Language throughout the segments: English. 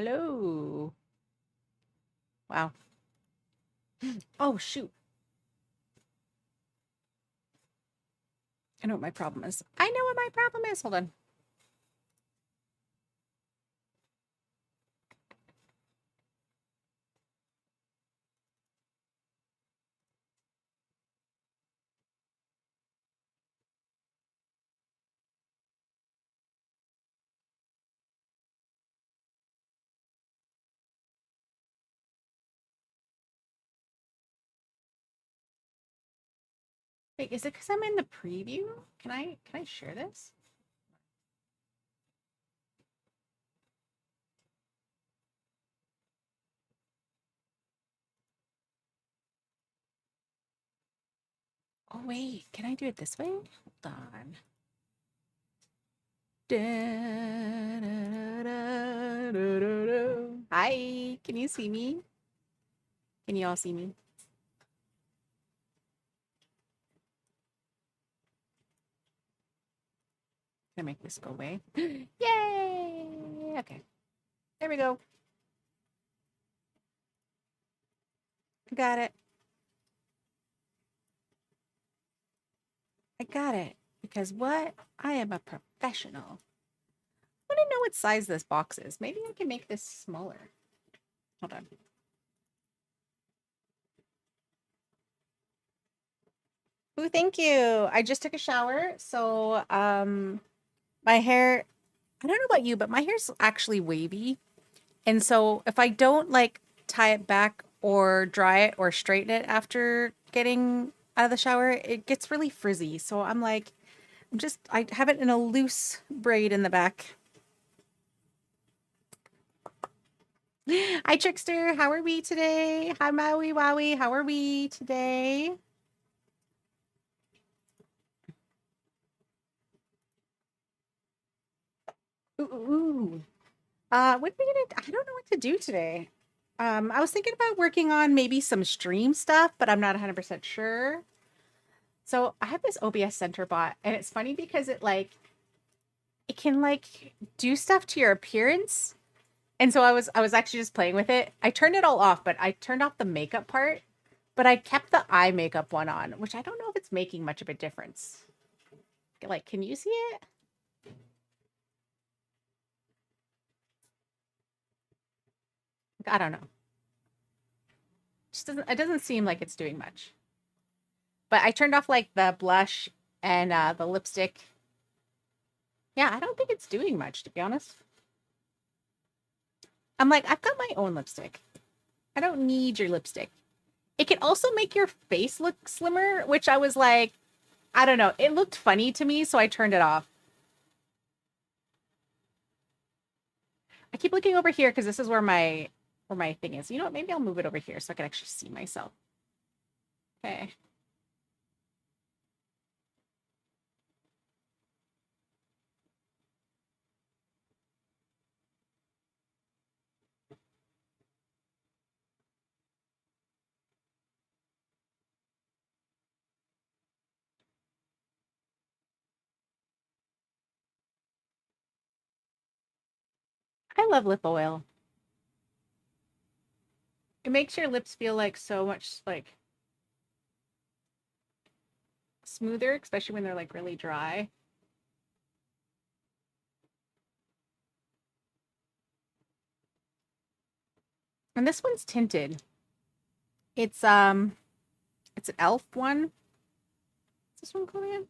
Hello. Wow. Oh, shoot. I know what my problem is. I know what my problem is. Hold on. Wait, is it because I'm in the preview? Can I share this? Oh, wait. Can I do it this way? Hold on. Hi. Can you see me? Can you all see me? Can I make this go away? Yay! Okay. There we go. Got it. I got it. Because what? I am a professional. I want to know what size this box is. Maybe I can make this smaller. Hold on. Ooh, thank you. I just took a shower. So my hair, I don't know about you, but my hair's actually wavy. And so if I don't like tie it back or dry it or straighten it after getting out of the shower, it gets really frizzy. So I'm like, I have it in a loose braid in the back. Hi, Trickster. How are we today? Hi, Maui Wowie. How are we today? Ooh, ooh, ooh. What are we gonna? I don't know what to do today. I was thinking about working on maybe some stream stuff, but I'm not 100% sure. So I have this OBS Center bot, and it's funny because it can like do stuff to your appearance. And so I was actually just playing with it. I turned it all off, but I turned off the makeup part, but I kept the eye makeup one on, which I don't know if it's making much of a difference. Like, can you see it? I don't know. It doesn't seem like it's doing much. But I turned off like the blush and the lipstick. Yeah, I don't think it's doing much, to be honest. I'm like, I've got my own lipstick. I don't need your lipstick. It can also make your face look slimmer, which I was like, I don't know. It looked funny to me, so I turned it off. I keep looking over here because this is where my thing is. You know what? Maybe I'll move it over here so I can actually see myself. Okay. I love lip oil. It makes your lips feel like so much like smoother, especially when they're like really dry. And this one's tinted. It's an elf one. Is this one coming in?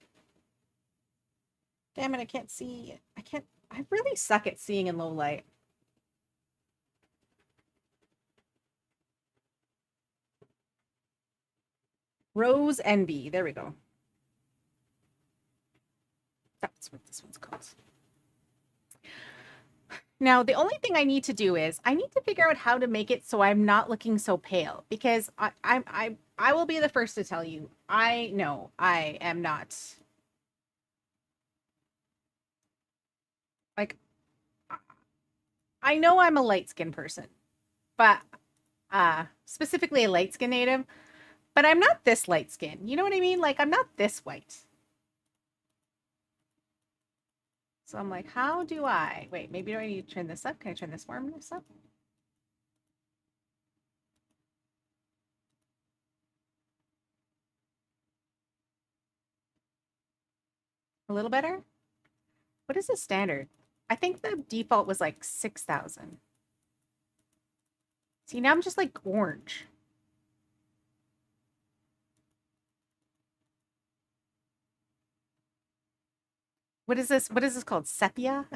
Damn it, I can't see. I really suck at seeing in low light. Rose Envy. There we go. That's what this one's called. Now, the only thing I need to do is I need to figure out how to make it so I'm not looking so pale because I will be the first to tell you. I know I am not like I know I'm a light skinned person, but specifically a light skin native, but I'm not this light skin. You know what I mean? Like I'm not this white. So I'm like, how do I, wait, maybe do I need to turn this up? Can I turn this warmness up? A little better? What is the standard? I think the default was like 6,000. See, now I'm just like orange. What is this? What is this called? Sepia?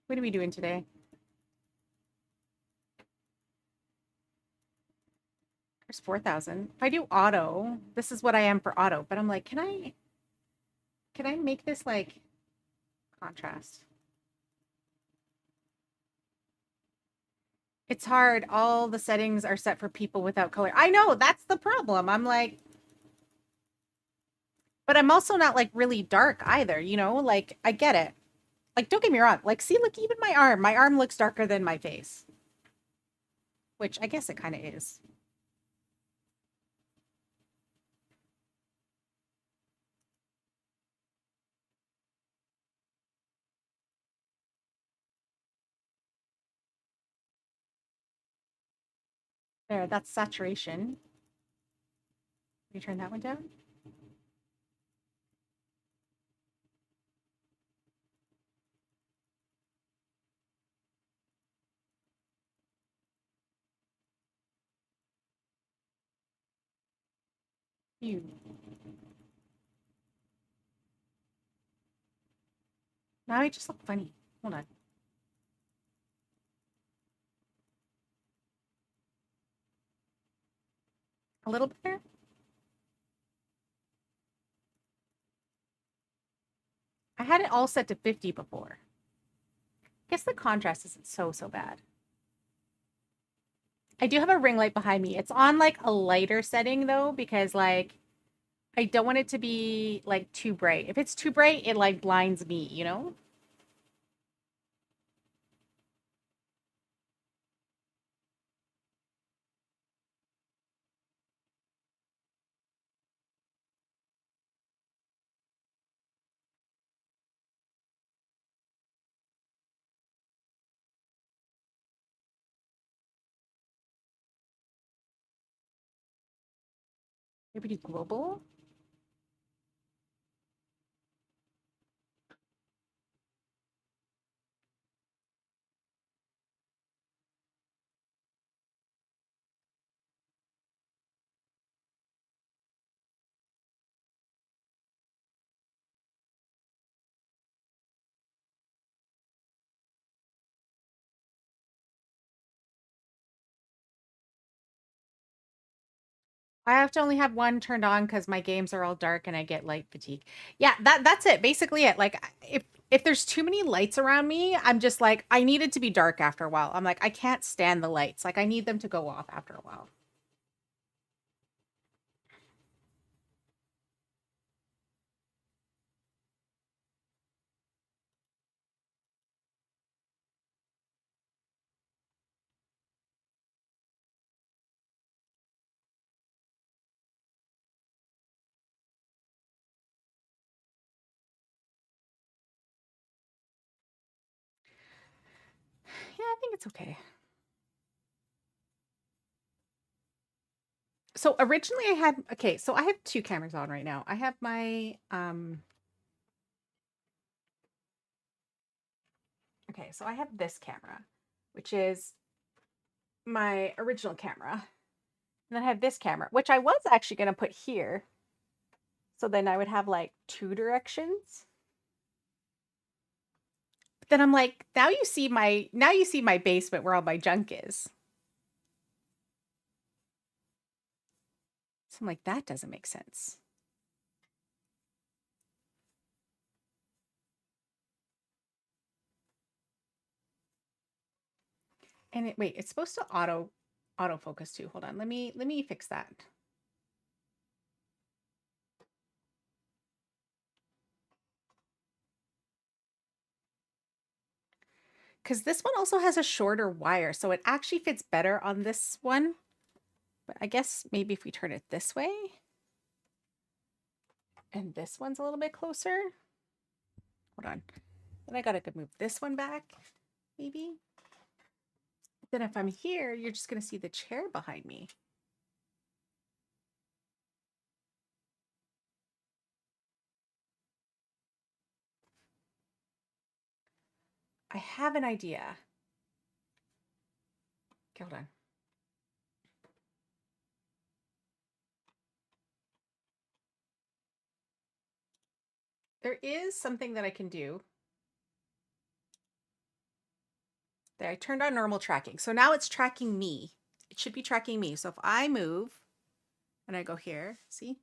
What are we doing today? There's 4,000. If I do auto, this is what I am for auto, but I'm like, can I make this like contrast? It's hard. All the settings are set for people without color. I know, that's the problem. I'm like, but I'm also not like really dark either, you know? Like, I get it. Like, don't get me wrong. Like, see, look, even my arm. My arm looks darker than my face. Which I guess it kind of is. There, that's saturation. Can you turn that one down? You. Now I just look funny. Hold on. A little better? I had it all set to 50 before. I guess the contrast isn't so bad. I do have a ring light behind me. It's on like a lighter setting though, because like I don't want it to be like too bright. If it's too bright, it like blinds me, you know? Maybe do global. I have to only have one turned on because my games are all dark and I get light fatigue. Yeah, that's it. Basically it. Like if there's too many lights around me, I'm just like I need it to be dark after a while. I'm like I can't stand the lights. Like I need them to go off after a while. Yeah, I think it's okay. So originally I had okay, so I have two cameras on right now. I have my okay, so I have this camera, which is my original camera. And then I have this camera, which I was actually going to put here. So then I would have like two directions. But then I'm like, now you see my basement where all my junk is. So I'm like, that doesn't make sense. And wait, it's supposed to autofocus too. Hold on. Let me fix that. Because this one also has a shorter wire, so it actually fits better on this one. But I guess maybe if we turn it this way. And this one's a little bit closer. Hold on. Then I gotta move this one back, maybe. Then if I'm here, you're just gonna see the chair behind me. I have an idea. Okay, hold on. There is something that I can do. There, I turned on normal tracking. So now it's tracking me. It should be tracking me. So if I move and I go here, see?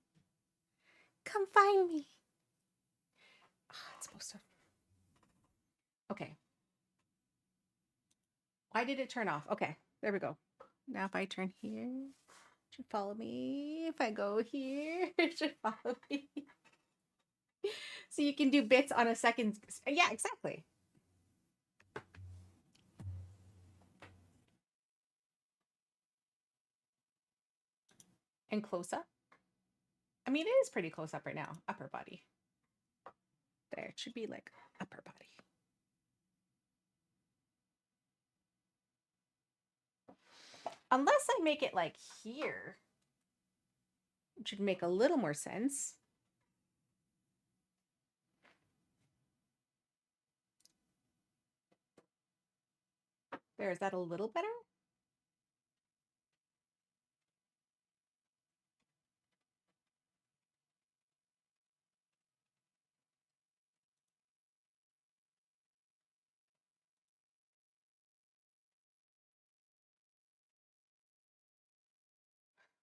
Come find me. Oh, it's supposed to. Okay. Why did it turn off? Okay, there we go. Now if I turn here, it should follow me. If I go here, it should follow me. So you can do bits on a second. Yeah, exactly. And close up. I mean, it is pretty close up right now. Upper body. There, it should be like upper body. Unless I make it like here, which would make a little more sense. There, is that a little better?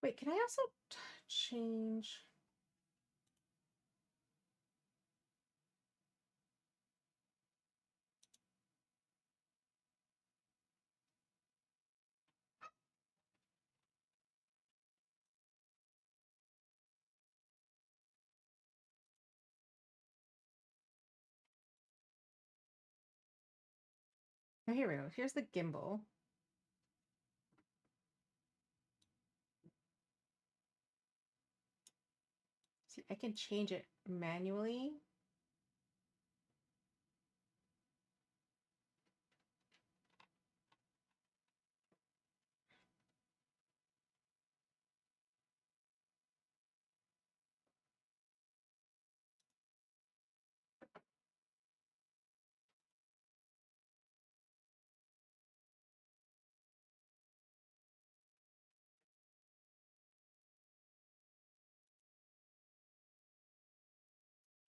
Wait, can I also change? Oh, here we go. Here's the gimbal. See, I can change it manually.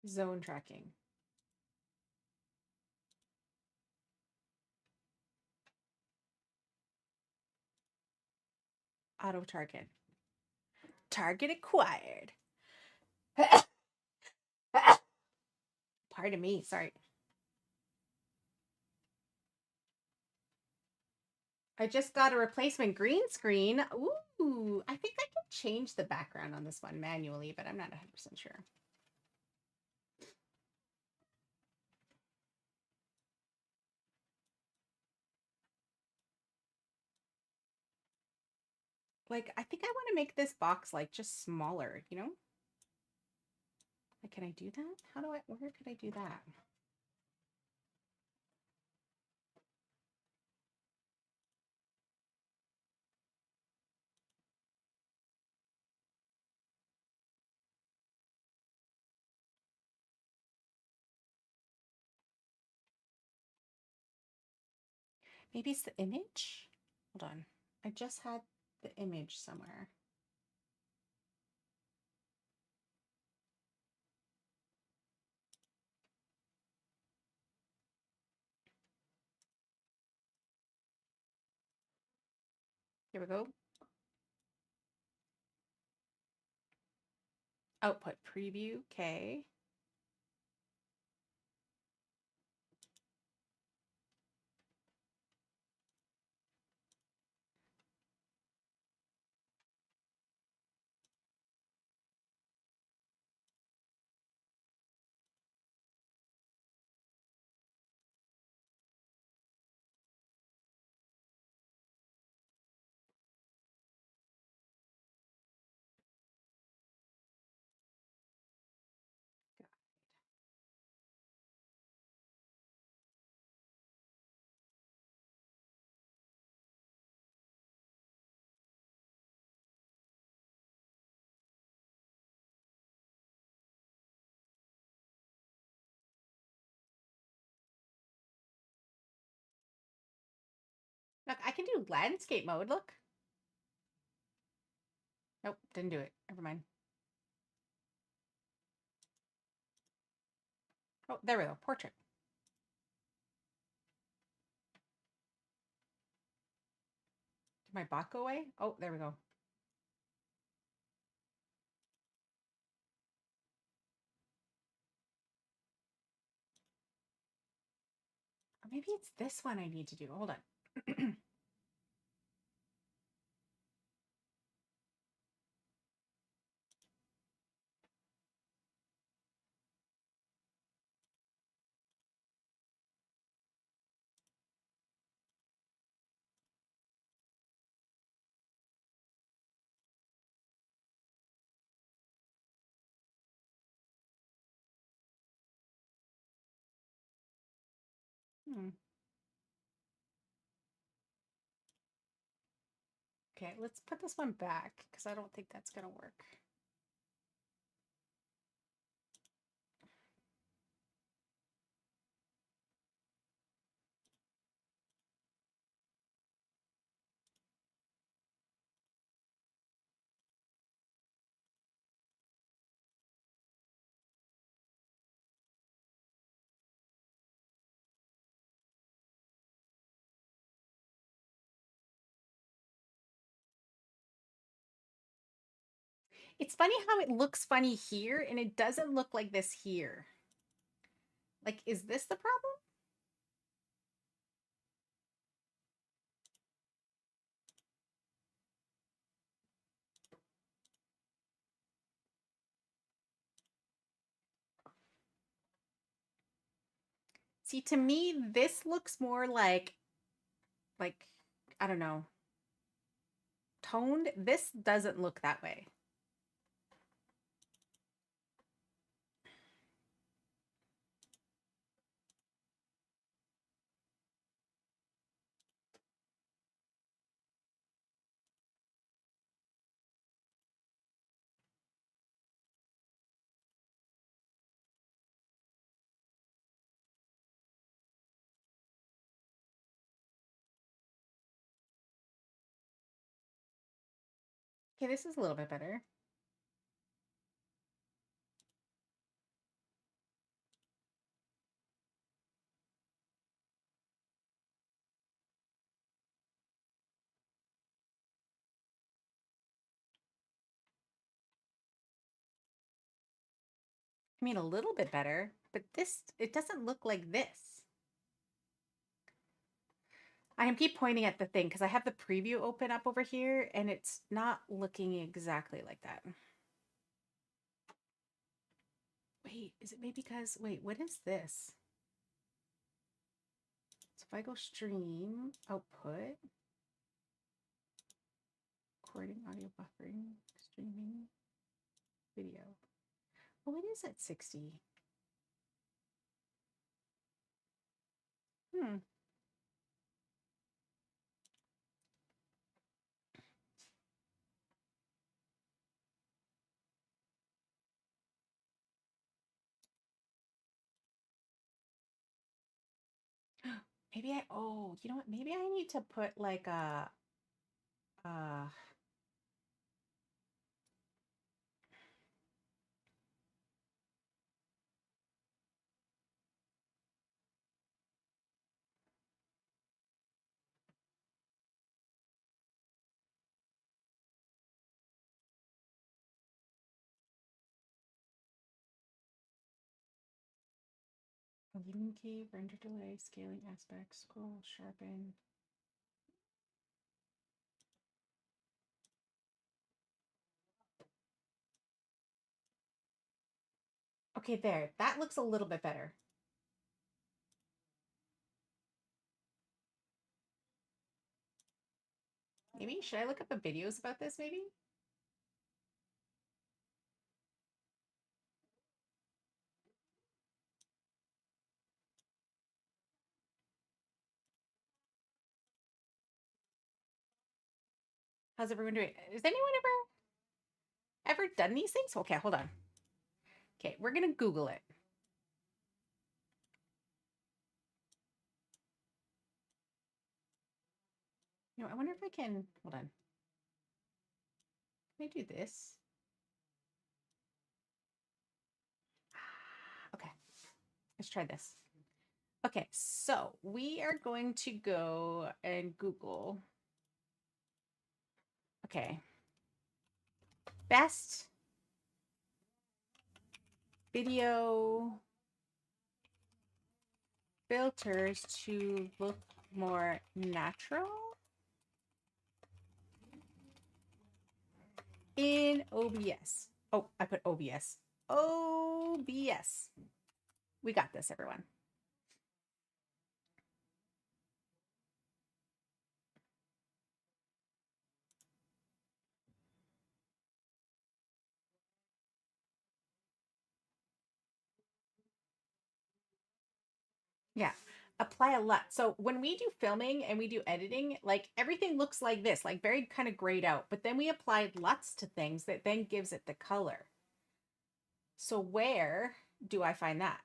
Zone tracking. Auto target. Target acquired. Pardon me, sorry. I just got a replacement green screen. Ooh, I think I can change the background on this one manually, but I'm not 100% sure. Like, I think I want to make this box like just smaller, you know? Like, can I do that? Where could I do that? Maybe it's the image? Hold on. I just had the image somewhere. Here we go. Output preview. Okay. Look, I can do landscape mode. Look. Nope, didn't do it. Never mind. Oh, there we go. Portrait. Did my bot go away? Oh, there we go. Or maybe it's this one I need to do. Hold on. Hmm. Okay, let's put this one back because I don't think that's going to work. It's funny how it looks funny here and it doesn't look like this here. Like, is this the problem? See, to me, this looks more like, I don't know, toned. This doesn't look that way. Okay, this is a little bit better. I mean, a little bit better, but this, it doesn't look like this. I am keep pointing at the thing because I have the preview open up over here and it's not looking exactly like that. Wait, is it maybe because, wait, what is this? So if I go stream, output, recording, audio buffering, streaming, video. Oh, it is at 60. Hmm. Maybe oh, you know what? Maybe I need to put like uh, a lumen key, render delay, scaling aspect, scroll, sharpen. Okay, there. That looks a little bit better. Maybe, should I look up the videos about this maybe? How's everyone doing? Has anyone ever done these things? Okay, hold on. Okay, we're gonna Google it. I wonder if I can, hold on. Can I do this? Okay, let's try this. Okay, so we are going to go and Google. Okay. Best video filters to look more natural in OBS. Oh, I put OBS. OBS. We got this, everyone. Yeah. Apply a LUT. So when we do filming and we do editing, like everything looks like this, like very kind of grayed out. But then we applied LUTs to things that then gives it the color. So where do I find that?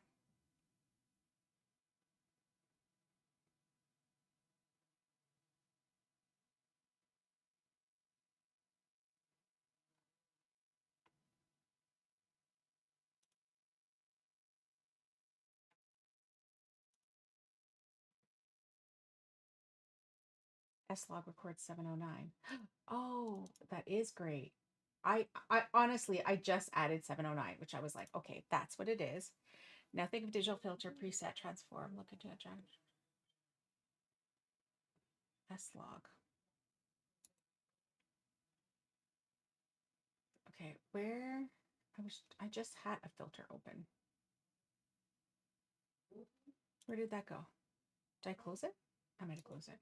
S-Log records 709. Oh, that is great. I honestly, I just added 709, which I was like, okay, that's what it is. Now think of digital filter, preset, transform, look into it, S-Log. Okay, where I just had a filter open. Where did that go? Did I close it? I might have closed it.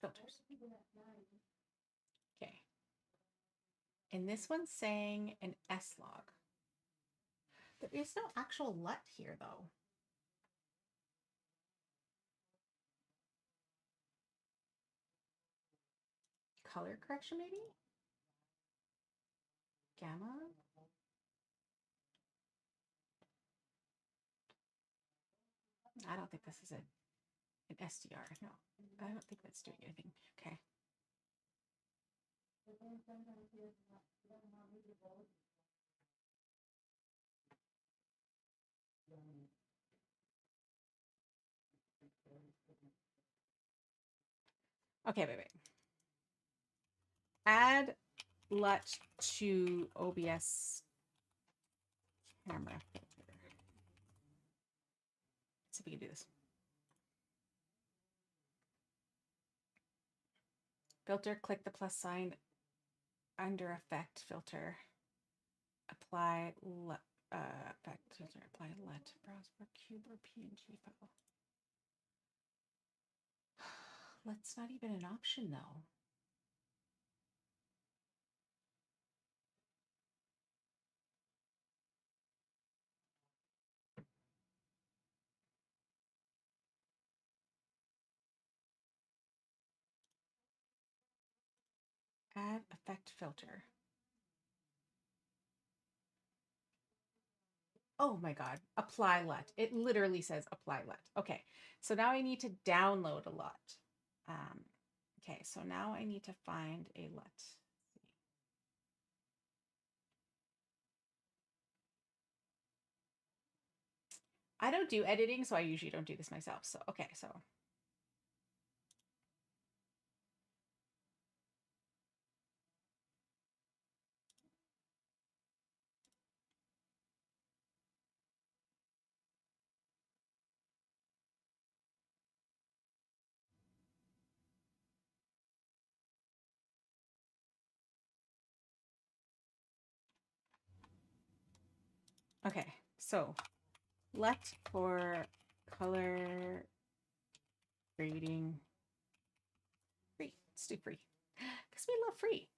Filters. Okay. And this one's saying an S-Log. There is no actual LUT here though. Color correction maybe? Gamma? I don't think this is an SDR. No, I don't think that's doing anything. Okay. Okay, wait. Add LUT to OBS camera filter. Let's see if we can do this. Filter, click the plus sign under effect filter. Apply LUT, effect filter, apply LUT, browse for cube or PNG file. LUT's not even an option though. Add effect filter. Oh my God, apply LUT. It literally says apply LUT. Okay, so now I need to download a LUT. Okay, so now I need to find a LUT. I don't do editing, so I usually don't do this myself. So, okay, so. Okay, so LUT for color grading free. Let's do free because we love free.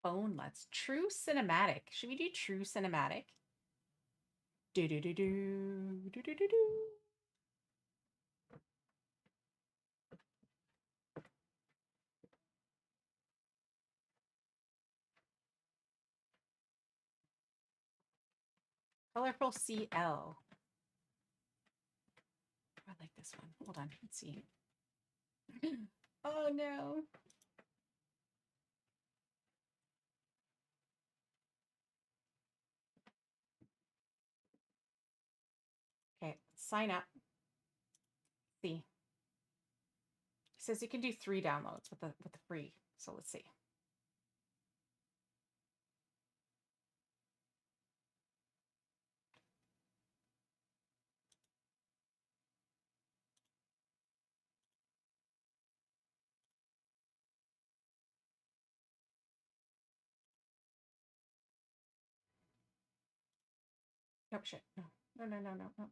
phone LUTs. True cinematic. Should we do true cinematic? Do do do do do do do do. Colorful CL. I like this one. Hold on. Let's see. Oh no. Okay, sign up. See. It says you can do 3 downloads with the free. So let's see. Oh shit. No. No, no, no, no, no.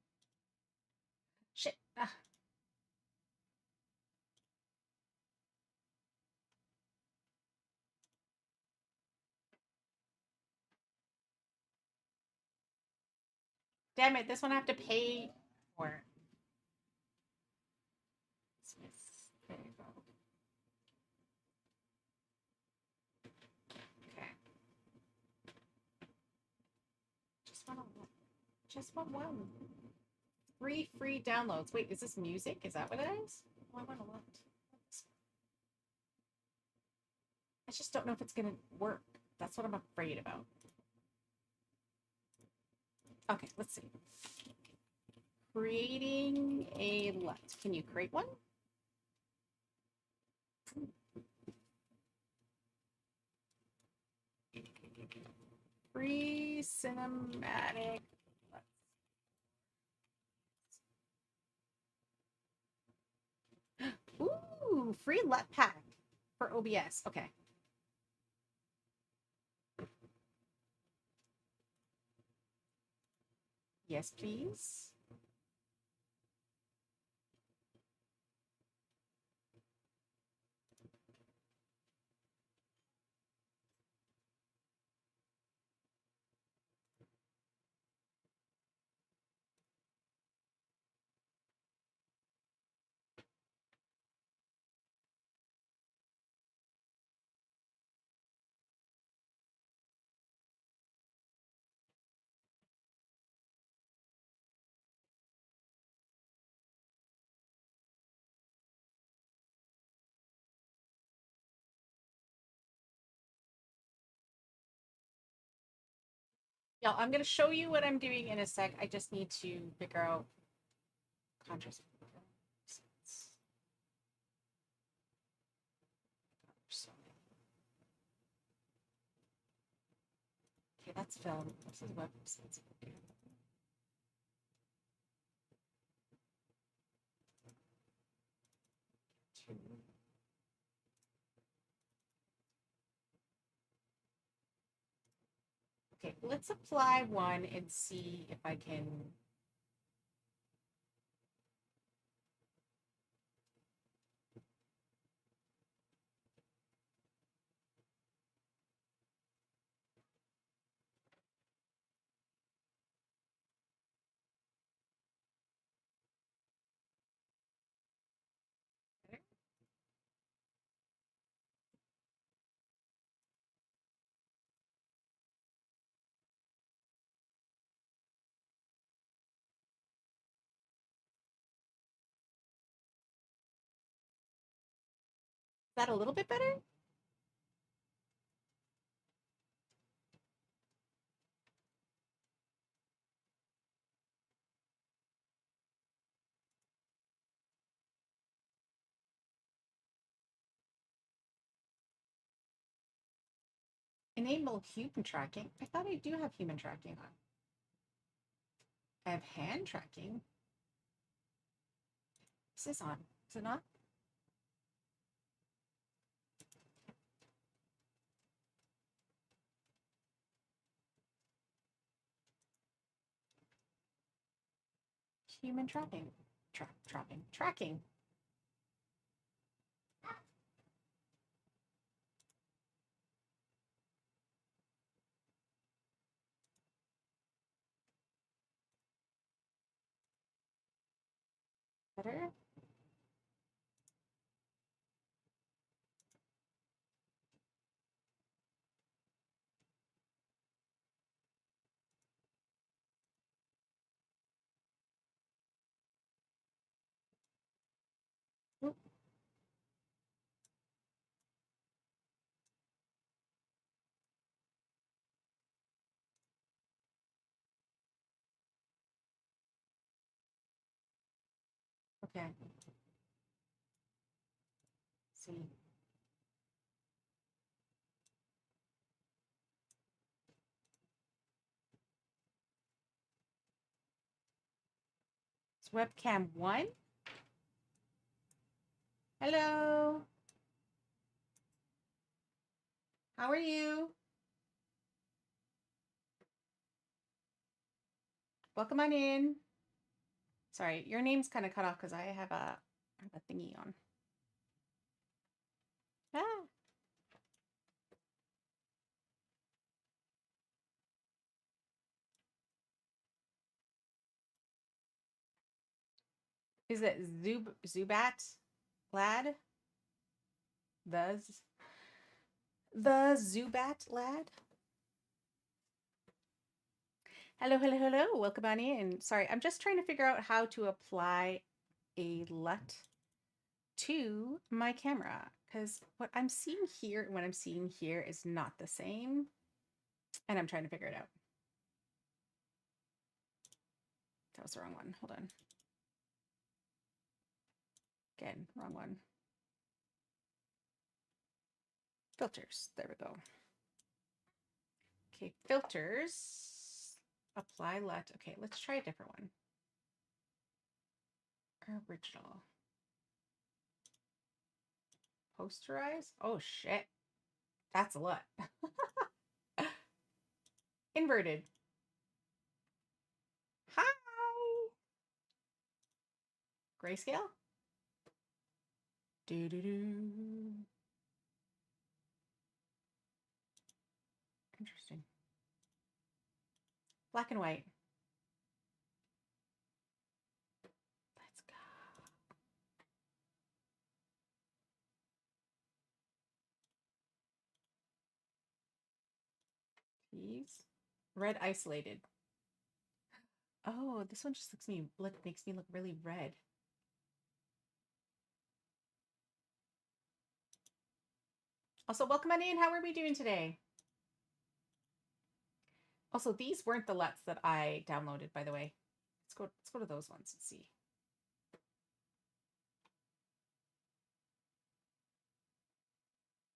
Shit. Ah. Damn it, this one I have to pay for. There you go. Okay. Just want one. 3 free downloads. Wait, is this music? Is that what it is? Oh, I want to look. I just don't know if it's gonna work. That's what I'm afraid about. Okay, let's see. Creating a LUT. Can you create one? Free cinematic LUT. Ooh, free LUT pack for OBS. Okay. Yes, please. Yeah, I'm going to show you what I'm doing in a sec. I just need to figure out contrast. Okay, that's film. This is web. Okay, let's apply one and see if I can. Is that a little bit better? Enable human tracking. I thought I do have human tracking on. I have hand tracking. Is this on? Is it not? Human tracking. Tracking. Better? Oop. Okay. See. It's webcam 1. Hello. How are you? Welcome on in. Sorry, your name's kind of cut off because I have a thingy on. Ah. Is it Zubat lad? The Zubat lad? Hello, hello, hello. Welcome on in. Sorry, I'm just trying to figure out how to apply a LUT to my camera because what I'm seeing here and what I'm seeing here is not the same. And I'm trying to figure it out. That was the wrong one. Hold on. Again, wrong one. Filters. There we go. Okay, filters. Apply LUT. Okay, let's try a different one. Original. Posterize? Oh, shit. That's a LUT. Inverted. Hi. Grayscale? Do. Interesting. Black and white. Let's go. These. Red isolated. Oh, this one just makes me look really red. Also, welcome on in. How are we doing today? Also, these weren't the LUTs that I downloaded, by the way. Let's go to those ones and see.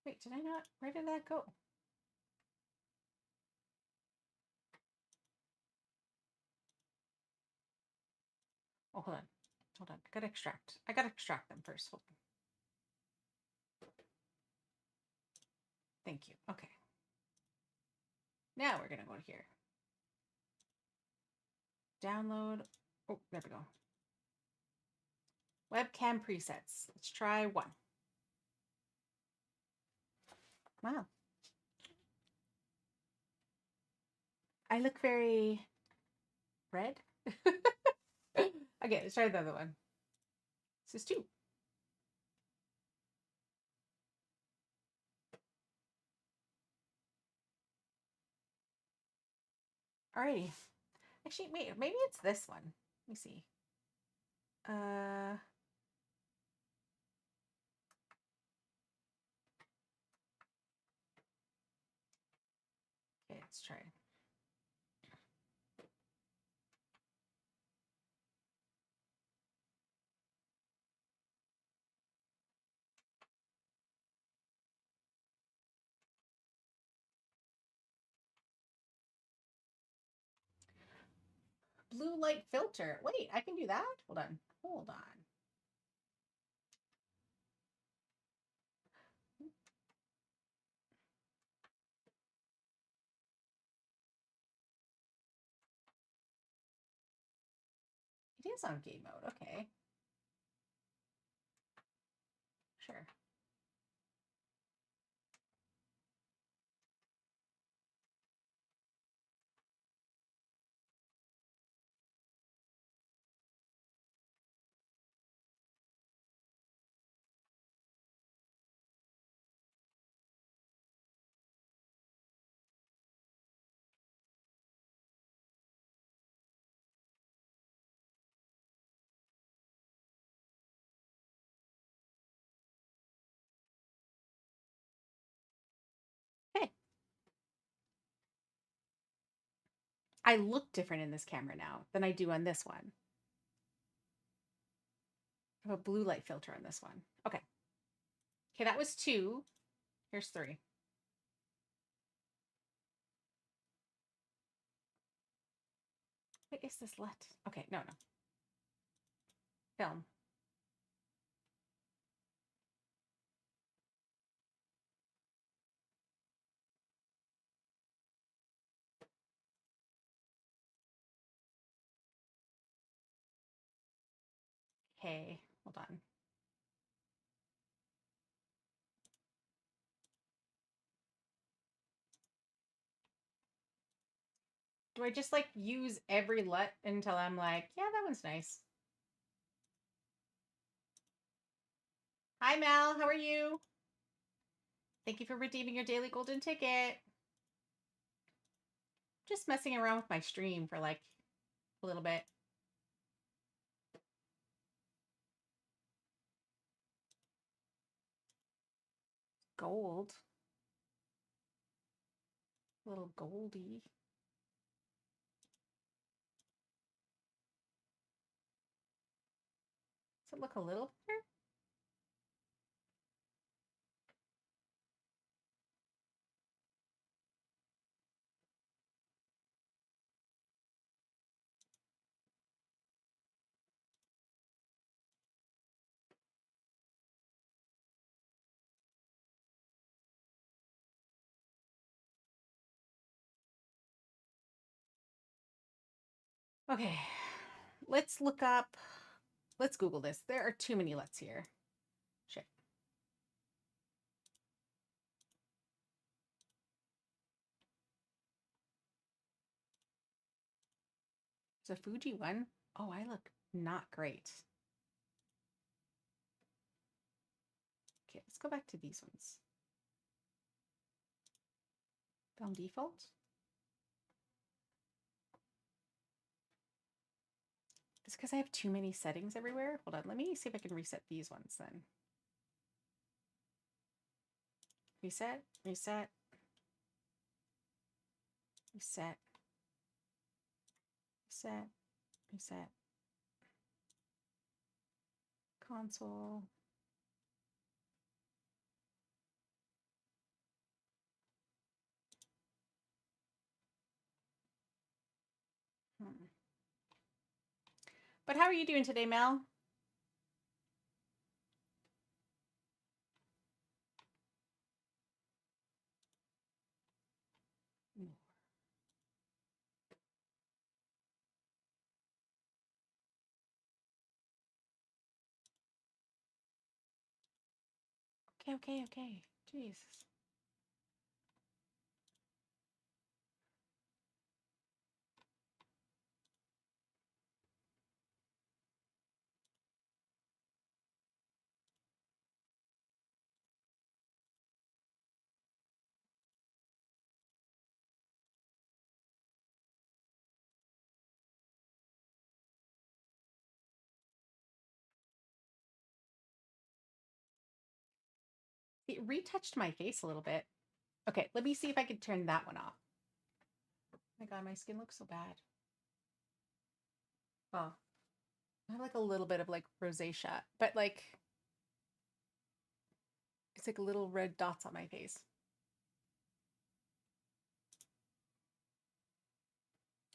Wait, did I not? Where did that go? Oh, hold on. Hold on. I gotta extract. I gotta extract them first. Hold on. Thank you. Okay. Now we're gonna go to here. Download. Oh, there we go. Webcam presets. Let's try one. Wow. I look very red. Okay, let's try the other one. This is 2. Alrighty. Actually, wait, maybe it's this one. Let me see. Okay, let's try. Blue light filter. Wait, I can do that? Hold on. Hold on. It is on game mode. Okay. Sure. I look different in this camera now than I do on this one. I have a blue light filter on this one. Okay. Okay, that was 2. Here's 3. What is this let? Okay, no. Film. Okay, hold on. Do I just like use every LUT until I'm like, yeah, that one's nice? Hi, Mel. How are you? Thank you for redeeming your daily golden ticket. Just messing around with my stream for like a little bit. Gold. A little goldy. Does it look a little better? Okay, let's look up. Let's Google this. There are too many LUTs here. Shit. There's a Fuji one. Oh, I look not great. Okay, let's go back to these ones. Film default. It's because I have too many settings everywhere. Hold on, let me see if I can reset these ones then. Reset, reset, reset, reset, reset. Console. But how are you doing today, Mel? Okay. Jeez. It retouched my face a little bit. Okay, let me see if I can turn that one off. Oh my God, my skin looks so bad. Oh, I have like a little bit of like rosacea, but like it's like little red dots on my face.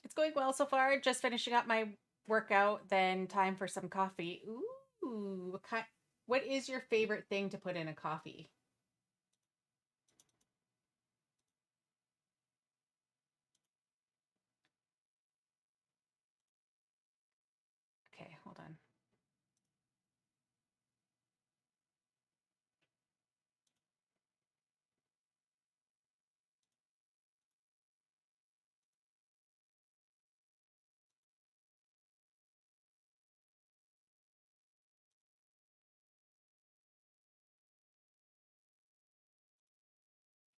It's going well so far. Just finishing up my workout, then time for some coffee. Ooh, what is your favorite thing to put in a coffee? Okay, hold on.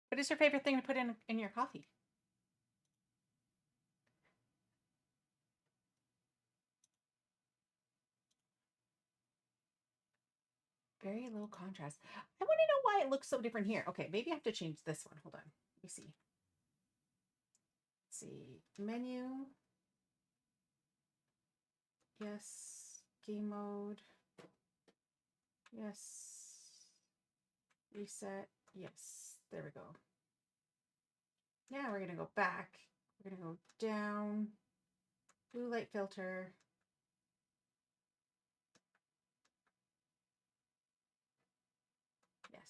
What is your favorite thing to put in your coffee? Very little contrast. I want to know why it looks so different here. Okay, maybe I have to change this one. Hold on. Let me see. see. Menu. Yes. Game mode. Yes. Reset. Yes. There we go. Now we're going to go back. We're going to go down. Blue light filter. Yes.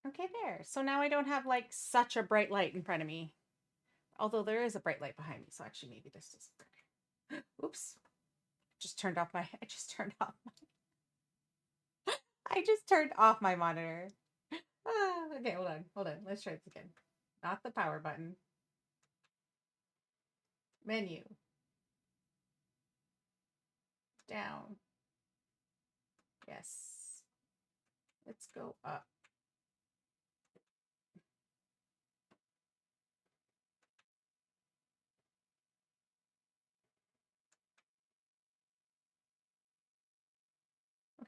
Okay, there. So now I don't have like such a bright light in front of me. Although there is a bright light behind me. So actually maybe this is better. Oops. I just turned off my monitor. Okay, hold on. Let's try this again. Not the power button. Menu. Down. Yes. Let's go up.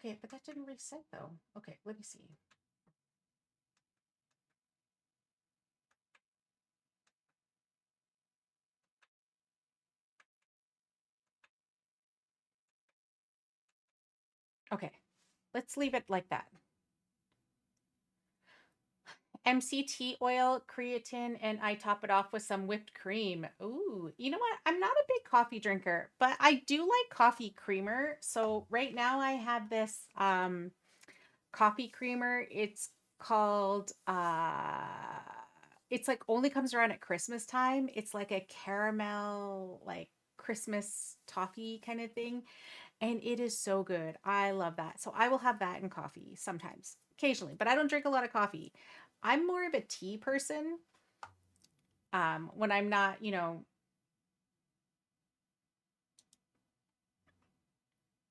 Okay, but that didn't reset though. Okay, let me see. Okay, let's leave it like that. MCT oil, creatine, and I top it off with some whipped cream. Ooh, you know what? I'm not a big coffee drinker, but I do like coffee creamer. So right now I have this coffee creamer. It's called it's like only comes around at Christmas time. It's like a caramel like Christmas toffee kind of thing, and it is so good. I love that. So I will have that in coffee sometimes, occasionally, but I don't drink a lot of coffee. I'm more of a tea person. When I'm not,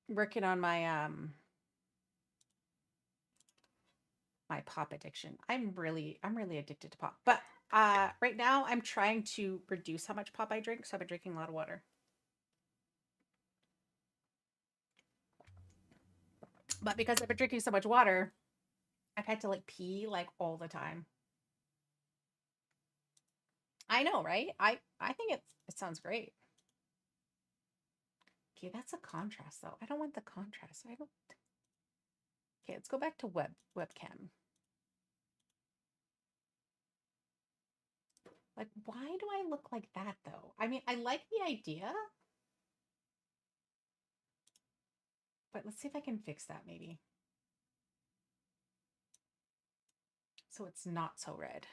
working on my pop addiction. I'm really addicted to pop. But right now I'm trying to reduce how much pop I drink, so I've been drinking a lot of water. But because I've been drinking so much water, I've had to like pee like all the time. I know, right? I think it sounds great. Okay, that's a contrast though. I don't want the contrast. I don't. Okay, let's go back to webcam. Like, why do I look like that though? I mean, I like the idea, but let's see if I can fix that maybe. So it's not so red.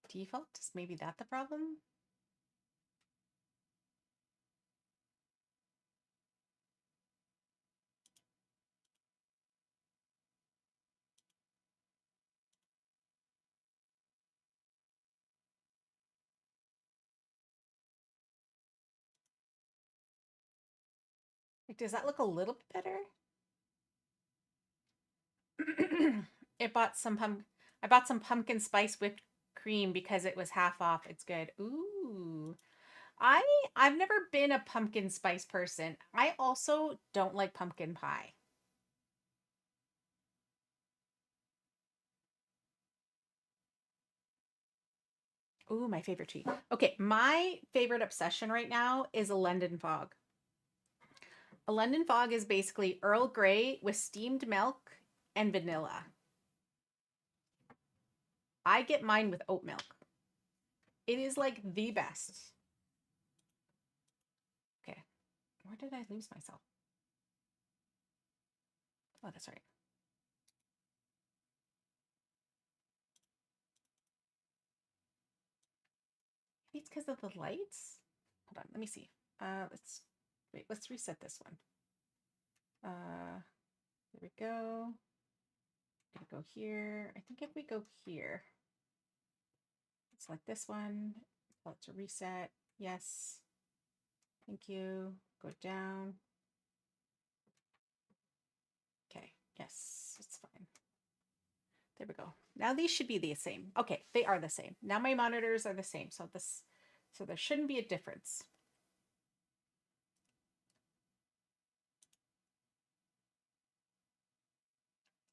Default? Is maybe that the problem? Like, does that look a little bit better? It bought some I bought some pumpkin spice whipped cream because it was half off. It's good. Ooh. I I've never been a pumpkin spice person. I also don't like pumpkin pie. Ooh, my favorite tea. Okay, my favorite obsession right now is a London fog. A London fog is basically Earl Grey with steamed milk and vanilla. I get mine with oat milk. It is like the best. Okay, where did I lose myself? Oh, that's right. Maybe it's because of the lights. Hold on, let me see. Let's reset this one. There we go. Gonna go here. I think if we go here, select this one. Let's reset. Yes. Thank you. Go down. Okay. Yes, it's fine. There we go. Now these should be the same. Okay, they are the same. Now my monitors are the same. So this So there shouldn't be a difference.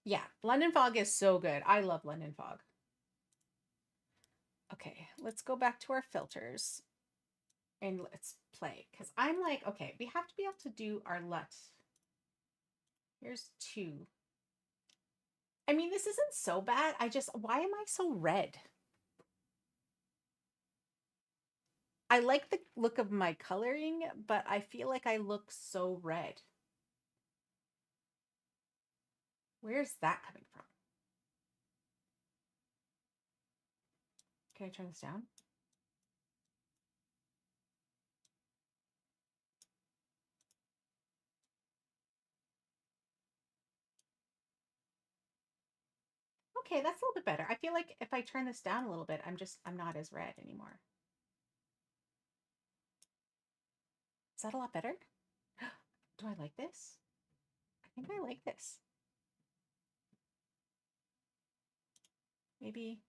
Yeah, London Fog is so good. I love London Fog. Okay, let's go back to our filters and let's play. Because I'm like, okay, we have to be able to do our LUT. Here's 2. I mean, this isn't so bad. Why am I so red? I like the look of my coloring, but I feel like I look so red. Where's that coming from? Can I turn this down? Okay, that's a little bit better. I feel like if I turn this down a little bit, I'm not as red anymore. Is that a lot better? Do I like this? I think I like this. Maybe.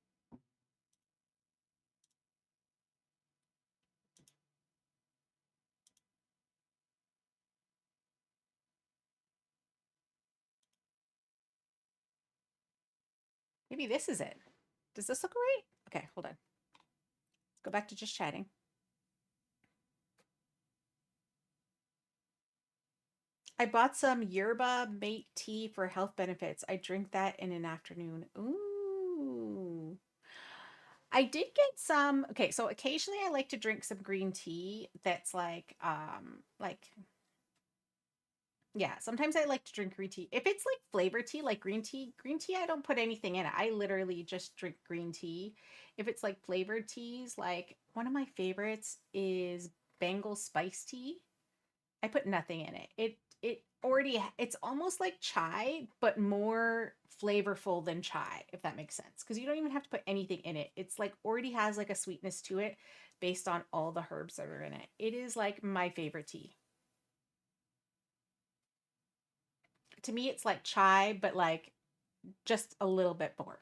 Maybe this is it. Does this look right? Okay, hold on. Let's go back to just chatting. I bought some yerba mate tea for health benefits. I drink that in an afternoon. Ooh. I did get some. Okay, so occasionally I like to drink some green tea that's like yeah, sometimes I like to drink green tea. If it's like flavored tea, like green tea, I don't put anything in it. I literally just drink green tea. If it's like flavored teas, like one of my favorites is Bengal spice tea. I put nothing in it. It's almost like chai, but more flavorful than chai, if that makes sense. Because you don't even have to put anything in it. It's like already has like a sweetness to it based on all the herbs that are in it. It is like my favorite tea. To me, it's like chai, but like just a little bit more.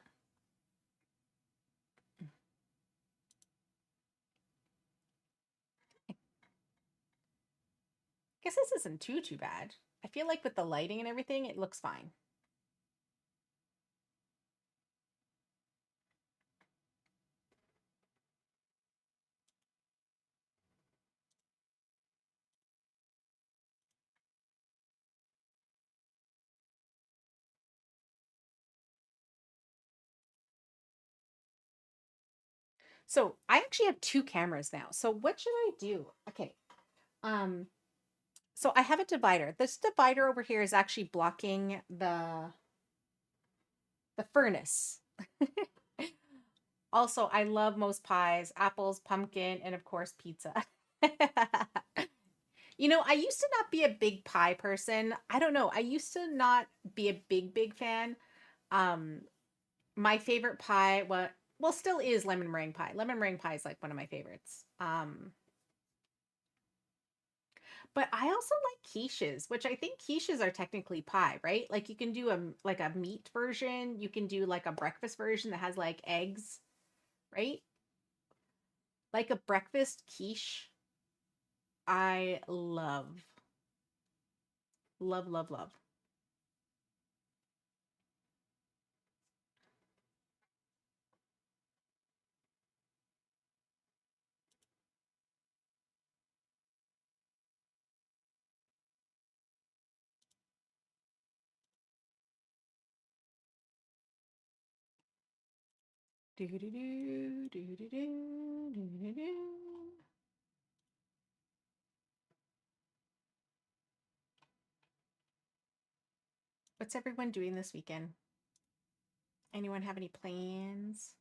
I guess this isn't too bad. I feel like with the lighting and everything, it looks fine. So I actually have 2 cameras now. So what should I do? Okay. Um, so I have a divider. This divider over here is actually blocking the furnace. Also, I love most pies, apples, pumpkin, and of course pizza. I used to not be a big pie person. I don't know. I used to not be a big fan. Um, my favorite pie, well, still is lemon meringue pie. Lemon meringue pie is like one of my favorites. But I also like quiches, which I think quiches are technically pie, right? Like you can do a meat version, you can do like a breakfast version that has like eggs, right? Like a breakfast quiche. I love. Love, love, love. Do do do do do do do do do. What's everyone doing this weekend? Anyone have any plans?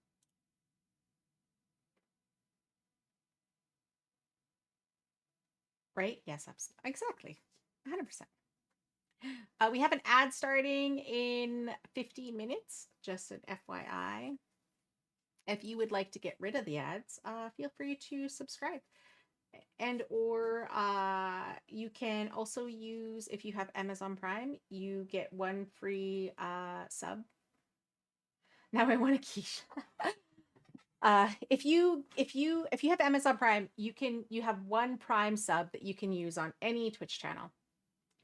Right? Yes, absolutely. Exactly. 100%. We have an ad starting in 15 minutes, just an FYI. If you would like to get rid of the ads, feel free to subscribe. And or you can also use, if you have Amazon Prime, you get one free sub. Now I want a quiche. If you have Amazon Prime, you have one Prime sub that you can use on any Twitch channel.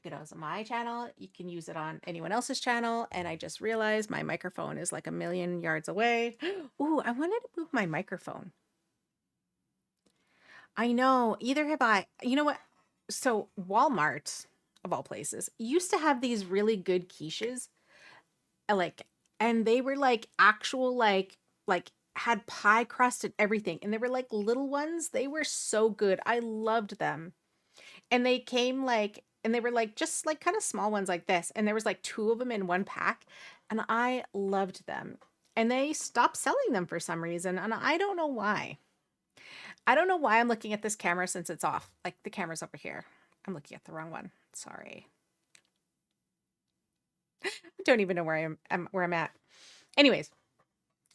You can use it on my channel, you can use it on anyone else's channel, and I just realized my microphone is like a million yards away. Ooh, I wanted to move my microphone. I know, either have I. You know what? So Walmart, of all places, used to have these really good quiches, like, and they were like actual like had pie crust and everything, and they were like little ones. They were so good. I loved them. And they came like, and they were like just like kind of small ones like this, and there was like two of them in one pack, and I loved them. And they stopped selling them for some reason, and I don't know why. I don't know why I'm looking at this camera since it's off. Like the camera's over here. I'm looking at the wrong one. Sorry. I don't even know where where I'm at. Anyways,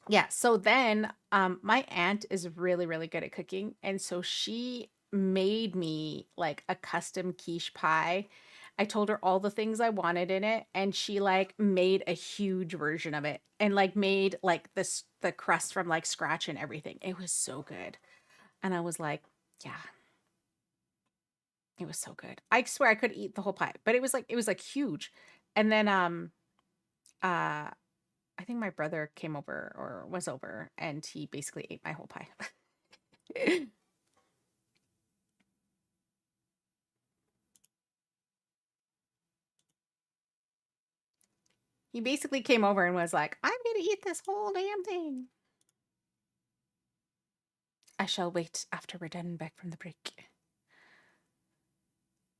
yeah, so then my aunt is really really good at cooking, and so she made me like a custom quiche pie. I told her all the things I wanted in it, and she like made a huge version of it and like made like this the crust from like scratch and everything. It was so good. And I was like, yeah, it was so good. I swear I could eat the whole pie, but it was like huge. And then uh I think my brother came over or was over, and he basically ate my whole pie. He basically came over and was like, I'm going to eat this whole damn thing. I shall wait after we're done back from the break.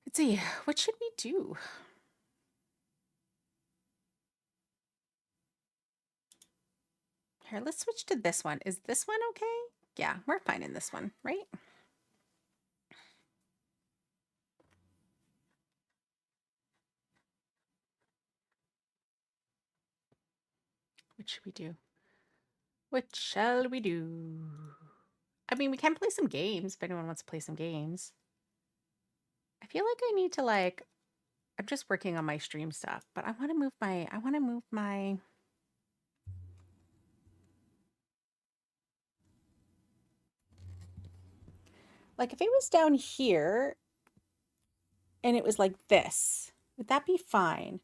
Let's see, what should we do? Here, let's switch to this one. Is this one okay? Yeah, we're fine in this one, right? What should we do? What shall we do? I mean, we can play some games if anyone wants to play some games. I feel like I need to like I'm just working on my stream stuff, but I want to move my like if it was down here and it was like this, would that be fine?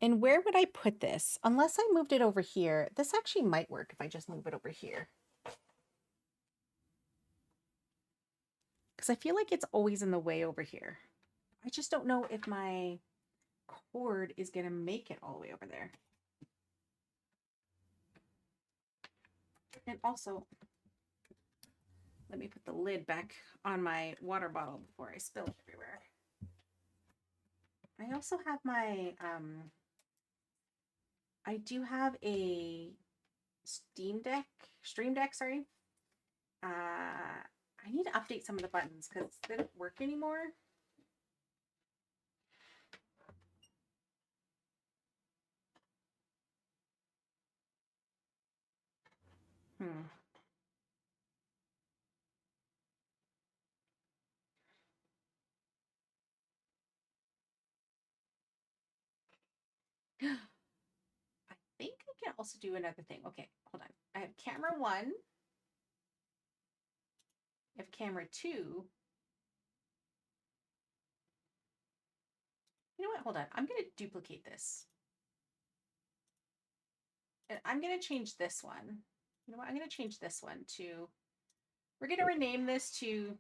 And where would I put this? Unless I moved it over here. This actually might work if I just move it over here. Because I feel like it's always in the way over here. I just don't know if my cord is going to make it all the way over there. And also, let me put the lid back on my water bottle before I spill it everywhere. I also have my, I do have a Stream Deck, sorry. I need to update some of the buttons because they don't work anymore. Hmm. I think I can also do another thing. Okay, hold on. I have camera one. I have camera two. You know what? Hold on. I'm going to duplicate this. And I'm going to change this one. You know what? I'm going to change this one to, we're going to rename this to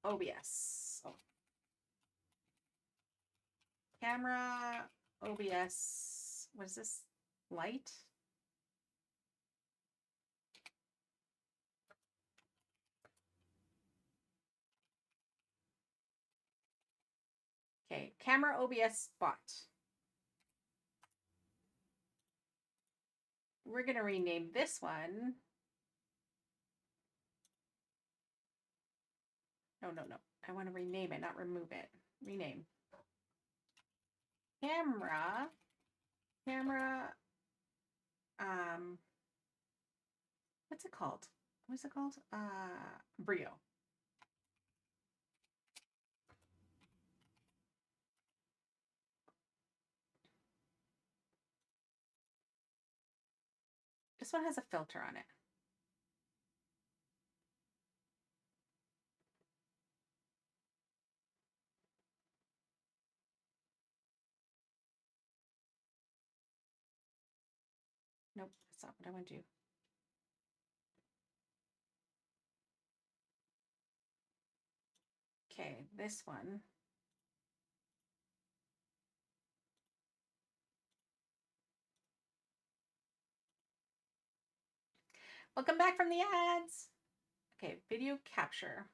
OBS. Oh. Camera, OBS. What is this? Light? Okay, camera OBS spot. We're going to rename this one. No, no, no. I want to rename it, not remove it. Rename. Camera. Camera. Um, what's it called? What's it called? Brio. This one has a filter on it. Nope, that's not what I want to do. Okay, this one. Welcome back from the ads. Okay, video capture.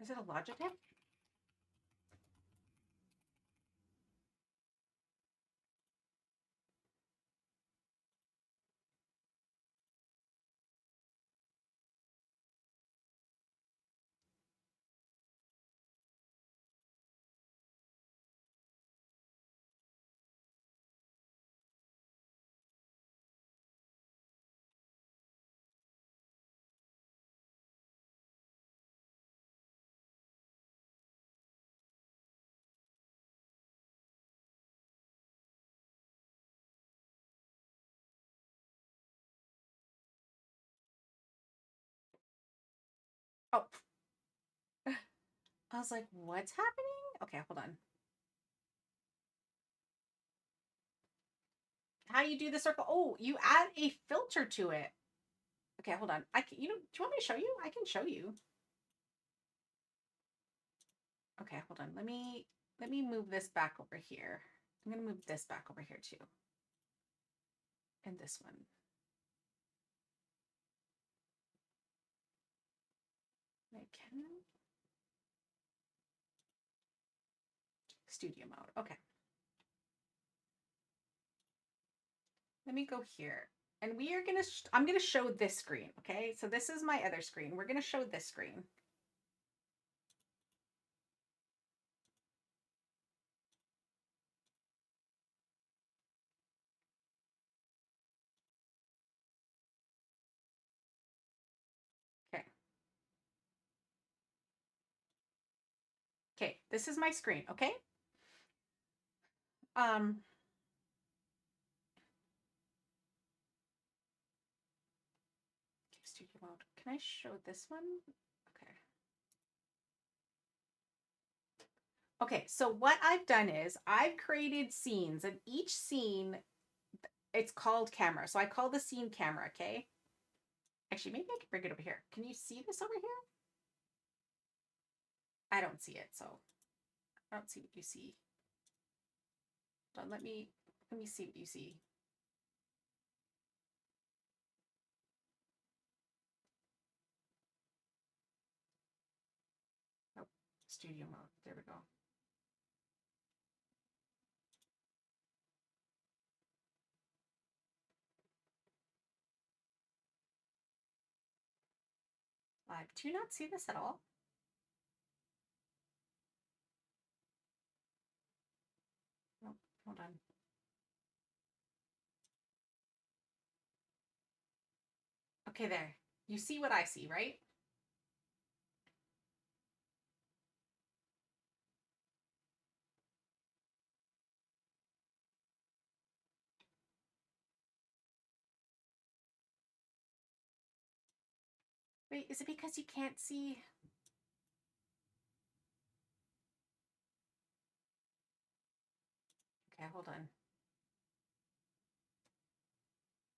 Is it a Logitech? Oh, I was like, what's happening? Okay, hold on. How you do the circle? Oh, you add a filter to it. Okay, hold on. I can, do you want me to show you? I can show you. Okay, hold on. Let me move this back over here. I'm gonna move this back over here too. And this one. I can. Studio mode. Okay. Let me go here. And we are gonna, I'm gonna show this screen, okay? So this is my other screen. We're gonna show this screen. Okay. Okay, this is my screen, okay? Okay, studio mode. Can I show this one? Okay. Okay, so what I've done is I've created scenes, and each scene, it's called camera. So I call the scene camera, okay? Actually, maybe I can bring it over here. Can you see this over here? I don't see it, so I don't see what you see. Don't let me see what you see. Oh, studio mode. There we go. Live. Do you not see this at all? Nope. Hold on. Okay, there. You see what I see, right? Wait, is it because you can't see? Okay, hold on.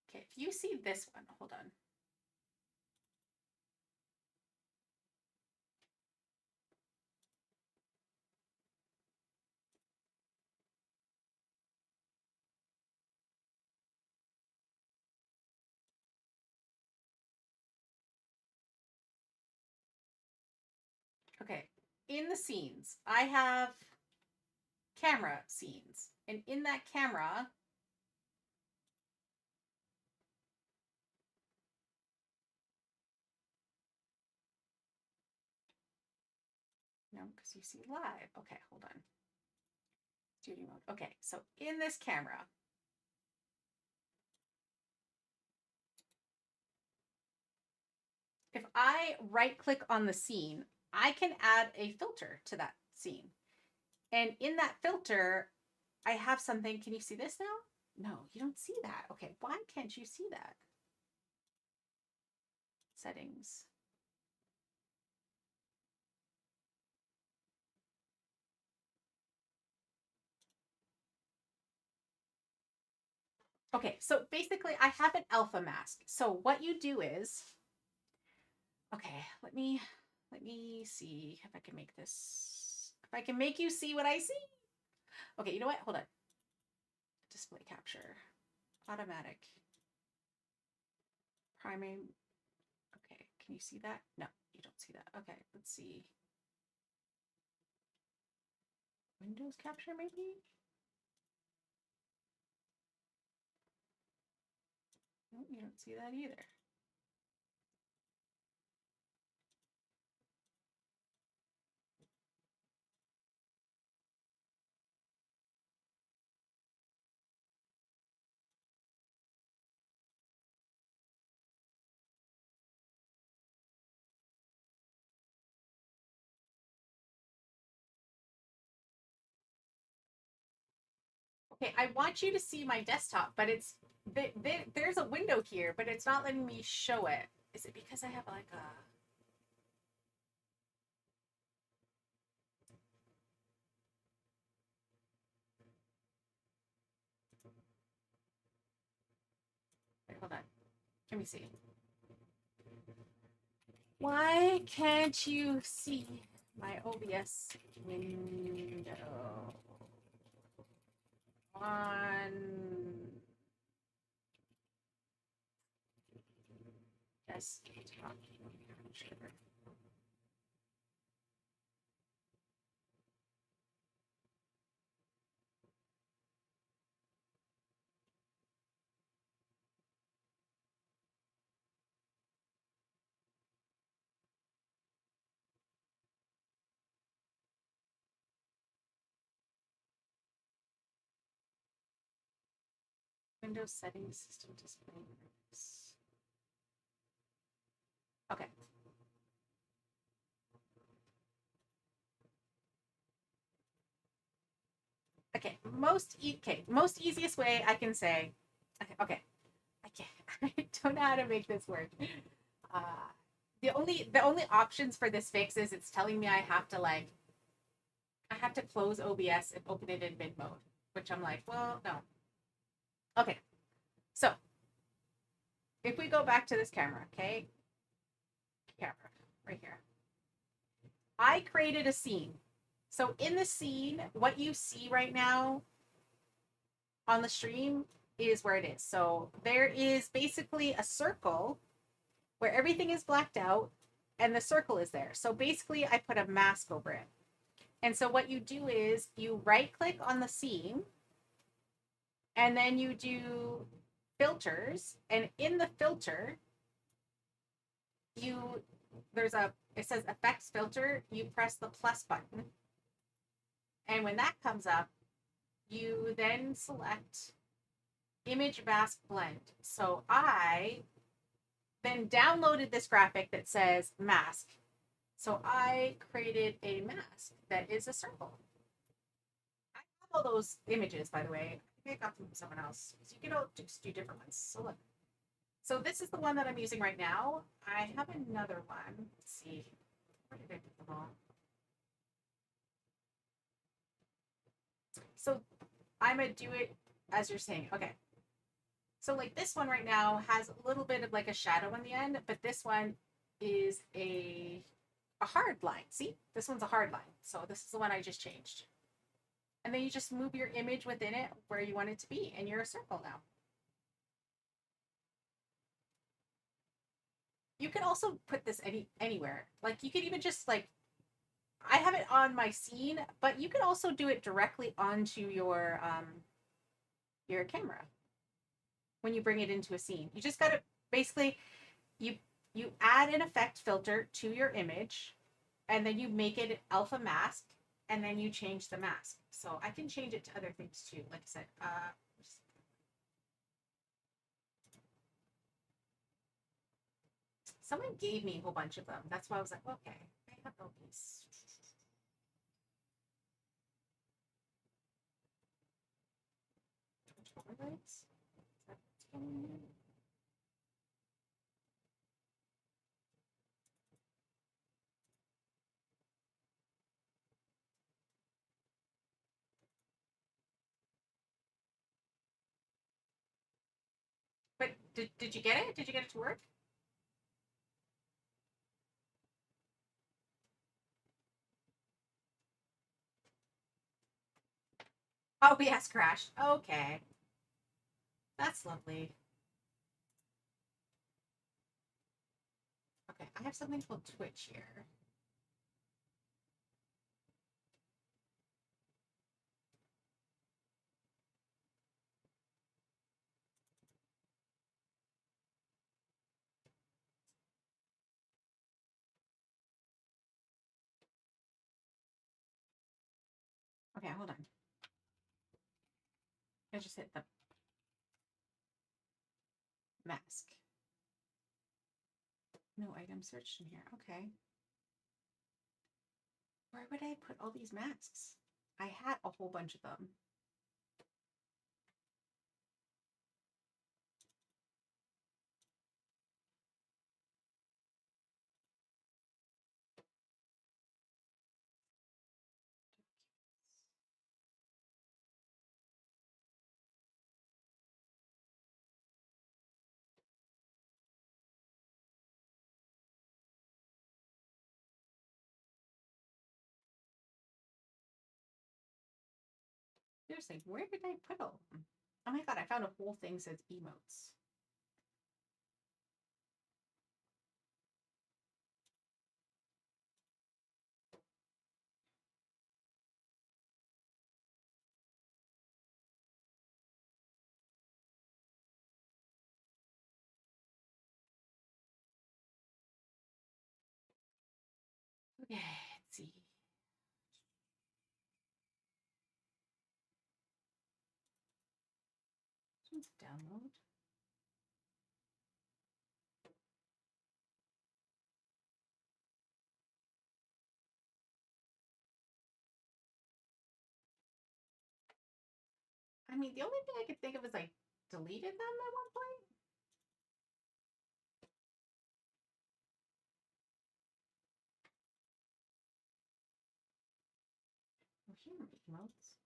Okay, if you see this one, hold on. Okay, in the scenes, I have camera scenes. And in that camera, no, because you see live. Okay, hold on. Studio mode. Okay, so in this camera, if I right click on the scene, I can add a filter to that scene. And in that filter, I have something. Can you see this now? No, you don't see that. Okay, why can't you see that? settings. Okay, so basically I have an alpha mask. So what you do is, okay, let me see if I can make this, if I can make you see what I see. Okay, you know what? Hold on. Display capture, automatic, primary. Okay, can you see that? No, you don't see that. Okay, let's see. Windows capture maybe? No, you don't see that either. Okay, I want you to see my desktop, but it's there's a window here, but it's not letting me show it. Is it because I have like a... Wait, hold on. Let me see. Why can't you see my OBS window on desktop? Windows settings, system display. Okay. Okay. Most easiest way I can say. Okay. I can't. I don't know how to make this work. Uh, the only options for this fix is it's telling me I have to close OBS and open it in mid mode, which I'm like, well, no. Okay. So if we go back to this camera, okay? Camera, right here. I created a scene. So in the scene, what you see right now on the stream is where it is. So there is basically a circle where everything is blacked out and the circle is there. So basically I put a mask over it. And so what you do is you right click on the scene and then you do filters, and in the filter it says effects filter, you press the plus button, and when that comes up you then select image mask blend. So I then downloaded this graphic that says mask, so I created a mask that is a circle. I have all those images, by the way. I think I got them from someone else, so you can all just do different ones. So look, so this is the one that I'm using right now. I have another one. Let's see. Where did I put them all? So I'm going to do it as you're saying. Okay. So like this one right now has a little bit of like a shadow on the end, but this one is a hard line. See? This one's a hard line. So this is the one I just changed. And then you just move your image within it where you want it to be, and you're a circle now. You can also put this anywhere. Like you could even just like, I have it on my scene, but you can also do it directly onto your camera when you bring it into a scene. You just gotta basically you add an effect filter to your image, and then you make it alpha mask, and then you change the mask. So I can change it to other things too. Like I said, someone gave me a whole bunch of them. That's why I was like, okay, I have all these. Did you get it? Did you get it to work? OBS crashed. Okay. That's lovely. Okay, I have something called Twitch here. Okay, hold on. I just hit the mask. No item searched in here. Okay. Where would I put all these masks? I had a whole bunch of them. Seriously, where did I put all of them? Oh my god, I found a whole thing that says emotes. Okay, let's see. Let's download. I mean, the only thing I could think of is I deleted them at one point. Oh, here are emotes.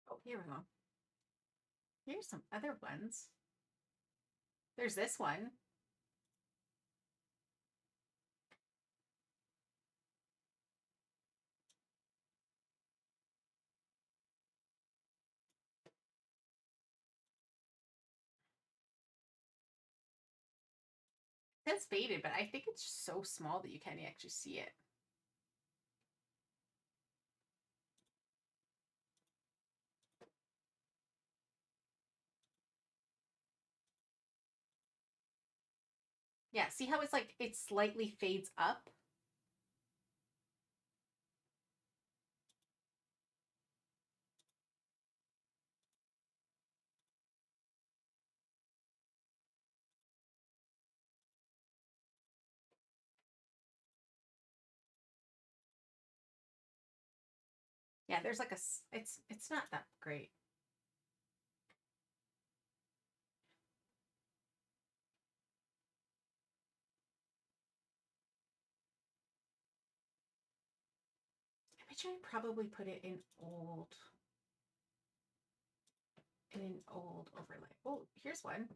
Oh, here we go. Here's some other ones. There's this one. That's faded, but I think it's just so small that you can't actually see it. Yeah, see how it's like it slightly fades up? Yeah, there's like a it's not that great. I bet you I probably put it in an old overlay. Oh, here's one.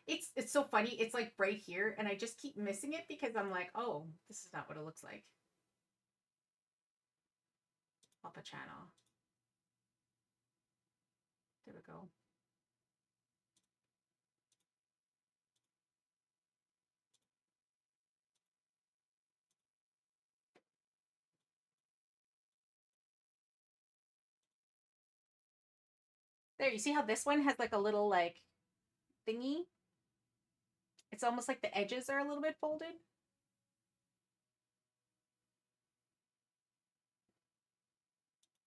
It's so funny. It's like right here, and I just keep missing it because I'm like, oh, this is not what it looks like. Up a channel. There we go. There, you see how this one has like a little like thingy? It's almost like the edges are a little bit folded.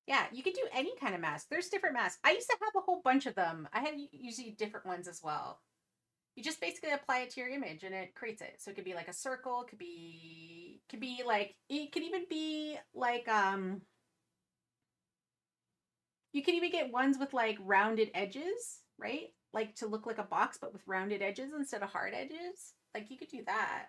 Yeah, you could do any kind of mask. There's different masks. I used to have a whole bunch of them. I had usually different ones as well. You just basically apply it to your image and it creates it. So it could be like a circle, could be like, it could even be like you can even get ones with like rounded edges, right? Like to look like a box but with rounded edges instead of hard edges. Like you could do that.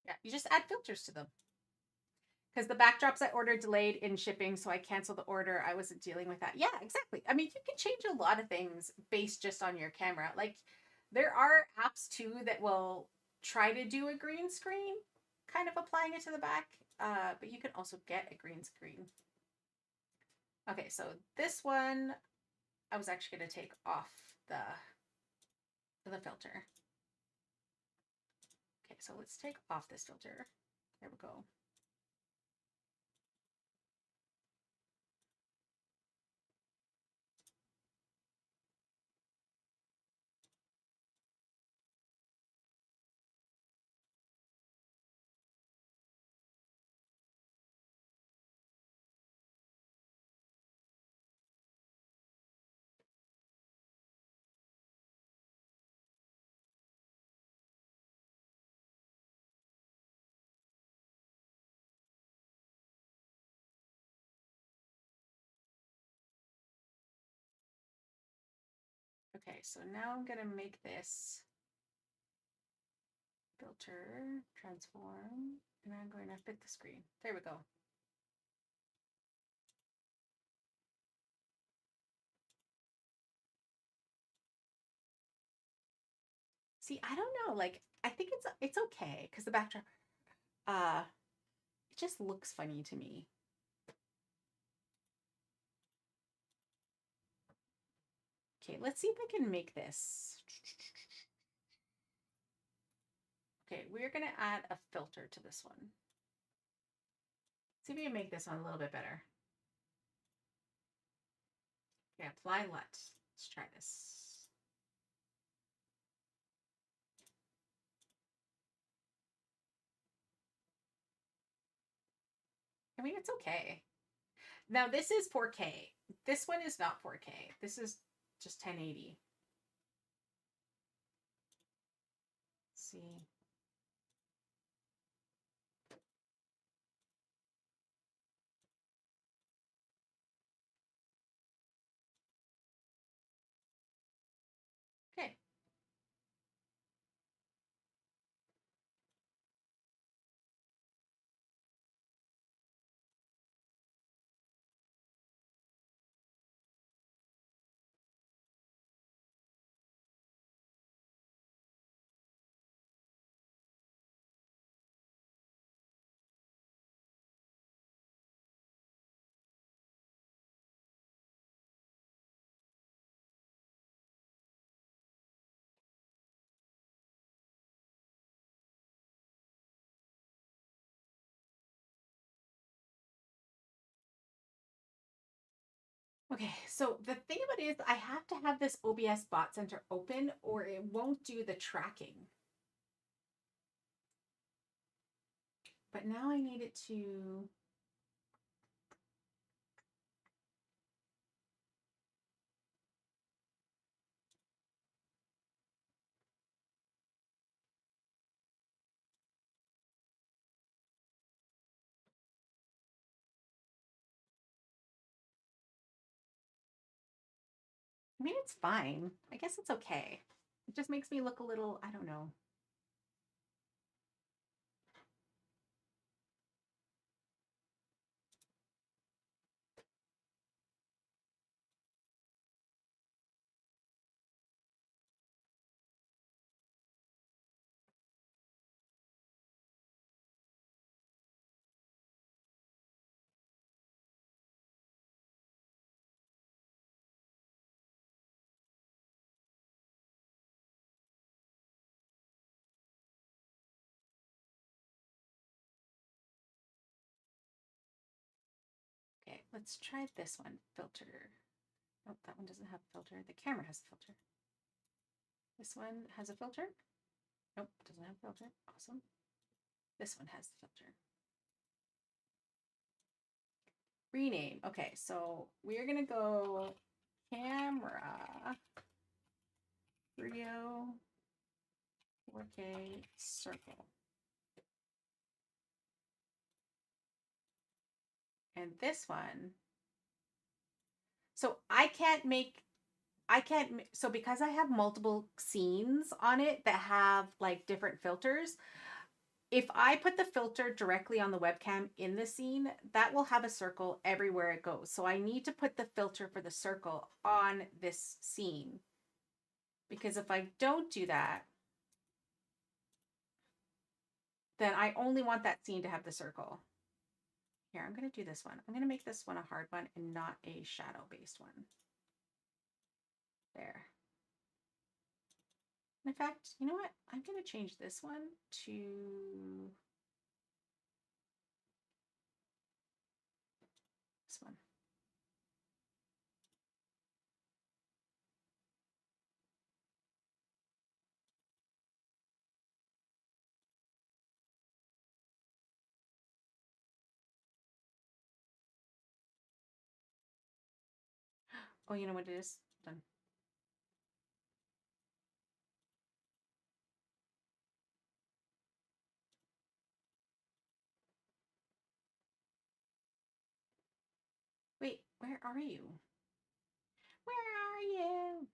Yeah, you just add filters to them. Because the backdrops I ordered delayed in shipping, so I canceled the order. I wasn't dealing with that. Yeah, exactly. I mean, you can change a lot of things based just on your camera. Like, there are apps too that will try to do a green screen, kind of applying it to the back. But you can also get a green screen. Okay, so this one, I was actually going to take off the filter. Okay, so let's take off this filter. There we go. Okay, so now I'm going to make this filter, transform, and I'm going to fit the screen. There we go. See, I don't know. Like, I think it's okay because the backdrop, uh, it just looks funny to me. Okay, let's see if I can make this. Okay, we're gonna add a filter to this one. See if we can make this one a little bit better. Okay, apply LUT. Let's try this. I mean, it's okay. Now this is 4K. This one is not 4K. This is just 1080. Let's see. Okay. Okay, so the thing about it is I have to have this OBS bot center open or it won't do the tracking. But now I need it to... I mean, it's fine. I guess it's okay. It just makes me look a little, I don't know. Okay, let's try this one. Filter. Nope, that one doesn't have a filter. The camera has a filter. This one has a filter. Nope, doesn't have a filter. Awesome. This one has the filter. Rename. Okay, so we're gonna go camera Rio 4K circle. And this one, so so because I have multiple scenes on it that have like different filters, if I put the filter directly on the webcam in the scene, that will have a circle everywhere it goes. So I need to put the filter for the circle on this scene. Because if I don't do that, then I only want that scene to have the circle. Here, I'm going to do this one. I'm going to make this one a hard one and not a shadow-based one. There. In fact, you know what? I'm going to change this one to this one. Oh, you know what it is? Done. Wait, where are you? Where are you?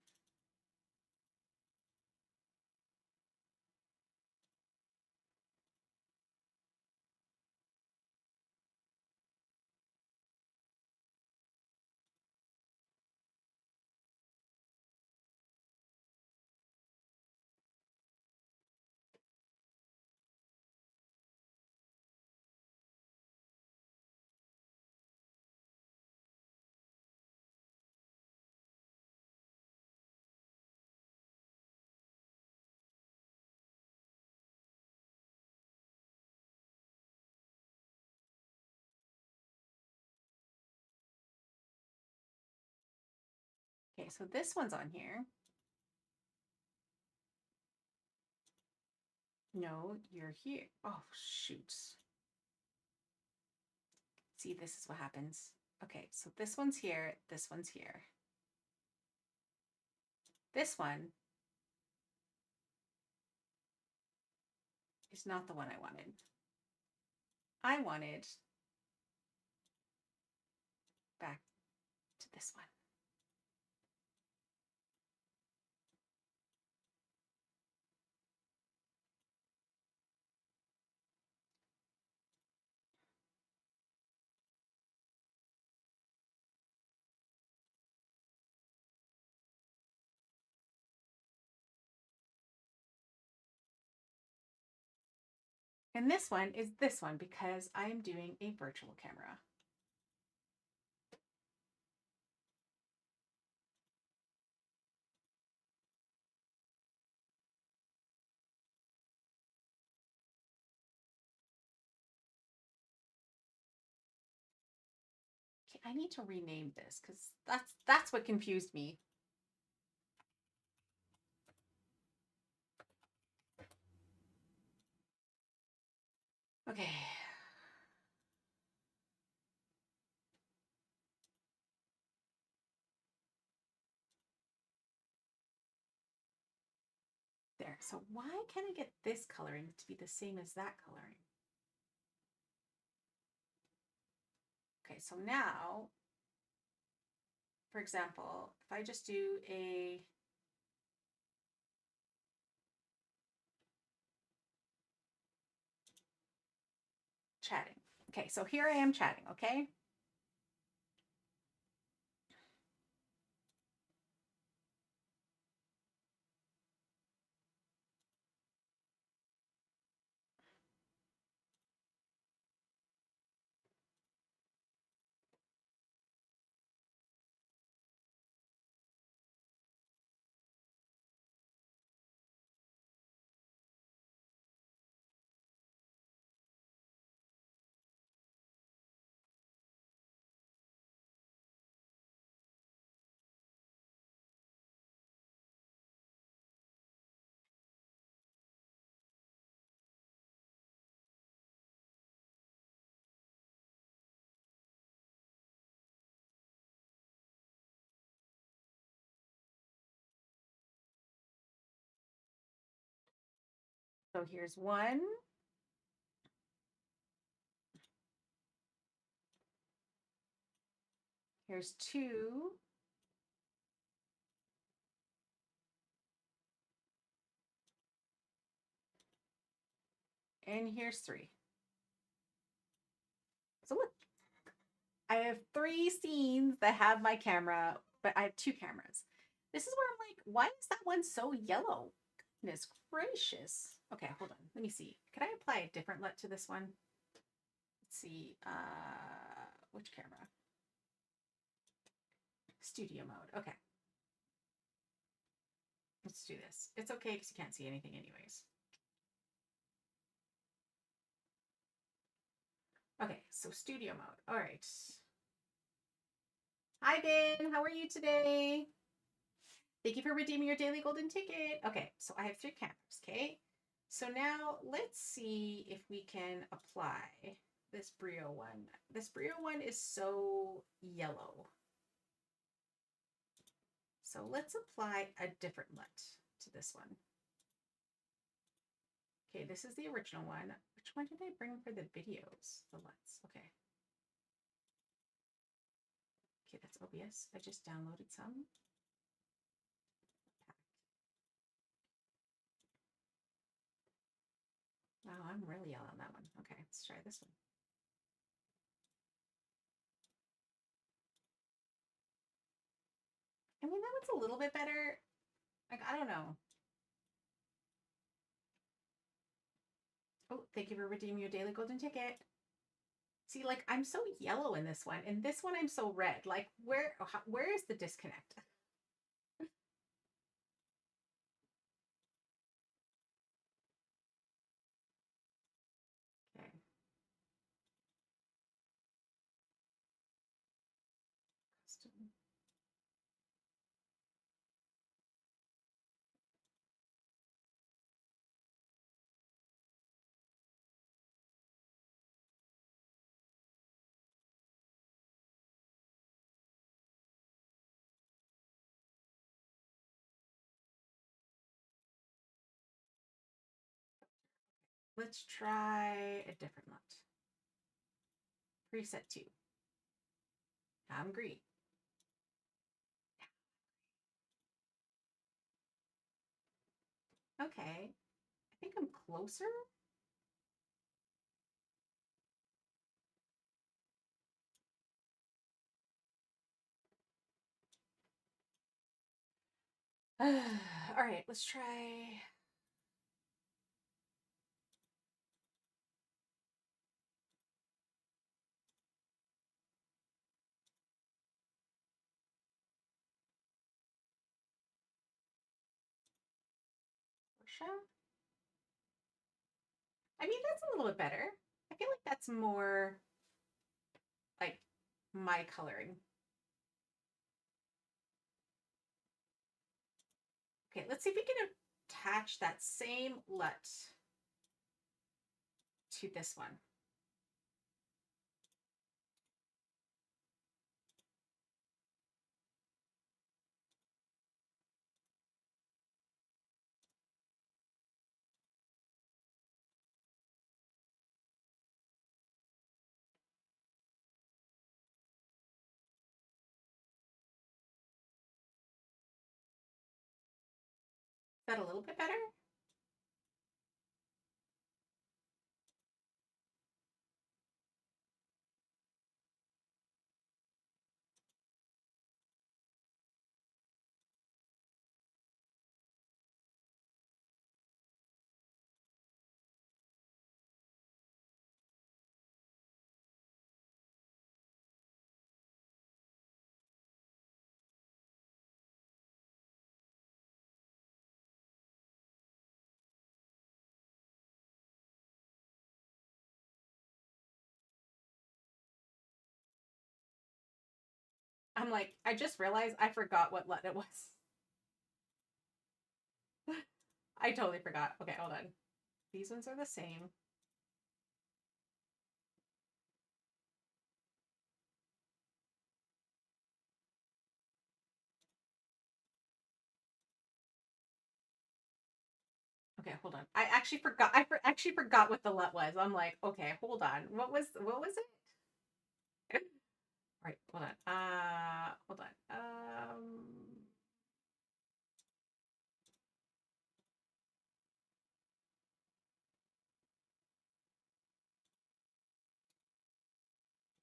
Okay, so this one's on here. No, you're here. Oh, shoot. See, this is what happens. Okay, so this one's here. This one's here. This one is not the one I wanted. I wanted back to this one. And this one is this one because I am doing a virtual camera. Okay, I need to rename this because that's what confused me. Okay. There. So why can't I get this coloring to be the same as that coloring? Okay, so now, for example, if I just do a chatting. Okay, so here I am chatting, okay? So here's one. Here's two. And here's three. So look, I have 3 scenes that have my camera, but I have 2 cameras. This is where I'm like, why is that one so yellow? Goodness gracious. Okay, hold on. Let me see. Can I apply a different LUT to this one? Let's see. Which camera? Studio mode. Okay. Let's do this. It's okay because you can't see anything anyways. Okay, so studio mode. All right. Hi, Ben. How are you today? Thank you for redeeming your daily golden ticket. Okay, so I have 3 cameras, okay? So now let's see if we can apply this Brio one. This Brio one is so yellow. So let's apply a different LUT to this one. Okay, this is the original one. Which one did I bring for the videos? The LUTs. Okay. Okay, that's OBS. I just downloaded some. Wow, I'm really yellow on that one. Okay, let's try this one. I mean, that one's a little bit better. Like, I don't know. Oh, thank you for redeeming your daily golden ticket. See, like, I'm so yellow in this one. In this one, I'm so red. Like, where is the disconnect? Okay. Custom. Let's try a different LUT. Preset 2. Hungry. Okay. I think I'm closer. All right, let's try. Portia. I mean, that's a little bit better. I feel like that's more like my coloring. Okay, let's see if we can attach that same LUT to this one. Is that a little bit better? I'm like, I just realized I forgot what LUT it was. I totally forgot. Okay, hold on. These ones are the same. Okay, Okay, hold on. I actually forgot. Actually forgot what the LUT was. I'm like, okay, hold on. What was it? All right, hold on. Hold on.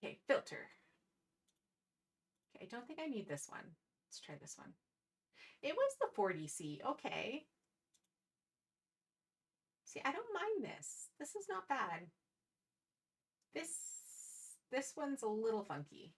Okay, filter. Okay, I don't think I need this one. Let's try this one. It was the 40C. Okay. See, I don't mind this. This is not bad. This one's a little funky.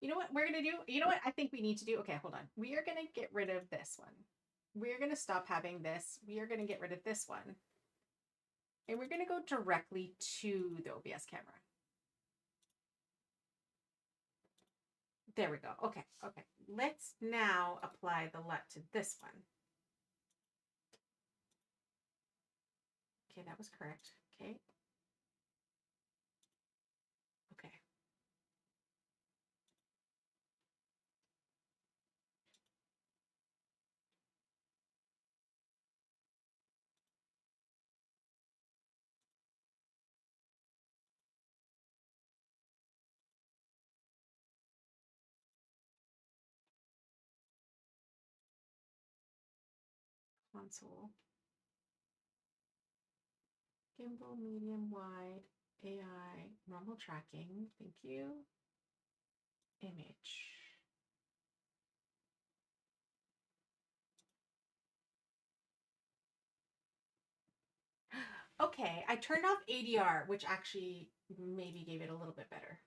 You know what we're gonna do? You know what I think we need to do? Okay, hold on. We are gonna get rid of this one. We're gonna stop having this. We are gonna get rid of this one. And we're gonna go directly to the OBS camera. There we go. Okay, okay. Let's now apply the LUT to this one. Okay, that was correct. Okay. Okay. Console. Gimbal, medium, wide, AI, normal tracking. Thank you. Image. Okay, I turned off ADR, which actually maybe gave it a little bit better.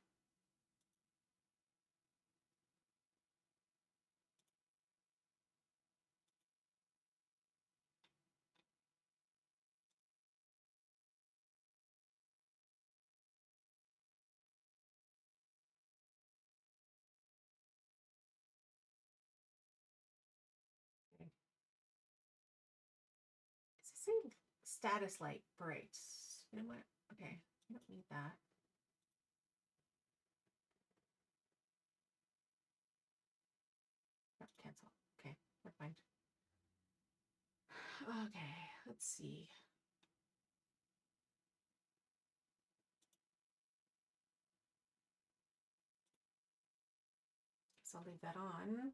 Okay. Does it say status light bright? You know what? Okay, I don't need that. No, cancel. Okay, never mind. Okay, let's see. So I'll leave that on.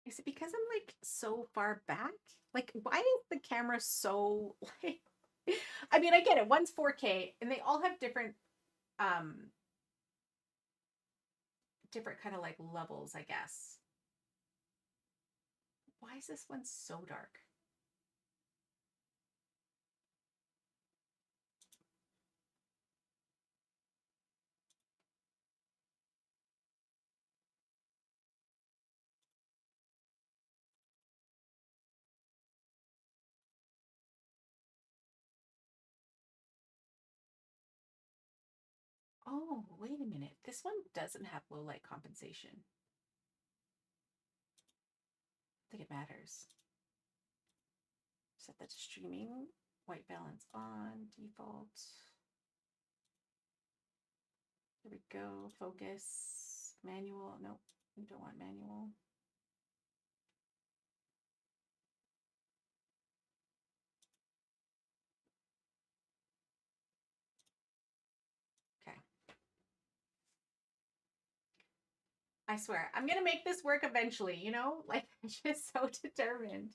Is it because I'm like so far back? Like, why is the camera so like? I mean, I get it. One's 4K, and they all have um, different kind of like levels, I guess. Why is this one so dark? Oh, wait a minute. This one doesn't have low light compensation. I think it matters. Set that to streaming. White balance on, default. There we go. Focus. Manual. Nope. We don't want manual. Okay. I swear, I'm gonna make this work eventually, you know? Like, I'm just so determined.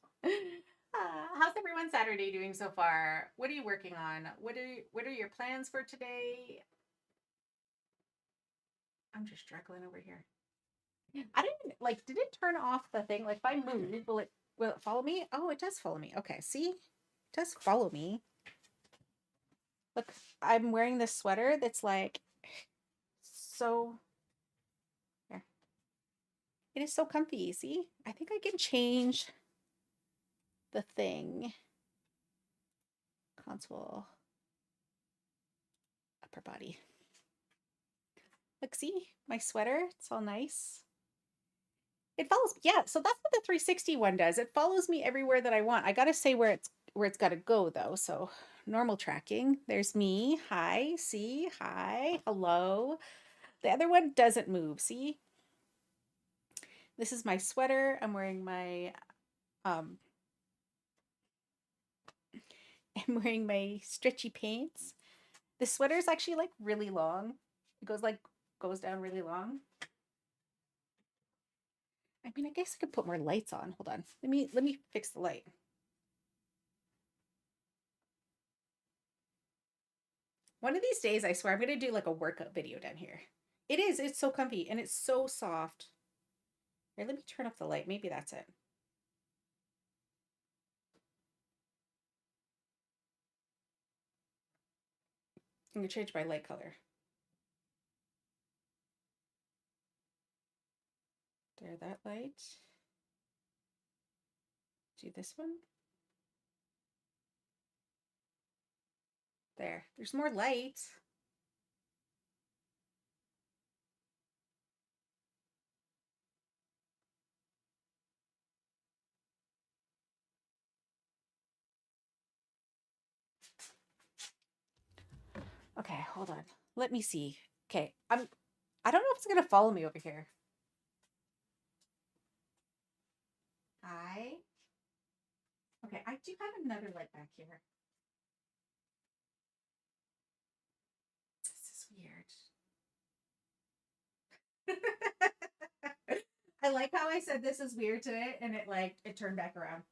How's everyone Saturday doing so far? What are you working on? What are your plans for today? I'm just struggling over here. I didn't like. Did it turn off the thing? Like, if I move, will it follow me? Oh, it does follow me. Okay, see, it does follow me. Look, I'm wearing this sweater that's like so. Here. It is so comfy. See, I think I can change the thing. Console, upper body. Look, see my sweater. It's all nice. It follows. Yeah, so that's what the 360 one does. It follows me everywhere that I want. I gotta say where it's got to go though. So normal tracking. There's me. Hi. See. Hi. Hello. The other one doesn't move. See. This is my sweater. I'm wearing my um. I'm wearing my stretchy pants. The sweater is actually like really long. It goes down really long. I mean, I guess I could put more lights on. Hold on. Let me fix the light. One of these days, I swear, I'm gonna do like a workout video down here. It is. It's so comfy and it's so soft. Here, let me turn up the light. Maybe that's it. I'm gonna change my light color. There, that light. Do this one. There. There's more light. Okay, hold on. Let me see. Okay, I don't know if it's gonna follow me over here. Hi. Okay, I do have another light back here. This is weird. I like how I said this is weird today and it turned back around.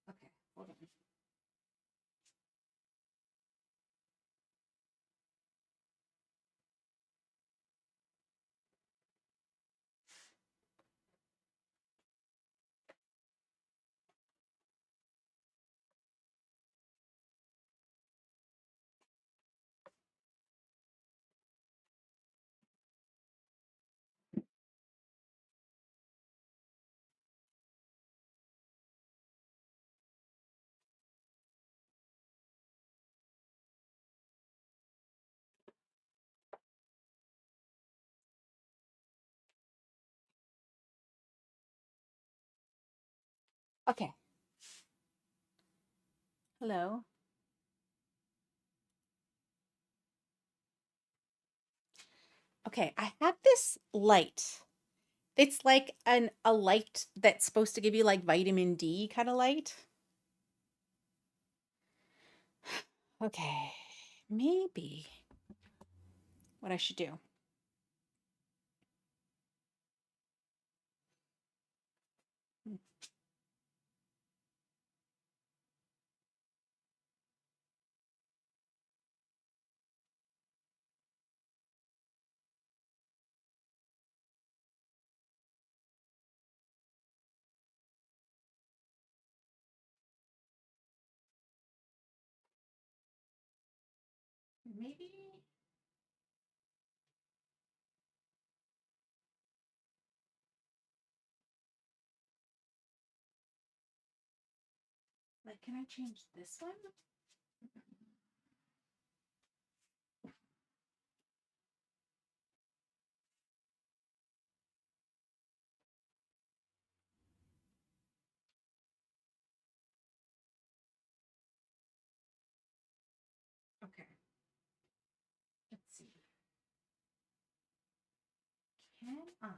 Okay, hold on. Okay. Hello. Okay, I have this light. It's like a light that's supposed to give you like vitamin D kind of light. Okay, maybe what I should do. Hmm, Maybe like can I change this one? can I?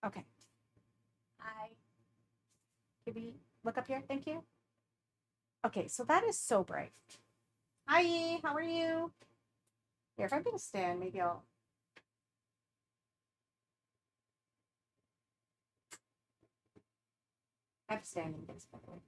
Okay. Hi. Can we look up here? Thank you. Okay, so that is so bright. Hi, how are you? Here, if I'm gonna stand, maybe I'll. I'm standing this, by the way.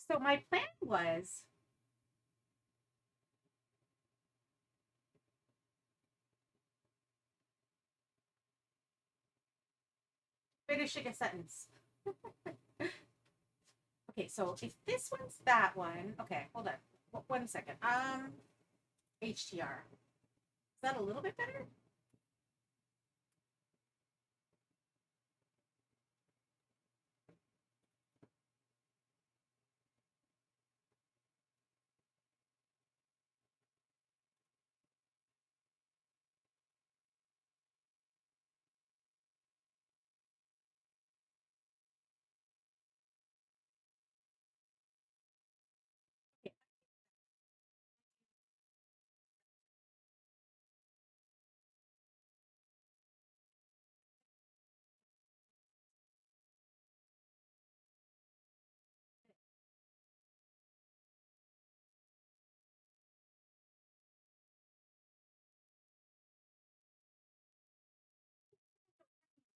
So my plan was finishing a sentence. Okay, so if this one's that one, okay, hold on. 1 second. HTR. Is that a little bit better?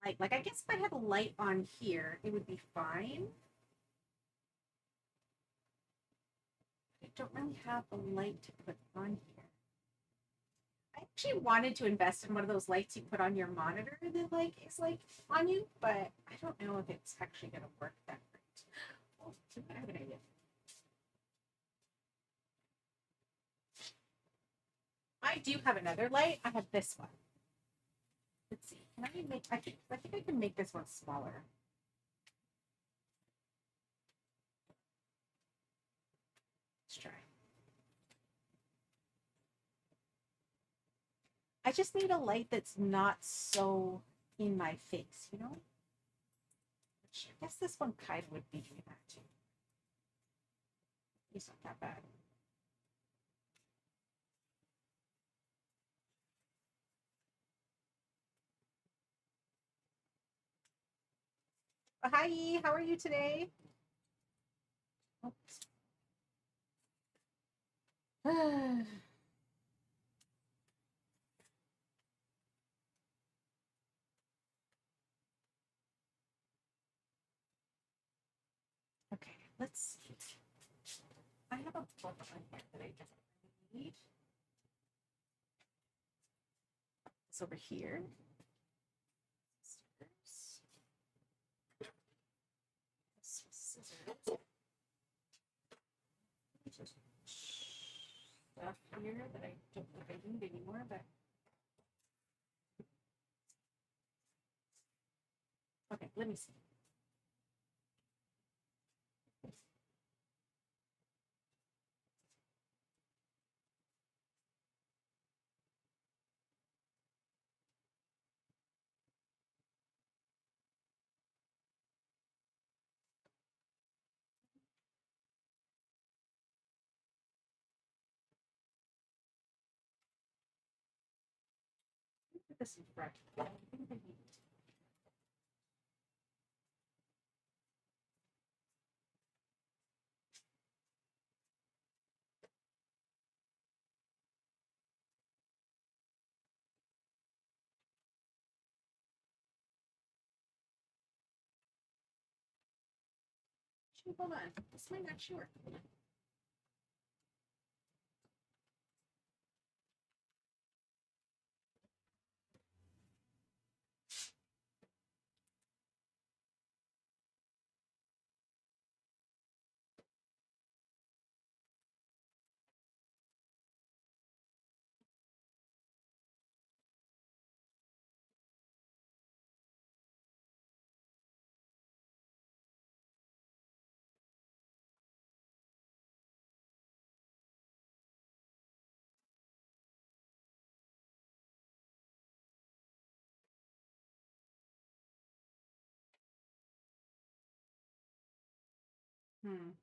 Okay. Like I guess if I had a light on here, it would be fine. I don't really have a light to put on here. I actually wanted to invest in one of those lights you put on your monitor that like is like on you, but I don't know if it's actually gonna work that great. Well, I have an idea. I do have another light. I have this one. Let's see. Can I make? I think I can make this one smaller. Let's try. I just need a light that's not so in my face, you know? Which I guess this one kind of would be doing that too. It's not that bad. Hi, how are you today? Oops. Okay, let's see. I have a book on here that I definitely need. It's over here. Scissors. Just stuff here that I don't think I need anymore, but okay, let me see. This is right. I think I need. Hold on. This might not work. Hmm.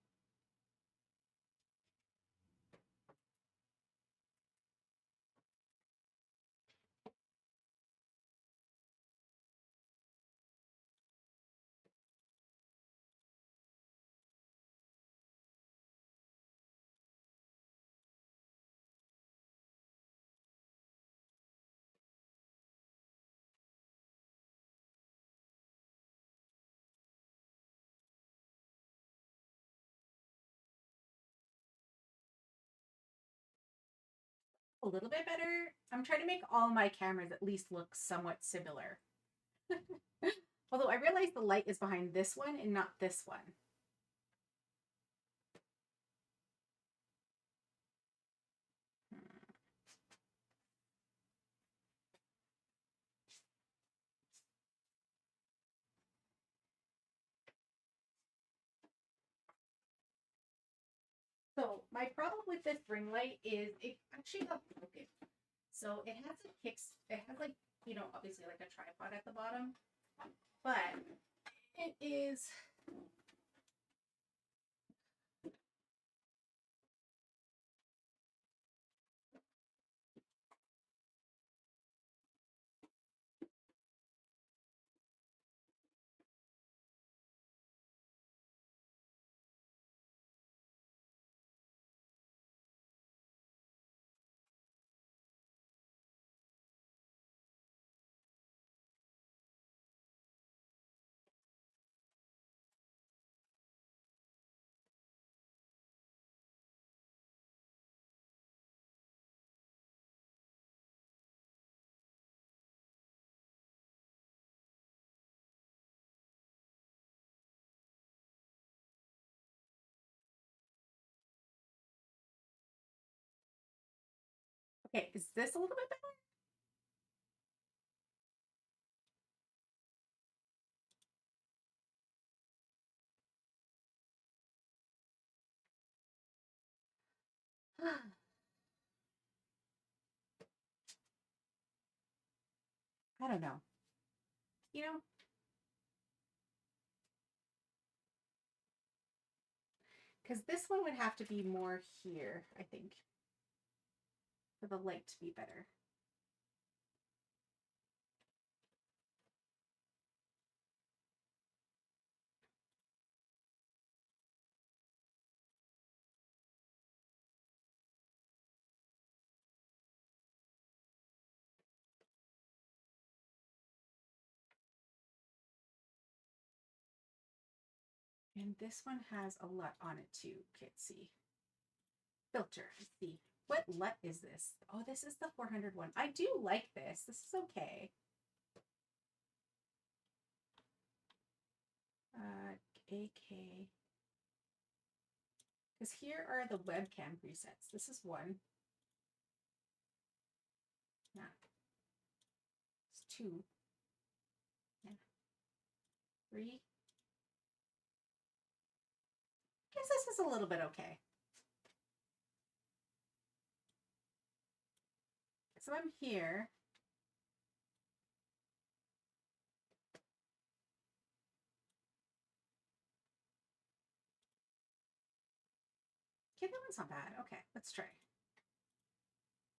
A little bit better. I'm trying to make all my cameras at least look somewhat similar. Although I realize the light is behind this one and not this one. So my problem with this ring light is it actually got broken. So it has a kicks. It has like, you know, obviously like a tripod at the bottom, but it is. Okay, is this a little bit better? I don't know. You know, because this one would have to be more here, I think, for the light to be better. And this one has a LUT on it too. Can't see. Filter. Let's see. What LUT is this? Oh, this is the 400 one. I do like this. This is okay. AK. Because here are the webcam presets. This is one. Yeah. It's two. Yeah. Three. Guess this is a little bit okay. So I'm here. Okay, that one's not bad. Okay, let's try.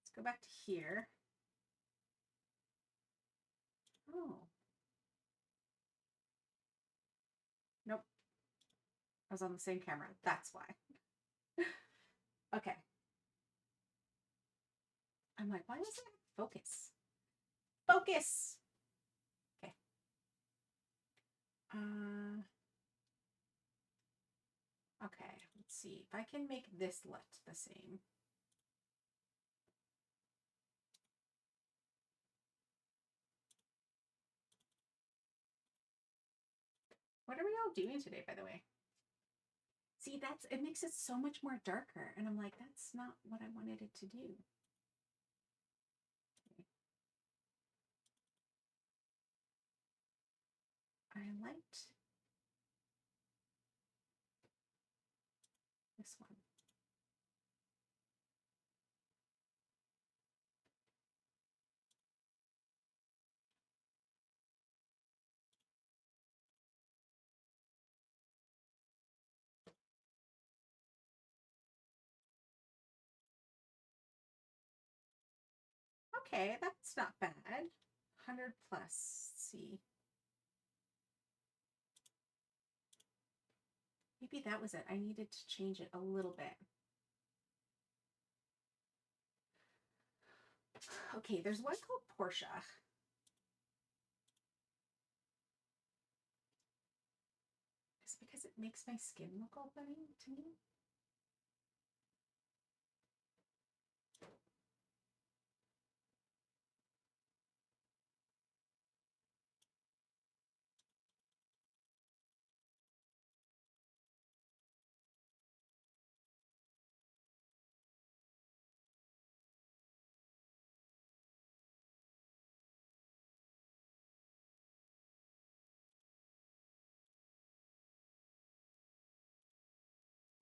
Let's go back to here. Oh. Nope. I was on the same camera. That's why. Okay. I'm like, why doesn't it focus? Focus! Okay. Okay, let's see if I can make this LUT the same. What are we all doing today, by the way? See, it makes it so much more darker. And I'm like, that's not what I wanted it to do. Okay. I liked this one. Okay, that's not bad. 100 plus. Let's see. Maybe that was it. I needed to change it a little bit. Okay, there's one called Portia. Is it because it makes my skin look all funny to me?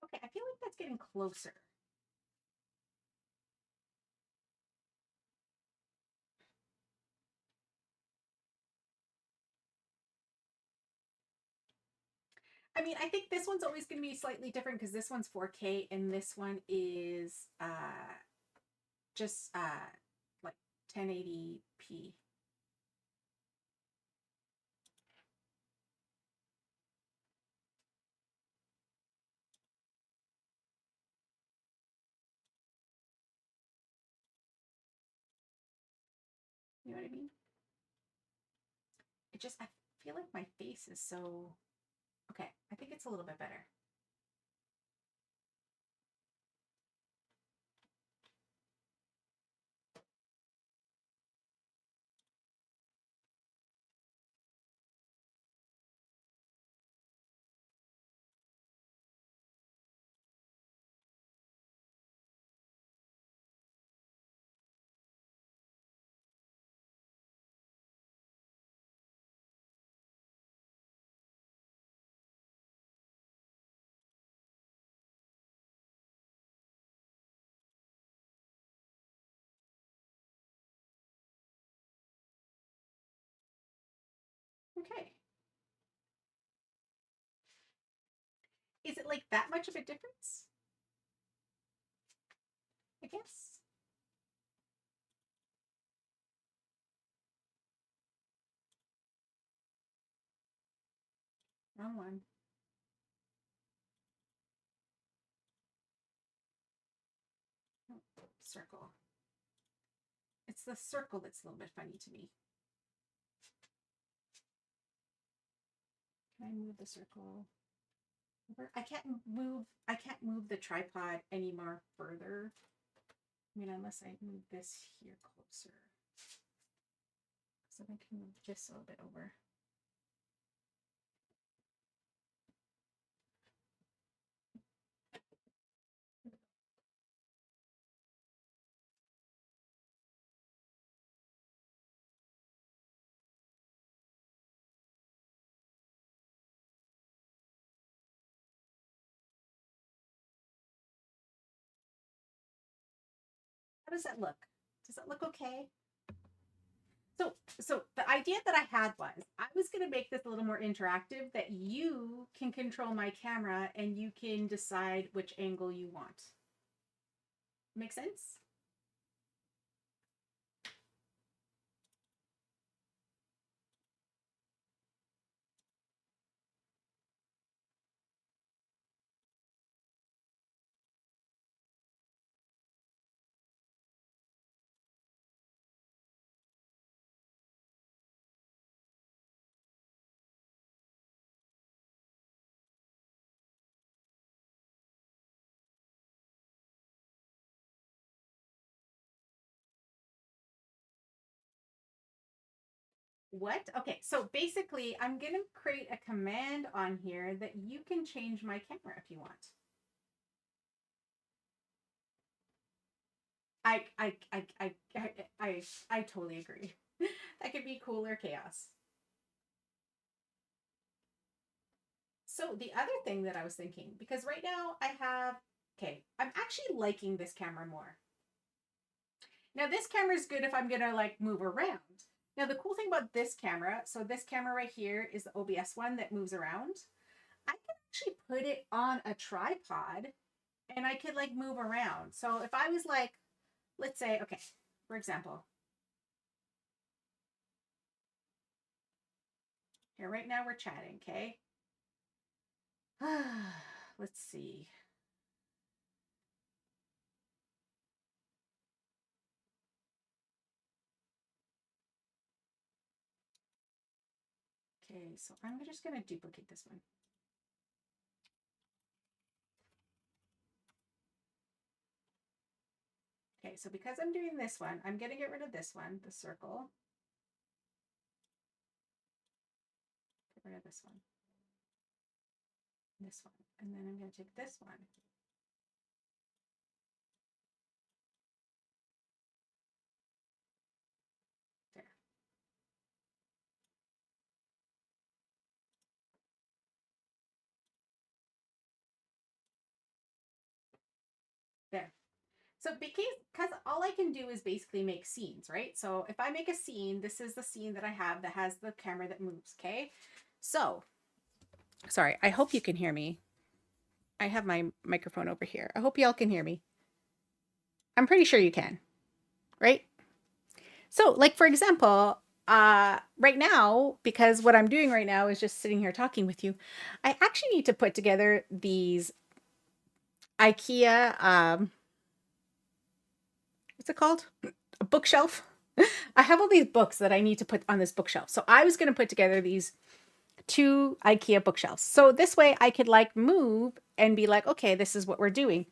Okay, I feel like that's getting closer. I mean, I think this one's always going to be slightly different because this one's 4K and this one is just like 1080p. You know what I mean? I feel like my face is so, okay, I think it's a little bit better. Okay. Is it like that much of a difference? I guess. Wrong one. Oh, circle. It's the circle that's a little bit funny to me. Can I move the circle over? I can't move the tripod any more further. I mean, unless I move this here closer. So I can move this a little bit over. How does that look? Does that look okay? So the idea that I had was I was going to make this a little more interactive, that you can control my camera and you can decide which angle you want. Make sense? What? Okay, so basically I'm going to create a command on here that you can change my camera if you want. I totally agree. That could be cool or chaos. So the other thing that I was thinking, because right now I have, okay, I'm actually liking this camera more. Now this camera is good if I'm gonna like move around. Now the cool thing about this camera, so this camera right here is the OBS one that moves around. I can actually put it on a tripod and I could like move around. So if I was like, let's say, okay, for example, Here, right now we're chatting, okay? Let's see. Okay, so I'm just going to duplicate this one. Okay, so because I'm doing this one, I'm going to get rid of this one, the circle. Get rid of this one. This one. And then I'm going to take this one. There. There. So because all I can do is basically make scenes, right? So if I make a scene, this is the scene that I have that has the camera that moves, okay? So, sorry, I hope you can hear me. I have my microphone over here. I hope y'all can hear me. I'm pretty sure you can, right? So, like for example, right now, because what I'm doing right now is just sitting here talking with you, I actually need to put together these IKEA, what's it called? A bookshelf. I have all these books that I need to put on this bookshelf. So I was going to put together these 2 IKEA bookshelves. So this way I could like move and be like, okay, this is what we're doing.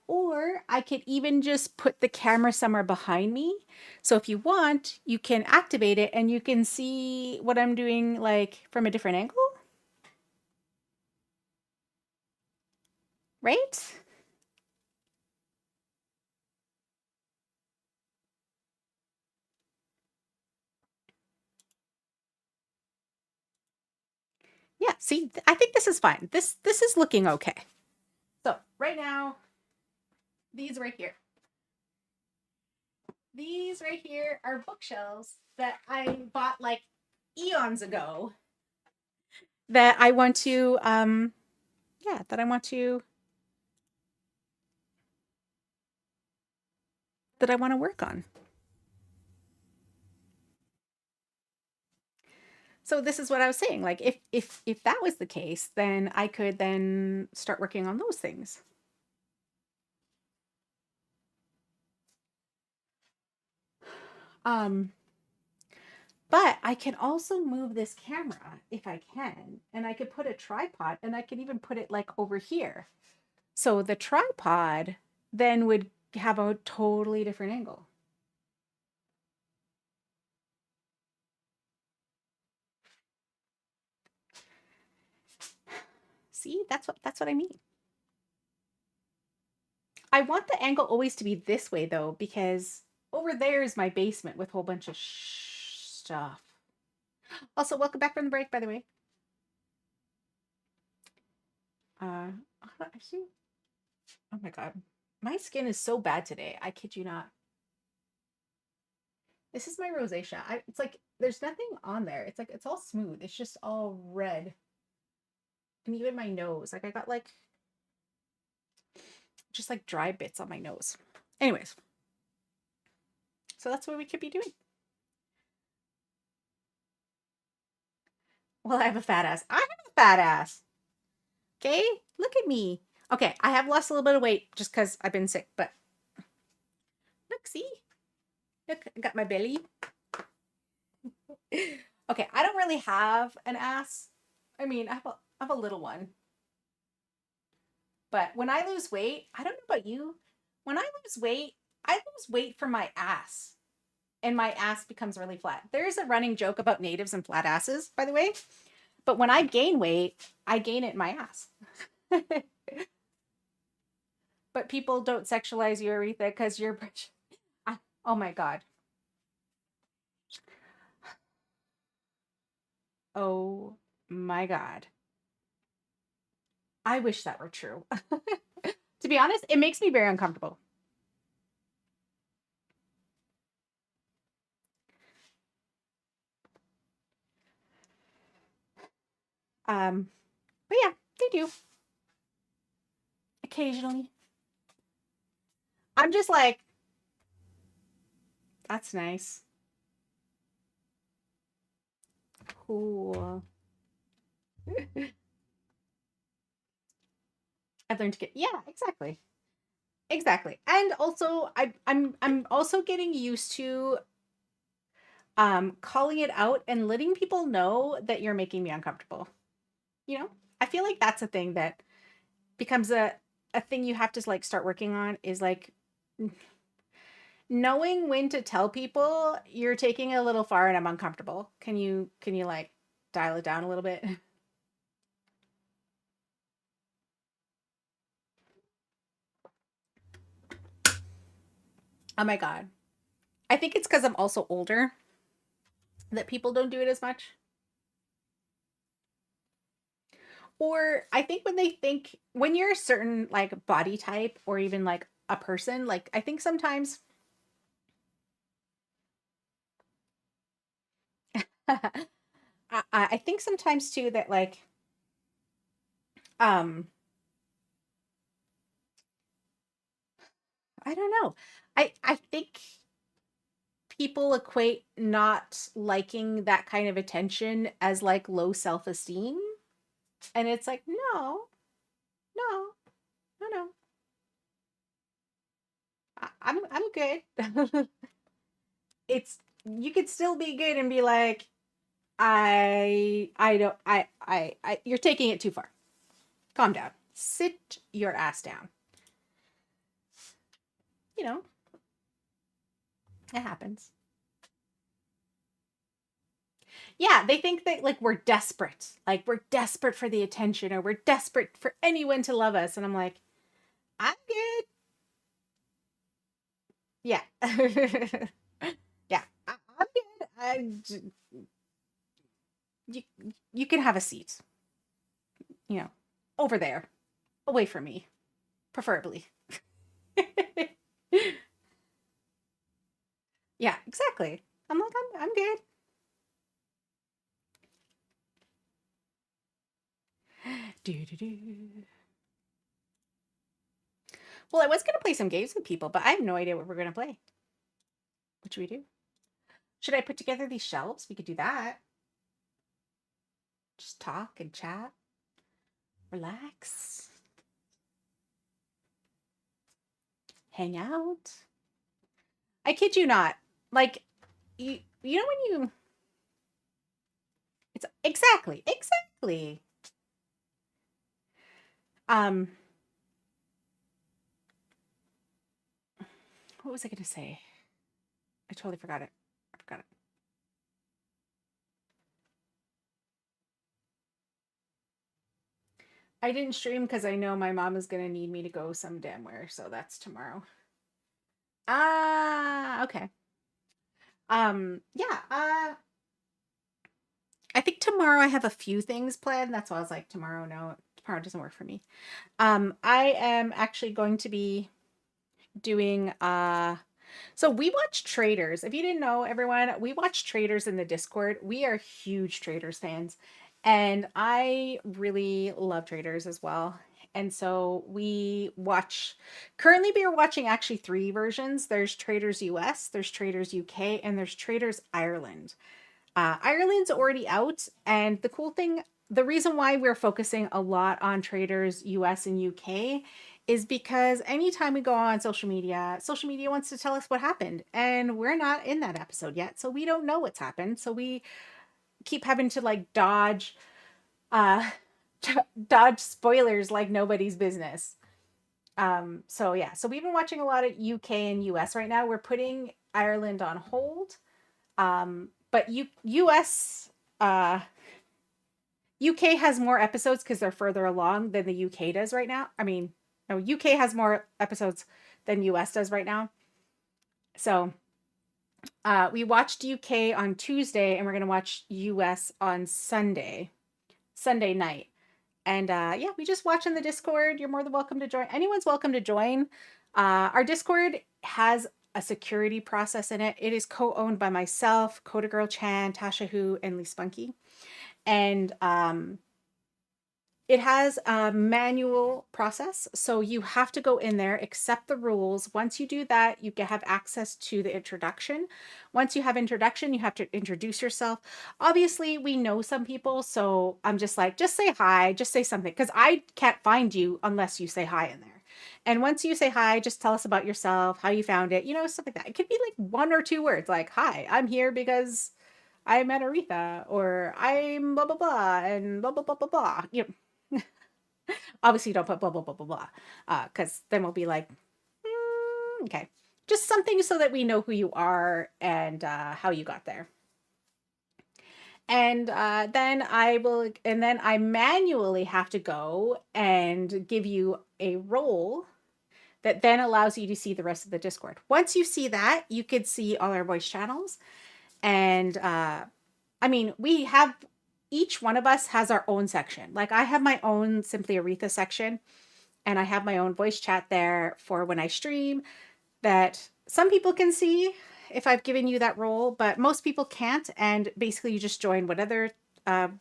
Or I could even just put the camera somewhere behind me. So if you want, you can activate it and you can see what I'm doing like from a different angle. Right? Yeah, see, I think this is fine. This is looking okay. So right now, these right here. These right here are bookshelves that I bought like eons ago that I want to that I want to work on. So this is what I was saying. Like if that was the case, then I could then start working on those things. Um but I can also move this camera if I can, and I could put a tripod and I could even put it like over here. So the tripod then would have a totally different angle. See, that's what I mean. I want the angle always to be this way though, because over there is my basement with a whole bunch of stuff. Also, welcome back from the break, by the way. Actually, oh my god, my skin is so bad today. I kid you not. This is my rosacea. It's like there's nothing on there. It's like it's all smooth. It's just all red, and even my nose. Like I got like just like dry bits on my nose. Anyways, so that's what we could be doing. Well, I have a fat ass. I have a fat ass. Okay, look at me. Okay, I have lost a little bit of weight just because I've been sick, but look, see? Look, I got my belly. Okay, I don't really have an ass. I mean, I have a little one. But when I lose weight, I don't know about you. When I lose weight from my ass, and my ass becomes really flat. There's a running joke about natives and flat asses, by the way. But when I gain weight, I gain it in my ass. But people don't sexualize you, Aretha, because you're. Oh my God. Oh my God. I wish that were true. To be honest, it makes me very uncomfortable. But yeah, they do occasionally. I'm just like, that's nice. Cool. I've learned to get, yeah, exactly. Exactly. And also I'm also getting used to calling it out and letting people know that you're making me uncomfortable. You know? I feel like that's a thing that becomes a thing you have to like start working on is like knowing when to tell people you're taking a little far and I'm uncomfortable. Can you like dial it down a little bit? Oh my god. I think it's cuz I'm also older that people don't do it as much. Or I think when they think when you're a certain like body type or even like a person, like I think sometimes I think sometimes too that like um I don't know. I think people equate not liking that kind of attention as like low self-esteem, and it's like no, no, no, no. I'm good. It's you could still be good and be like I don't I you're taking it too far. Calm down. Sit your ass down. You know, it happens. Yeah, they think that like we're desperate. Like we're desperate for the attention or we're desperate for anyone to love us. And I'm like, I'm good. Yeah. Yeah. I'm good. You, you can have a seat, you know, over there, away from me, preferably. Yeah, exactly. I'm like, I'm good. Do, do, do. Well, I was going to play some games with people, but I have no idea what we're going to play. What should we do? Should I put together these shelves? We could do that. Just talk and chat, relax, hang out. I kid you not. Like, you know when you. It's exactly, exactly. Um, what was I going to say? I totally forgot it. I forgot it. I didn't stream because I know my mom is going to need me to go some damn where, so that's tomorrow. Ah, okay. Yeah, I think tomorrow I have a few things planned. That's why I was like, tomorrow, no, tomorrow doesn't work for me. I am actually going to be doing so we watch Traders. If you didn't know, everyone, we watch Traders in the Discord. We are huge Traders fans. And I really love Traders as well. And so we watch currently we are watching actually three versions. There's Traders US, there's Traders UK, and there's Traders Ireland. Ireland's already out, and the cool thing, the reason why we're focusing a lot on traders US and UK is because anytime we go on social media wants to tell us what happened, and we're not in that episode yet, so we don't know what's happened. So we keep having to like uh, dodge spoilers like nobody's business. So yeah, so we've been watching a lot of UK and US right now. We're putting Ireland on hold, but US UK has more episodes because they're further along than the UK does right now. I mean, no, UK has more episodes than US does right now. So we watched UK on Tuesday, and we're gonna watch US on Sunday night. And yeah, we just watch in the Discord. You're more than welcome to join. Anyone's welcome to join. Our Discord has a security process in it. It is co-owned by myself, Coda Girl Chan, Tasha Who, and Lee Spunky. And It has a manual process, so you have to go in there, accept the rules. Once you do that, you can have access to the introduction. Once you have introduction, you have to introduce yourself. Obviously, we know some people, so I'm just like, just say hi, just say something, because I can't find you unless you say hi in there. And once you say hi, just tell us about yourself, how you found it, stuff like that. It could be like 1 or 2 words, like, hi, I'm here because I'm at Aretha, or I'm blah blah blah and blah blah blah blah blah. Obviously, don't put blah blah blah blah blah, because then we'll be like, okay, just something so that we know who you are and how you got there. And then I manually have to go and give you a role that then allows you to see the rest of the Discord. Once you see that, you can see all our voice channels. And I mean, we have, each one of us has our own section. Like I have my own Simply Aretha section, and I have my own voice chat there for when I stream that some people can see if I've given you that role, but most people can't. And basically, you just join whatever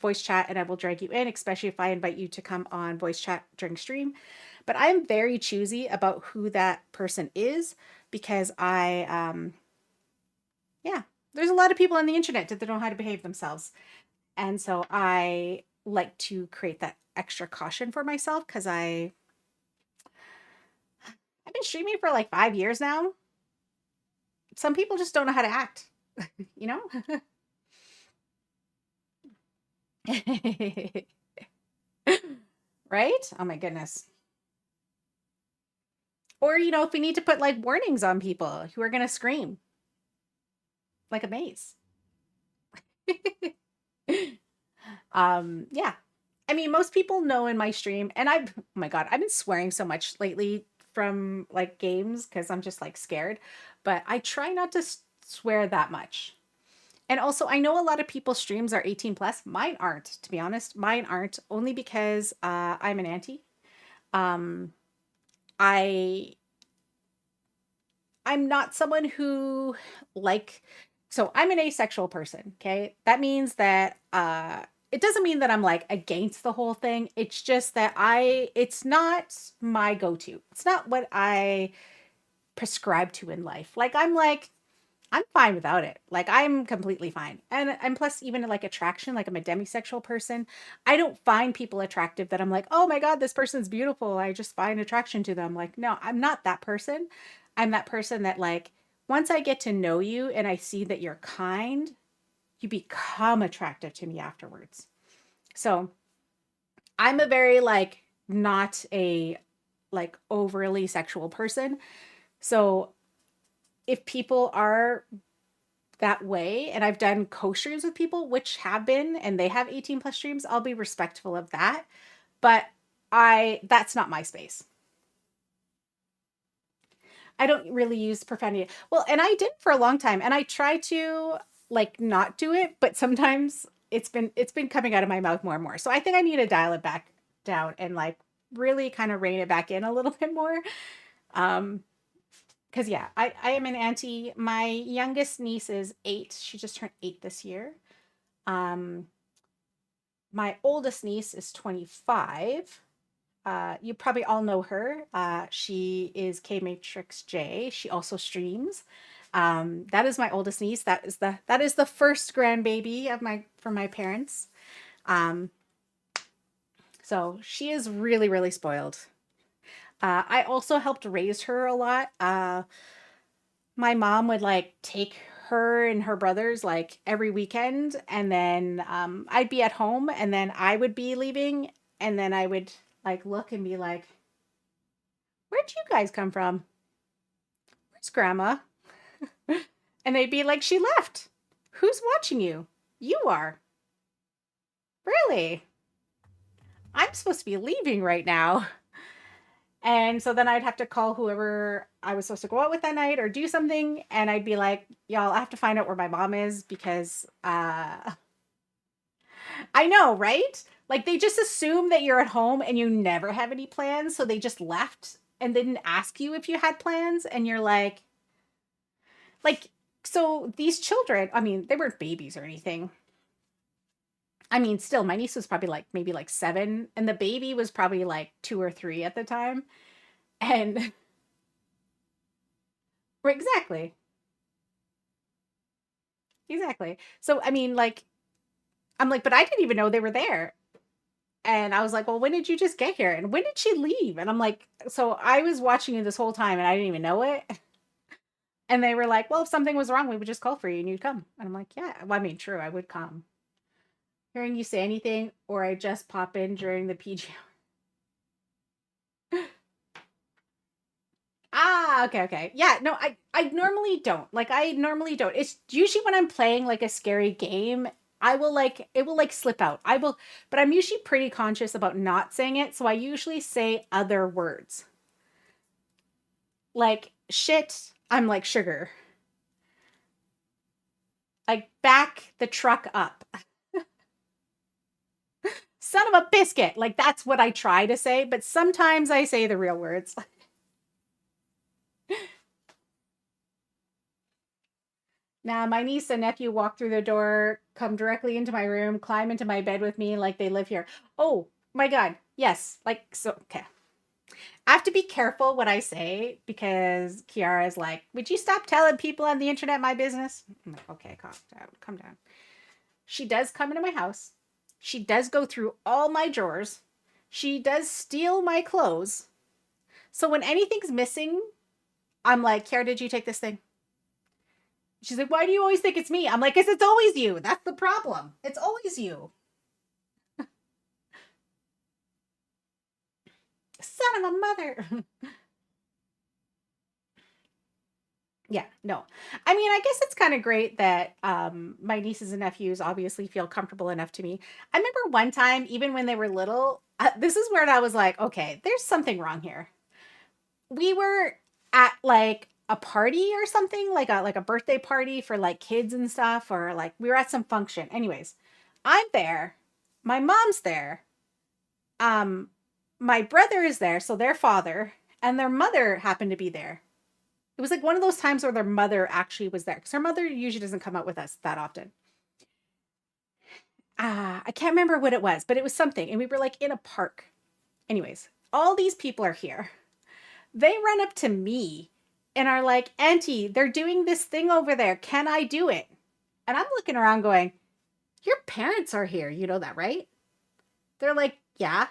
voice chat, and I will drag you in, especially if I invite you to come on voice chat during stream. But I'm very choosy about who that person is because yeah, there's a lot of people on the internet that don't know how to behave themselves. And so I like to create that extra caution for myself because I've been streaming for like 5 years now. Some people just don't know how to act, you know? Right? Oh my goodness. Or, if we need to put like warnings on people who are going to scream like a maze. Yeah. I mean, most people know in my stream, and oh my God, I've been swearing so much lately from like games because I'm just like scared, but I try not to swear that much. And also, I know a lot of people's streams are 18 plus. Mine aren't, to be honest. Mine aren't, only because I'm an auntie. Um, I I'm not someone who like so I'm an asexual person, okay? That means that it doesn't mean that I'm like against the whole thing. It's just that it's not my go-to. It's not what I prescribe to in life. I'm fine without it. Like I'm completely fine. And plus even like attraction, like I'm a demisexual person. I don't find people attractive that I'm like, "Oh my God, this person's beautiful. I just find attraction to them." Like, no, I'm not that person. I'm that person that like once I get to know you and I see that you're kind, you become attractive to me afterwards. So, I'm a very like not a like overly sexual person. So, if people are that way and I've done co-streams with people which have been and they have 18 plus streams, I'll be respectful of that. But that's not my space. I don't really use profanity. Well, and I did for a long time and I try to like not do it, but sometimes it's been coming out of my mouth more and more. So I think I need to dial it back down and like really kind of rein it back in a little bit more. Um because yeah, I am an auntie. My youngest niece is 8. She just turned 8 this year. Um, my oldest niece is 25. You probably all know her. She is K Matrix J. She also streams. That is my oldest niece. That is the first grandbaby of my from my parents. Um, so she is really really spoiled. I also helped raise her a lot. My mom would like take her and her brothers like every weekend, and then I'd be at home and then I would be leaving, and then I would like look and be like, where'd you guys come from? Where's grandma? And they'd be like, she left. Who's watching you? You are. Really? I'm supposed to be leaving right now. And so then I'd have to call whoever I was supposed to go out with that night or do something. And I'd be like, y'all, I have to find out where my mom is because I know, right? Like they just assume that you're at home and you never have any plans. So they just left and didn't ask you if you had plans. And you're like, so these children, I mean, they weren't babies or anything. I mean, still, my niece was probably like maybe like 7, and the baby was probably like 2 or 3 at the time. And exactly, exactly. So, I mean, like, I'm like, but I didn't even know they were there. And I was like, well, when did you just get here? And when did she leave? And I'm like, so I was watching you this whole time and I didn't even know it. And they were like, well, if something was wrong, we would just call for you and you'd come. And I'm like, yeah, well, I mean, true, I would come. Hearing you say anything, or I just pop in during the PG. Ah, okay, okay. Yeah, no, I normally don't. Like I normally don't. It's usually when I'm playing like a scary game, I will like it will like slip out. I will, but I'm usually pretty conscious about not saying it, so I usually say other words. Like shit, I'm like sugar. Like back the truck up. Son of a biscuit. Like that's what I try to say, but sometimes I say the real words. Now, my niece and nephew walk through the door, come directly into my room, climb into my bed with me like they live here. Oh my God. Yes. Like, so, okay. I have to be careful what I say because Kiara is like, would you stop telling people on the internet my business? I'm like, okay, calm down. Calm down. She does come into my house. She does go through all my drawers. She does steal my clothes. So when anything's missing, I'm like, Kiara, did you take this thing? She's like, why do you always think it's me? I'm like, because it's always you. That's the problem. It's always you. Son of a mother. Yeah, no. I mean, I guess it's kind of great that my nieces and nephews obviously feel comfortable enough to me. I remember one time, even when they were little, this is where I was like, okay, there's something wrong here. We were at like a party or something, like a birthday party for like kids and stuff, or like we were at some function. Anyways, I'm there, my mom's there, um, my brother is there, so their father and their mother happened to be there. It was like one of those times where their mother actually was there because her mother usually doesn't come out with us that often. I can't remember what it was, but it was something. And we were like in a park. Anyways, all these people are here. They run up to me and are like, Auntie, they're doing this thing over there. Can I do it? And I'm looking around going, your parents are here. You know that, right? They're like, yeah.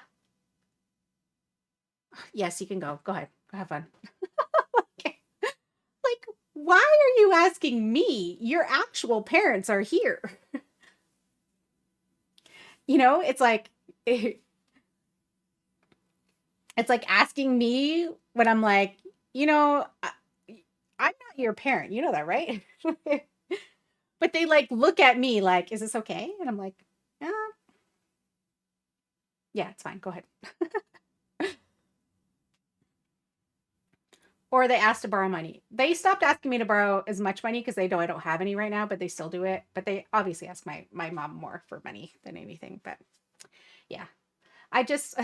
Yes, you can go. Go ahead. Go have fun. Okay. Like, why are you asking me? Your actual parents are here. You know, it's like it's like asking me when I'm like, you know, I'm not your parent. You know that, right? But they like look at me like, is this okay? And I'm like, yeah, yeah, it's fine. Go ahead. Or they asked to borrow money. They stopped asking me to borrow as much money because they know I don't have any right now, but they still do it. But they obviously ask my mom more for money than anything. But yeah, I just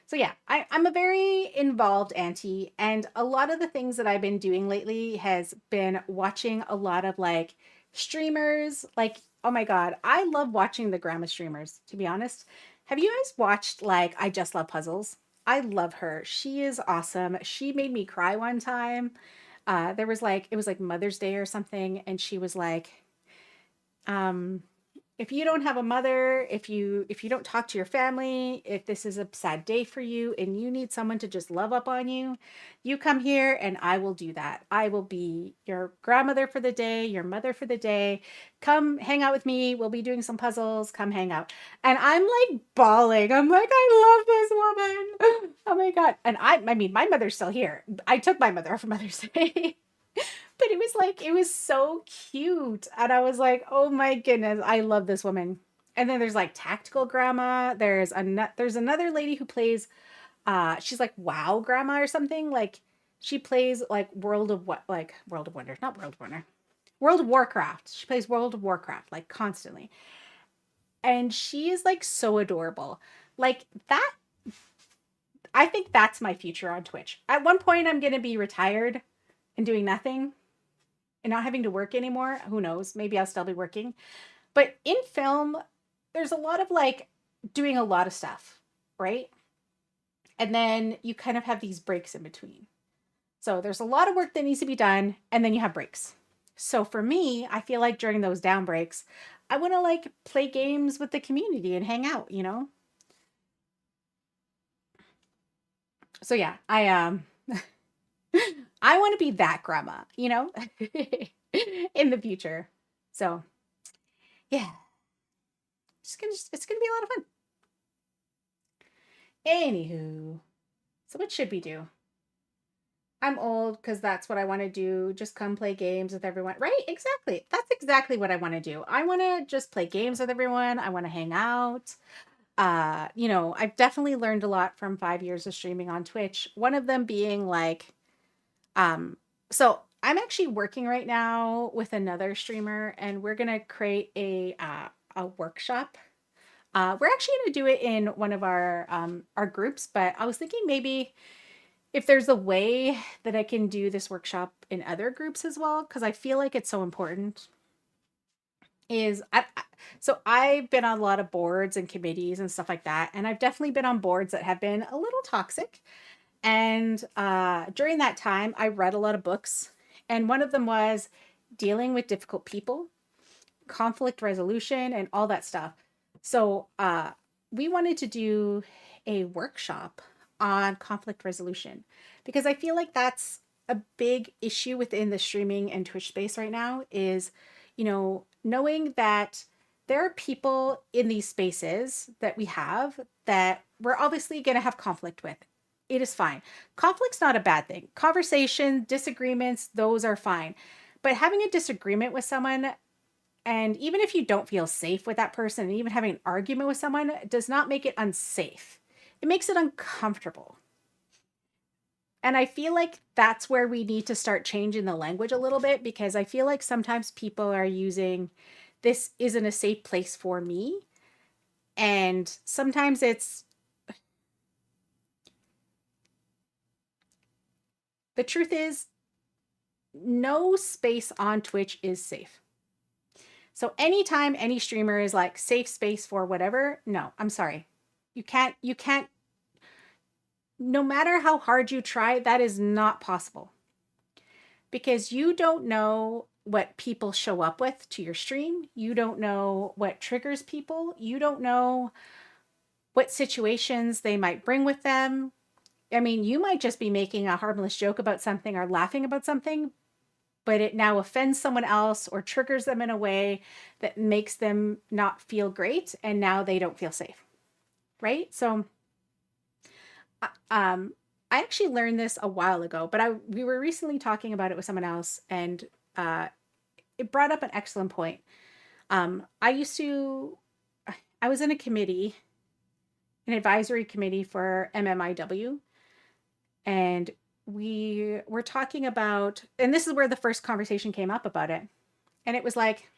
so yeah, I'm a very involved auntie, and a lot of the things that I've been doing lately has been watching a lot of like streamers. Like, oh my God, I love watching the grandma streamers, to be honest. Have you guys watched like I Just Love Puzzles? I love her. She is awesome. She made me cry one time. There was like it was like Mother's Day or something, and she was like, um, if you don't have a mother, if you don't talk to your family, if this is a sad day for you and you need someone to just love up on you, you come here and I will do that. I will be your grandmother for the day, your mother for the day. Come hang out with me. We'll be doing some puzzles. Come hang out. And I'm like bawling. I'm like, I love this woman. Oh my God. And I mean, my mother's still here. I took my mother for Mother's Day. But it was like, it was so cute. And I was like, oh my goodness, I love this woman. And then there's like Tactical Grandma. There's another lady who plays she's like Wow Grandma or something. Like she plays like World of Wonder, not World of Wonder. World of Warcraft. She plays World of Warcraft like constantly. And she is like so adorable. Like that I think that's my future on Twitch. At one point I'm going to be retired and doing nothing and not having to work anymore. Who knows? Maybe I'll still be working. But in film, there's a lot of like doing a lot of stuff, right? And then you kind of have these breaks in between. So there's a lot of work that needs to be done, and then you have breaks. So for me, I feel like during those down breaks, I want to like play games with the community and hang out, you know? So yeah, I want to be that grandma, you know, in the future. So yeah, it's gonna be a lot of fun. Anywho, so what should we do? I'm old because that's what I want to do. Just come play games with everyone. Right? Exactly. That's exactly what I want to do. I want to just play games with everyone. I want to hang out. You know, I've definitely learned a lot from 5 years of streaming on Twitch. One of them being like, um, so I'm actually working right now with another streamer, and we're gonna create a workshop. We're actually gonna do it in one of our groups, but I was thinking maybe if there's a way that I can do this workshop in other groups as well, because I feel like it's so important. Is so I've been on a lot of boards and committees and stuff like that, and I've definitely been on boards that have been a little toxic. And during that time, I read a lot of books, and one of them was dealing with difficult people, conflict resolution, and all that stuff. So we wanted to do a workshop on conflict resolution because I feel like that's a big issue within the streaming and Twitch space right now is, you know, knowing that there are people in these spaces that we have that we're obviously going to have conflict with. It is fine. Conflict's not a bad thing. Conversation, disagreements, those are fine. But having a disagreement with someone, and even if you don't feel safe with that person, and even having an argument with someone does not make it unsafe. It makes it uncomfortable. And I feel like that's where we need to start changing the language a little bit because I feel like sometimes people are using this isn't a safe place for me. And sometimes it's the truth is no space on Twitch is safe. So anytime any streamer is like safe space for whatever, no, I'm sorry. You can't, no matter how hard you try, that is not possible. Because you don't know what people show up with to your stream. You don't know what triggers people. You don't know what situations they might bring with them. I mean, you might just be making a harmless joke about something or laughing about something, but it now offends someone else or triggers them in a way that makes them not feel great. And now they don't feel safe. Right. So, um, I actually learned this a while ago, but we were recently talking about it with someone else, and uh, it brought up an excellent point. I used to, I was in a committee, an advisory committee for MMIW, and we were talking about, and this is where the first conversation came up about it, and it was like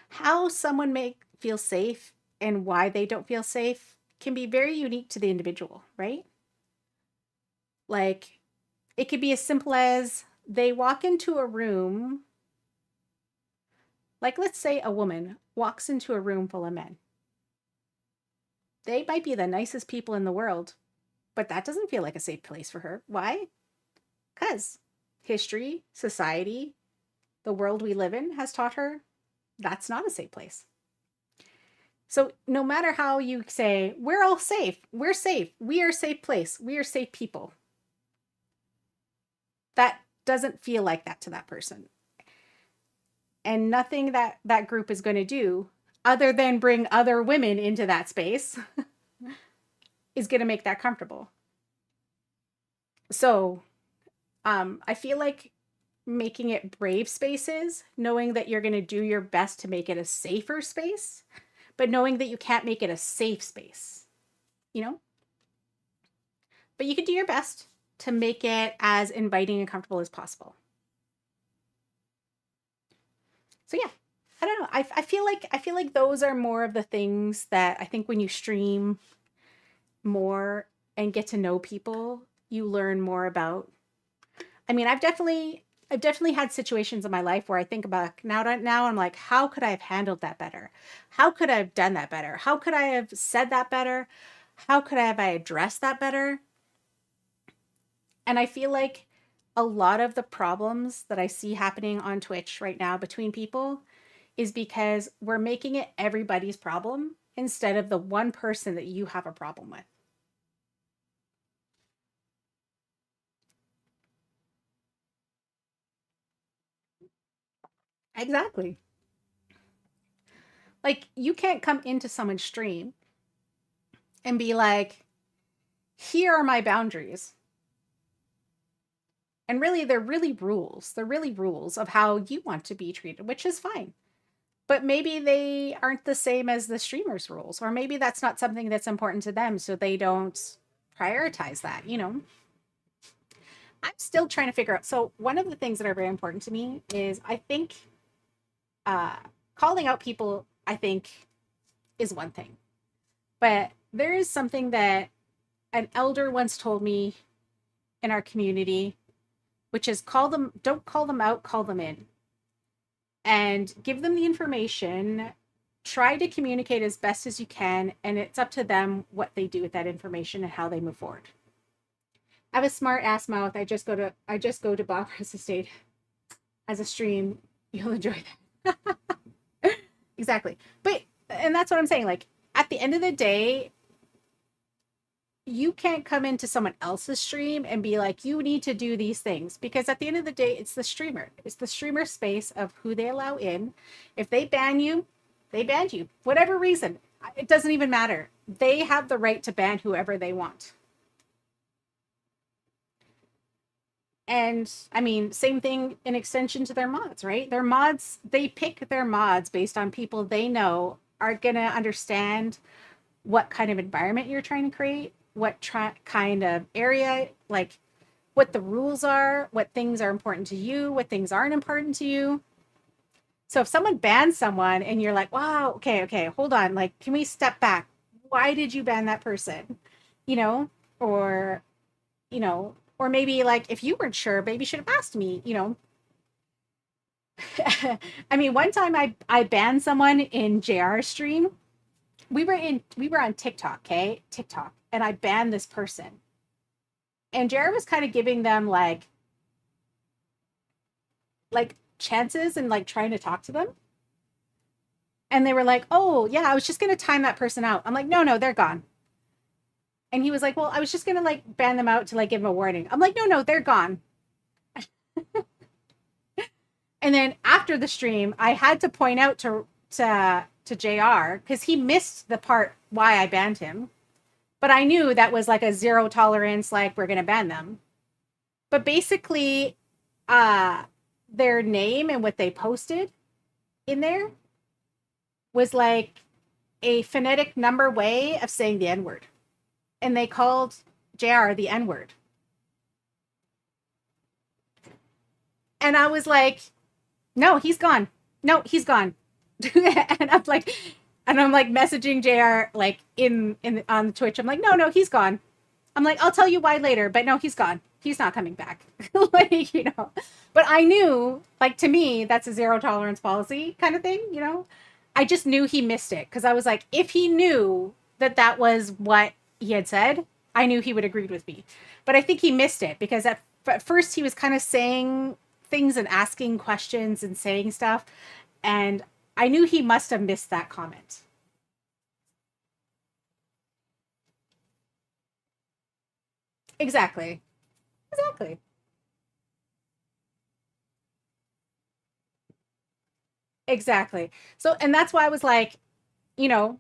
how someone may feel safe and why they don't feel safe can be very unique to the individual, right? Like it could be as simple as they walk into a room, like let's say a woman walks into a room full of men. They might be the nicest people in the world, but that doesn't feel like a safe place for her. Why? Because history, society, the world we live in has taught her that's not a safe place. So no matter how you say, we're all safe, we're safe, we are a safe place, we are safe people, that doesn't feel like that to that person. And nothing that that group is going to do other than bring other women into that space is going to make that comfortable. So I feel like making it brave spaces, knowing that you're going to do your best to make it a safer space, but knowing that you can't make it a safe space, you know? But you can do your best to make it as inviting and comfortable as possible. So yeah, I don't know. I feel like those are more of the things that I think when you stream more and get to know people, you learn more about. I mean, I've definitely I've definitely had situations in my life where I think about now I'm like, how could I have handled that better? How could I have done that better? How could I have said that better? How could I addressed that better? And I feel like a lot of the problems that I see happening on Twitch right now between people is because we're making it everybody's problem instead of the one person that you have a problem with. Exactly. Like, you can't come into someone's stream and be like, here are my boundaries. And really, they're really rules. They're really rules of how you want to be treated, which is fine. But maybe they aren't the same as the streamer's rules, or maybe that's not something that's important to them, so they don't prioritize that, you know? I'm still trying to figure out. So, one of the things that are very important to me is I think uh, calling out people, I think, is one thing. But there is something that an elder once told me in our community, which is don't call them out, call them in and give them the information. Try to communicate as best as you can, and it's up to them what they do with that information and how they move forward. I have a smart ass mouth. I just go to Barbara's estate as a stream. You'll enjoy that. Exactly. But and that's what I'm saying. Like, at the end of the day, you can't come into someone else's stream and be like, you need to do these things, because at the end of the day, it's the streamer. It's the streamer space of who they allow in. If they ban you, they ban you. Whatever reason, it doesn't even matter. They have the right to ban whoever they want. And I mean, same thing in extension to their mods, right? Their mods, they pick their mods based on people they know are going to understand what kind of environment you're trying to create, kind of area, like what the rules are, what things are important to you, what things aren't important to you. So if someone bans someone and you're like, wow, okay, hold on, like, can we step back? Why did you ban that person? You know, or, or maybe like if you weren't sure, maybe you should have asked me, you know. I mean, one time I banned someone in JR stream. We were on TikTok, okay? TikTok. And I banned this person. And Jared was kind of giving them like chances and like trying to talk to them. And they were like, "Oh, yeah, I was just going to time that person out." I'm like, "No, they're gone." And he was like, "Well, I was just going to like ban them out to like give them a warning." I'm like, "No, they're gone." And then after the stream, I had to point out to JR because he missed the part why I banned him. But I knew that was like a zero tolerance, like we're going to ban them. But basically, uh, their name and what they posted in there was like a phonetic number way of saying the N word. And they called JR the N word. And I was like, no, he's gone. No, he's gone. and I'm like, messaging JR like in on Twitch. I'm like, no, he's gone. I'm like, I'll tell you why later, but no, he's gone. He's not coming back. Like, you know. But I knew, like, to me, that's a zero tolerance policy kind of thing, you know. I just knew he missed it because I was like, if he knew that that was what he had said, I knew he would agree with me. But I think he missed it because at first he was kind of saying things and asking questions and saying stuff, and I knew he must have missed that comment. Exactly. Exactly. Exactly. So, and that's why I was like, you know,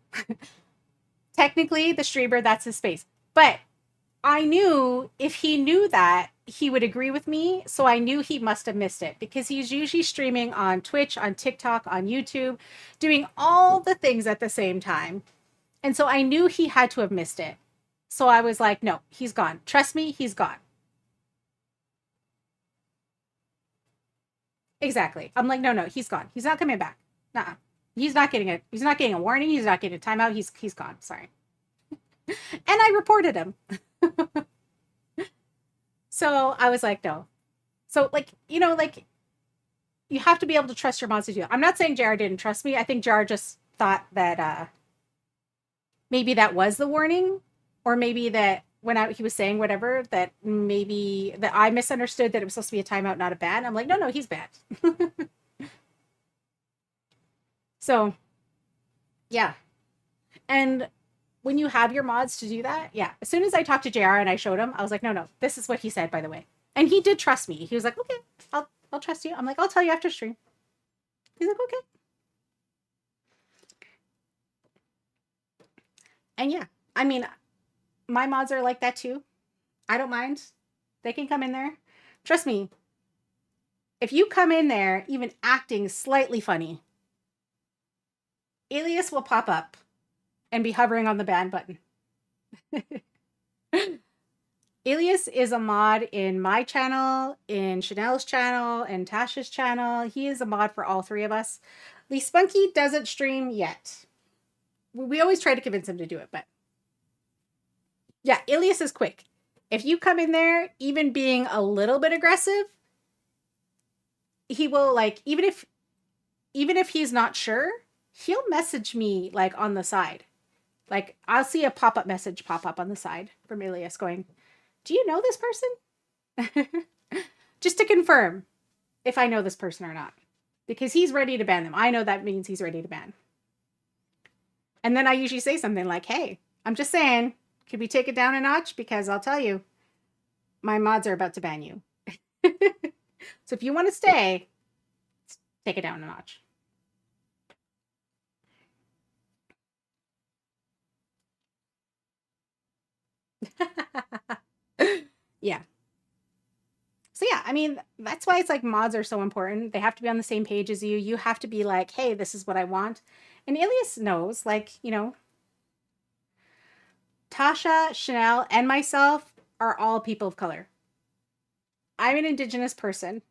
technically the streamer, that's his space. But I knew if he knew that, he would agree with me. So I knew he must have missed it because he's usually streaming on Twitch, on TikTok, on YouTube, doing all the things at the same time. And so I knew he had to have missed it. So I was like, no, he's gone. Trust me, he's gone. Exactly. I'm like, no, he's gone. He's not coming back. Nah. He's not getting a warning. He's not getting a timeout. He's gone. Sorry. And I reported him. So I was like, no. So like, you know, like you have to be able to trust your mods to do it. I'm not saying JR didn't trust me. I think JR just thought that maybe that was the warning, or maybe that when he was saying whatever, that maybe that I misunderstood that it was supposed to be a timeout, not a ban. I'm like, no, he's banned. So yeah. And when you have your mods to do that, yeah. As soon as I talked to JR and I showed him, I was like, no, this is what he said, by the way. And he did trust me. He was like, okay, I'll trust you. I'm like, I'll tell you after stream. He's like, okay. And yeah, I mean, my mods are like that too. I don't mind. They can come in there. Trust me, if you come in there even acting slightly funny, Alias will pop up and be hovering on the ban button. Alias is a mod in my channel, in Chanel's channel, and Tasha's channel. He is a mod for all three of us. Lee Spunky doesn't stream yet. We always try to convince him to do it, but yeah, Alias is quick. If you come in there, even being a little bit aggressive, he will like, even if he's not sure, he'll message me like on the side. Like I'll see a pop-up message pop up on the side from Alias going, do you know this person? Just to confirm if I know this person or not. Because he's ready to ban them. I know that means he's ready to ban. And then I usually say something like, hey, I'm just saying, could we take it down a notch? Because I'll tell you, my mods are about to ban you. So if you want to stay, take it down a notch. Yeah. So yeah, I mean, that's why it's like mods are so important. They have to be on the same page as you. You have to be like, hey, this is what I want. And Alias knows, like, you know, Tasha, Chanel, and myself are all people of color. I'm an Indigenous person.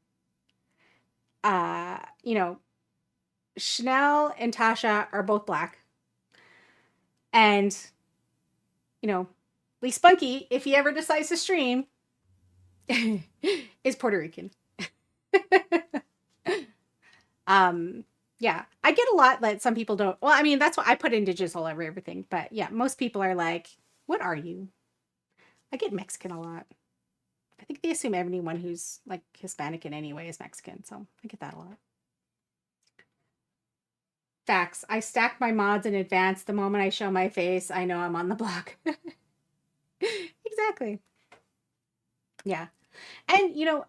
You know, Chanel and Tasha are both Black. And, you know, Lee Spunky, if he ever decides to stream, is Puerto Rican. Yeah, I get a lot that some people don't. Well, I mean, that's why I put Indigenous all over everything. But yeah, most people are like, what are you? I get Mexican a lot. I think they assume anyone who's like Hispanic in any way is Mexican. So I get that a lot. Facts. I stack my mods in advance. The moment I show my face, I know I'm on the block. Exactly. Yeah. And you know,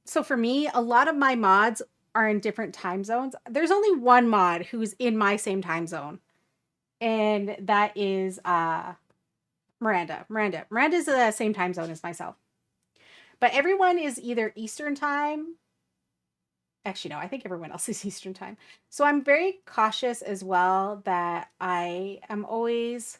so for me, a lot of my mods are in different time zones. There's only one mod who's in my same time zone. And that is Miranda. Miranda's the same time zone as myself. But everyone is either Eastern time. Actually, no, I think everyone else is Eastern time. So I'm very cautious as well that I am always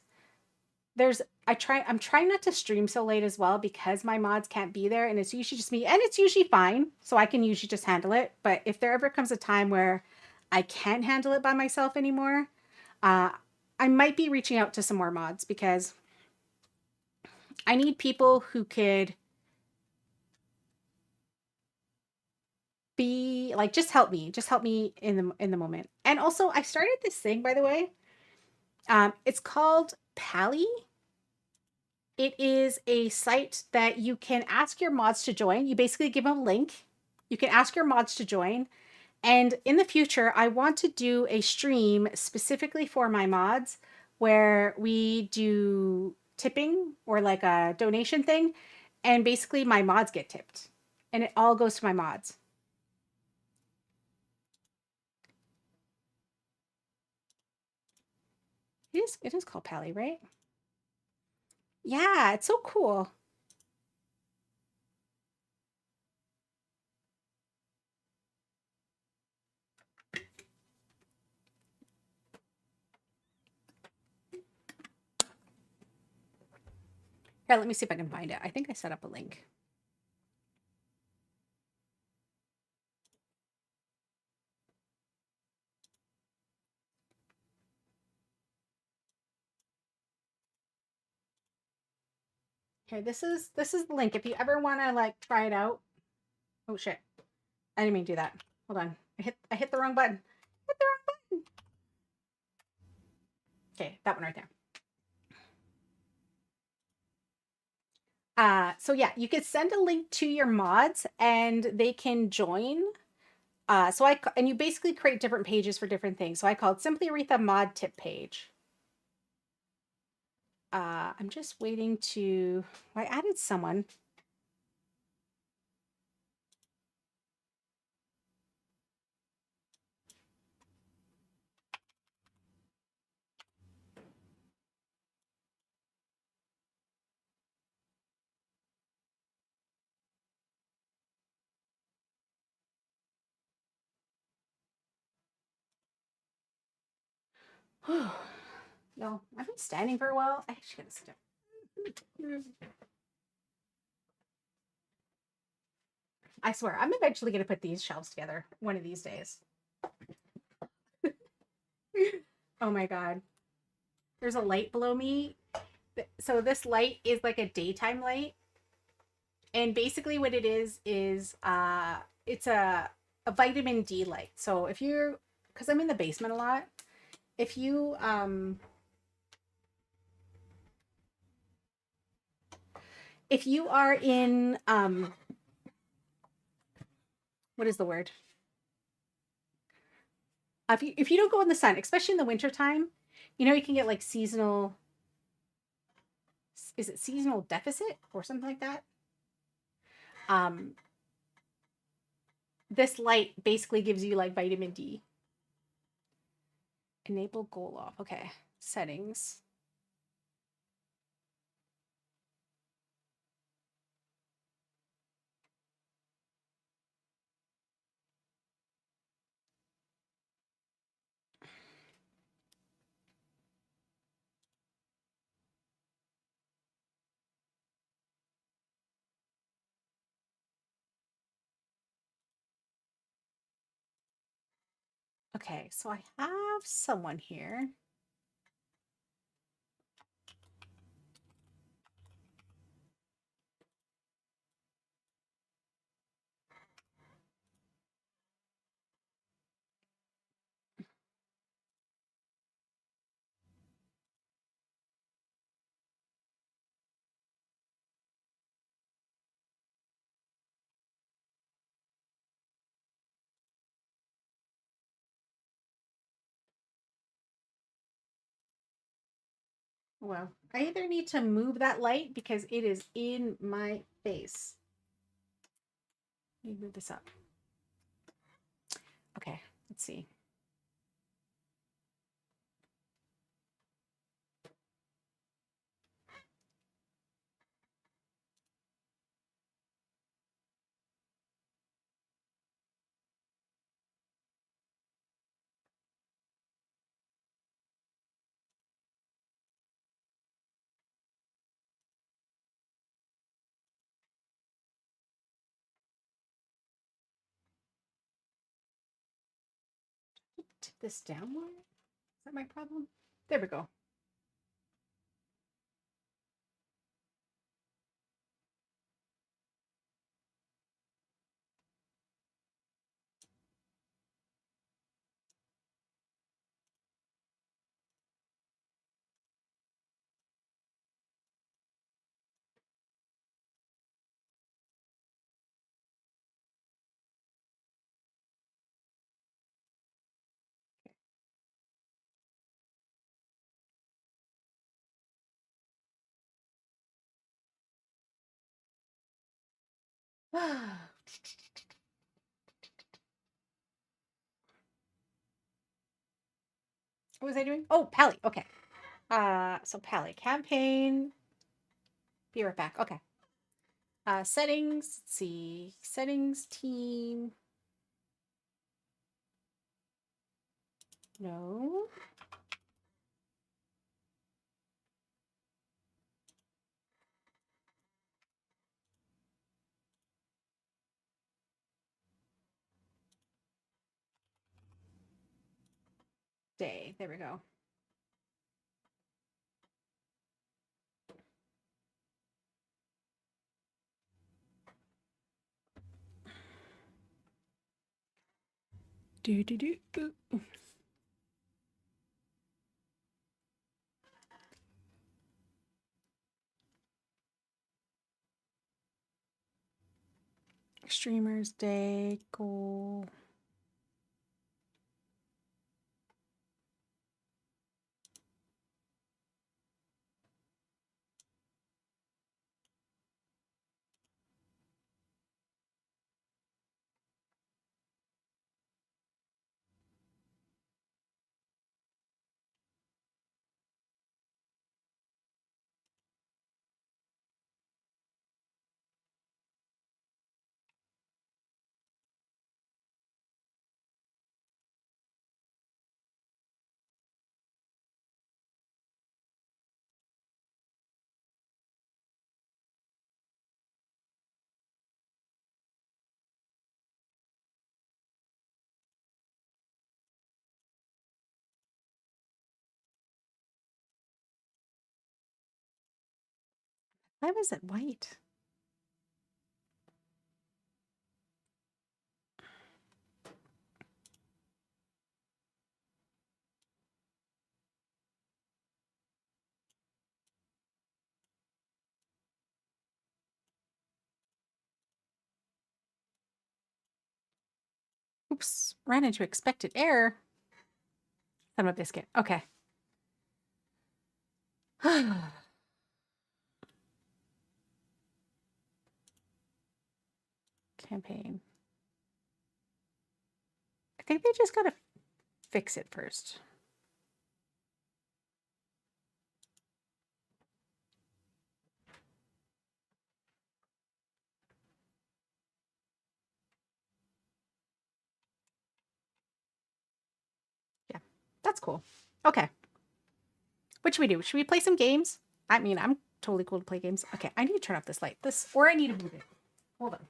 I'm trying not to stream so late as well because my mods can't be there and it's usually just me and it's usually fine. So I can usually just handle it. But if there ever comes a time where I can't handle it by myself anymore, uh, I might be reaching out to some more mods because I need people who could be like just help me in the moment. And also I started this thing, by the way. It's called Pally. It is a site that you can ask your mods to join. You basically give them a link. You can ask your mods to join. And in the future, I want to do a stream specifically for my mods where we do tipping or like a donation thing. And basically my mods get tipped. And it all goes to my mods. It is called Pally, right? Yeah, it's so cool. Here, let me see if I can find it. I think I set up a link. Here, this is the link. If you ever want to like try it out, Oh shit. I didn't mean to do that. Hold on. I hit the wrong button. Hit the wrong button. Okay, that one right there. So yeah, you could send a link to your mods and they can join. And you basically create different pages for different things. So I called Simply Aretha mod tip page. I'm just waiting to, I added someone. No, I've been standing for a while. I actually gotta sit down. I swear, I'm eventually gonna put these shelves together one of these days. Oh my god. There's a light below me. So this light is like a daytime light. And basically what it is it's a vitamin D light. So if you're, because I'm in the basement a lot, if you are in what is the word? If you don't go in the sun, especially in the winter time, you know you can get like seasonal, is it seasonal deficit or something like that? Um this light basically gives you like vitamin D. Enable goal off. Okay. Settings. Okay, so I have someone here. Well, I either need to move that light because it is in my face. Let me move this up. Okay, let's see. Tip this down more? Is that my problem? There we go. What was I doing? Oh, Pally. Okay. So Pally campaign. Be right back. Okay. Settings. Let's see. Settings team. No. Day. There we go. Do, do, do, do. Streamers Day goal. Why was it white? Oops, ran into expected error. Son of a biscuit. Okay. Campaign. I think they just gotta fix it first. Yeah, that's cool. Okay. What should we do? Should we play some games? I mean, I'm totally cool to play games. Okay, I need to turn off this light. Or I need to move it. Hold on.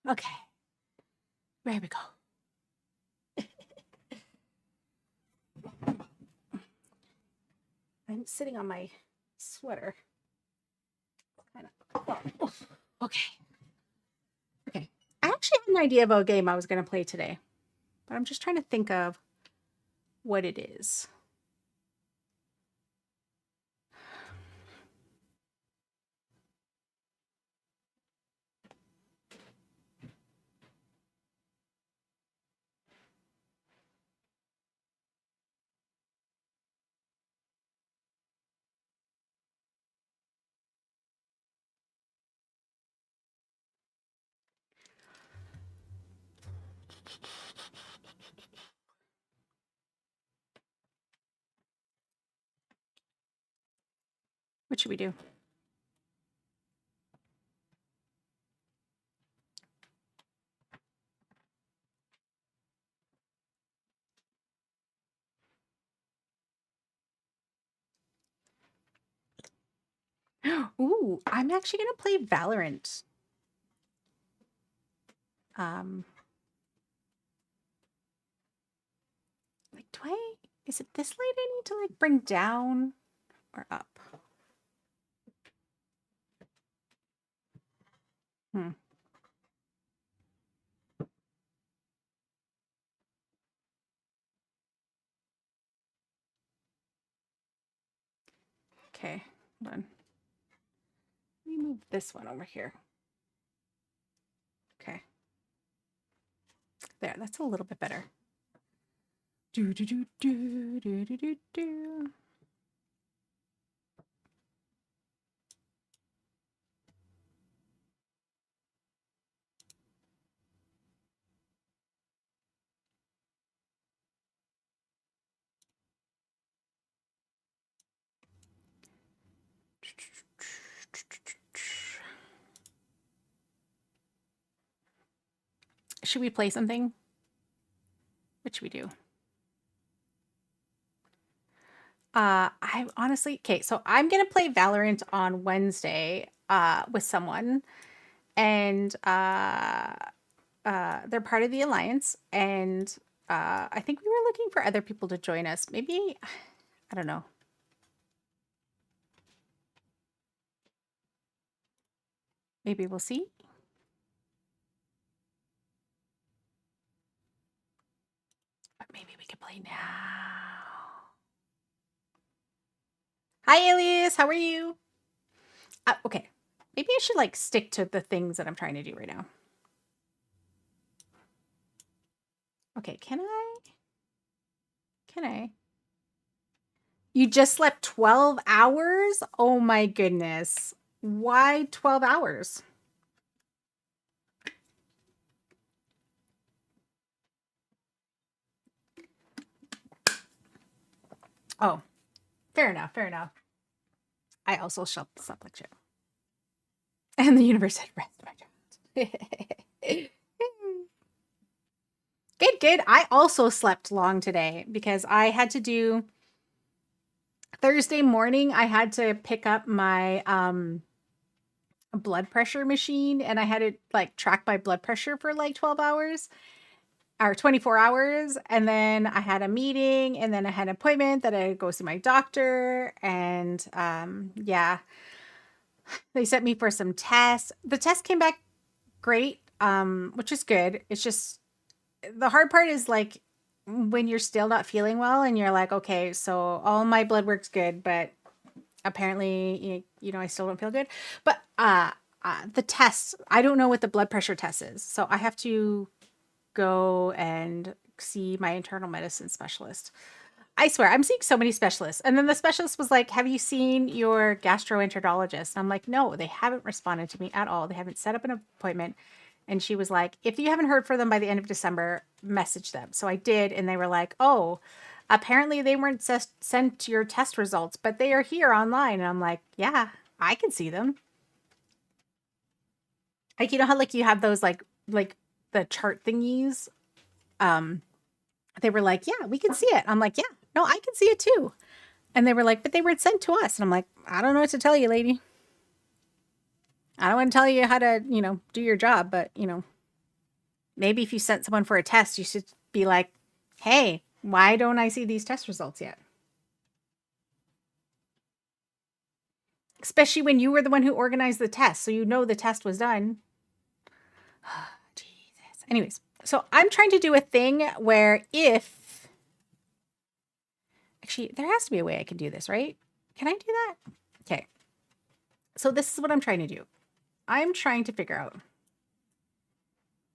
Okay. There we go. I'm sitting on my sweater. Kind of. Okay. Okay. I actually have an idea of a game I was going to play today, but I'm just trying to think of what it is. What should we do? Ooh, I'm actually going to play Valorant. Like, is it this light I need to like bring down or up? Hmm. Okay, hold on. Let me move this one over here. Okay. There, that's a little bit better. Do do do do do do do do. Should we play something? What should we do? I honestly, okay, so I'm gonna play Valorant on Wednesday with someone, and they're part of the alliance, and I think we were looking for other people to join us. Maybe, I don't know. Maybe we'll see. But maybe we could play now. Hi, Alias. How are you? Okay. Maybe I should like stick to the things that I'm trying to do right now. Okay, can I? Can I? You just slept 12 hours? Oh my goodness. Why 12 hours? Oh, fair enough. Fair enough. I also slept like shit. And the universe said, rest my child. Good, good. I also slept long today because I had to do Thursday morning. I had to pick up my blood pressure machine, and I had to like track my blood pressure for like 12 hours or 24 hours. And then I had a meeting, and then I had an appointment that I go see my doctor. And yeah, they sent me for some tests. The test came back great, which is good. It's just the hard part is like when you're still not feeling well and you're like, okay, so all my blood work's good, but apparently, you know, I still don't feel good. But the tests, I don't know what the blood pressure test is. So I have to go and see my internal medicine specialist. I swear, I'm seeing so many specialists. And then the specialist was like, have you seen your gastroenterologist? And I'm like, no, they haven't responded to me at all. They haven't set up an appointment. And she was like, if you haven't heard from them by the end of December, message them. So I did. And they were like, oh, apparently they weren't sent your test results, but they are here online. And I'm like, yeah, I can see them. Like, you know how like you have those like the chart thingies? Um, they were like, yeah, we can see it. I'm like, yeah, no, I can see it too. And they were like, but they weren't sent to us. And I'm like, I don't know what to tell you, lady. I don't want to tell you how to, you know, do your job, but, you know, maybe if you sent someone for a test, you should be like, hey, why don't I see these test results yet? Especially when you were the one who organized the test. So you know the test was done. Jesus. Anyways, so I'm trying to do a thing where if. Actually, there has to be a way I can do this, right? Can I do that? Okay. So this is what I'm trying to do. I'm trying to figure out,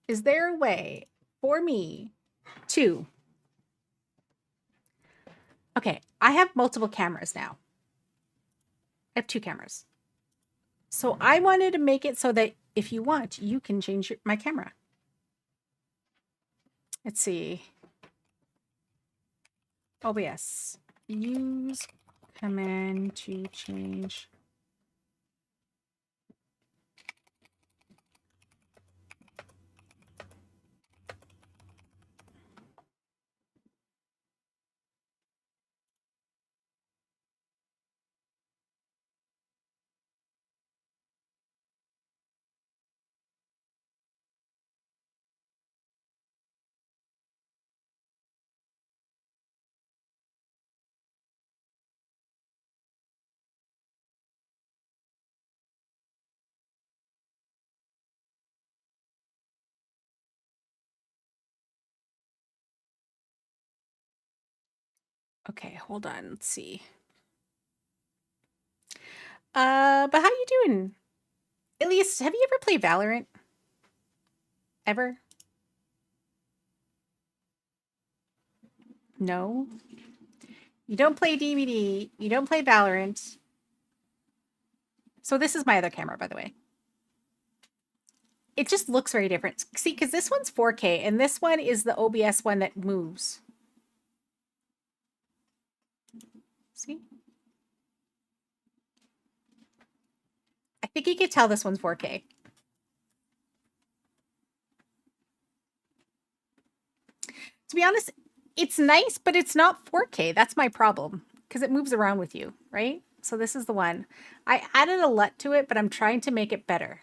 is there a way for me to, okay, I have multiple cameras now. I have 2 cameras. So I wanted to make it so that if you want, you can change my camera. Let's see. OBS. Use command to change. Okay, hold on. Let's see. But how you doing? At least, have you ever played Valorant? Ever? No? You don't play DVD. You don't play Valorant. So this is my other camera, by the way. It just looks very different. See, because this one's 4K, and this one is the OBS one that moves. See? I think you could tell this one's 4K. To be honest, it's nice, but it's not 4K. That's my problem. because it moves around with you, right? So this is the one. I added a LUT to it, but I'm trying to make it better.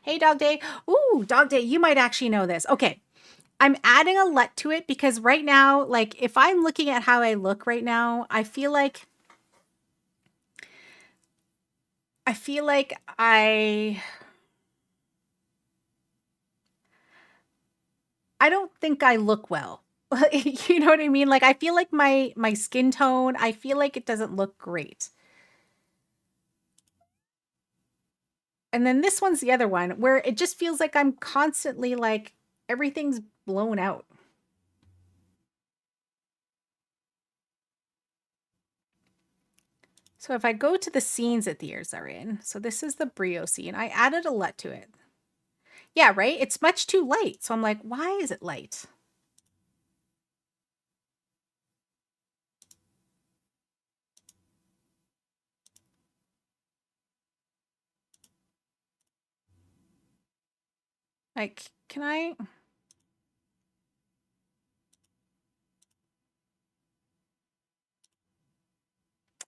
Hey, Dog Day. Ooh, Dog Day, you might actually know this. Okay. I'm adding a LUT to it because right now, like if I'm looking at how I look right now, I feel like I don't think I look well. You know what I mean? Like I feel like my skin tone, I feel like it doesn't look great. And then this one's the other one where it just feels like I'm constantly like everything's blown out. So if I go to the scenes that the ears are in, so this is the Brio scene. I added a LUT to it. Yeah, right? It's much too light. So I'm like, why is it light? Like, can I?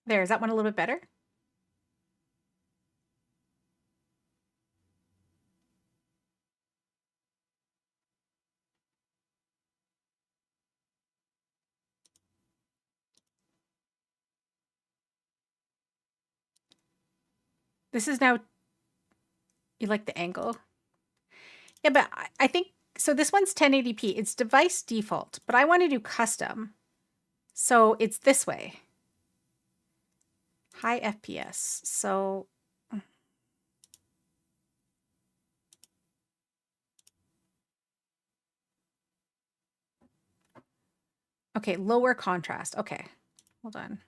There, is that one a little bit better? This is now, you like the angle? Yeah, but I think, so this one's 1080p. It's device default, but I want to do custom. So it's this way. High FPS. So okay, lower contrast. Okay, hold on.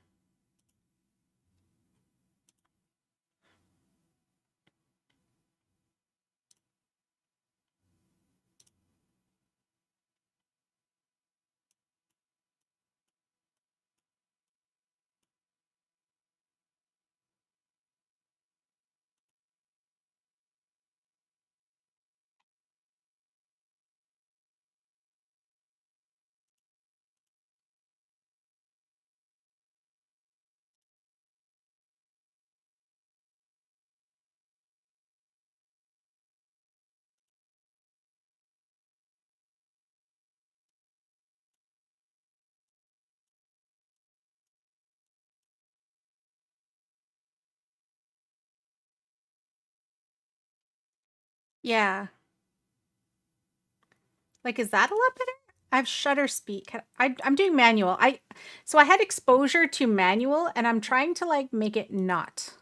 Yeah. Like, is that a lot better? I have shutter speed. I'm doing manual. So I had exposure to manual and I'm trying to like make it not.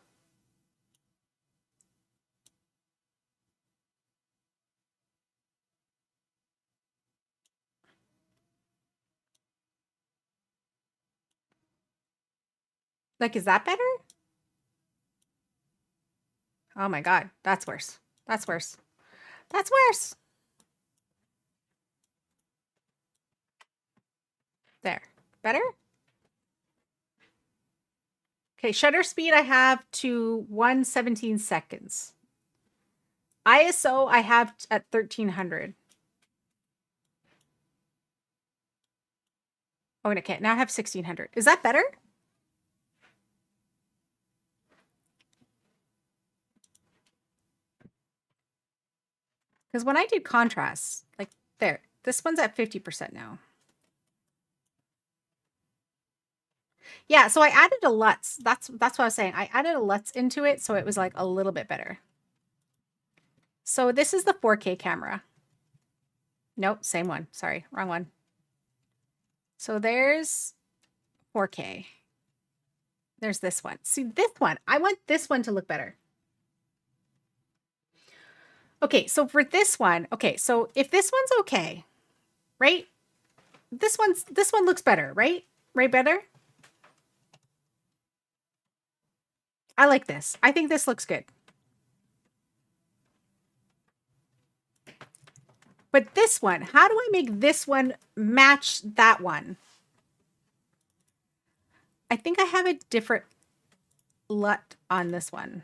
Like, is that better? Oh my God, that's worse. That's worse. That's worse. There. Better? Okay, shutter speed I have to 117 seconds. ISO I have at 1300. Oh, okay, now I have 1600. Is that better? Because when I do contrast, like there, this one's at 50% now. Yeah, so I added a LUTs. That's what I was saying. I added a LUTs into it, so it was like a little bit better. So this is the 4K camera. Nope, same one. Sorry, wrong one. So there's 4K. There's this one. See, this one. I want this one to look better. Okay, so for this one, okay, so if this one's okay, right? This one looks better, right? Right better? I like this. I think this looks good. But this one, how do I make this one match that one? I think I have a different LUT on this one.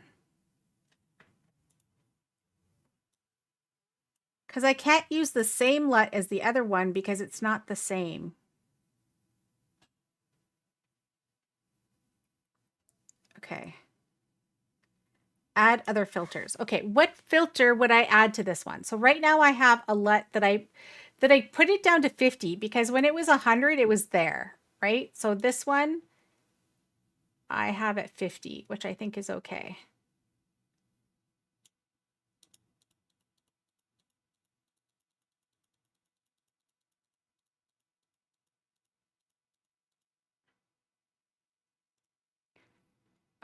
Because I can't use the same LUT as the other one because it's not the same. Okay. Add other filters. Okay, what filter would I add to this one? So right now I have a LUT that I put it down to 50 because when it was 100, it was there, right? So this one I have at 50, which I think is okay.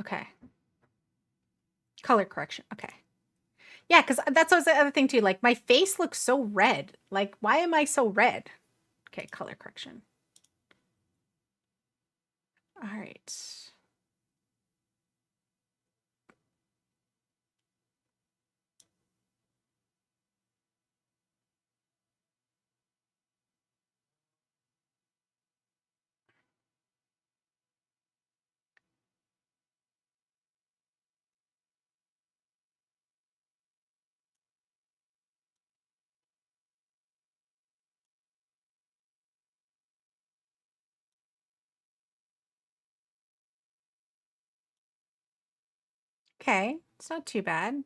Okay. Color correction. Okay. Yeah, because that's always the other thing too. Like my face looks so red. Like, why am I so red? Okay, color correction. All right. Okay, it's not too bad.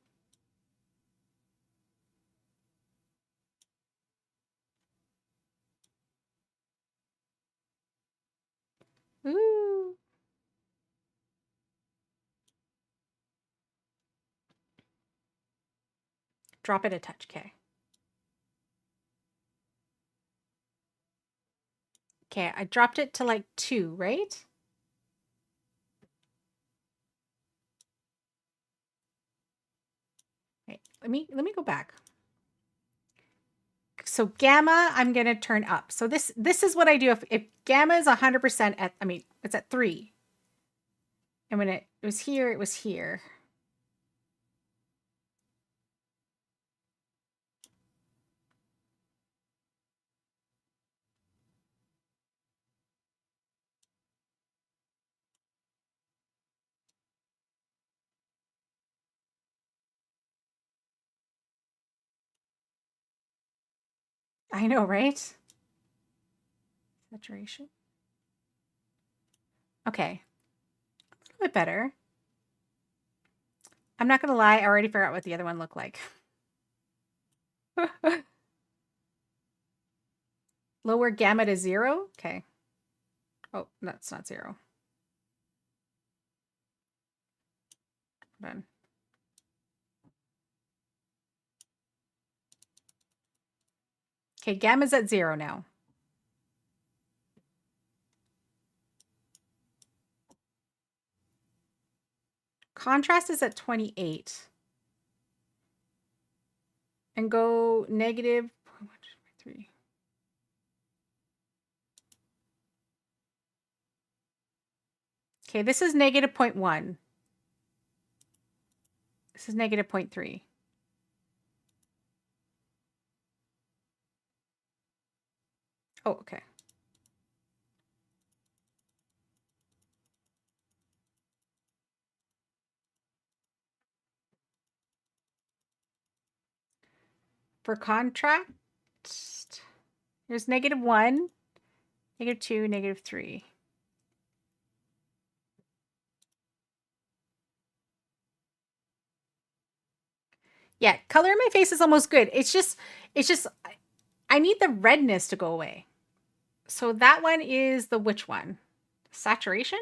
Ooh. Drop it a touch. Okay. Okay, I dropped it to like 2, right? Wait, let me go back. So gamma, I'm gonna turn up. So this is what I do if gamma is 100% at, I mean, it's at 3. And when it was here, it was here. I know, right? Saturation. Okay, a little bit better. I'm not gonna lie, I already forgot what the other one looked like. Lower gamma to 0. Okay. Oh, that's not 0. Hold on. Okay, gamma's at 0 now. Contrast is at 28. And go negative 3. Okay, this is negative 0.1. This is negative 0.3. Oh, okay. For contrast, here's negative 1, negative 2, negative 3. Yeah, color in my face is almost good. It's just I need the redness to go away. So that one is the which one? Saturation?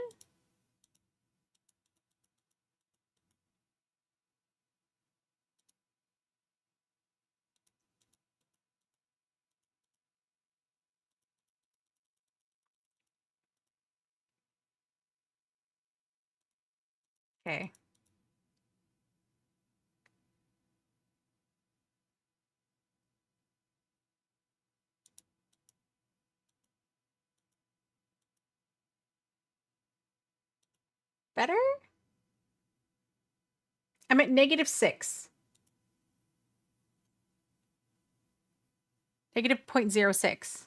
Okay. Better? I'm at negative 6. Negative 0.06.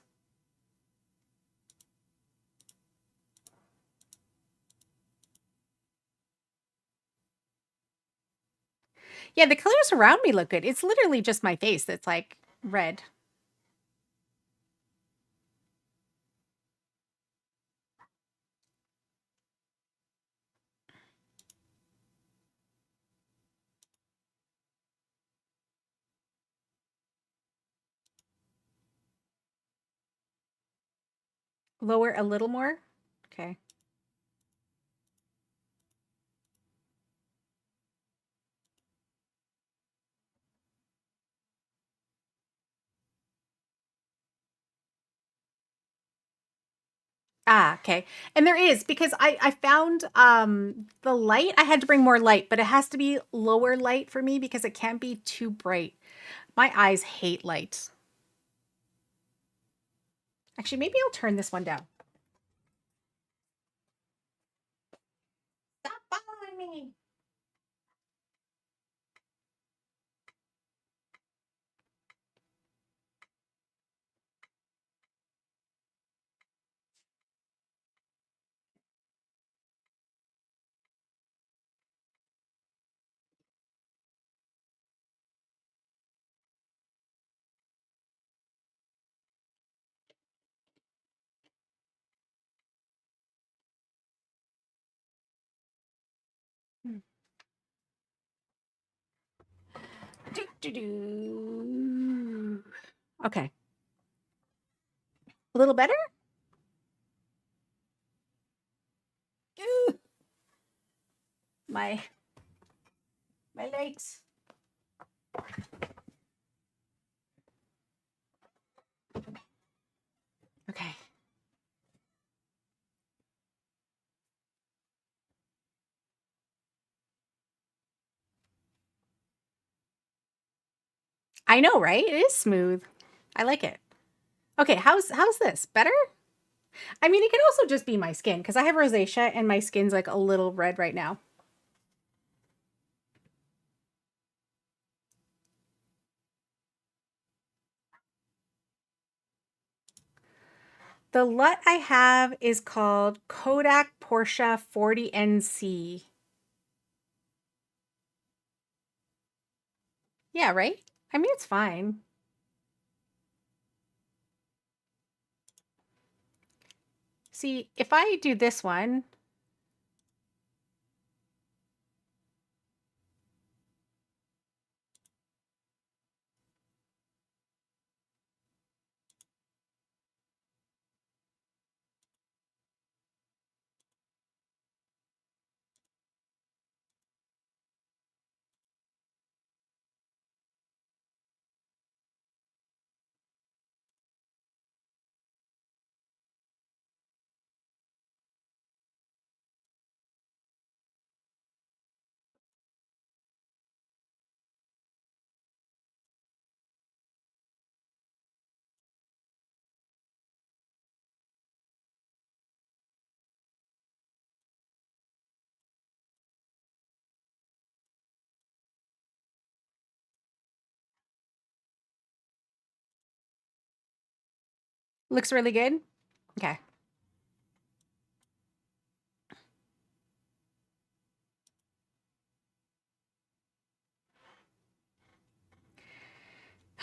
Yeah, the colors around me look good. It's literally just my face that's like red. Lower a little more? Okay. Ah, okay. And there is because I found the light, I had to bring more light, but it has to be lower light for me because it can't be too bright. My eyes hate light. Actually, maybe I'll turn this one down. Stop following me. Do, do, do. Okay. A little better? Ooh, my legs. Okay. I know, right? It is smooth. I like it. Okay, how's this? Better? I mean, it could also just be my skin because I have rosacea and my skin's like a little red right now. The LUT I have is called Kodak Porsche 40NC. Yeah, right? I mean, it's fine. See, if I do this one, looks really good. Okay.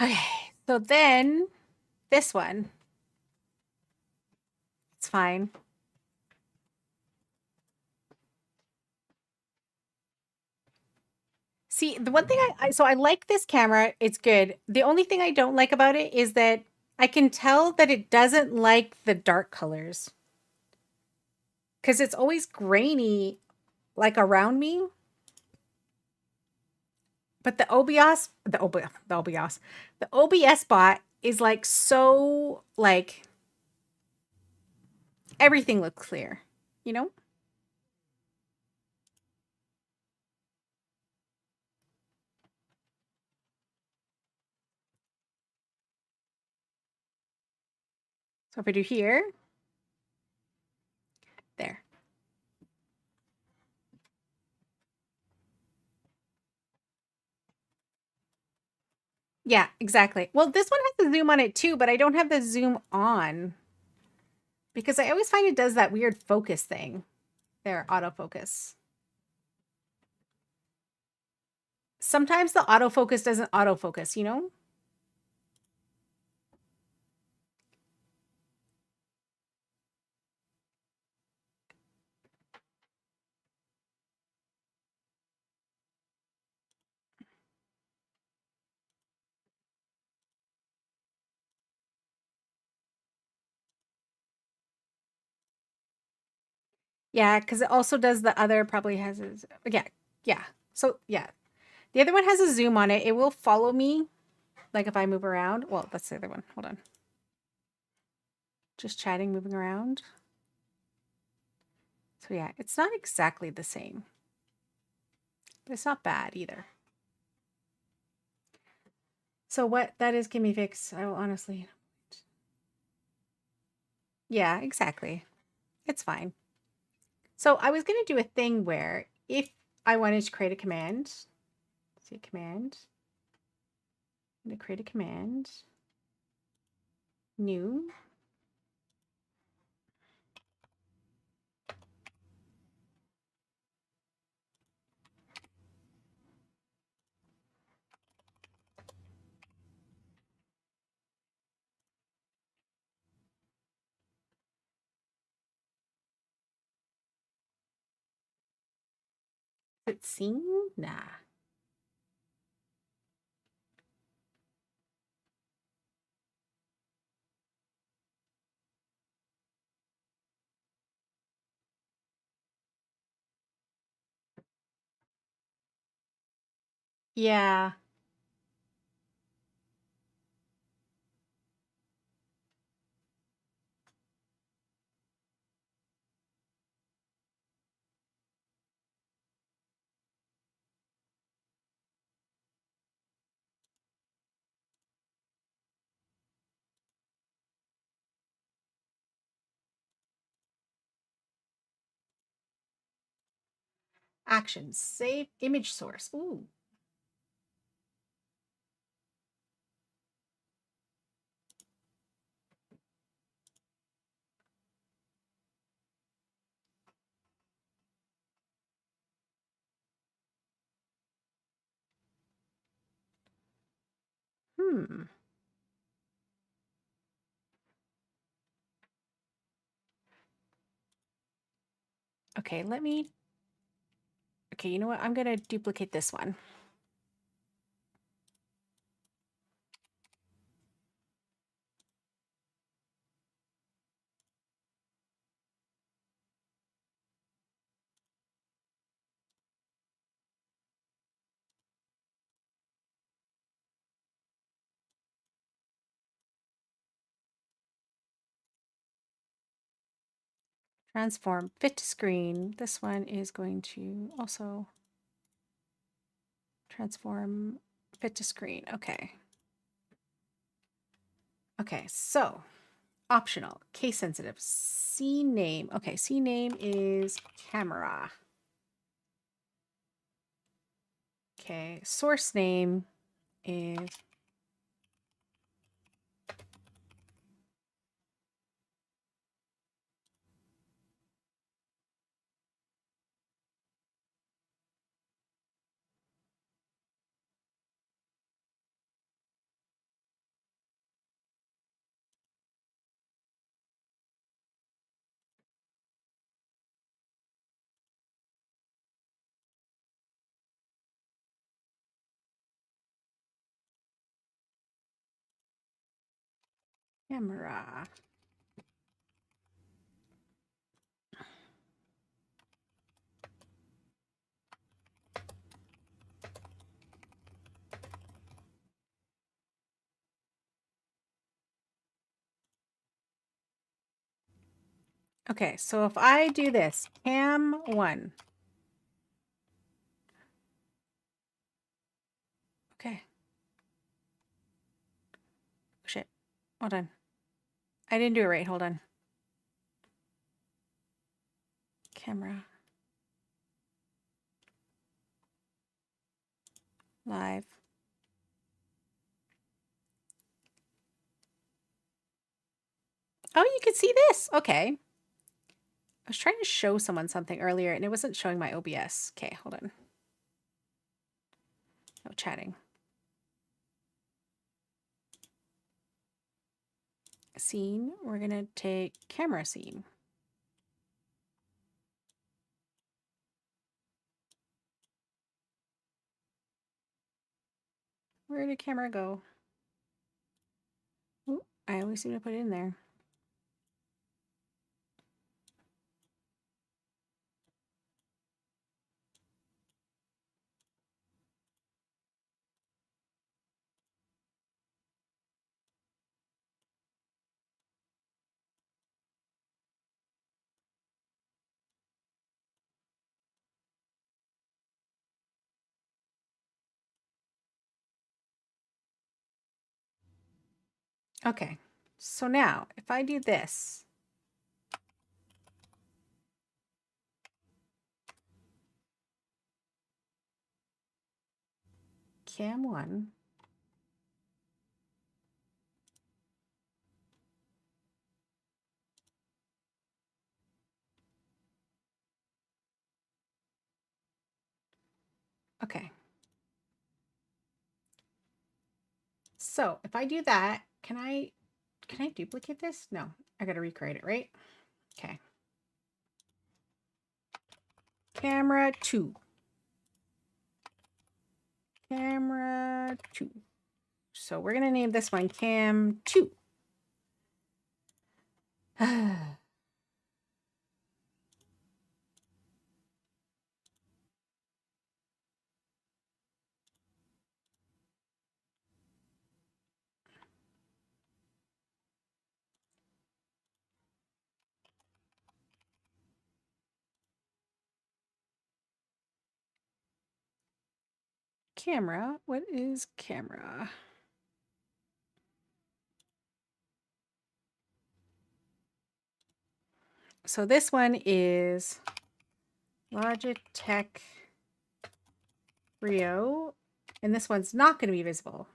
Okay. So then this one, it's fine. See, the one thing so I like this camera. It's good. The only thing I don't like about it is that I can tell that it doesn't like the dark colors because it's always grainy like around me. But the OBS bot is like so like everything looks clear, you know? So if I do here, there. Yeah, exactly. Well, this one has the zoom on it too, but I don't have the zoom on because I always find it does that weird focus thing. There, autofocus. Sometimes the autofocus doesn't autofocus, you know? Yeah, because it also does the other probably has a, yeah, yeah. So yeah, the other one has a zoom on it. It will follow me, like if I move around. Well, that's the other one. Hold on. Just chatting, moving around. So yeah, it's not exactly the same, but it's not bad either. So what that is can be fixed. I will honestly. Yeah, exactly. It's fine. So I was going to do a thing where if I wanted to create a command, see command, I'm going to create a command, new. Is it seen? Nah. Yeah. Actions. Save image source. Ooh. Hmm. Okay, let me. Okay, you know what? I'm going to duplicate this one. Transform fit to screen. This one is going to also transform fit to screen. Okay. Okay, so optional, case sensitive, scene name. Okay, scene name is camera. Okay, source name is camera. Okay, so if I do this, cam1. Okay. Oh, shit. Hold on. I didn't do it right. Hold on. Camera. Live. Oh, you can see this. Okay. I was trying to show someone something earlier and it wasn't showing my OBS. Okay, hold on. No chatting. Scene. We're going to take camera scene. Where did camera go? Ooh, I always seem to put it in there. Okay, so now if I do this, cam 1, okay. So if I do that, can I duplicate this? No, I gotta recreate it, right? Okay. Camera 2. Camera 2. So we're gonna name this one cam 2. Camera, what is camera? So this one is Logitech Rio, and this one's not going to be visible.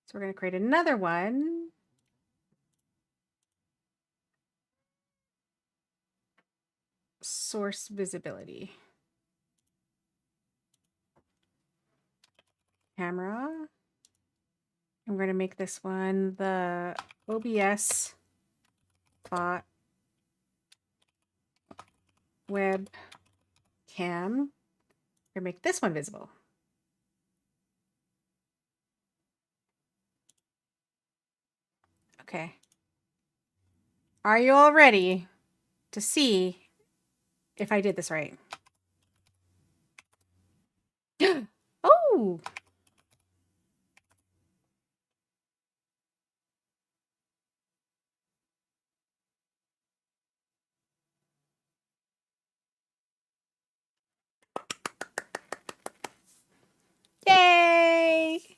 So we're going to create another one. Source visibility. Camera. I'm going to make this one the OBS bot web cam. I'm going to make this one visible. Okay. Are you all ready to see if I did this right? Oh! Yay!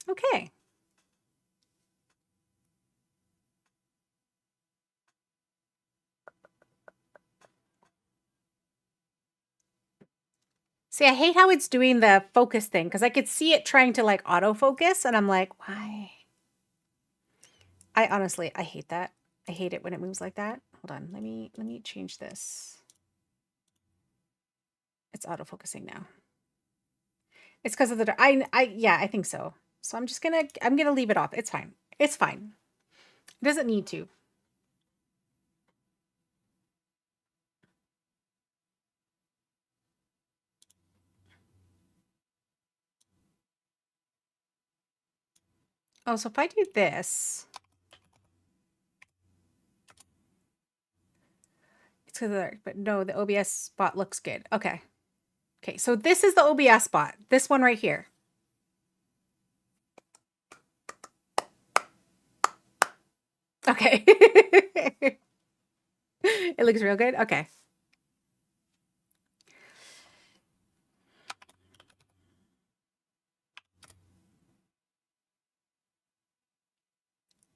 Okay. See, I hate how it's doing the focus thing because I could see it trying to like autofocus and I'm like, why? I honestly, I hate that. I hate it when it moves like that. Hold on, let me change this. It's autofocusing now. It's because of the yeah, I think so. So I'm gonna leave it off. It's fine. It's fine. It doesn't need to. Oh, so if I do this, it's because but no, the OBS spot looks good. Okay. Okay, so this is the OBS spot. This one right here. Okay. It looks real good. Okay.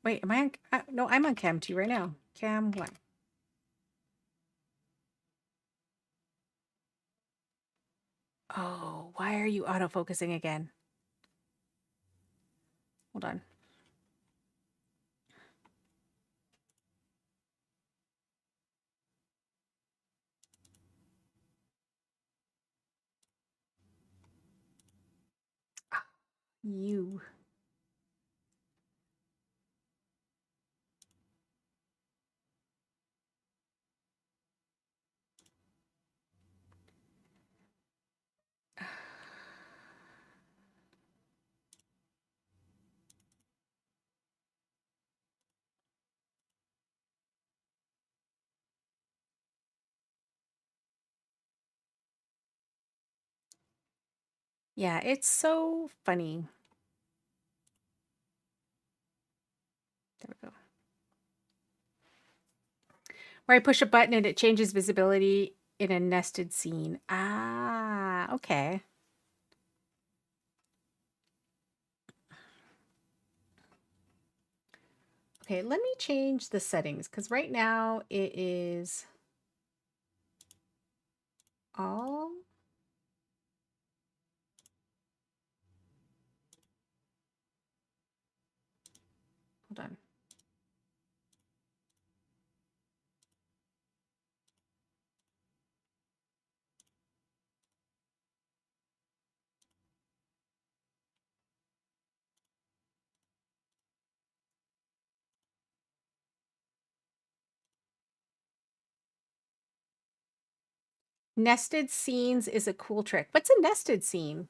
Wait, am I on? No, I'm on cam 2 right now. Cam 1. Oh, why are you autofocusing again? Hold on. You. Yeah, it's so funny. There we go. Where I push a button and it changes visibility in a nested scene. Ah, okay. Okay, let me change the settings because right now it is all. Hold on. Nested scenes is a cool trick. What's a nested scene?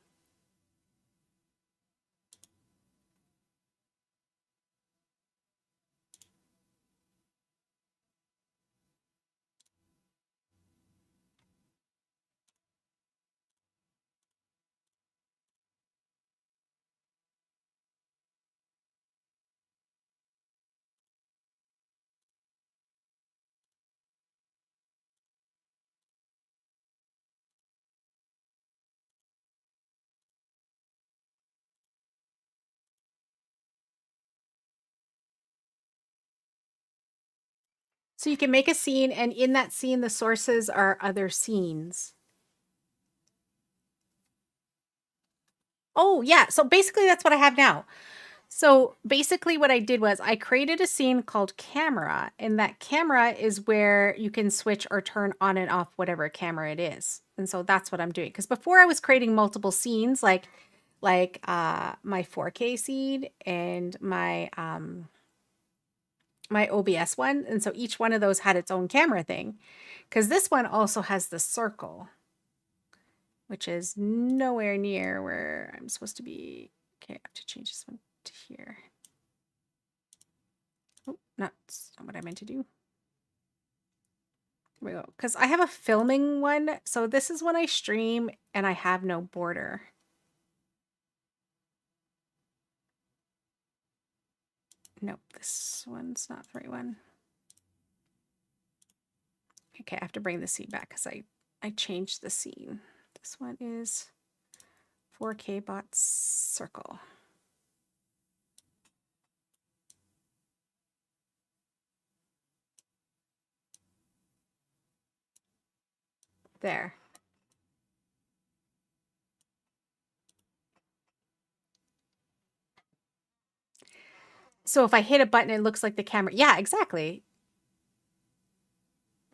So you can make a scene, and in that scene, the sources are other scenes. Oh, yeah. So basically, that's what I have now. So basically, what I did was I created a scene called camera, and that camera is where you can switch or turn on and off whatever camera it is. And so that's what I'm doing. Because before I was creating multiple scenes, my 4K scene and my OBS one, and so each one of those had its own camera thing. Because this one also has the circle, which is nowhere near where I'm supposed to be. Okay, I have to change this one to here. Oh, not what I meant to do. Here we go. Because I have a filming one. So this is when I stream and I have no border. Nope, this one's not the right one. Okay, I have to bring the scene back because I changed the scene. This one is 4K bot circle. There. So if I hit a button, it looks like the camera. Yeah, exactly.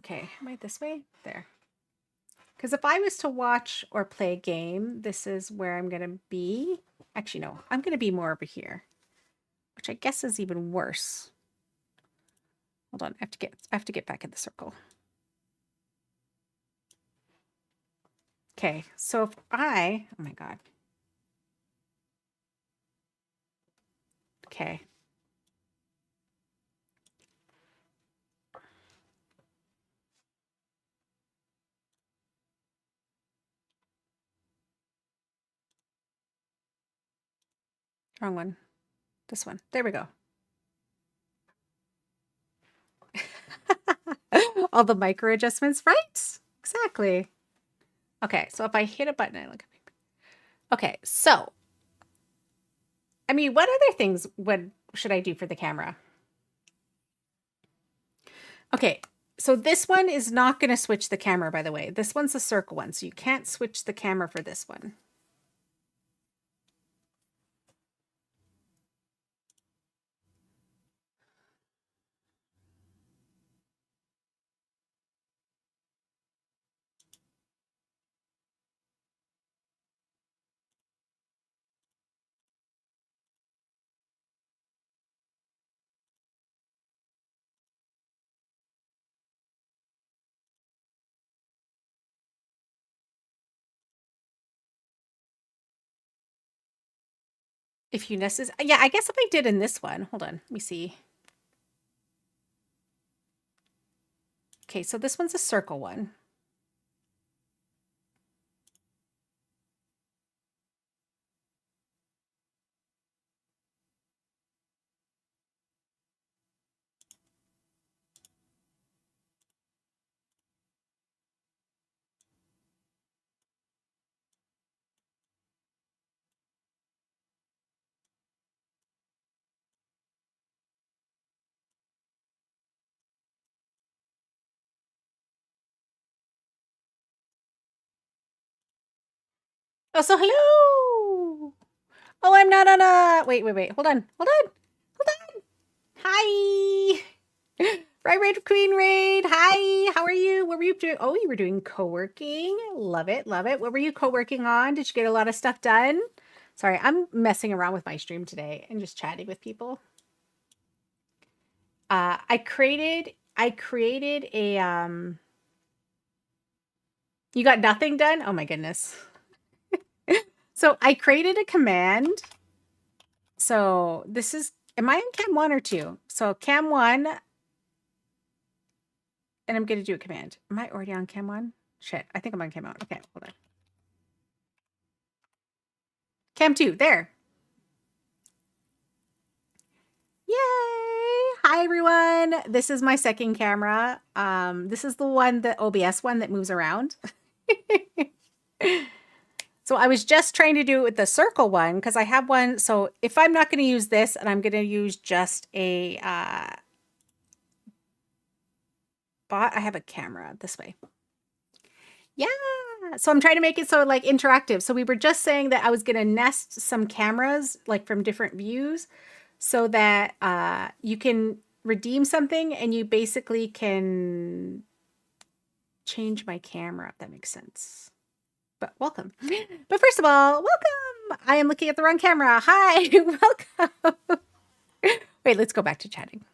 Okay, am I this way? There. Because if I was to watch or play a game, this is where I'm going to be. Actually, no, I'm going to be more over here, which I guess is even worse. Hold on, I have to get back in the circle. Okay, so if oh my God. Okay. Wrong one. This one. There we go. All the micro adjustments, right? Exactly. Okay, so if I hit a button, I look. Okay, so I mean, what other things should I do for the camera? Okay, so this one is not going to switch the camera, by the way. This one's a circle one, so you can't switch the camera for this one. If you necessarily, yeah, I guess if I did in this one, hold on, let me see. Okay, so this one's a circle one. Oh, so hello. Oh, I'm not on a. Wait. Hold on. Hi. Right, Raid Queen Raid. Hi. How are you? What were you doing? Oh, you were doing co-working. Love it. What were you co-working on? Did you get a lot of stuff done? Sorry, I'm messing around with my stream today and just chatting with people. I created a You got nothing done? Oh my goodness. So I created a command. So this is, am I in cam 1 or 2? So cam 1, and I'm going to do a command. Am I already on cam 1? Shit, I think I'm on cam 1. Okay, hold on. Cam 2, there. Yay! Hi everyone. This is my second camera. This is the one, the OBS one that moves around. So I was just trying to do it with the circle one because I have one. So if I'm not going to use this and I'm going to use just a bot, I have a camera this way. Yeah. So I'm trying to make it so like interactive. So we were just saying that I was going to nest some cameras like from different views so that you can redeem something and you basically can change my camera, if that makes sense. But welcome. But first of all, welcome. I am looking at the wrong camera. Hi, welcome. Wait, let's go back to chatting.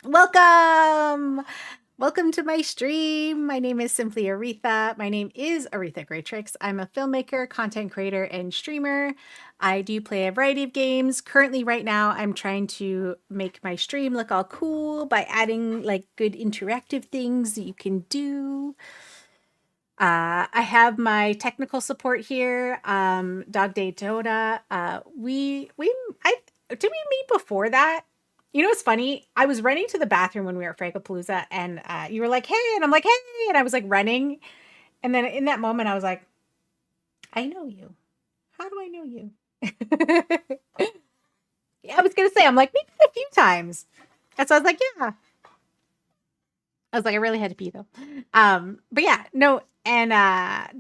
Welcome. Welcome to my stream. My name is simply Aretha. My name is Aretha Graytrix. I'm a filmmaker, content creator, and streamer. I do play a variety of games. Currently, right now, I'm trying to make my stream look all cool by adding like good interactive things that you can do. I have my technical support here, Dog Daytona. Did we meet before that? You know what's funny? I was running to the bathroom when we were at Fragapalooza, and you were like, "Hey," and I'm like, "Hey," and I was like running, and then in that moment, I was like, "I know you. How do I know you?" Yeah, I was gonna say, I'm like, maybe a few times, and so I was like, "Yeah." I was like, I really had to pee though. But yeah, no. And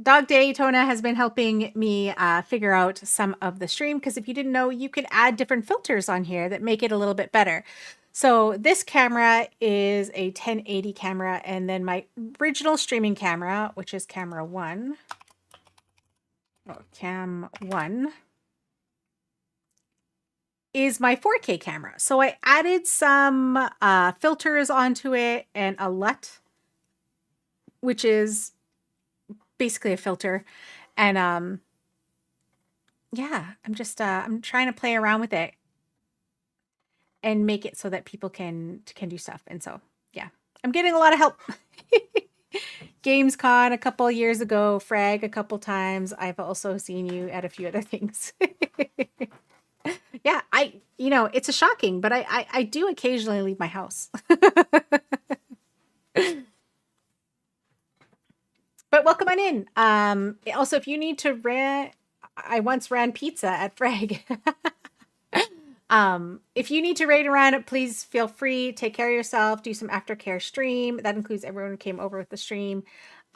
Dog Daytona has been helping me figure out some of the stream because if you didn't know, you could add different filters on here that make it a little bit better. So this camera is a 1080 camera, and then my original streaming camera, which is camera 1, cam 1, is my 4K camera. So I added some filters onto it and a LUT, which is basically a filter. And yeah, I'm just I'm trying to play around with it and make it so that people can do stuff. And so yeah, I'm getting a lot of help. Gamescom a couple years ago, Frag a couple times. I've also seen you at a few other things. Yeah, it's a shocking, but I do occasionally leave my house. But welcome on in. Also, if you need to rent, I once ran pizza at Frag. If you need to raid around, please feel free. Take care of yourself. Do some aftercare stream. That includes everyone who came over with the stream.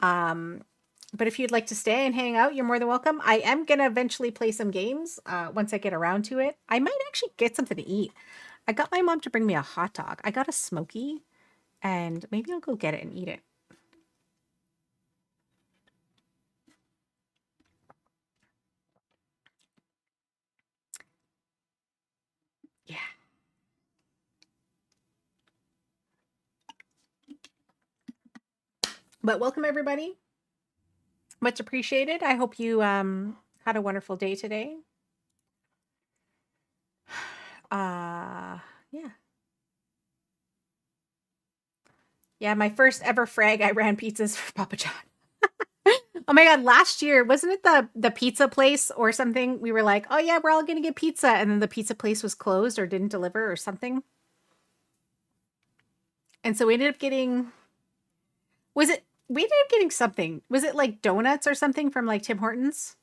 But if you'd like to stay and hang out, you're more than welcome. I am going to eventually play some games once I get around to it. I might actually get something to eat. I got my mom to bring me a hot dog. I got a smoky, and maybe I'll go get it and eat it. Yeah. But welcome, everybody. Much appreciated. I hope you had a wonderful day today. Yeah. Yeah, my first ever Frag, I ran pizzas for Papa John. Oh my God, last year, wasn't it the pizza place or something? We were like, oh yeah, we're all going to get pizza. And then the pizza place was closed or didn't deliver or something. And so we ended up getting, we ended up getting something. Was it like donuts or something from like Tim Hortons?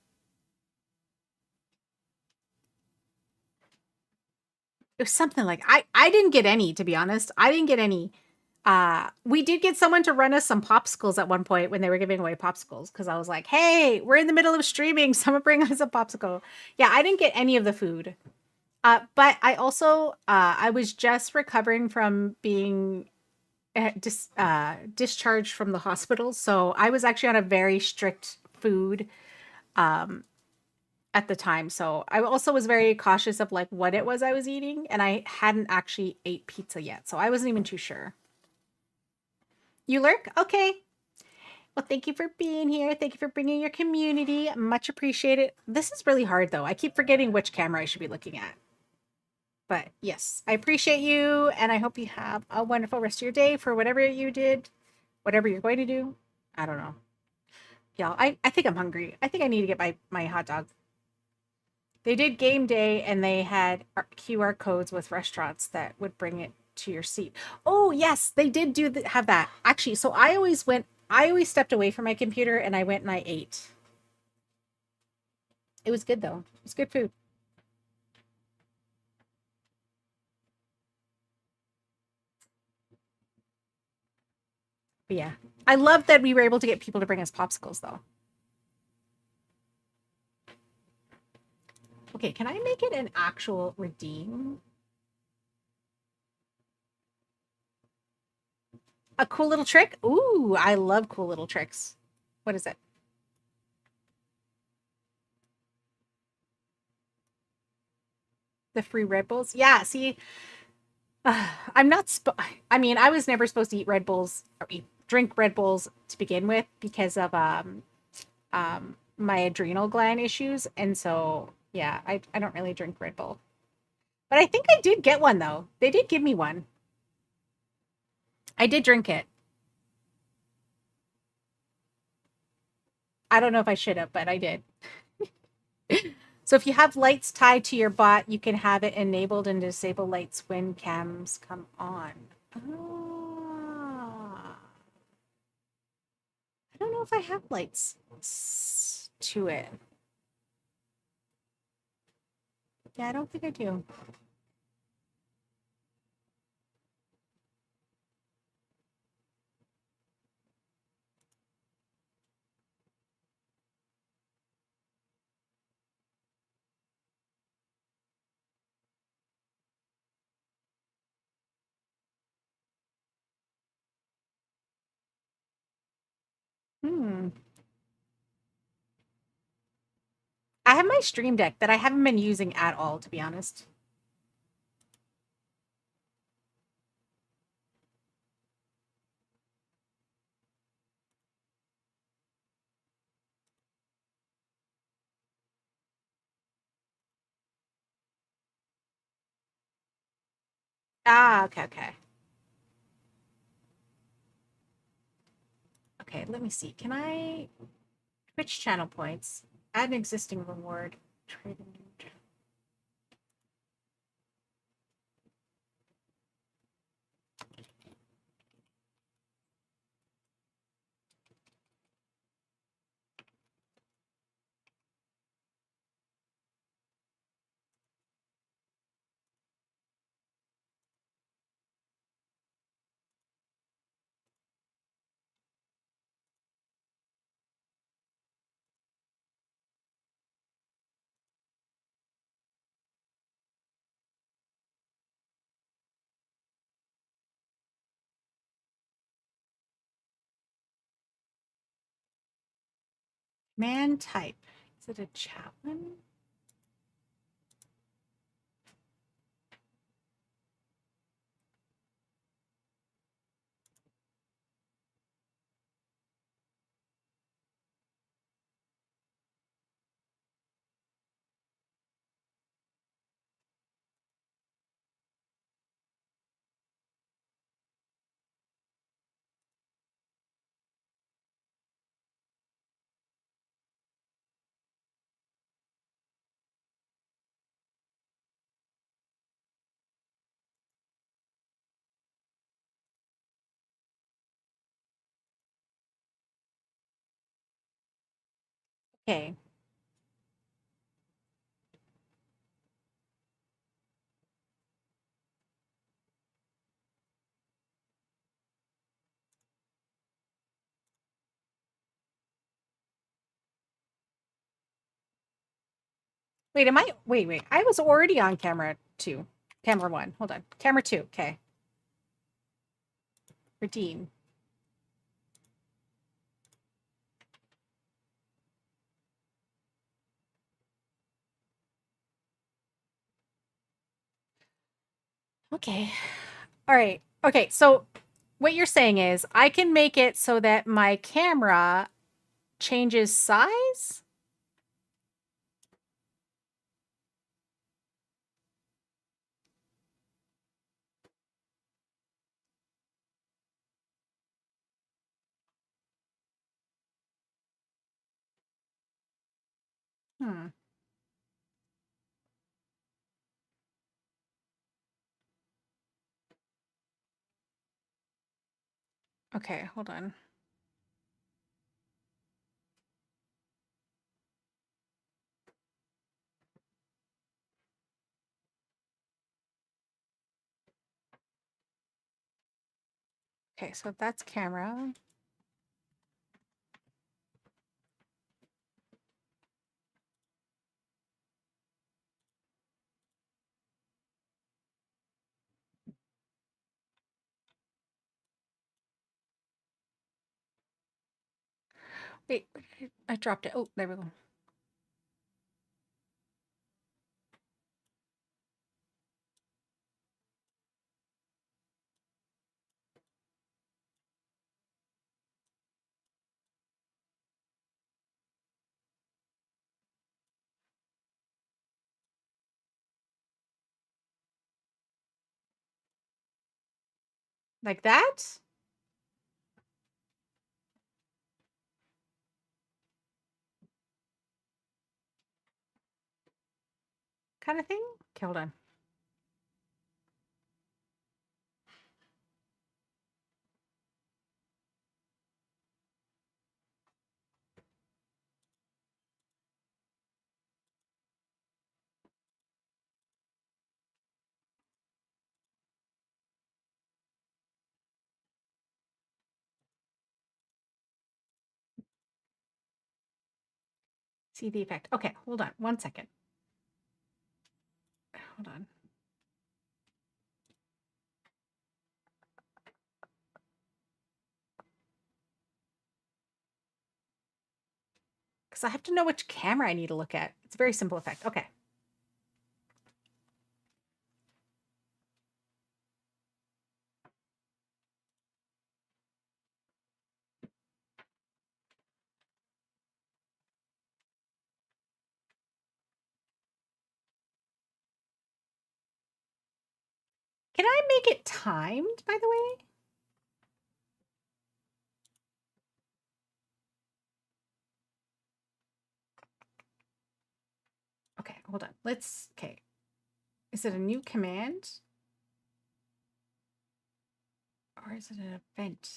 It was something like, I didn't get any, to be honest. I didn't get any. We did get someone to run us some popsicles at one point when they were giving away popsicles because I was like, "Hey, we're in the middle of streaming. Someone bring us a popsicle." Yeah, I didn't get any of the food. But I also I was just recovering from being discharged from the hospital, so I was actually on a very strict food um, at the time. So I also was very cautious of like what it was I was eating, and I hadn't actually ate pizza yet, so I wasn't even too sure. You lurk? Okay. Well, thank you for being here. Thank you for bringing your community. Much appreciated. This is really hard though. I keep forgetting which camera I should be looking at. But yes, I appreciate you, and I hope you have a wonderful rest of your day for whatever you did, whatever you're going to do. I don't know. Yeah, I think I'm hungry. I think I need to get my hot dog. They did game day, and they had QR codes with restaurants that would bring it to your seat. Oh yes, they did have that actually. So I always went. I always stepped away from my computer and I went and I ate. It was good though. It was good food. But yeah, I love that we were able to get people to bring us popsicles though. Okay, can I make it an actual redeem? A cool little trick? Ooh, I love cool little tricks. What is it? The free Red Bulls? Yeah, see, I'm not. I mean, I was never supposed to eat Red Bulls or drink Red Bulls to begin with because of my adrenal gland issues, and so yeah, I don't really drink Red Bull. But I think I did get one though. They did give me one. I did drink it. I don't know if I should have, but I did. So if you have lights tied to your bot, you can have it enabled and disable lights when cams come on. Ah. I don't know if I have lights to it. Yeah, I don't think I do. Hmm. I have my Stream Deck that I haven't been using at all, to be honest. Ah, okay, okay. Okay, let me see. Can I Twitch channel points? Add an existing reward. Trading. Man type. Is it a chat one? Okay. Wait, am I? Wait, wait. I was already on camera 2. Camera 1. Hold on. Camera 2. Okay. Redeem. Okay. All right. Okay. So what you're saying is I can make it so that my camera changes size? Hmm. Okay, hold on. Okay, so that's camera. Wait, I dropped it. Oh, there we go. Like that? Kind of thing? Okay, hold on. See the effect. Okay, hold on. 1 second. Hold on. Because I have to know which camera I need to look at. It's a very simple effect. Okay. Can I make it timed, by the way? Okay, hold on. Okay. Is it a new command? Or is it an event?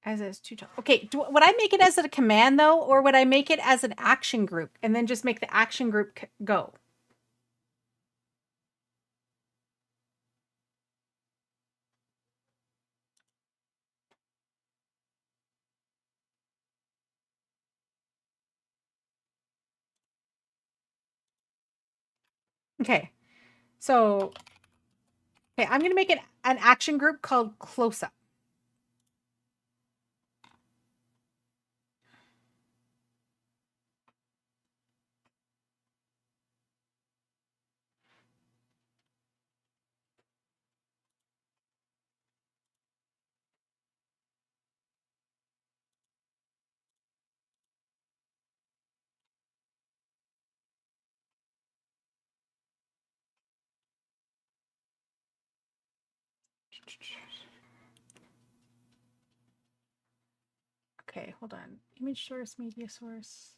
As is okay, would I make it as a command though, or would I make it as an action group and then just make the action group go? Okay, so okay, I'm gonna make it an action group called close up. Okay, hold on. Image source, media source.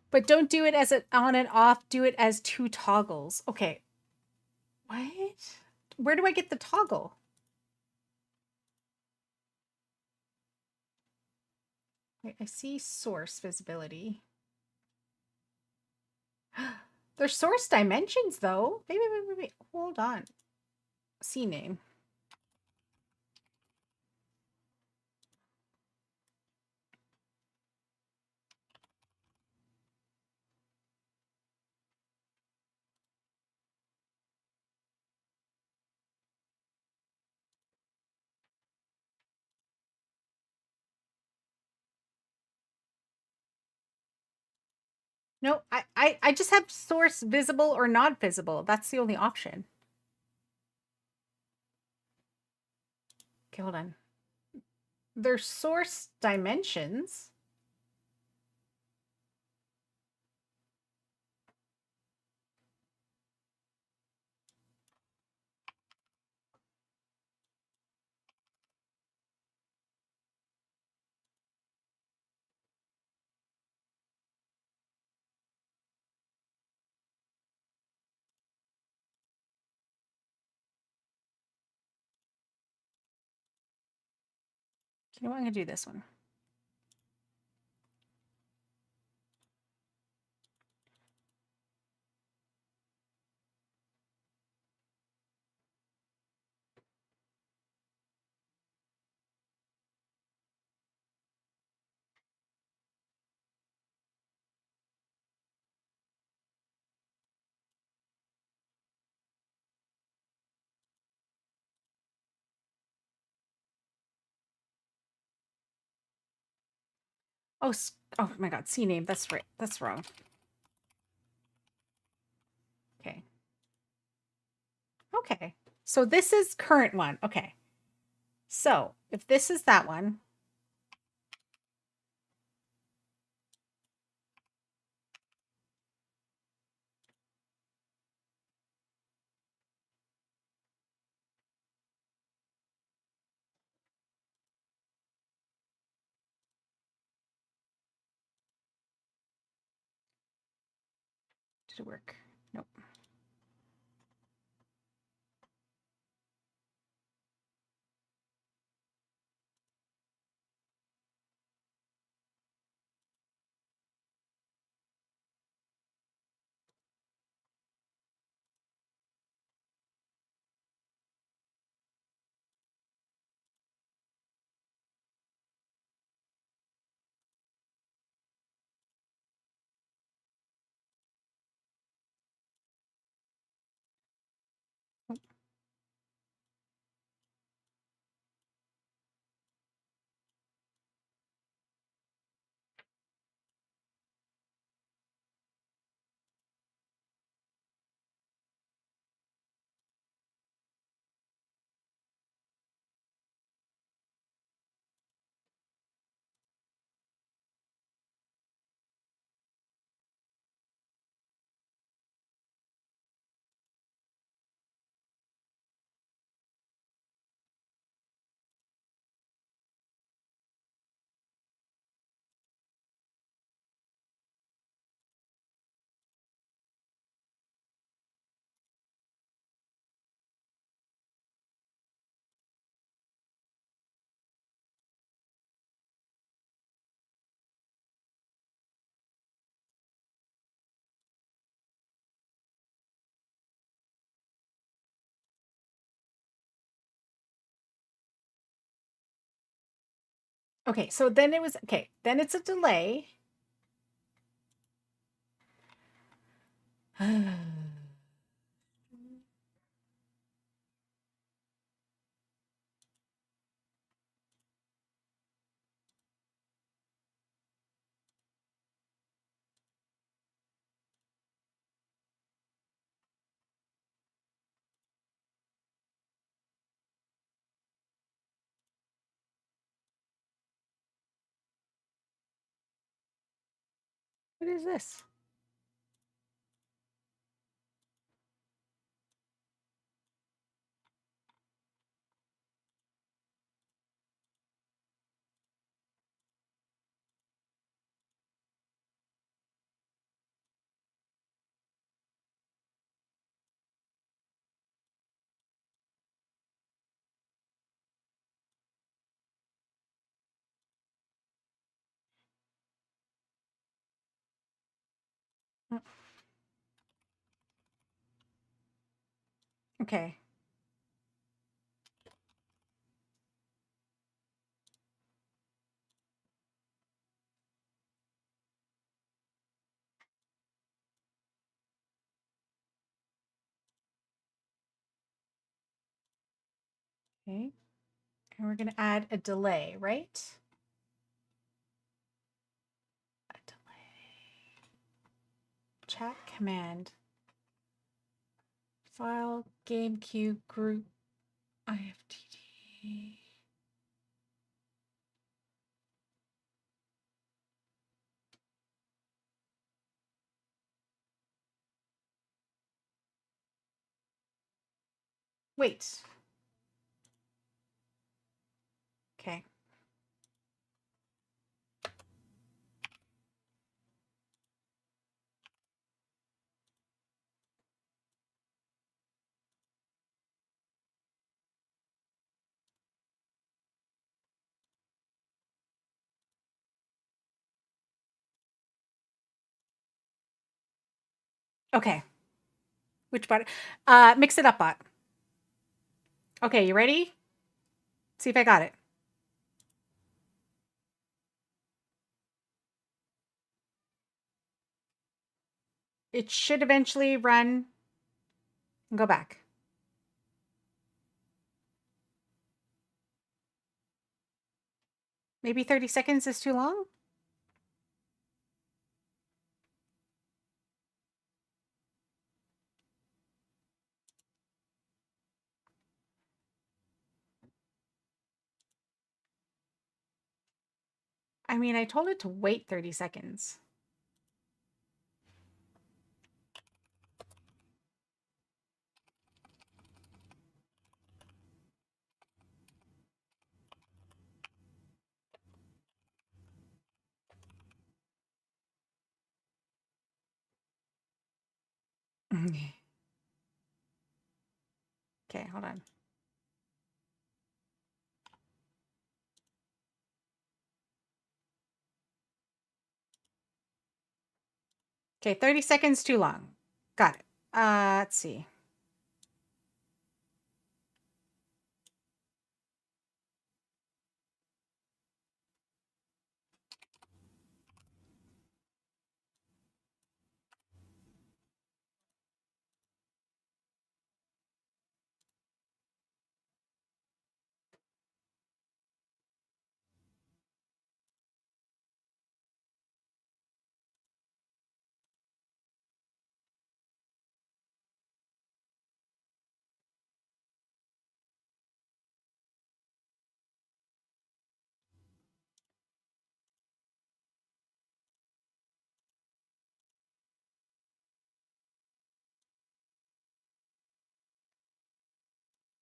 But don't do it as an on and off, do it as 2 toggles. Okay. What? Where do I get the toggle? Wait, I see source visibility. There's source dimensions though. Wait. Hold on. CNAME. No, I just have source visible or not visible. That's the only option. Okay, hold on. There's source dimensions. You know what? I'm gonna do this one. Oh, oh my God, CNAME. That's right. That's wrong. Okay. Okay. So this is current one. Okay. So if this is that one, did it work? Nope. Okay, so then it was okay. Then it's a delay. What is this? Okay. Okay. And we're going to add a delay, right? A delay. Chat command. File, game queue, group, IFTD. Wait. Okay. Okay. Which button? Mix it up, bot. Okay, you ready? See if I got it. It should eventually run and go back. Maybe 30 seconds is too long? I mean, I told it to wait 30 seconds. Okay, hold on. Okay, 30 seconds too long. Got it. Let's see.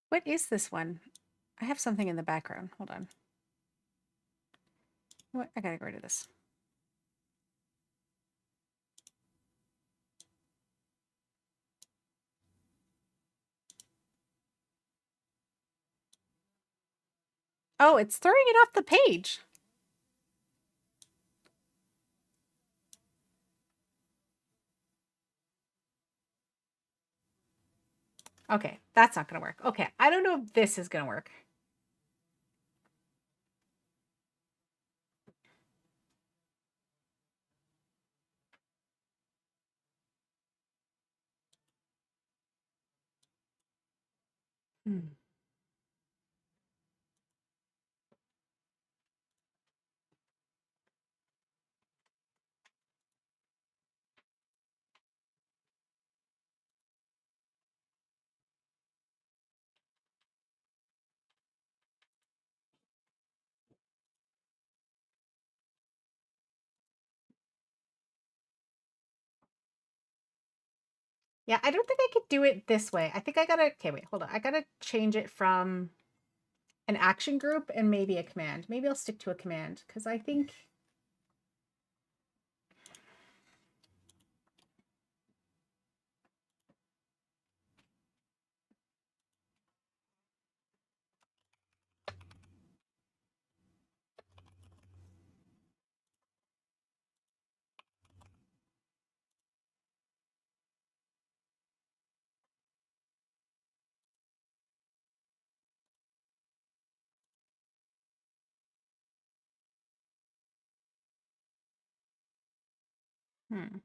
What is this one? I have something in the background. Hold on. What? I gotta get rid of this. Oh, it's throwing it off the page. Okay, that's not gonna work. Okay, I don't know if this is gonna work. Hmm. Yeah, I don't think I could do it this way. I think I gotta, okay, wait, hold on. I gotta change it from an action group and maybe a command. Maybe I'll stick to a command because I think Hmm.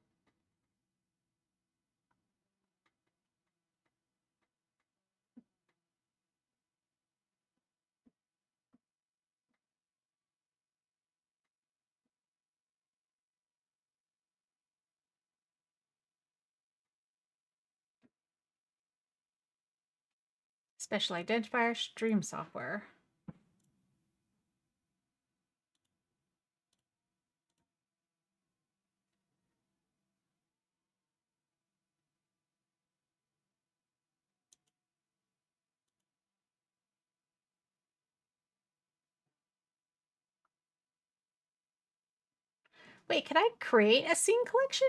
Special identifier stream software. Wait, can I create a scene collection?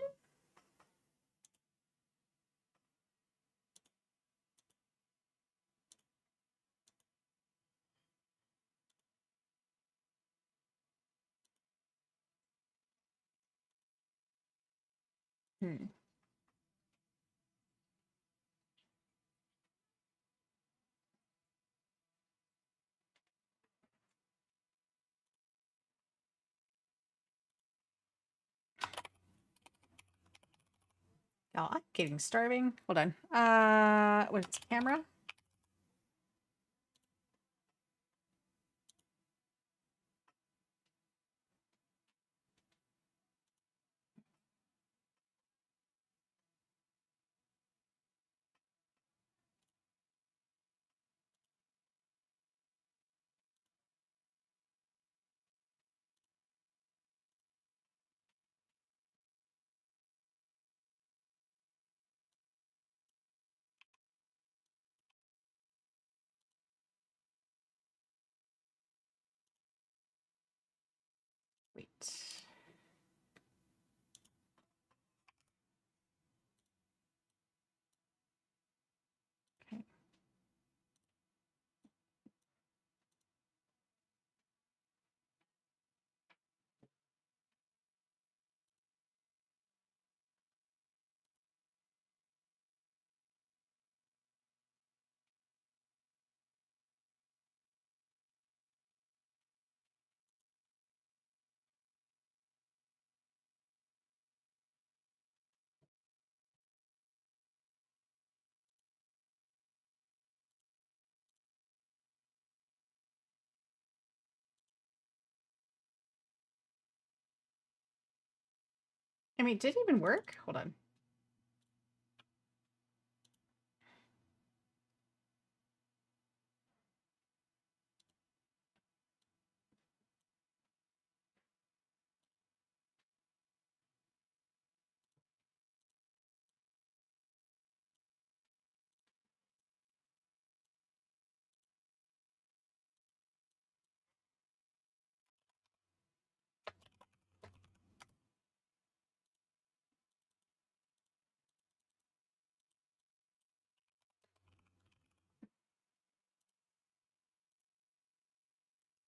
Hmm. Oh, I'm getting starving. Hold on. What's camera? Wait. Okay. I mean, did it even work? Hold on.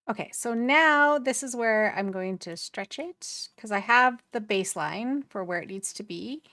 Okay, so now this is where I'm going to stretch it because I have the baseline for where it needs to be.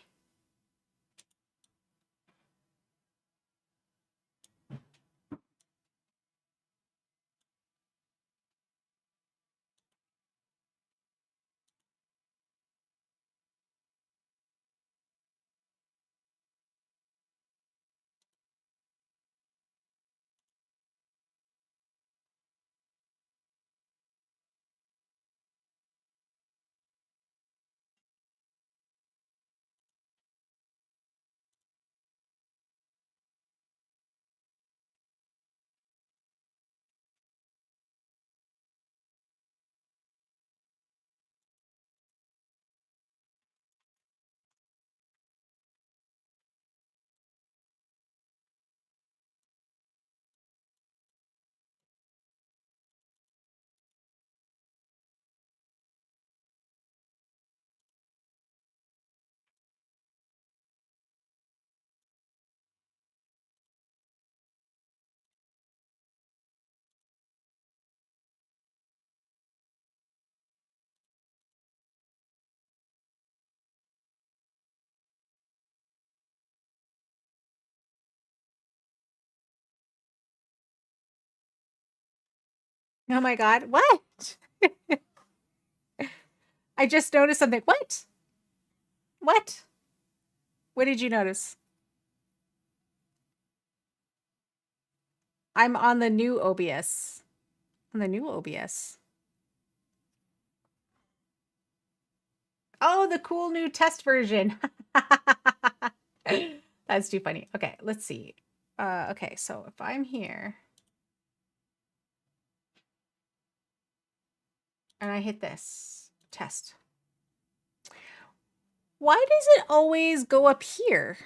Oh my God, what? I just noticed something. What? What? What did you notice? I'm on the new OBS. On the new OBS. Oh, the cool new test version. That's too funny. Okay, let's see. Okay, so if I'm here and I hit this test, why does it always go up here?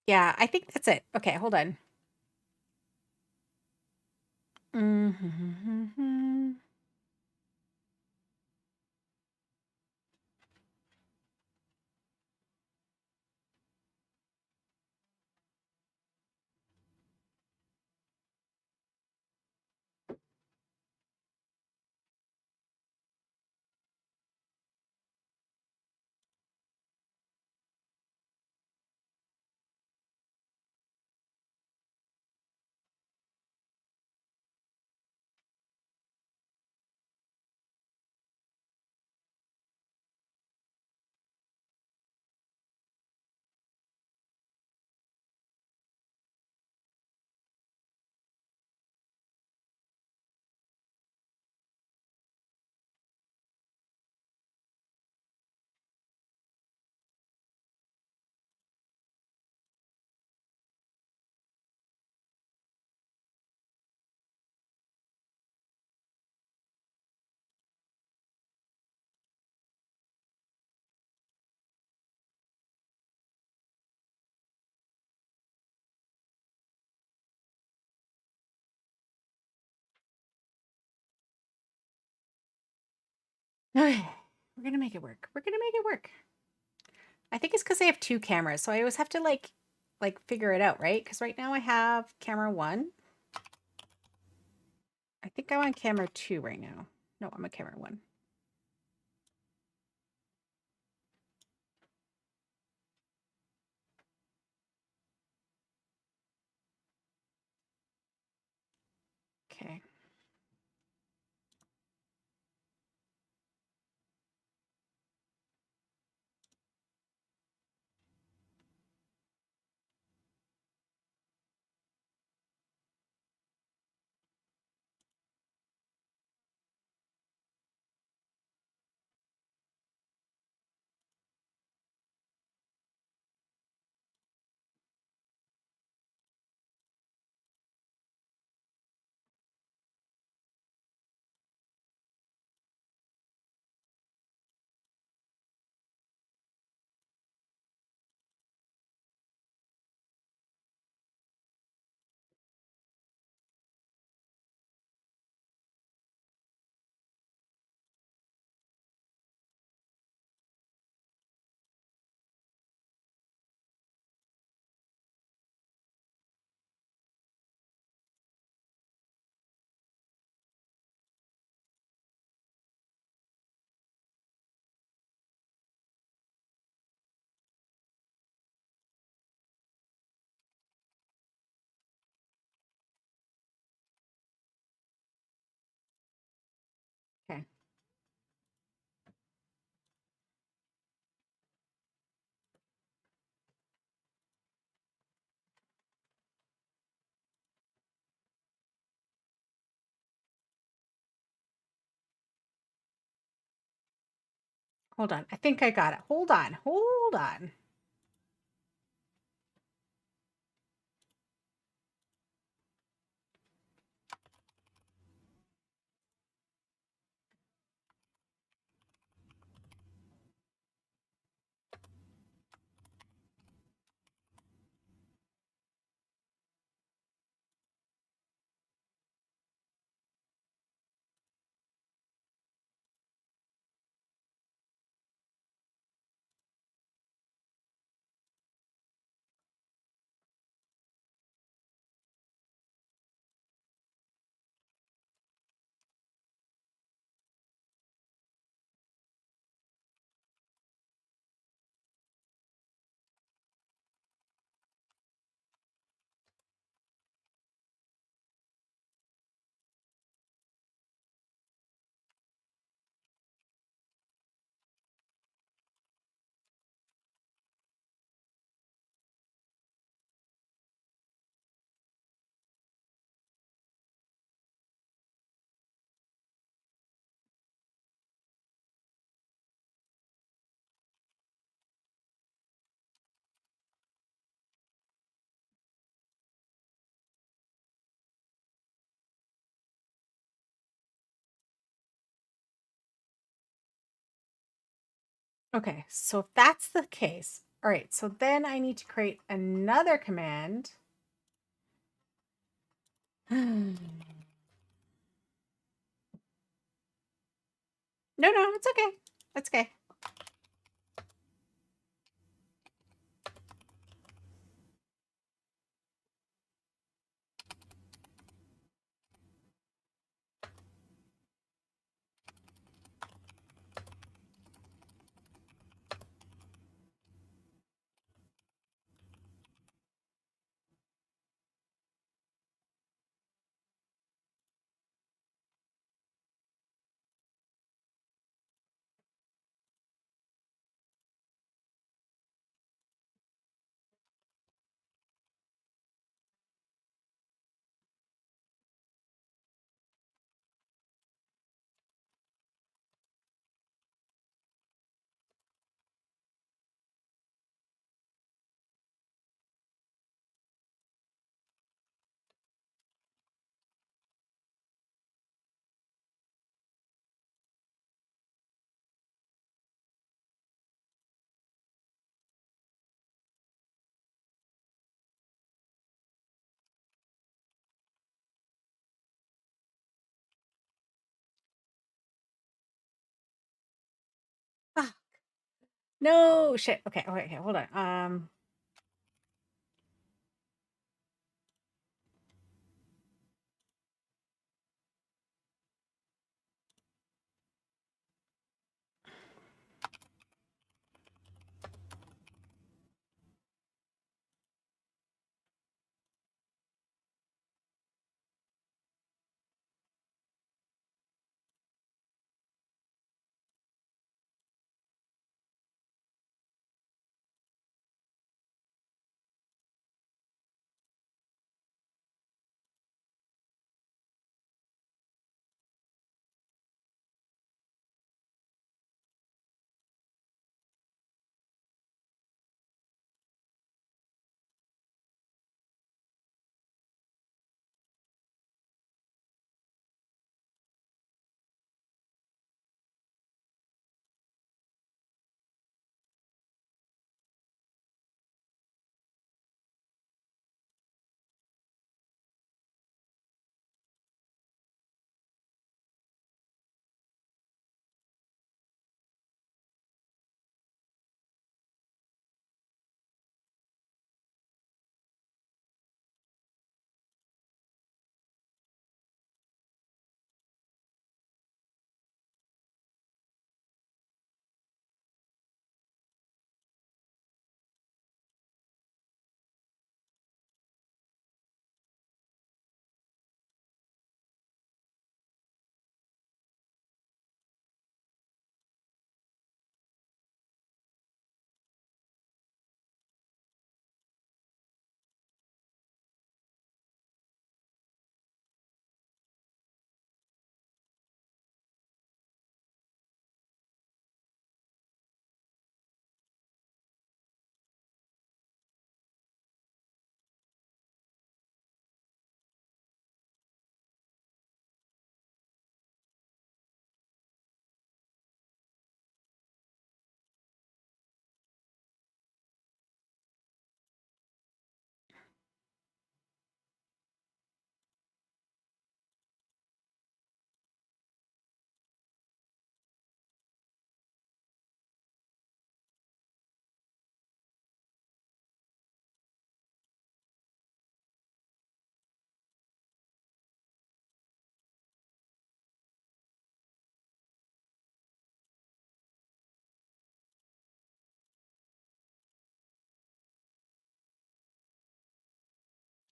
Yeah, I think that's it. Okay, hold on. Okay, we're gonna make it work. We're gonna make it work. I think it's because I have two cameras, so I always have to like figure it out, right? Because right now I have camera one. I think I'm on camera two right now. No, I'm on camera one. Okay. Okay. Hold on. I think I got it. Hold on. Hold on. Okay, so if that's the case, all right, so then I need to create another command. No, no, it's okay. That's okay. Ah, no shit. Okay, okay, hold on.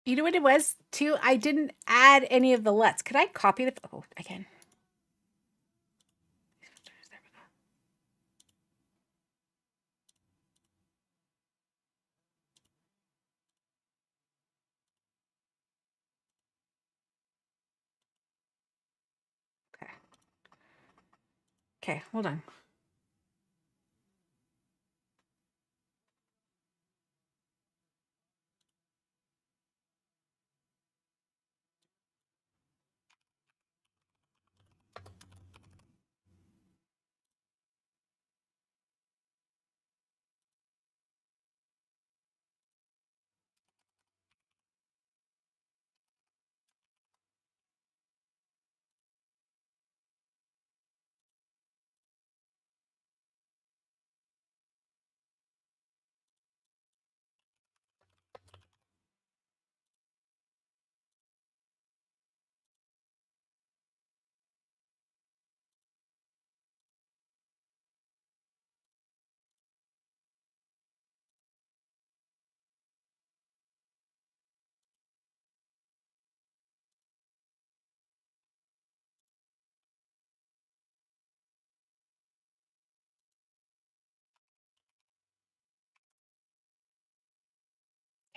You know what it was too? I didn't add any of the LUTs. Could I copy the? Oh, I can. Okay. Okay, hold on.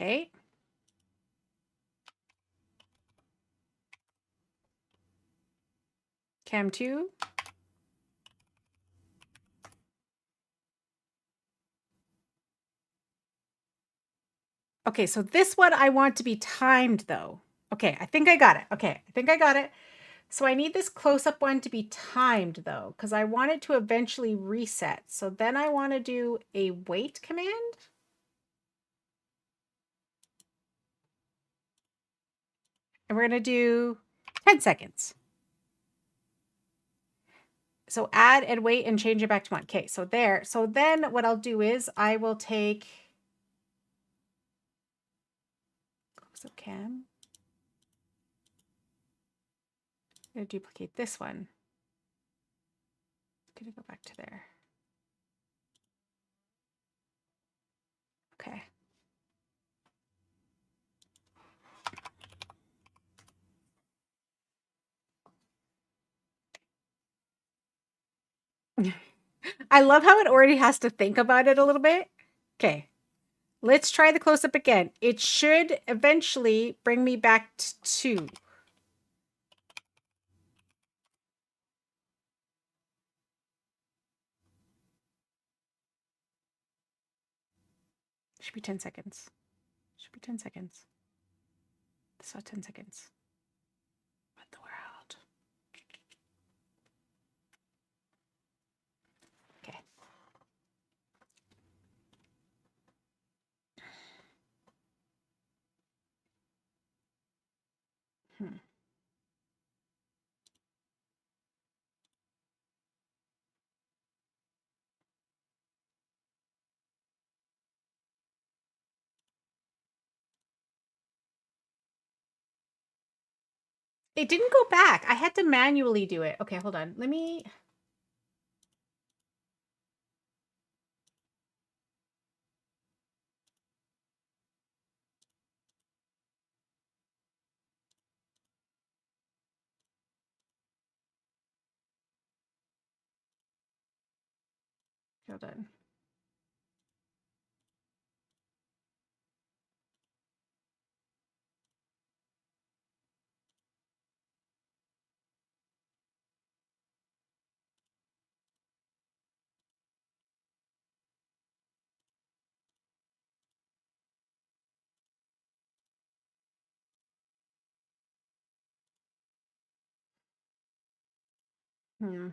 Okay. Cam 2. Okay, so this one I want to be timed though. Okay, I think I got it. Okay, I think I got it. So I need this close-up one to be timed though, because I want it to eventually reset. So then I want to do a wait command. And we're going to do 10 seconds. So add and wait and change it back to 1. Okay, so there. So then what I'll do is I will take close-up cam. I'm going to duplicate this one. I'm going to go back to there. Okay. I love how it already has to think about it a little bit. Okay. Let's try the close-up again. It should eventually bring me back to 2. Should be 10 seconds. Should be 10 seconds. This was 10 seconds. What the world? Okay. It didn't go back. I had to manually do it. Okay, hold on. Let me... Hold on. Hmm.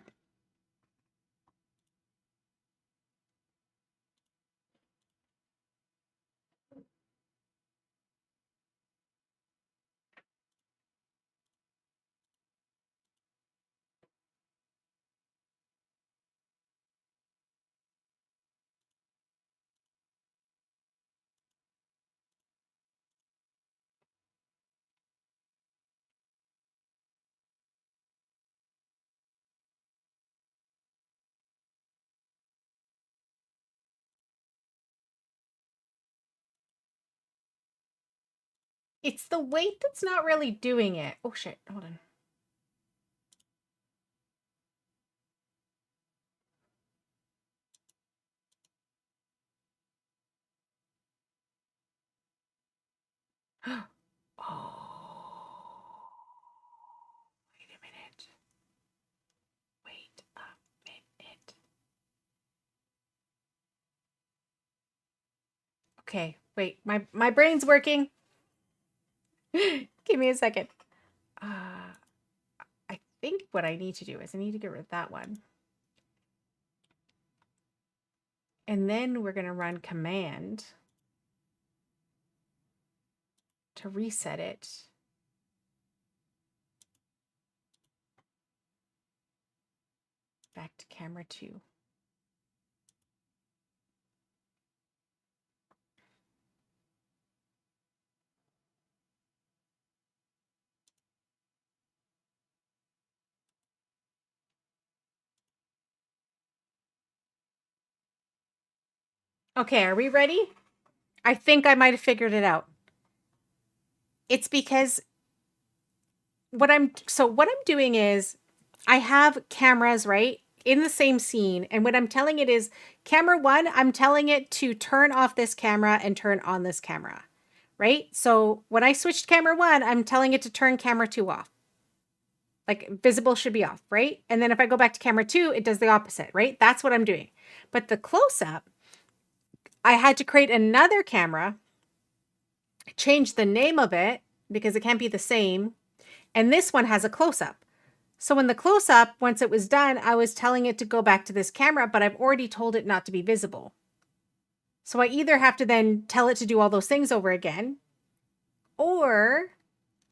It's the weight that's not really doing it. Oh, shit. Hold on. Oh. Wait a minute. Wait a minute. Okay, wait. My brain's working. Give me a second. I think what I need to do is I need to get rid of that one. And then we're going to run command to reset it. Back to camera 2. Okay, are we ready? I think I might have figured it out. It's because what I'm doing is I have cameras, right, in the same scene, and what I'm telling it is camera 1, I'm telling it to turn off this camera and turn on this camera, right? So when I switched camera 1, I'm telling it to turn camera 2 off. Like visible should be off, right? And then if I go back to camera 2, it does the opposite, right? That's what I'm doing. But the close-up, I had to create another camera, change the name of it because it can't be the same. And this one has a close-up. So when the close-up, once it was done, I was telling it to go back to this camera, but I've already told it not to be visible. So I either have to then tell it to do all those things over again, or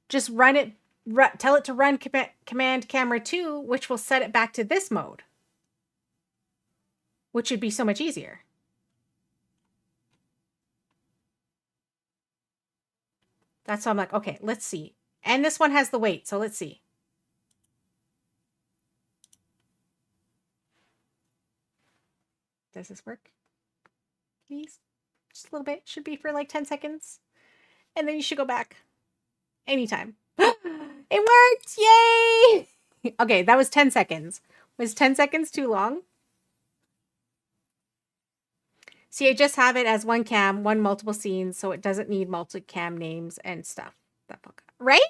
just tell it to run command camera 2, which will set it back to this mode, which would be so much easier. That's why I'm like, okay, let's see. And this one has the weight, so let's see. Does this work? Please? Just a little bit. Should be for like 10 seconds. And then you should go back. Anytime. It worked! Yay! Okay, that was 10 seconds. Was 10 seconds too long? See, I just have it as one cam, one multiple scenes, so it doesn't need multi-cam names and stuff. Right?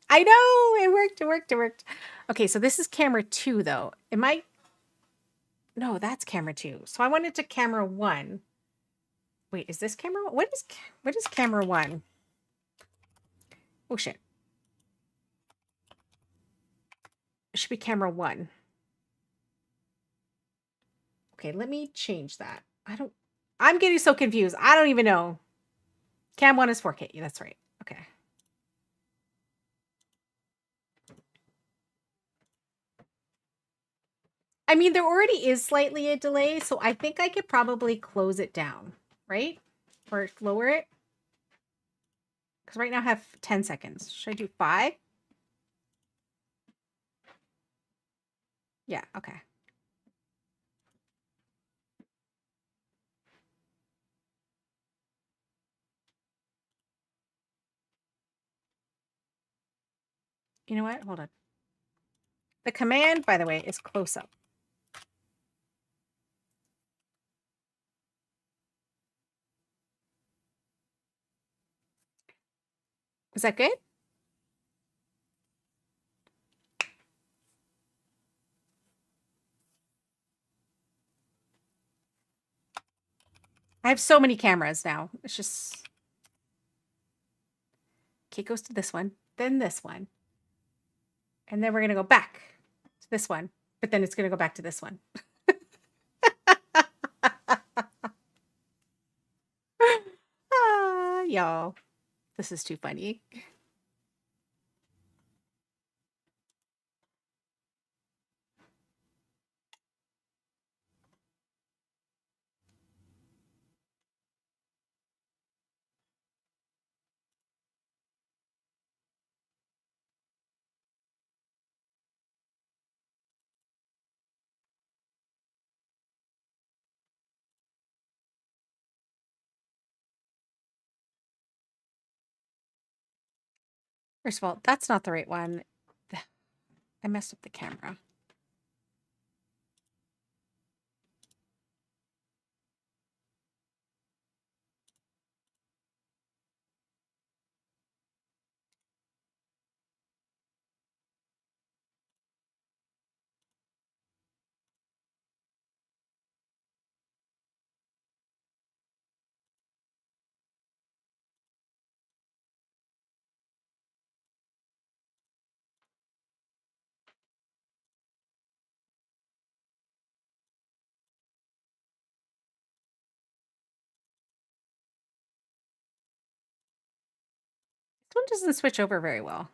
I know! It worked, it worked, it worked. Okay, so this is camera 2, though. No, that's camera 2. So I wanted to camera 1. Wait, is this camera? What is camera 1? Oh, shit. It should be camera 1. Okay, let me change that. I'm getting so confused. I don't even know. Cam 1 is 4K. That's right. Okay. I mean, there already is slightly a delay, so I think I could probably close it down, right? Or lower it. Because right now I have 10 seconds. Should I do 5? Yeah, okay. You know what? Hold on. The command, by the way, is close up. Is that good? I have so many cameras now. It's just... Okay, it goes to this one, then this one. And then we're going to go back to this one. But then it's going to go back to this one. Y'all, this is too funny. First of all, that's not the right one. I messed up the camera. This one doesn't switch over very well.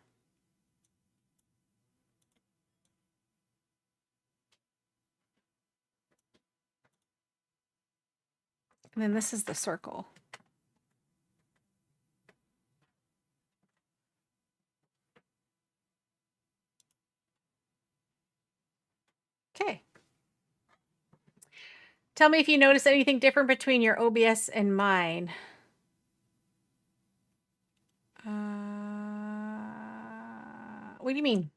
And then this is the circle. Okay. Tell me if you notice anything different between your OBS and mine. What do you mean?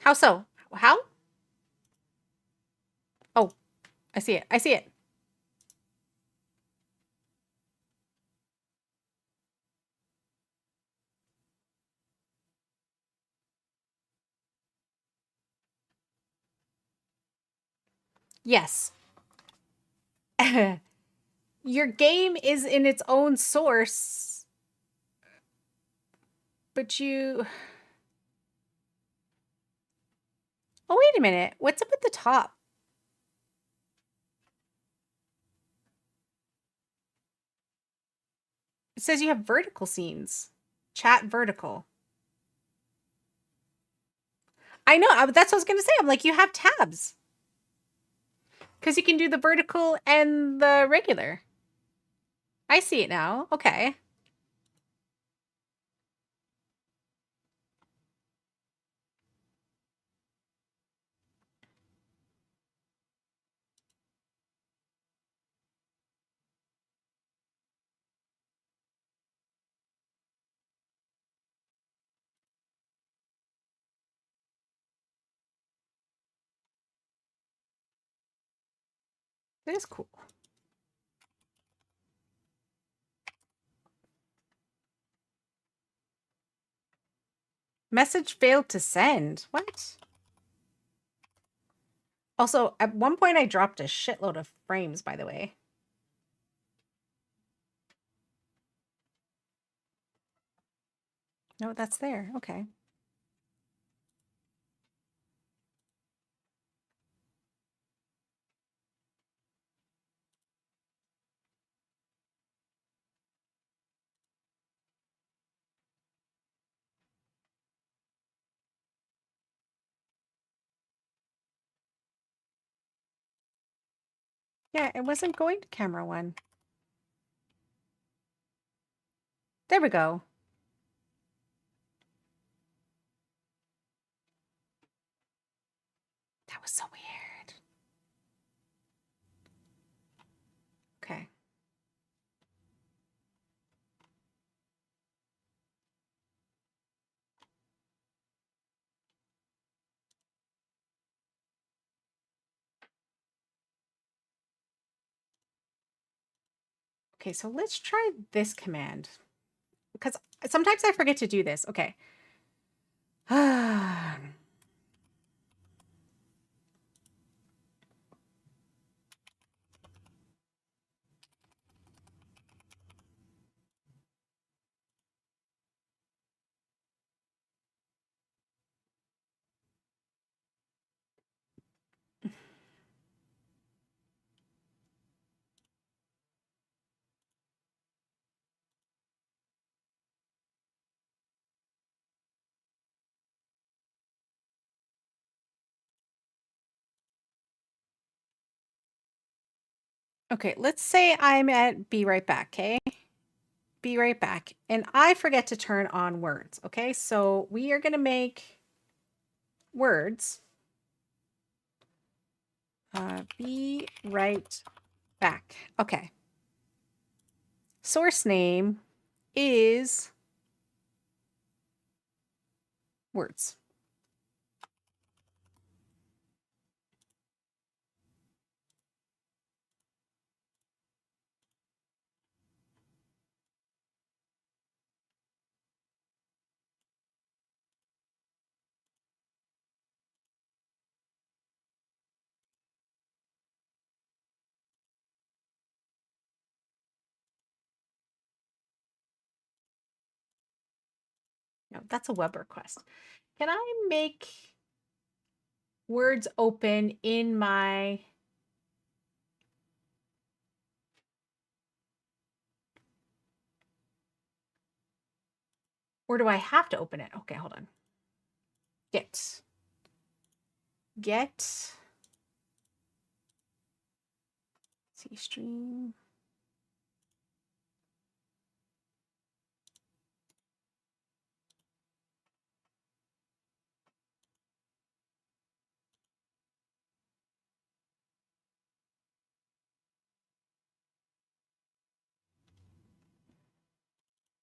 How so? How? Oh, I see it. I see it. Yes. Your game is in its own source, but you... Oh, wait a minute. What's up at the top? It says you have vertical scenes. Chat vertical. I know. That's what I was going to say. I'm like, you have tabs. Because you can do the vertical and the regular. I see it now. Okay. That is cool. Message failed to send. What? Also, at one point I dropped a shitload of frames, by the way. No, that's there. Okay. Yeah, it wasn't going to camera one. There we go. That was so weird. Okay. Okay, so let's try this command. Because sometimes I forget to do this. Okay. Okay, let's say I'm at be right back, okay? Be right back. And I forget to turn on words, okay? So we are going to make words. Be right back. Okay. Source name is words. No, that's a web request. Can I make words open in my... Or do I have to open it? Okay, hold on. Get C stream.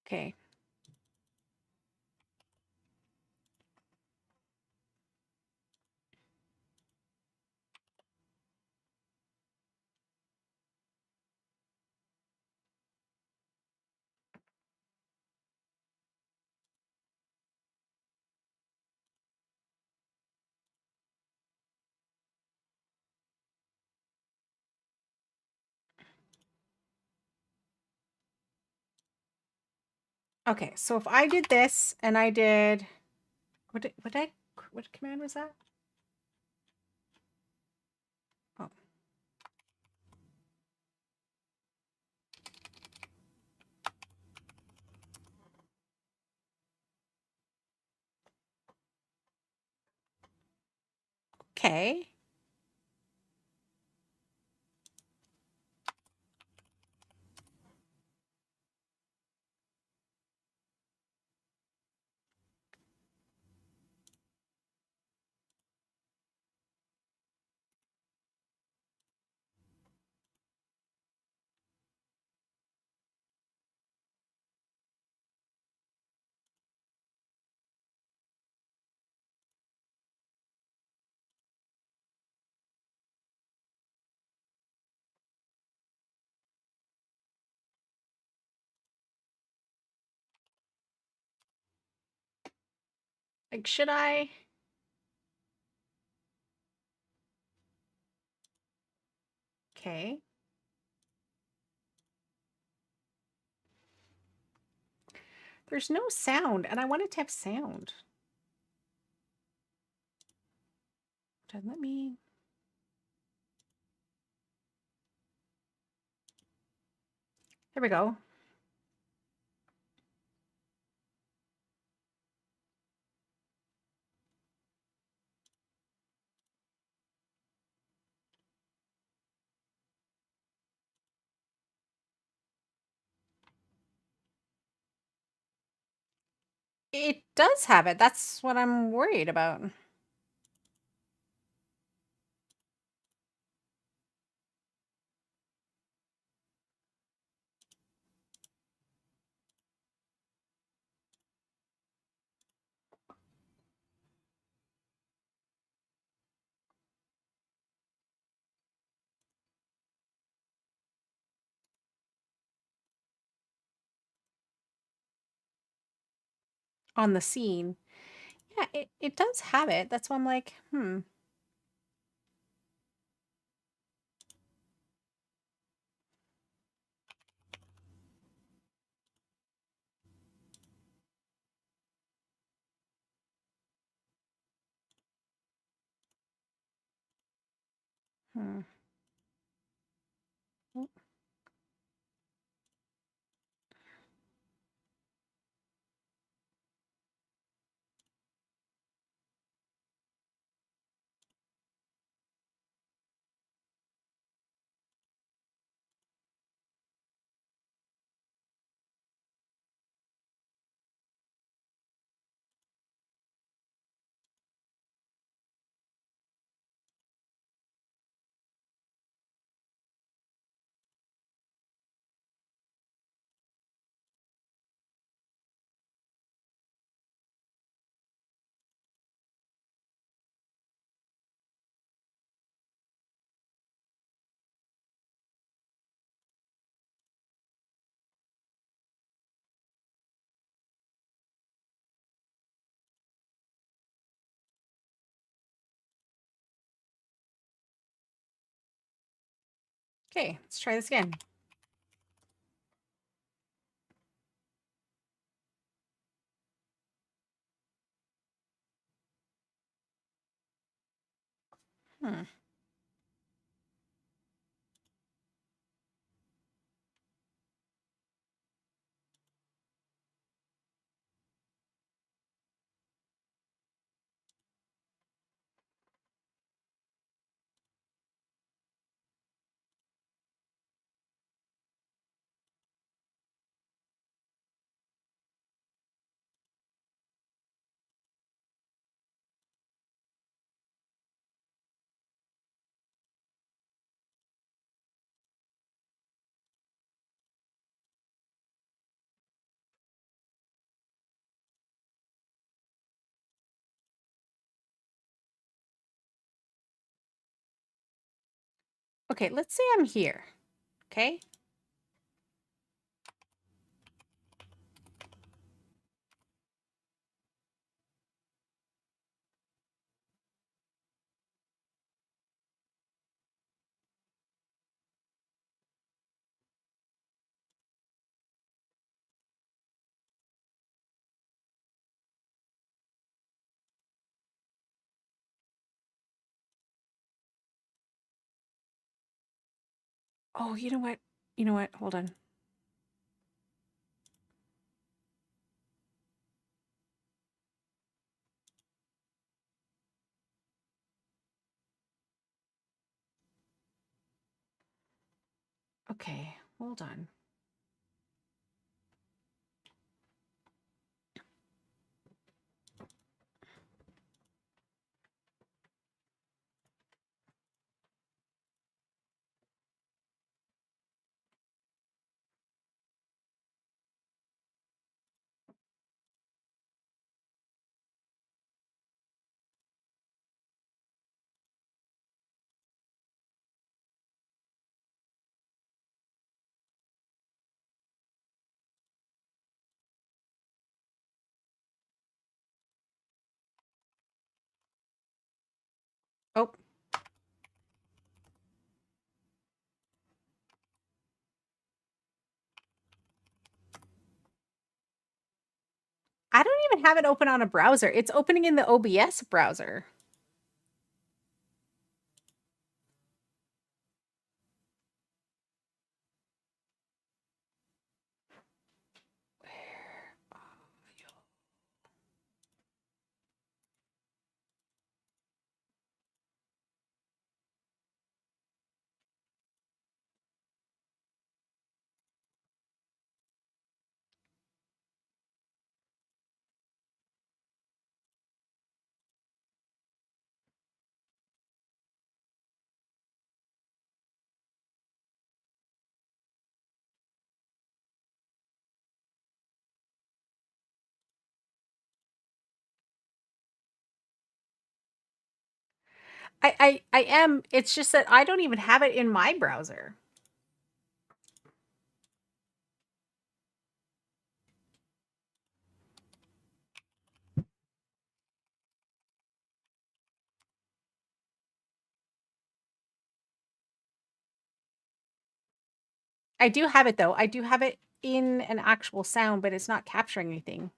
Okay. Okay, so if I did this and I did what command was that? Oh, okay. Like, should I? Okay. There's no sound, and I want it to have sound. Let me. There we go. It does have it. That's what I'm worried about. On the scene. Yeah, it does have it. That's why I'm like, hmm. Hmm. Oh, okay, let's try this again. Hmm. Okay, let's say I'm here. Okay. Oh, you know what? You know what? Hold on. Okay, hold on. Oh, I don't even have it open on a browser. It's opening in the OBS browser. I am. It's just that I don't even have it in my browser. I do have it though. I do have it in an actual sound, but it's not capturing anything.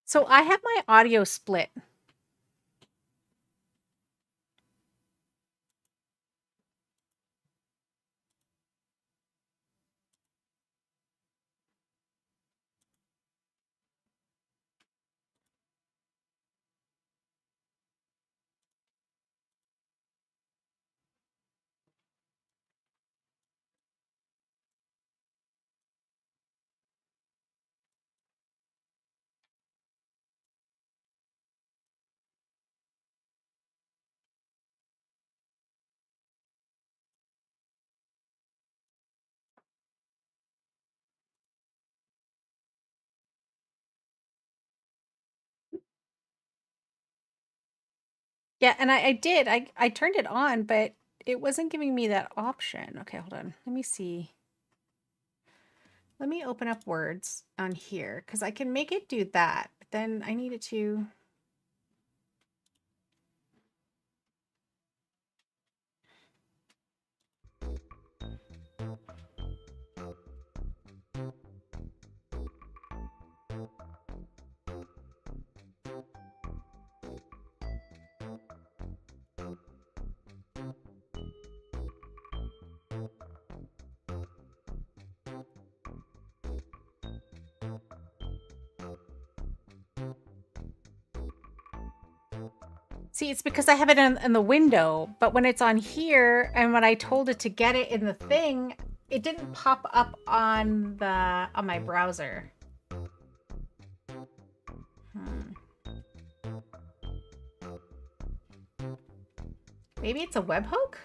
So I have my audio split. Yeah, and I did. I turned it on, but it wasn't giving me that option. Okay, hold on. Let me see. Let me open up Words on here because I can make it do that. But then I need it to. See, it's because I have it in the window, but when it's on here and when I told it to get it in the thing, it didn't pop up on my browser. Maybe it's a webhook?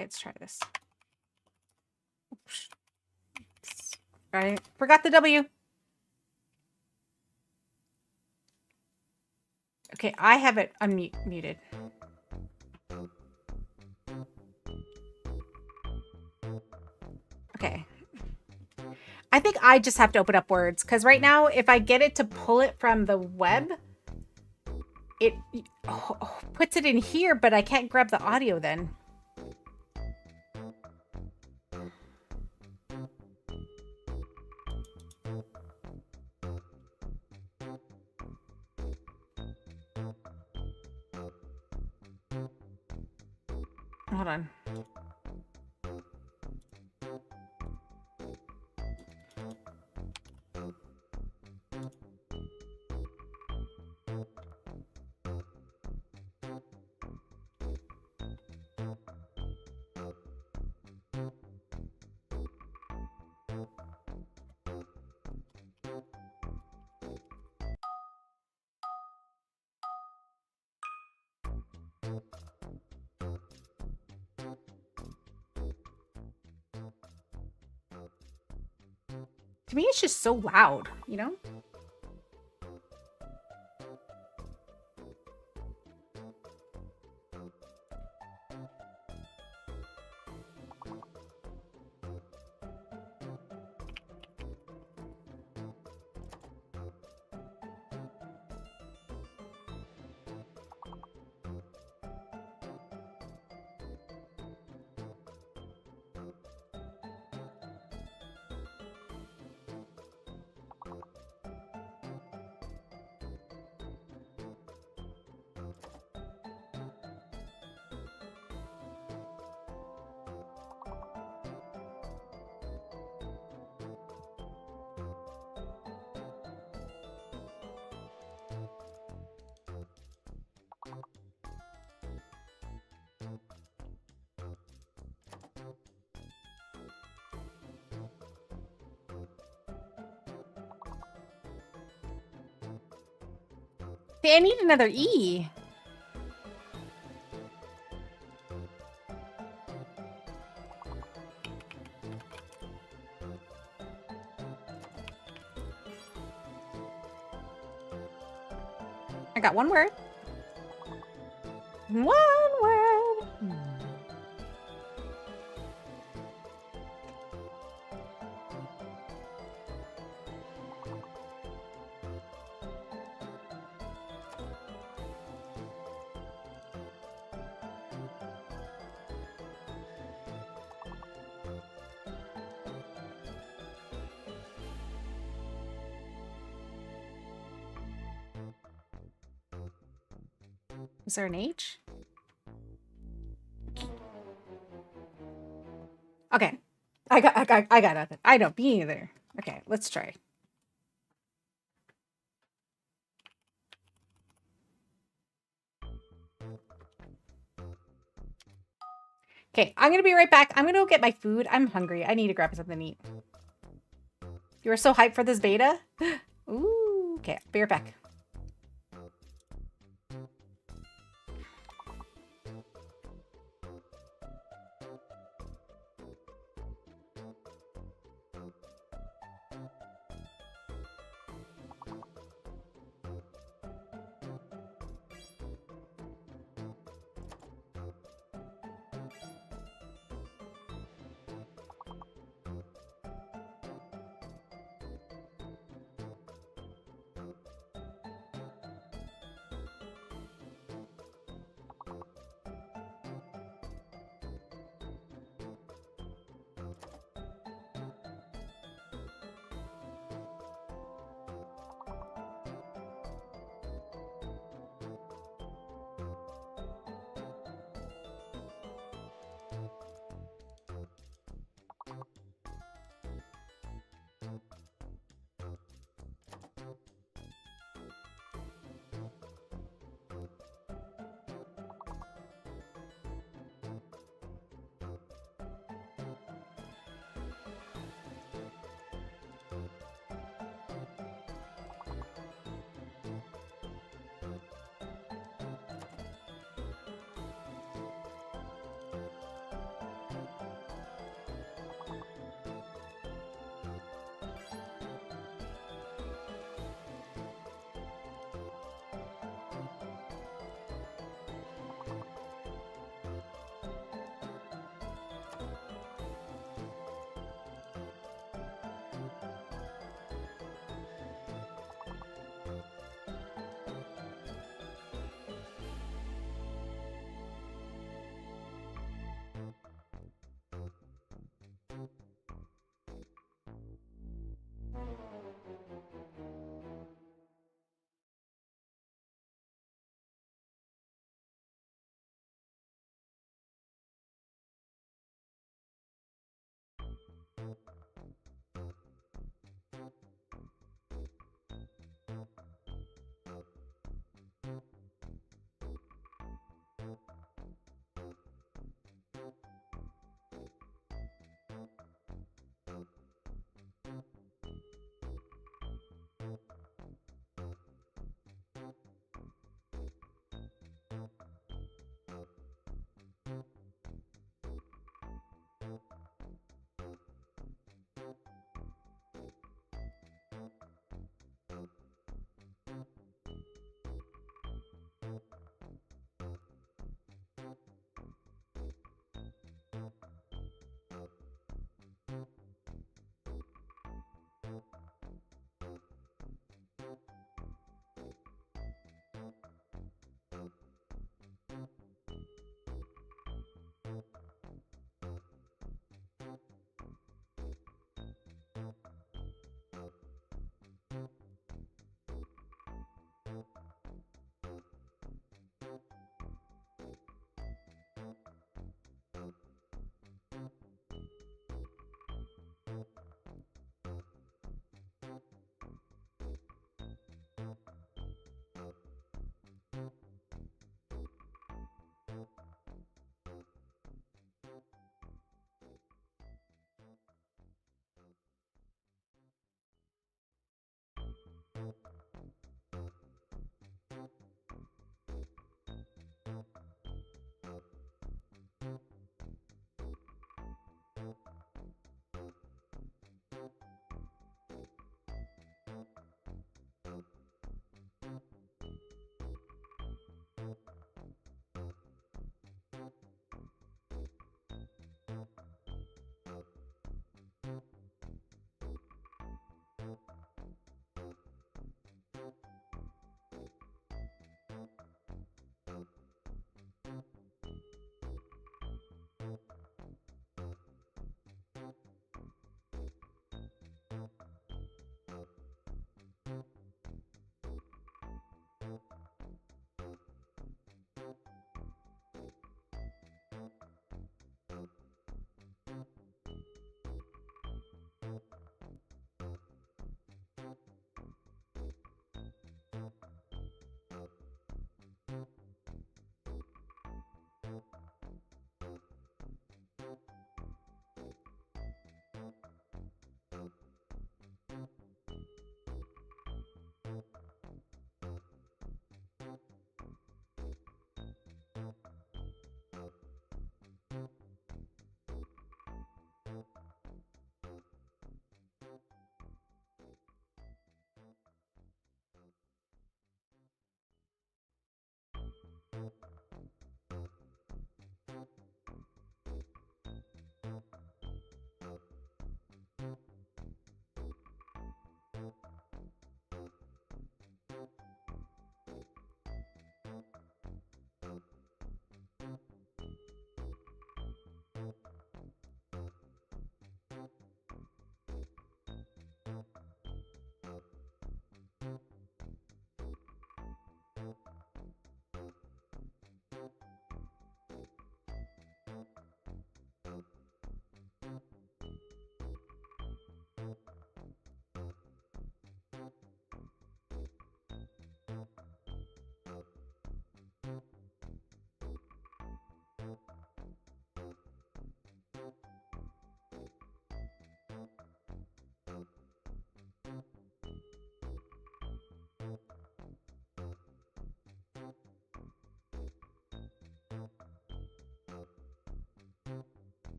Okay, let's try this. Oops. I forgot the W. Okay, I have it unmuted. Okay. I think I just have to open up words because right now, if I get it to pull it from the web, it puts it in here, but I can't grab the audio then. Hold on. To me, it's just so loud, you know? Hey, I need another E. I got one word. One word. Is there an H? Okay. I got nothing. I know, me neither. Okay, let's try. Okay, I'm gonna be right back. I'm gonna go get my food. I'm hungry. I need to grab something to eat. You were so hyped for this beta? Ooh, okay, I'll be right back.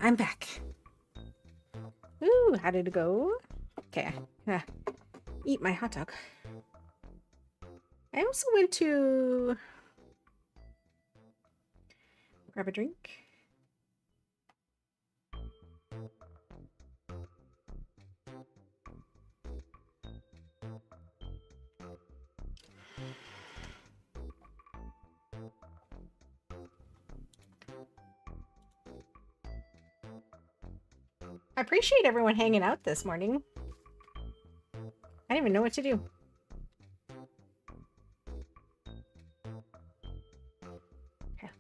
I'm back. Ooh, how did it go? Okay, eat my hot dog. I also went to grab a drink. I appreciate everyone hanging out this morning. I didn't even know what to do. Okay.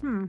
Hmm.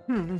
Hmm.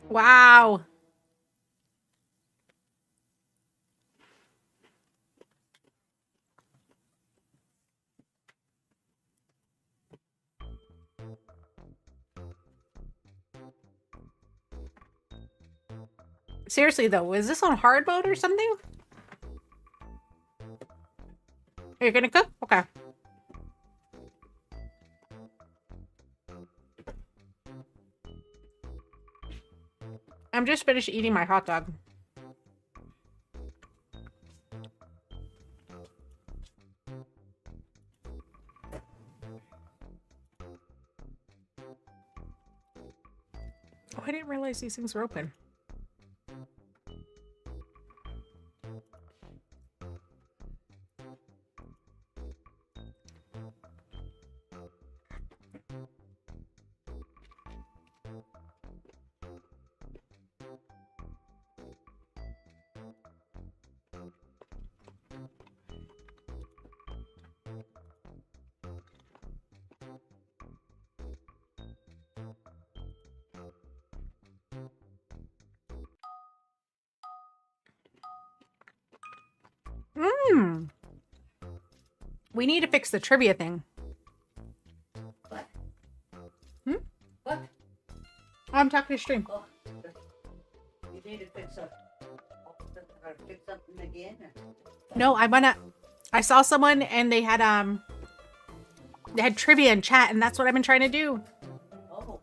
Wow. Seriously though, is this on hard mode or something? You're gonna cook? Okay. I'm just finished eating my hot dog. Oh, I didn't realize these things were open. Mmm. We need to fix the trivia thing. What? Hmm? What? I'm talking to stream. Oh, you need to fix something again? No, I saw someone and they had trivia in chat and that's what I've been trying to do. Oh.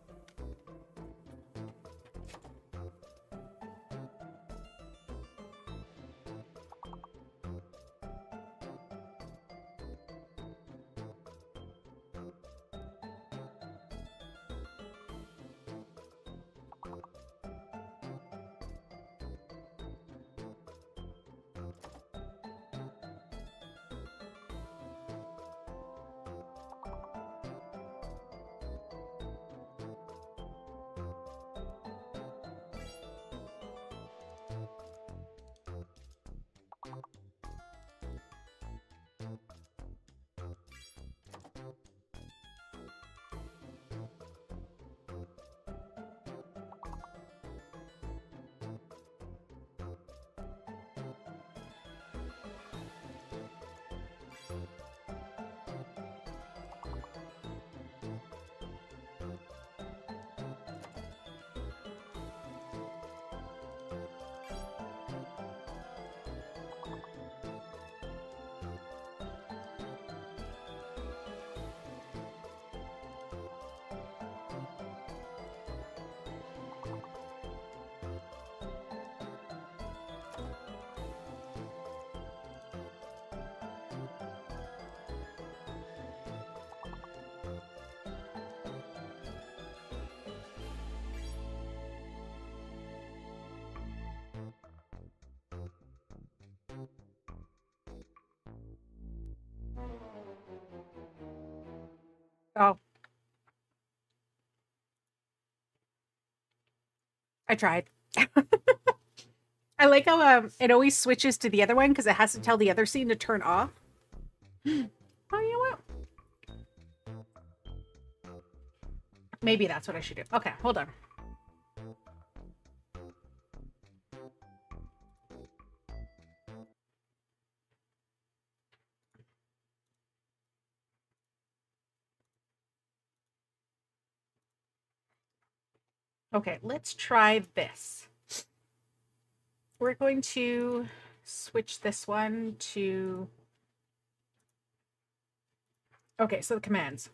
Oh, I tried. I like how it always switches to the other one because it has to tell the other scene to turn off. Oh, you know what? Maybe that's what I should do. Okay, hold on. Okay, let's try this. We're going to switch this one to. Okay, so the commands.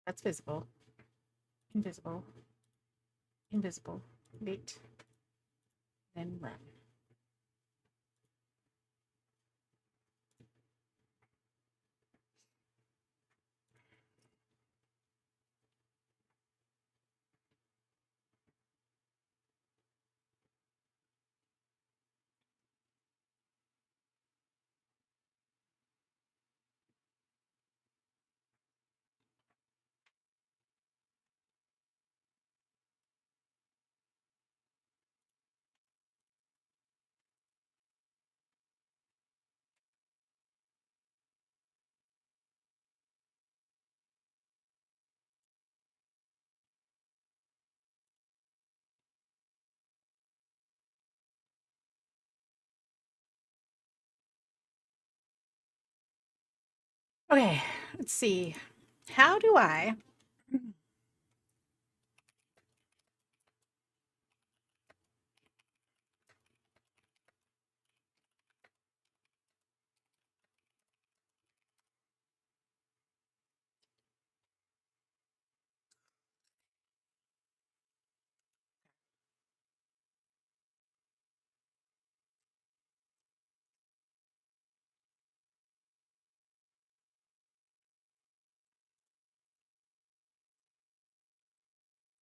That's visible. Invisible. Invisible. Wait. Then run. Okay, let's see. How do I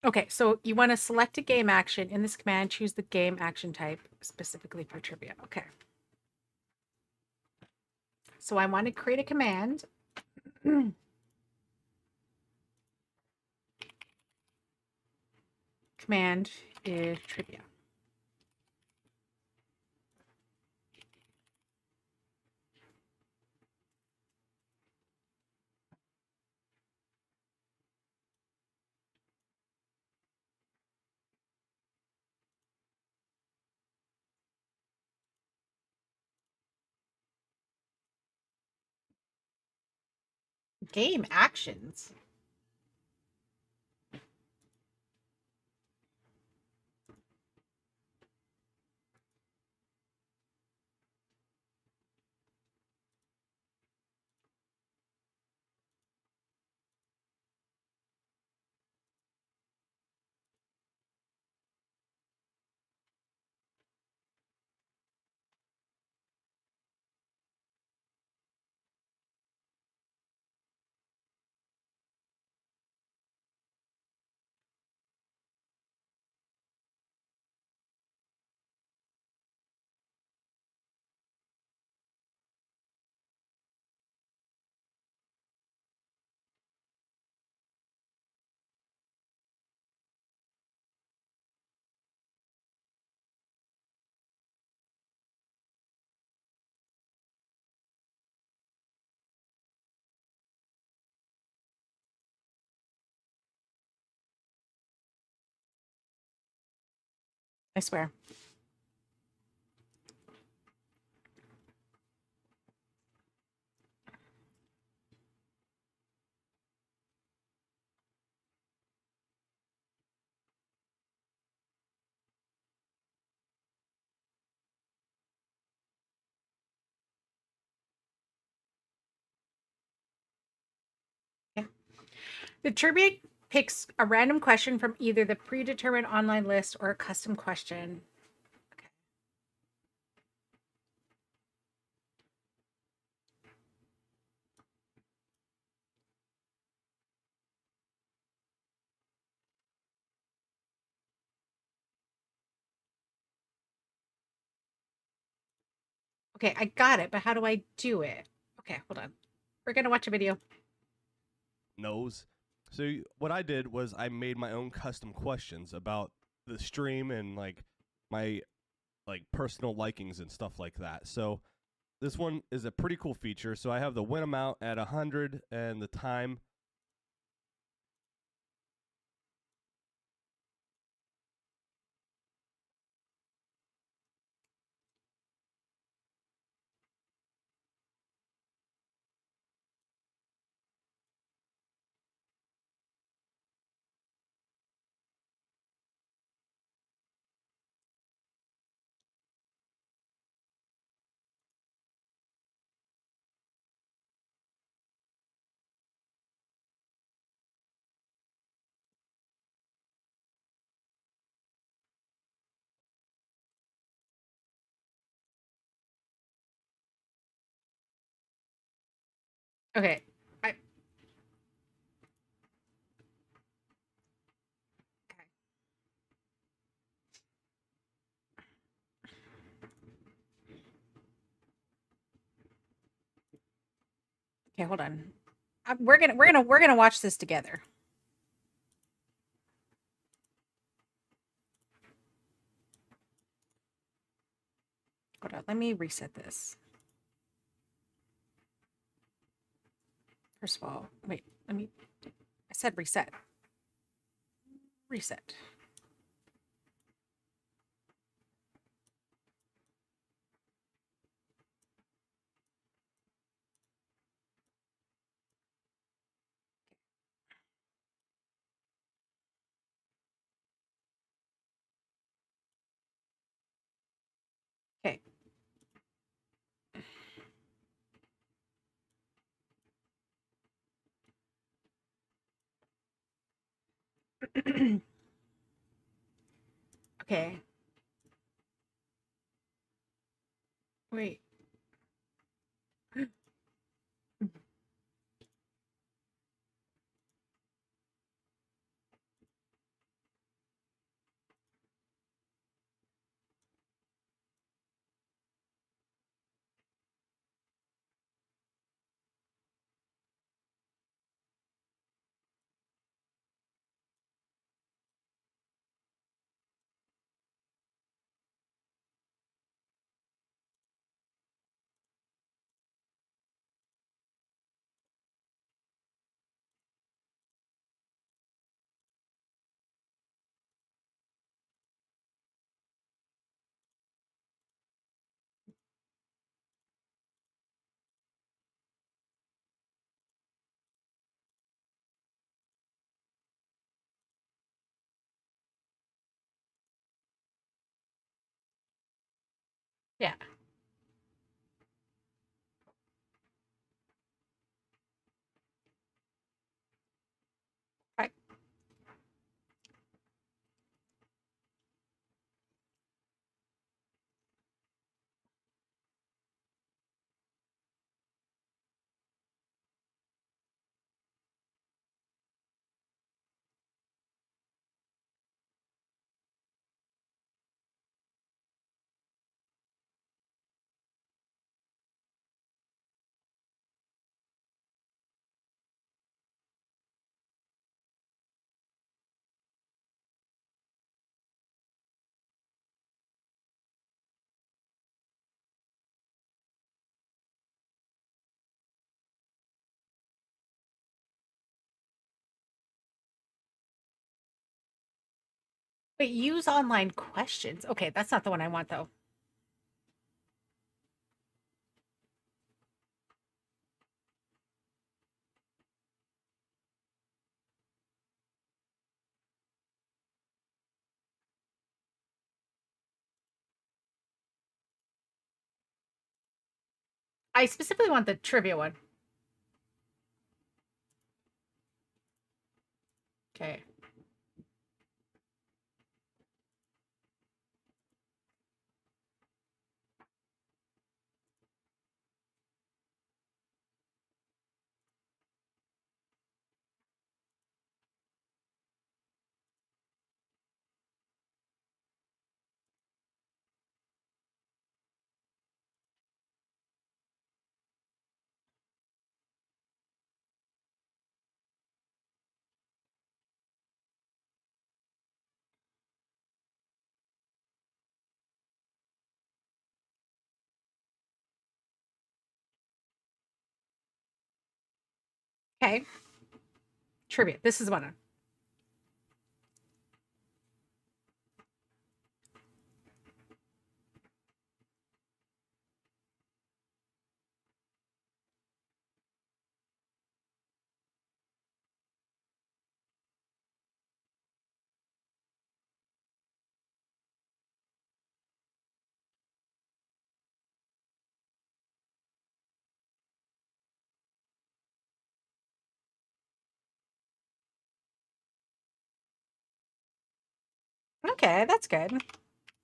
Okay, so you want to select a game action. In this command, choose the game action type specifically for trivia. Okay. So I want to create a command. Command is trivia. Game actions. I swear. Yeah. The trivia picks a random question from either the predetermined online list or a custom question. Okay, I got it, but how do I do it? Okay, hold on. We're gonna watch a video. Knows. So what I did was I made my own custom questions about the stream and like my like personal likings and stuff like that. So this one is a pretty cool feature. So I have the win amount at 100 and the time. Okay. I Okay, hold on. We're gonna watch this together. Hold on. Let me reset this. First of all, wait. Let me. I said reset. Reset. Okay. Okay. Wait. Yeah. Right. Wait, use online questions. Okay, that's not the one I want though. I specifically want the trivia one. Okay. Okay. Trivia. This is one. Okay, that's good.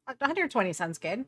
120 sounds good.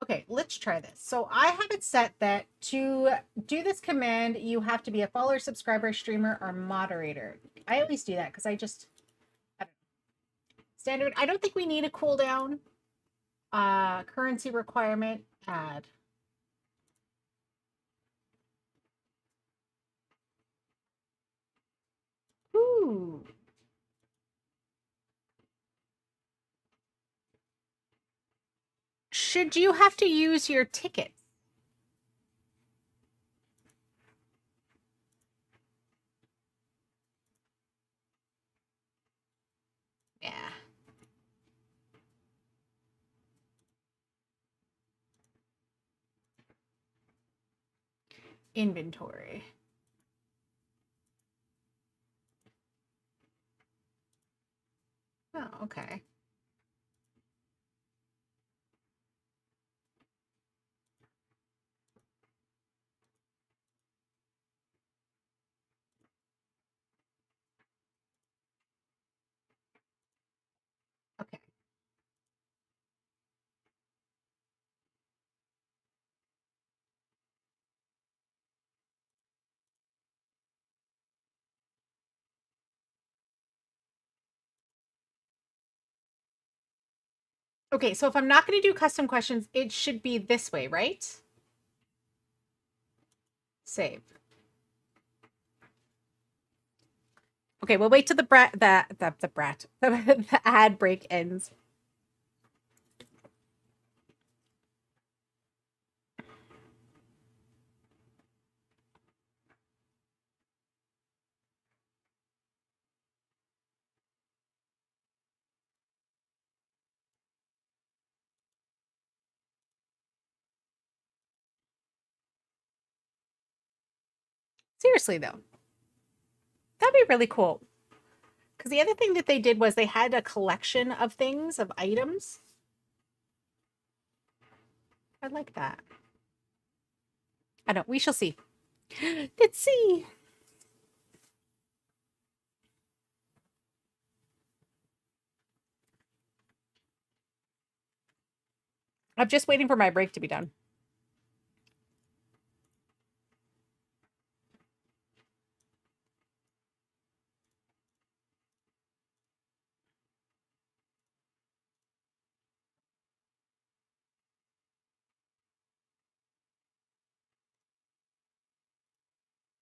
Okay, let's try this. So I have it set that to do this command, you have to be a follower, subscriber, streamer, or moderator. I always do that because I don't know. Standard. I don't think we need a cooldown. Currency requirement, add. Ooh. Should you have to use your tickets? Yeah. Inventory. Oh, okay. Okay. Okay, so if I'm not going to do custom questions, it should be this way, right? Save. Okay, we'll wait till the ad break ends. Seriously though, that'd be really cool. Because the other thing that they did was they had a collection of things, of items. I like that. I don't. We shall see. Let's see. I'm just waiting for my break to be done.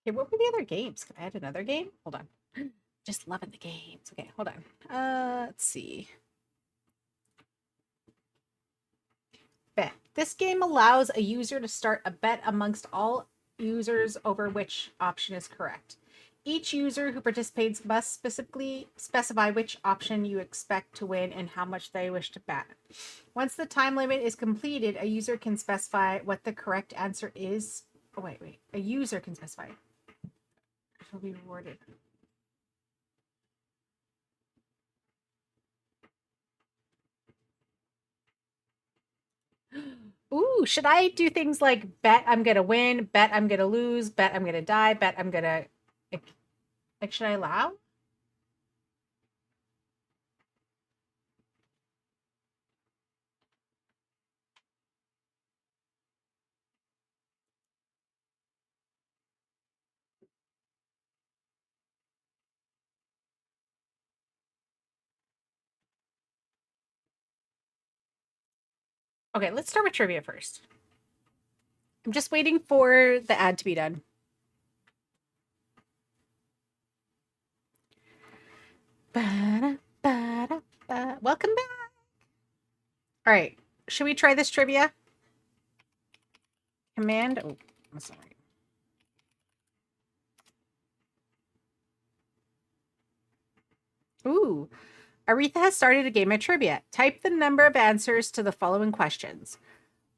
Okay, what were the other games? Can I add another game? Hold on. Just loving the games. Okay, hold on. Let's see. Bet. This game allows a user to start a bet amongst all users over which option is correct. Each user who participates must specifically specify which option you expect to win and how much they wish to bet. Once the time limit is completed, a user can specify what the correct answer is. Oh, wait. A user can specify. It will be rewarded. Ooh, should I do things like bet I'm gonna win, bet I'm gonna lose, bet I'm gonna die, bet I'm gonna like should I allow? Okay, let's start with trivia first. I'm just waiting for the ad to be done. Welcome back. All right, should we try this trivia? Command. Oh, I'm sorry. Ooh, Aretha has started a game of trivia. Type the number of answers to the following questions.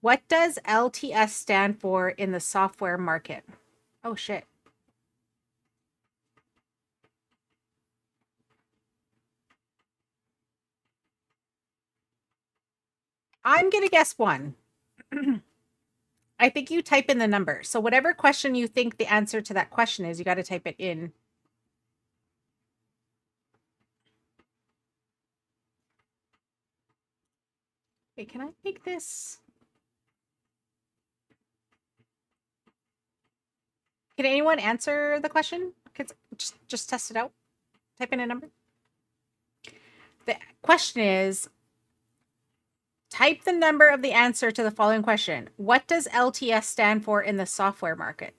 What does LTS stand for in the software market? Oh, shit. I'm going to guess one. I think you type in the number. So, whatever question you think the answer to that question is, you got to type it in. Wait, can I make this? Can anyone answer the question? Just test it out. Type in a number. The question is type the number of the answer to the following question. What does LTS stand for in the software market?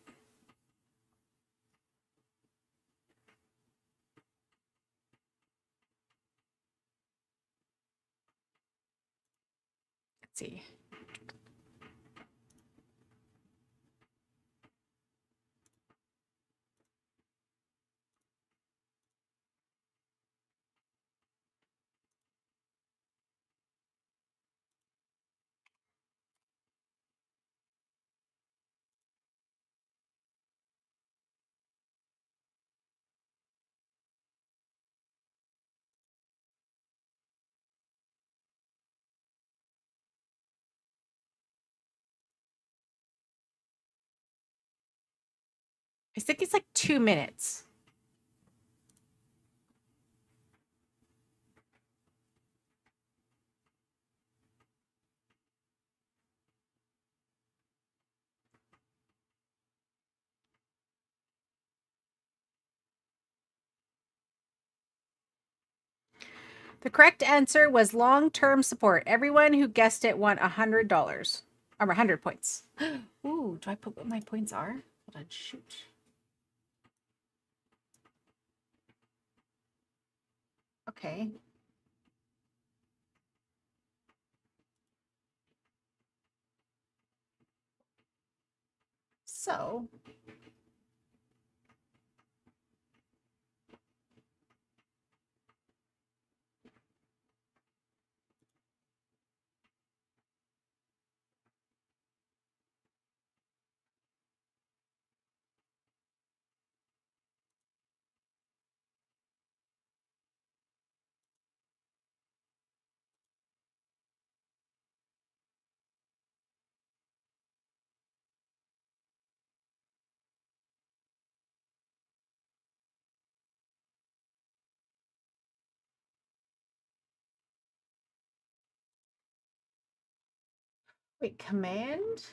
Let's see. I think it's like 2 minutes. The correct answer was long-term support. Everyone who guessed it won $100 or 100 points. Ooh, do I put what my points are? Hold on, shoot. Okay. So, Wait, command?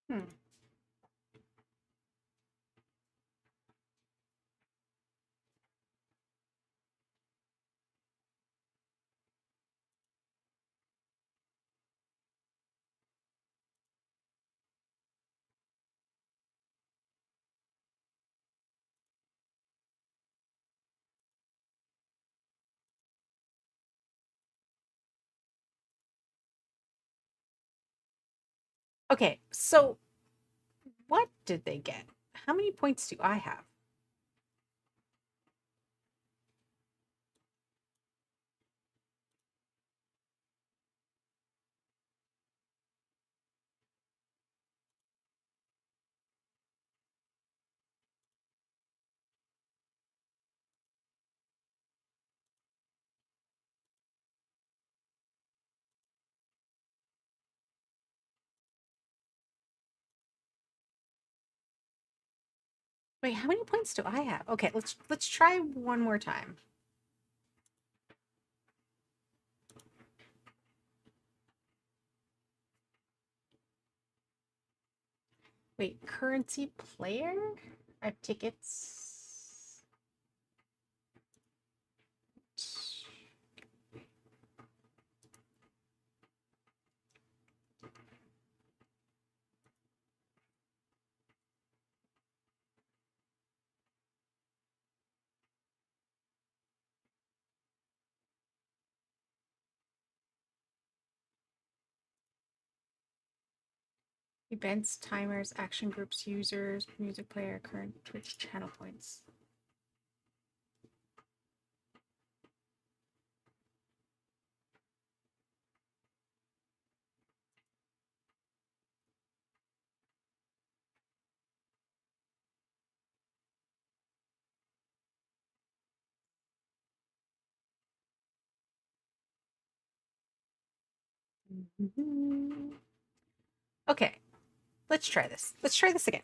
Hmm. Okay, so what did they get? How many points do I have? Wait, how many points do I have? Okay, let's try one more time. Wait, currency player? I have tickets. Events, timers, action groups, users, music player, current Twitch channel points. Mhm. Okay, let's try this. Let's try this again.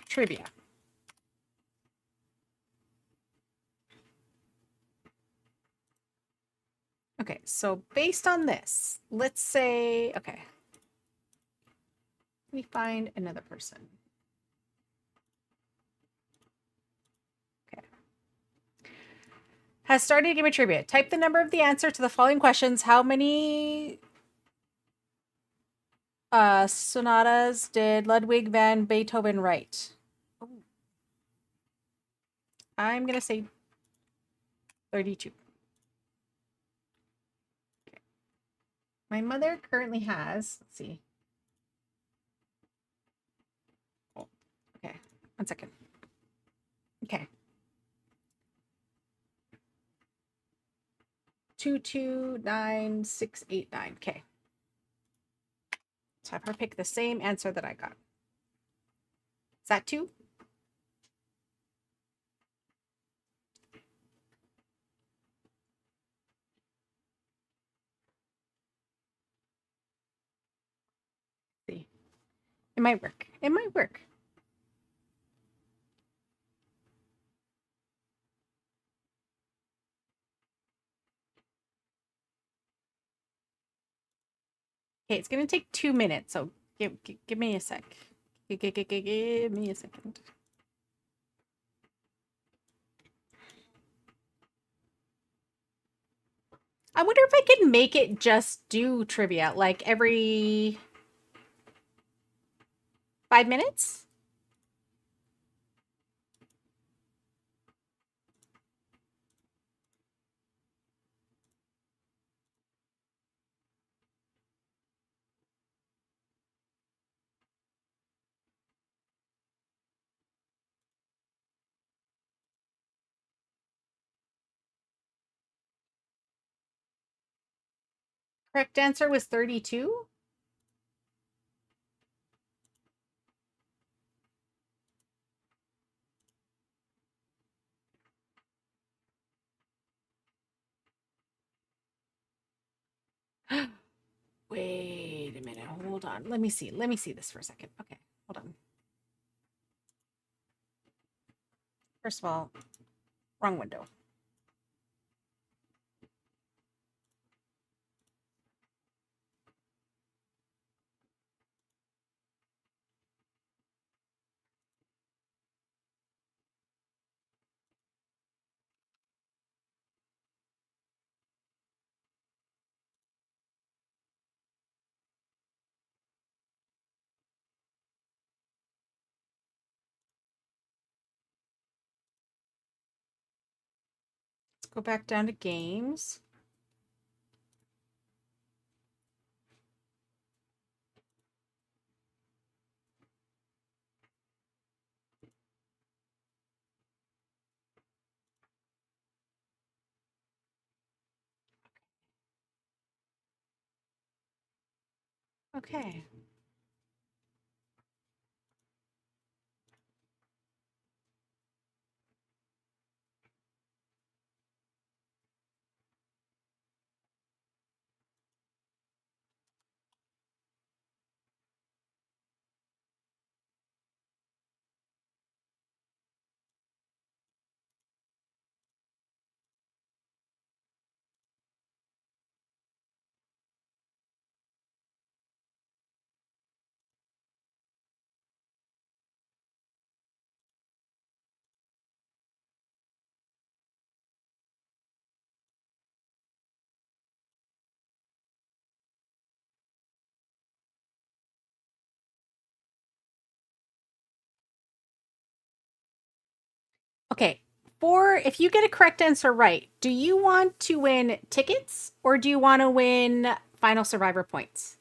Trivia. Okay, so based on this, let's say, okay, let me find another person. Okay. Has started a game of trivia. Type the number of the answer to the following questions. How many sonatas did Ludwig van Beethoven write? Oh. I'm going to say 32. Okay. My mother currently has, let's see. Oh, okay, 1 second. Okay. 229689. Okay. So have her pick the same answer that I got. Is that 2? See. It might work. It might work. Okay, it's going to take 2 minutes, so give me a sec. Give me a second. I wonder if I can make it just do trivia, like every 5 minutes? Correct answer was 32. Wait a minute. Hold on. Let me see. Let me see this for a second. Okay. Hold on. First of all, wrong window. Let's go back down to games. Okay. Okay. For if you get a correct answer right, do you want to win tickets or do you want to win final survivor points?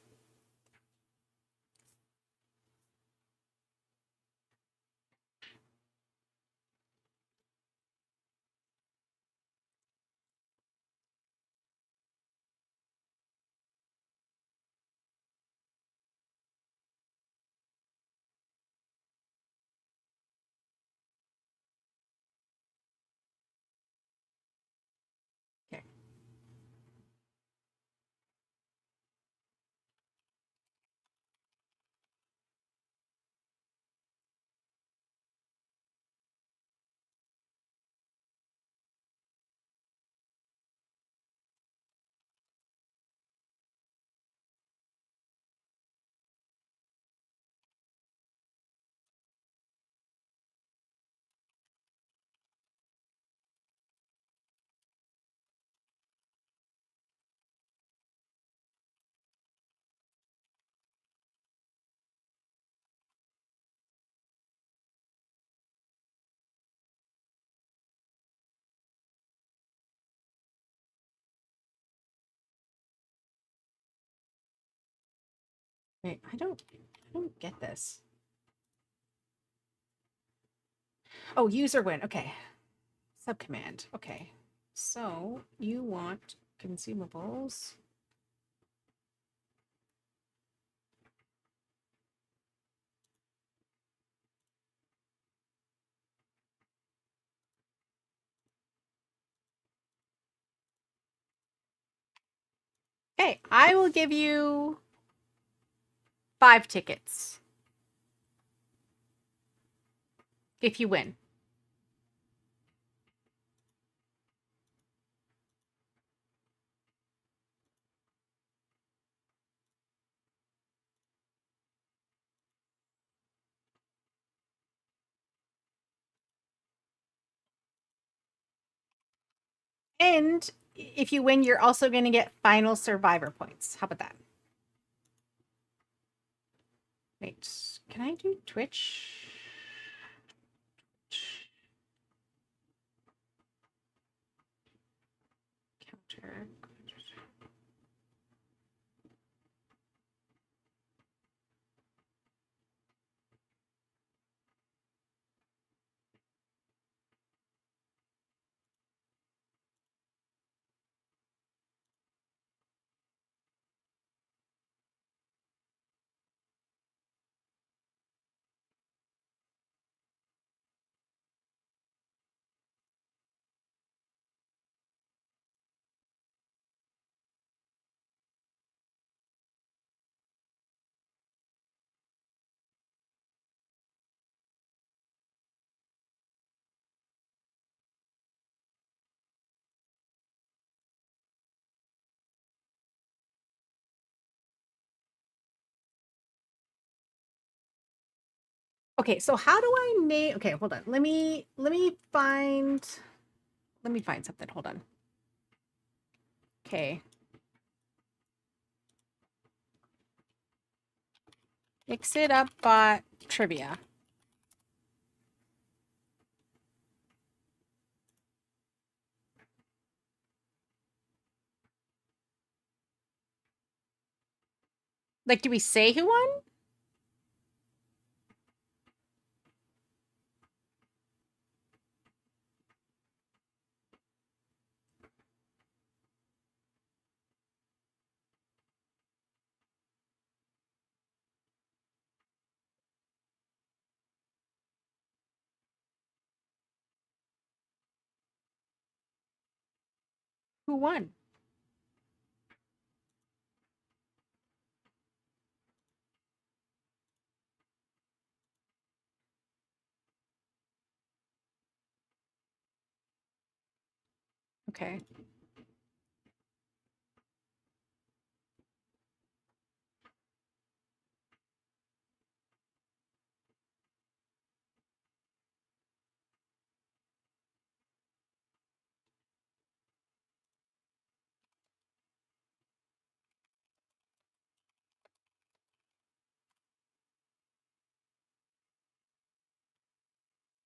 Okay. Wait, I don't get this. Oh, user win. Okay. Subcommand. Okay. So you want consumables. Okay, I will give you 5 tickets if you win. And if you win, you're also going to get final survivor points. How about that? Wait, can I do Twitch? Counter. Okay, so how do I name? Okay, hold on. Let me find something. Hold on. Okay. Mix it up bot trivia. Like, do we say who won? Who won? Okay.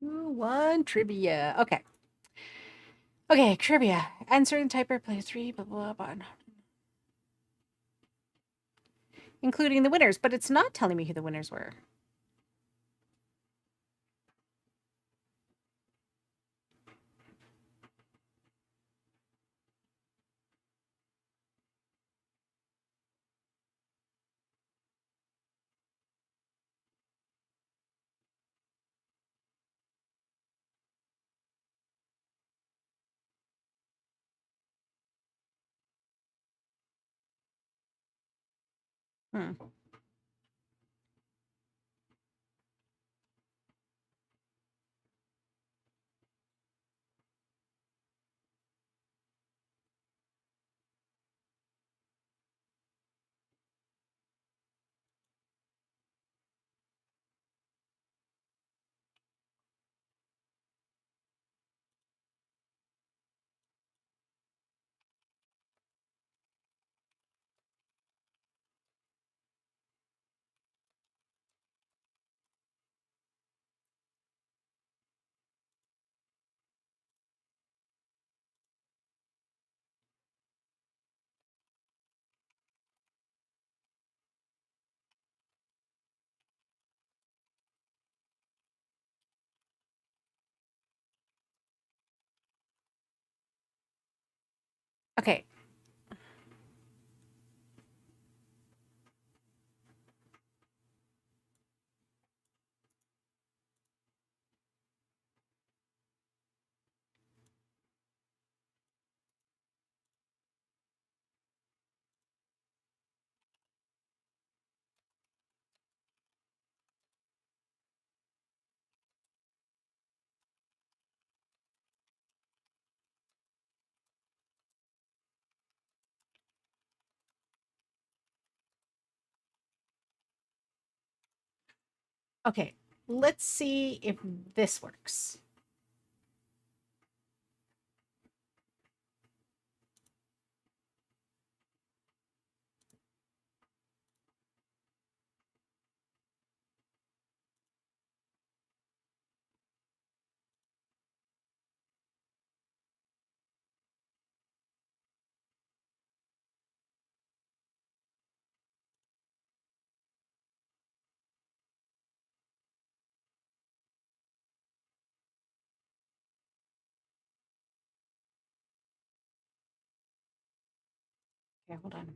Who won trivia? Okay. Okay, trivia. Uncertain typer plays 3, blah, blah, blah. Including the winners, but it's not telling me who the winners were. Hmm. Okay. Okay. Let's see if this works. Okay, hold on.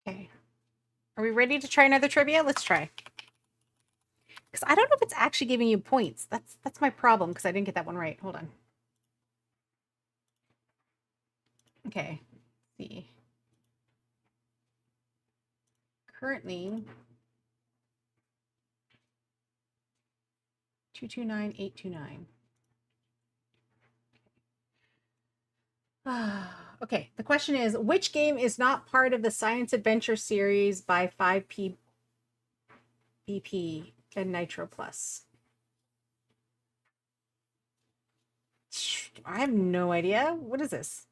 Okay. Are we ready to try another trivia? Let's try. Because I don't know if it's actually giving you points. That's my problem because I didn't get that one right. Hold on. Okay. Let's see. Currently 229829. Okay, the question is, which game is not part of the Science Adventure series by 5P BP and Nitro Plus? I have no idea. What is this?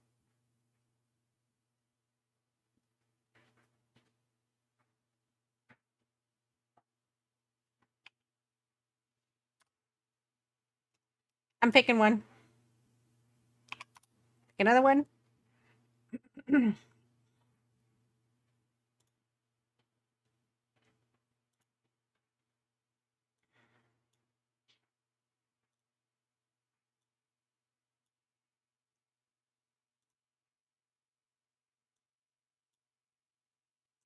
I'm picking one. Pick another one.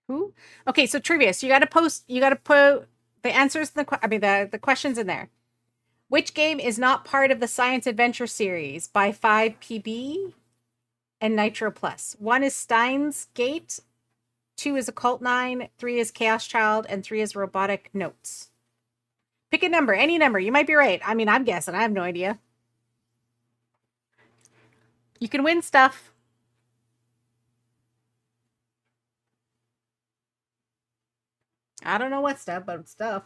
Who? Okay, so trivia. So you got to post. You got to put the answers. The questions in there. Which game is not part of the Science Adventure series by 5PB and Nitro Plus? One is Steins Gate, 2 is Occult 9, 3 is Chaos Child, and 3 is Robotic Notes. Pick a number, any number. You might be right. I mean, I'm guessing. I have no idea. You can win stuff. I don't know what stuff, but stuff.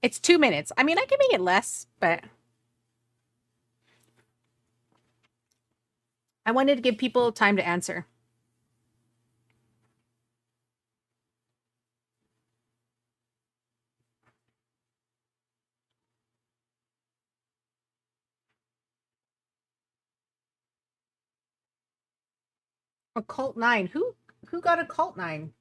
It's 2 minutes. I mean, I can make it less, but I wanted to give people time to answer. Occult 9. Who got Occult 9?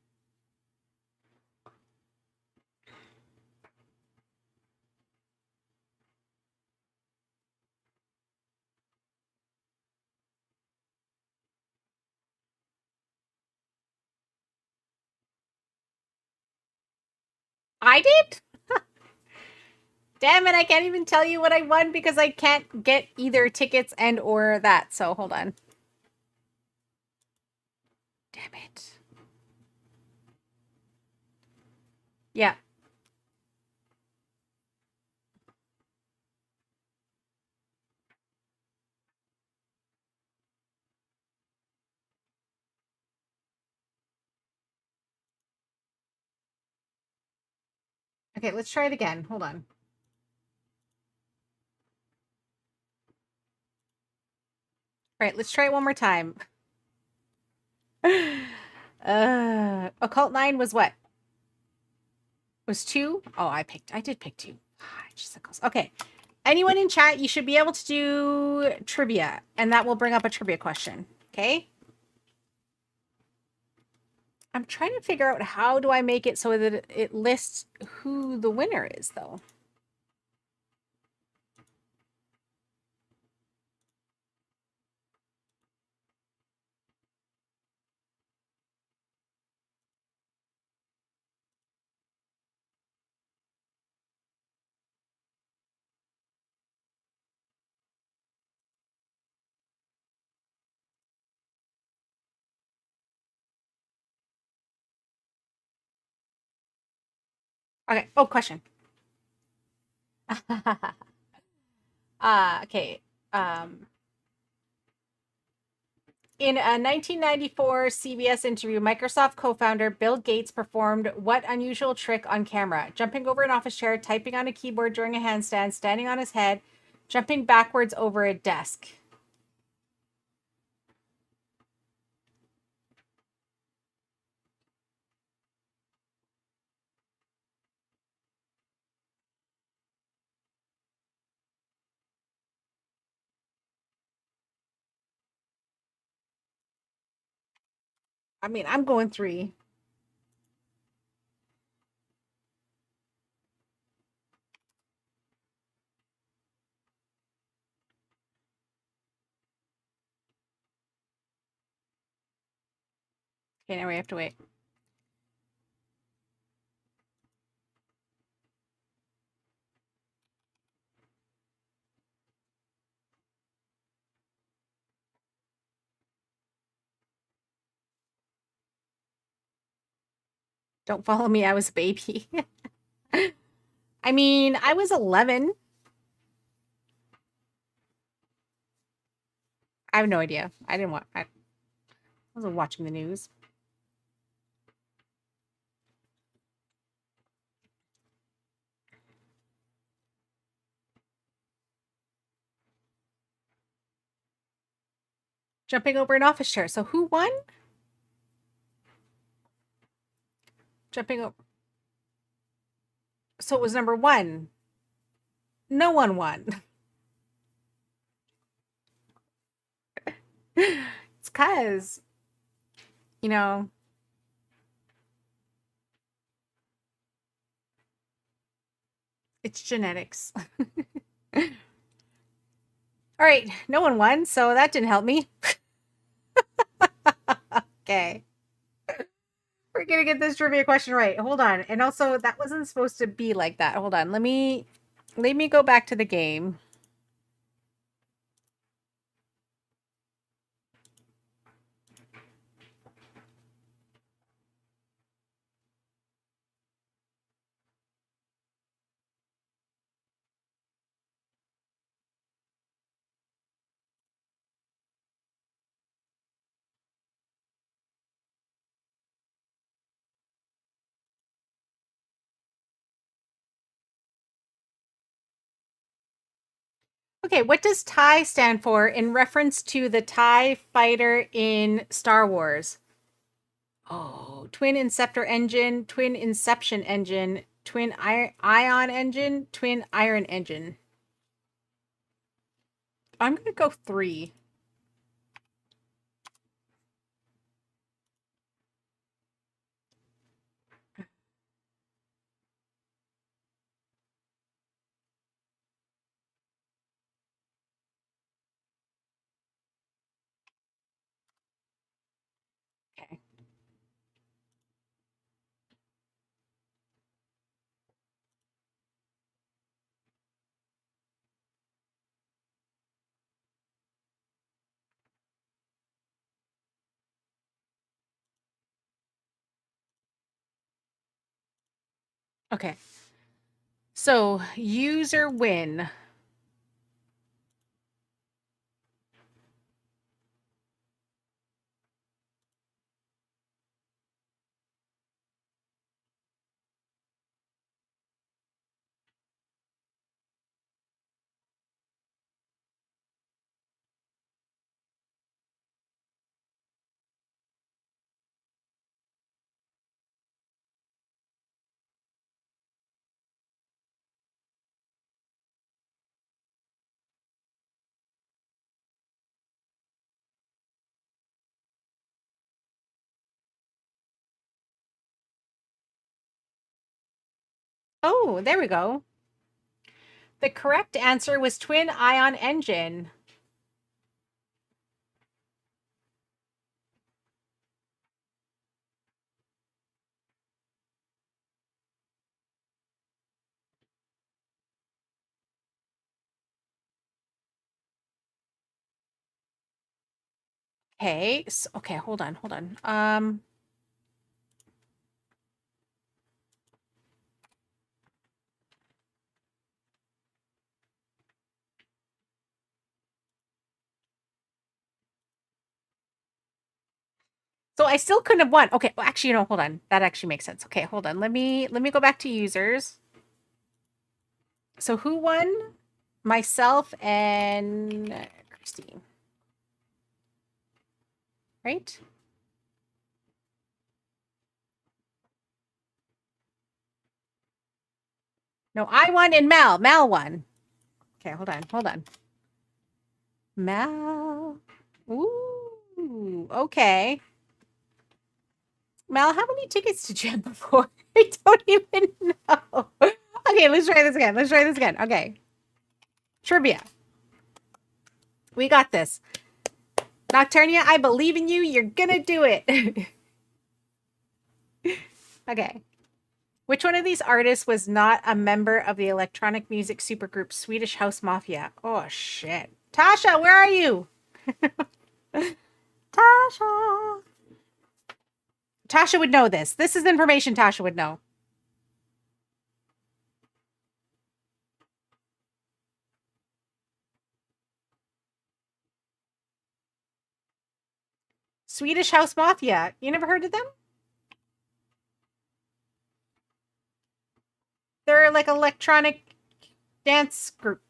I did? Damn it, I can't even tell you what I won because I can't get either tickets and or that. So hold on. Damn it. Yeah. Okay, let's try it again. Hold on. All right, let's try it one more time. Occult 9 was what? Was 2? Oh, I did pick 2. Okay. Anyone in chat, you should be able to do trivia, and that will bring up a trivia question. Okay? I'm trying to figure out how do I make it so that it lists who the winner is, though. Okay. Oh, question. Okay. In a 1994 CBS interview, Microsoft co-founder Bill Gates performed what unusual trick on camera? Jumping over an office chair, typing on a keyboard during a handstand, standing on his head, jumping backwards over a desk. I mean, I'm going 3. Okay, now we have to wait. Don't follow me. I was a baby. I mean, I was 11. I have no idea. I didn't watch. I wasn't watching the news. Jumping over an office chair. So who won? Jumping over. So it was number 1. No one won. It's because, you know, it's genetics. All right, no one won, so that didn't help me. Okay. We're gonna get this trivia question right. Hold on. And also, that wasn't supposed to be like that. Hold on. Let me go back to the game. Okay, what does TIE stand for in reference to the TIE fighter in Star Wars? Oh, twin inceptor engine, twin inception engine, twin ion engine, twin iron engine. I'm going to go 3. Okay. Okay. So, user win. Oh, there we go. The correct answer was twin ion engine. Okay, so, okay, hold on. So I still couldn't have won. Okay, well, actually, hold on. That actually makes sense. Okay, hold on. Let me go back to users. So who won? Myself and Christine. Right? No, I won and Mal. Mal won. Okay, hold on. Mal. Ooh, okay. Mal, how many tickets did you have before? I don't even know. Okay, let's try this again. Okay. Trivia. We got this. Nocturnia, I believe in you. You're gonna do it. Okay. Which one of these artists was not a member of the electronic music supergroup Swedish House Mafia? Oh, shit. Tasha, where are you? Tasha. Tasha would know this. This is information Tasha would know. Swedish House Mafia. You never heard of them? They're like electronic dance group.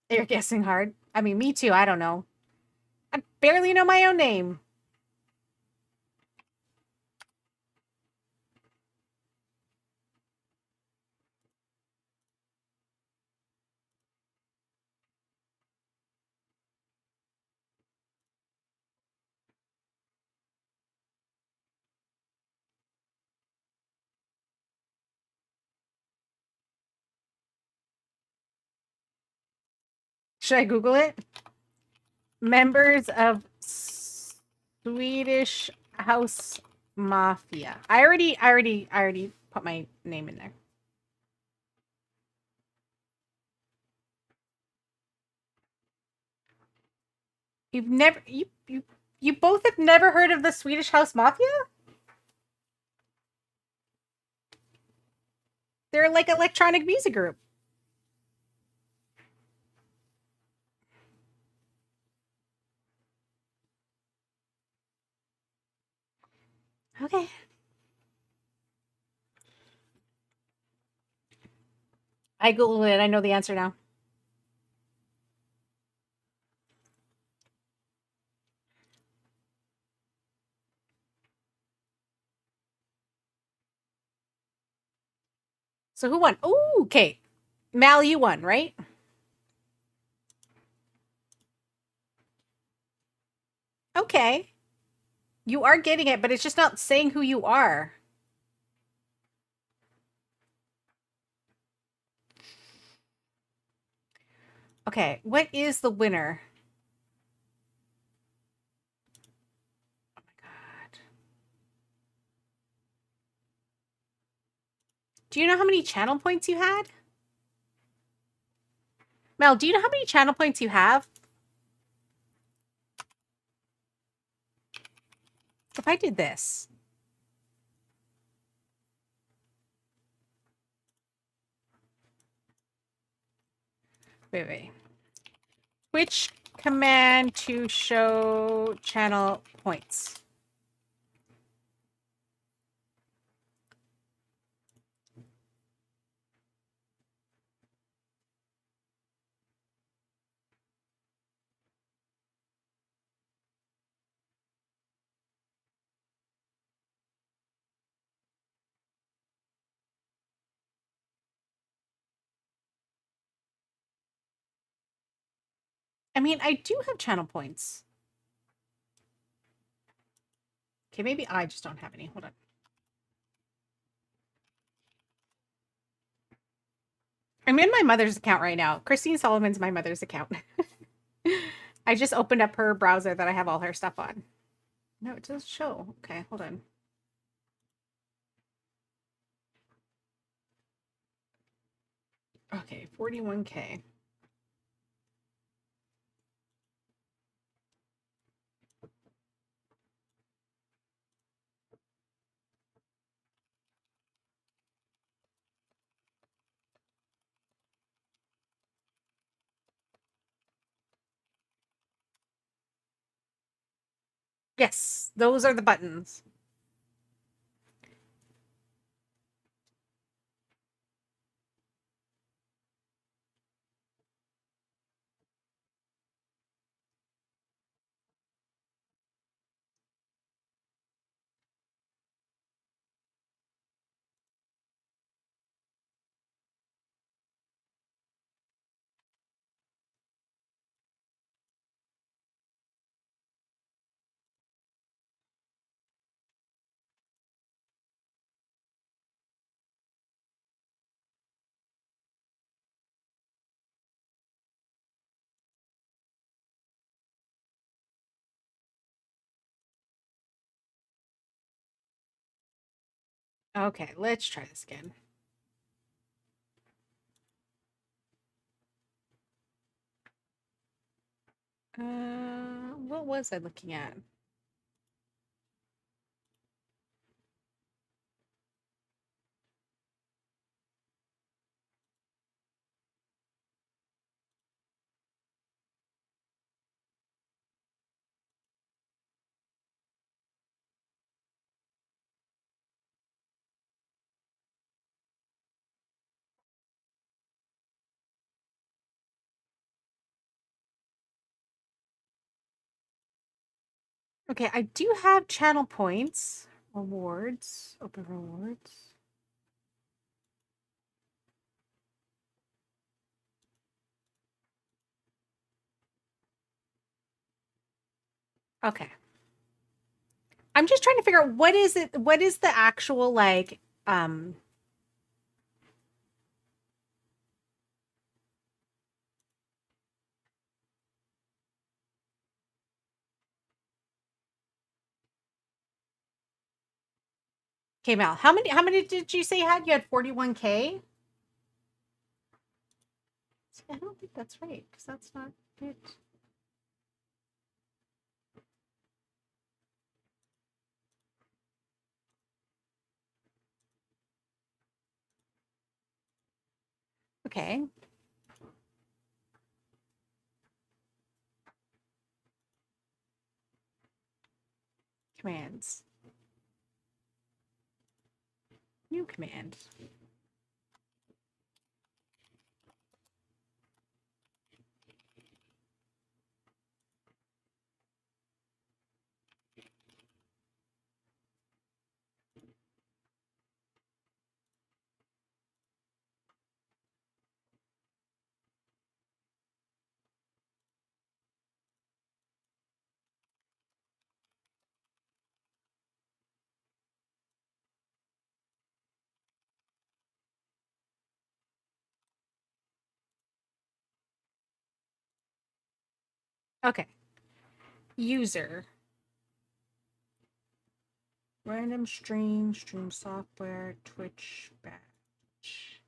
You're guessing hard. I mean, me too. I don't know. I barely know my own name. Should I Google it? Members of Swedish House Mafia. I already put my name in there. You've never you both have never heard of the Swedish House Mafia? They're like electronic music group. Okay. I Googled it. I know the answer now. So who won? Ooh, okay. Mal, you won, right? Okay. You are getting it, but it's just not saying who you are. Okay, what is the winner? Oh my god. Do you know how many channel points you had? Mel, do you know how many channel points you have? If I did this. Wait. Which command to show channel points? I mean, I do have channel points. Okay, maybe I just don't have any. Hold on. I'm in my mother's account right now. Christine Solomon's my mother's account. I just opened up her browser that I have all her stuff on. No, it does show. Okay, hold on. Okay, 41K. Yes, those are the buttons. Okay, let's try this again. What was I looking at? Okay, I do have channel points. Rewards. Open rewards. Okay. I'm just trying to figure out what is it, what is the actual like Okay, Mal, how many did you say you had? You had 41K? See, I don't think that's right, because that's not it. Okay. Commands. New command. Okay. User. Random stream, stream software, Twitch batch.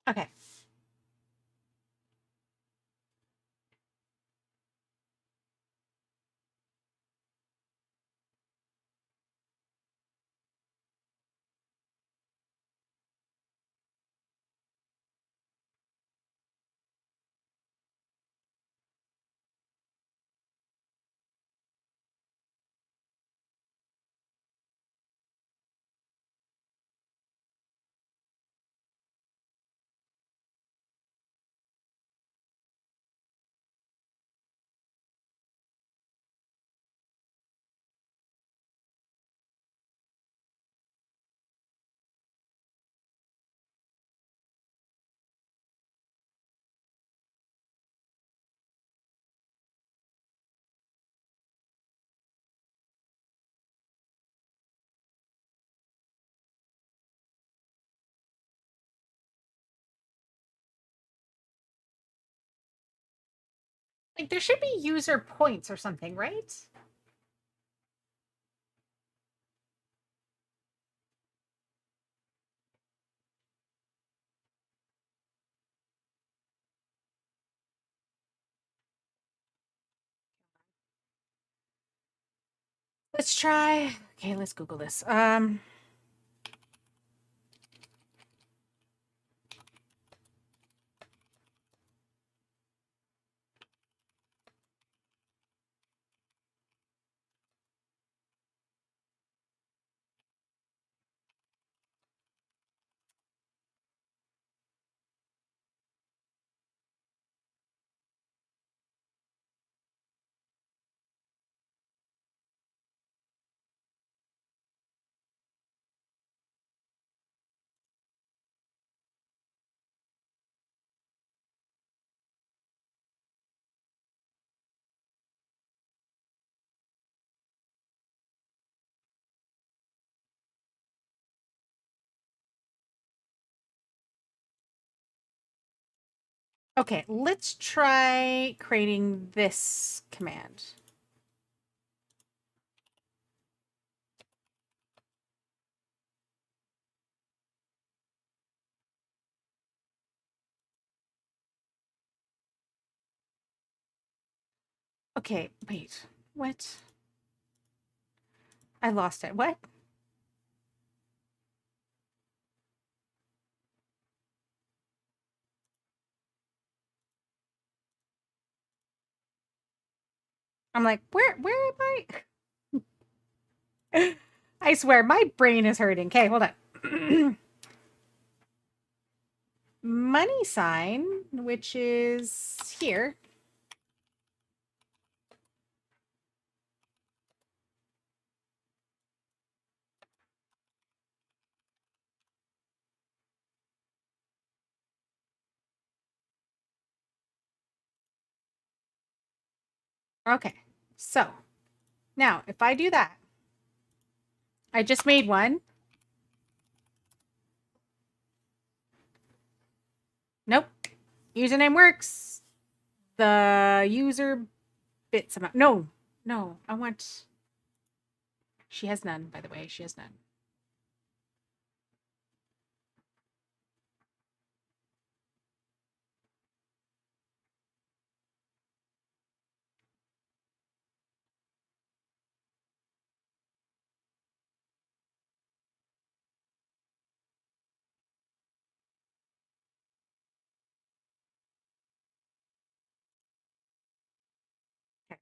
Okay. Like there should be user points or something, right? Let's try. Okay, let's Google this. Okay, let's try creating this command. Okay, wait. What? I lost it. What? I'm like, where am I? I swear, my brain is hurting. Okay, hold on. Money sign, which is here. Okay, so now if I do that, I just made one. Nope. Username works. The user bits amount. No, no, I want. She has none, by the way. She has none. Okay.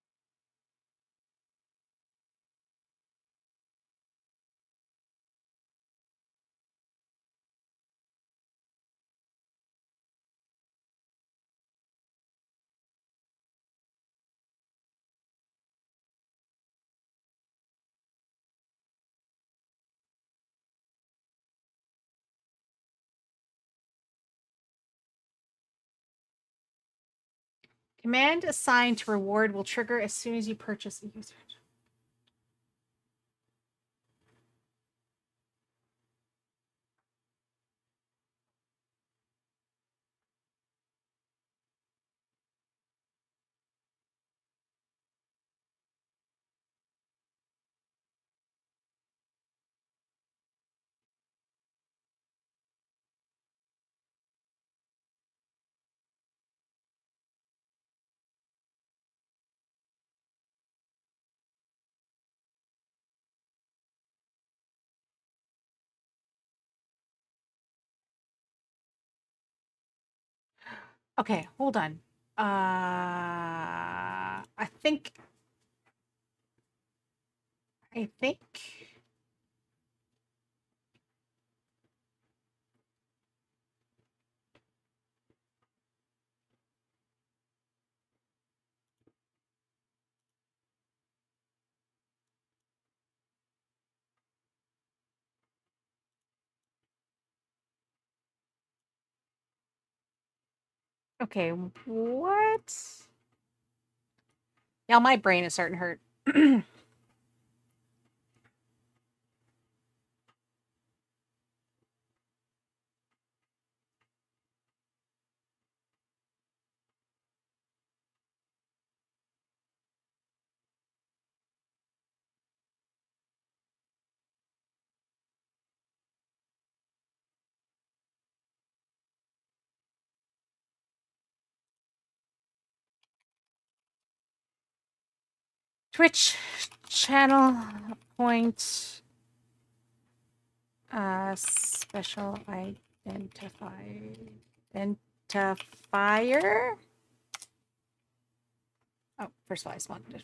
Command assigned to reward will trigger as soon as you purchase a user. Okay, hold on. I think. I think. Okay, what? Yeah, my brain is starting to hurt. Twitch channel point special identifier. Oh, first of all, I just wanted to.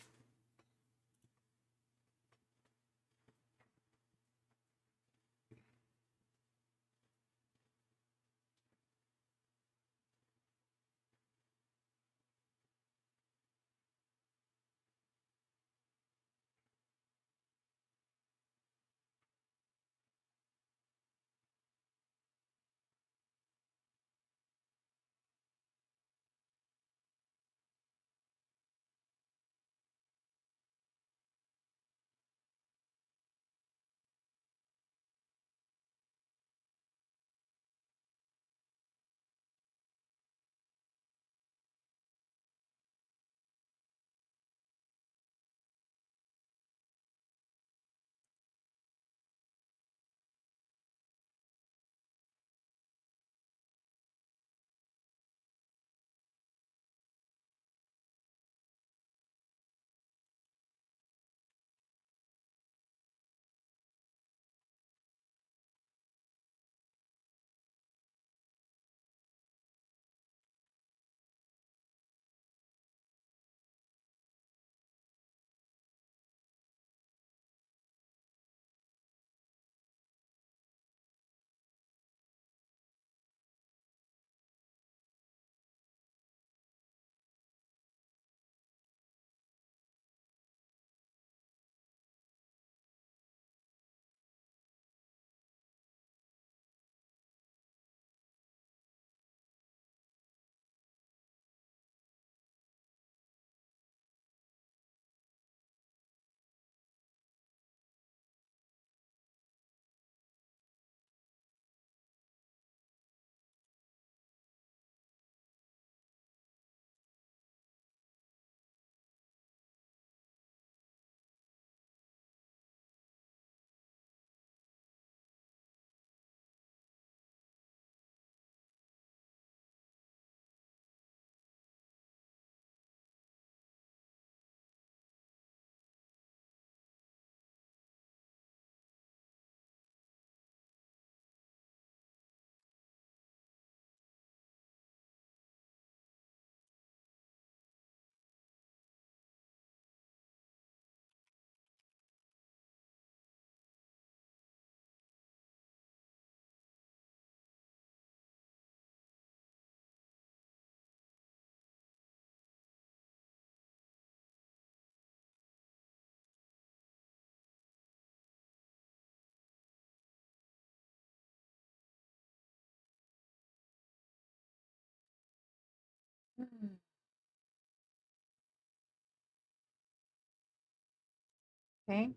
Okay.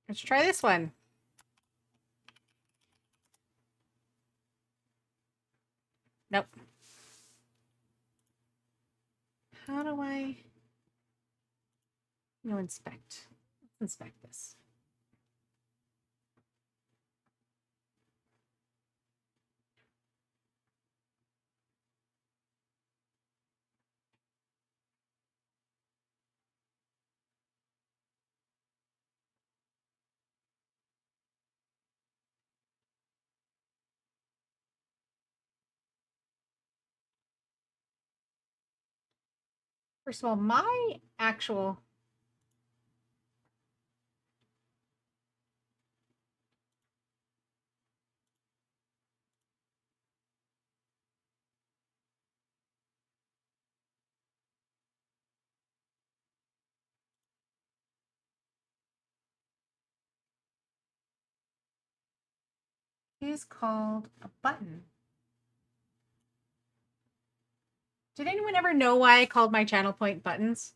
Let's try this one. Nope. How do I no inspect? Let's inspect this. First of all, my actual is called a button. Did anyone ever know why I called my channel point buttons?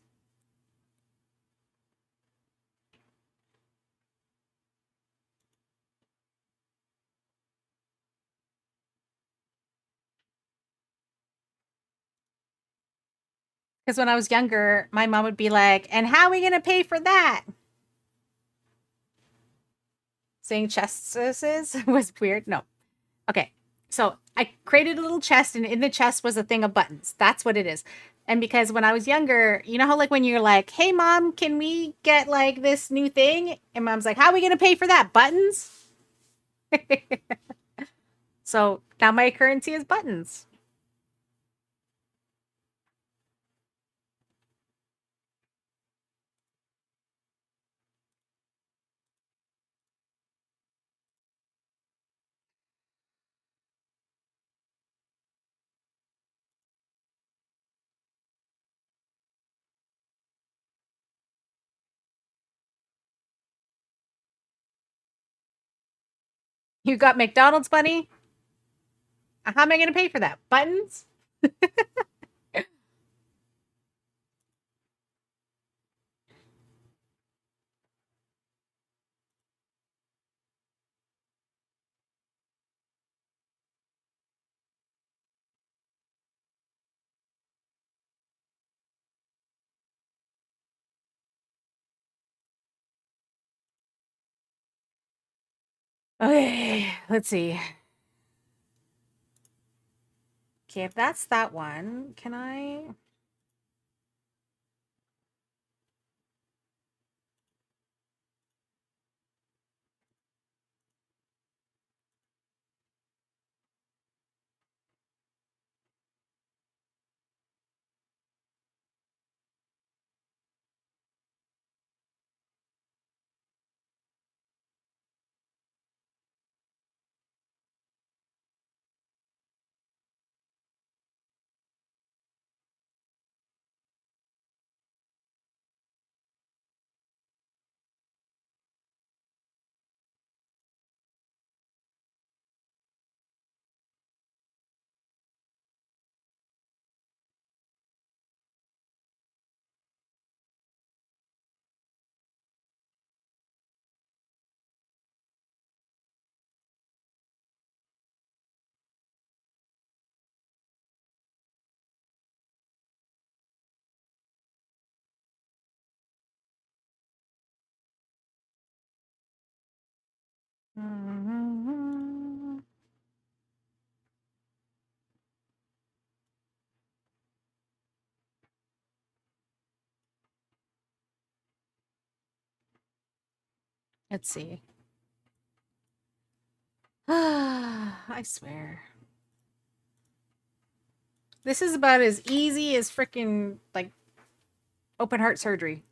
Because when I was younger, my mom would be like, and how are we going to pay for that? Saying chests was weird. No. Okay. So I created a little chest, and in the chest was a thing of buttons. That's what it is. And because when I was younger, you know how like when you're like, hey mom, can we get like this new thing? And mom's like, how are we going to pay for that? Buttons? So now my currency is buttons. You got McDonald's money? How am I going to pay for that? Buttons? Okay, let's see. Okay, if that's that one, can I? Let's see. I swear. This is about as easy as freaking like open heart surgery.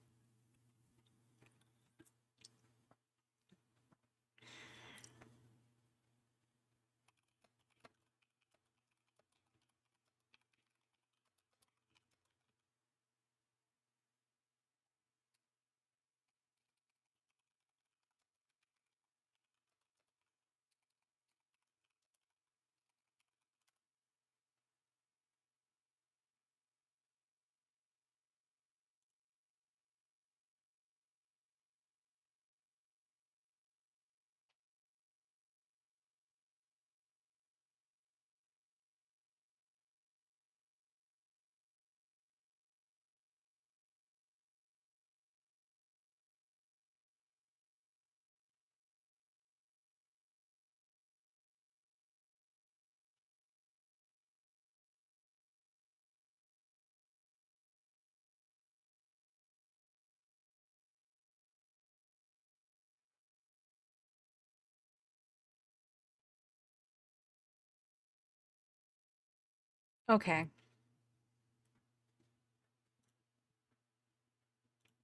Okay.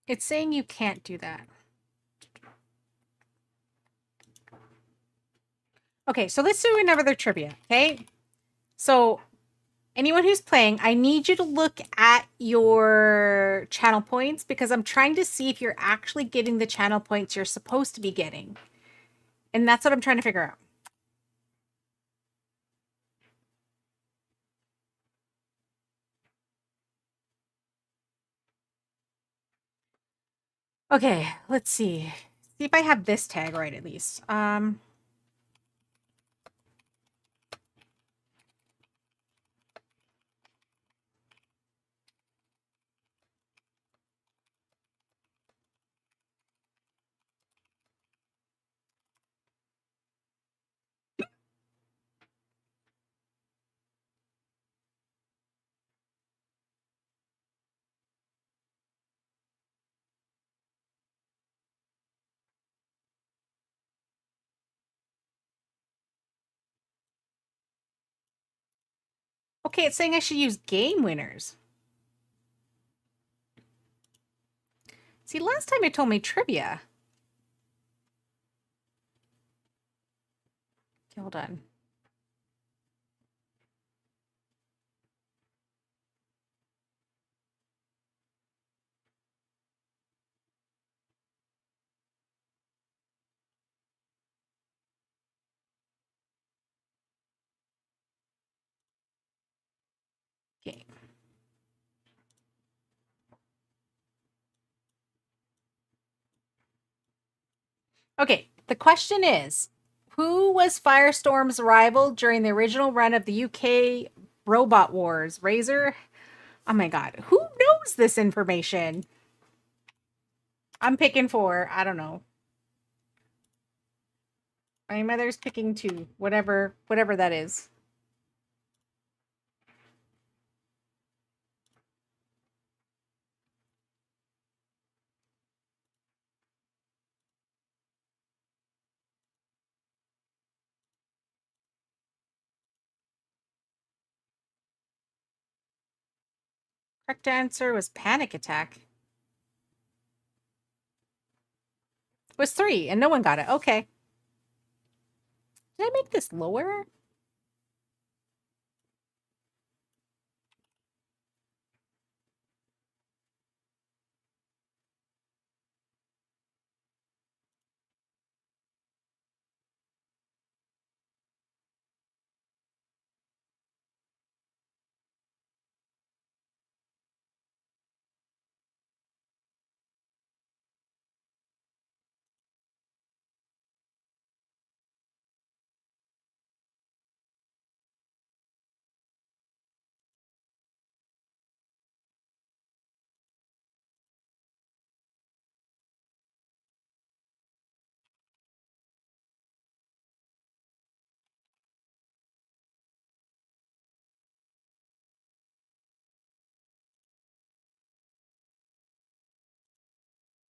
It's saying you can't do that. Okay, so let's do another trivia, okay? So anyone who's playing, I need you to look at your channel points because I'm trying to see if you're actually getting the channel points you're supposed to be getting. And that's what I'm trying to figure out. Okay, let's see. See if I have this tag right at least. Okay, it's saying I should use game winners. See, last time it told me trivia. Okay, hold on. Game. Okay, the question is, who was Firestorm's rival during the original run of the UK Robot Wars? Razor? Oh my god, who knows this information? I'm picking 4. I don't know. My mother's picking 2. Whatever that is. Correct answer was Panic Attack. It was 3, and no one got it. Okay. Did I make this lower?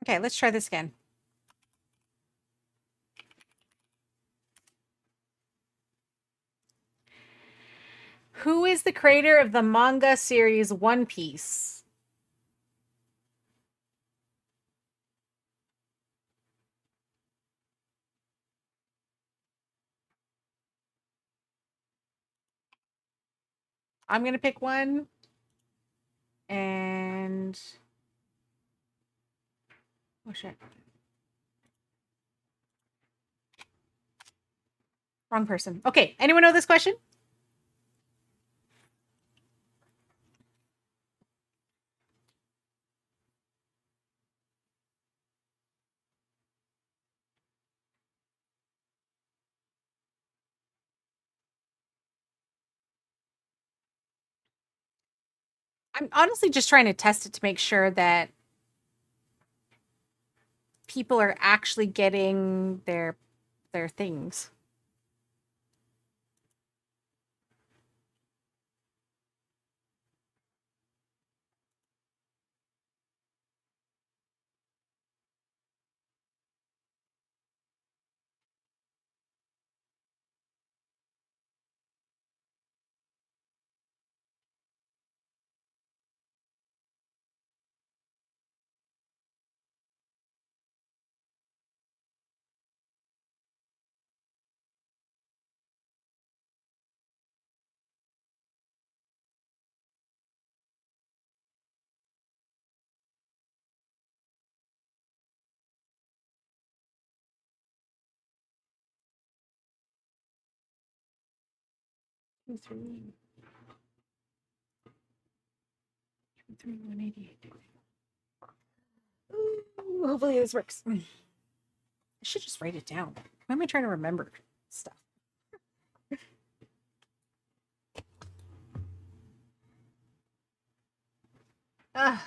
Okay, let's try this again. Who is the creator of the manga series One Piece? I'm going to pick one. And... oh, shit. Wrong person. Okay, anyone know this question? I'm honestly just trying to test it to make sure that people are actually getting their things. 23. 188. Ooh, hopefully this works. I should just write it down. Why am I trying to remember stuff? Ah.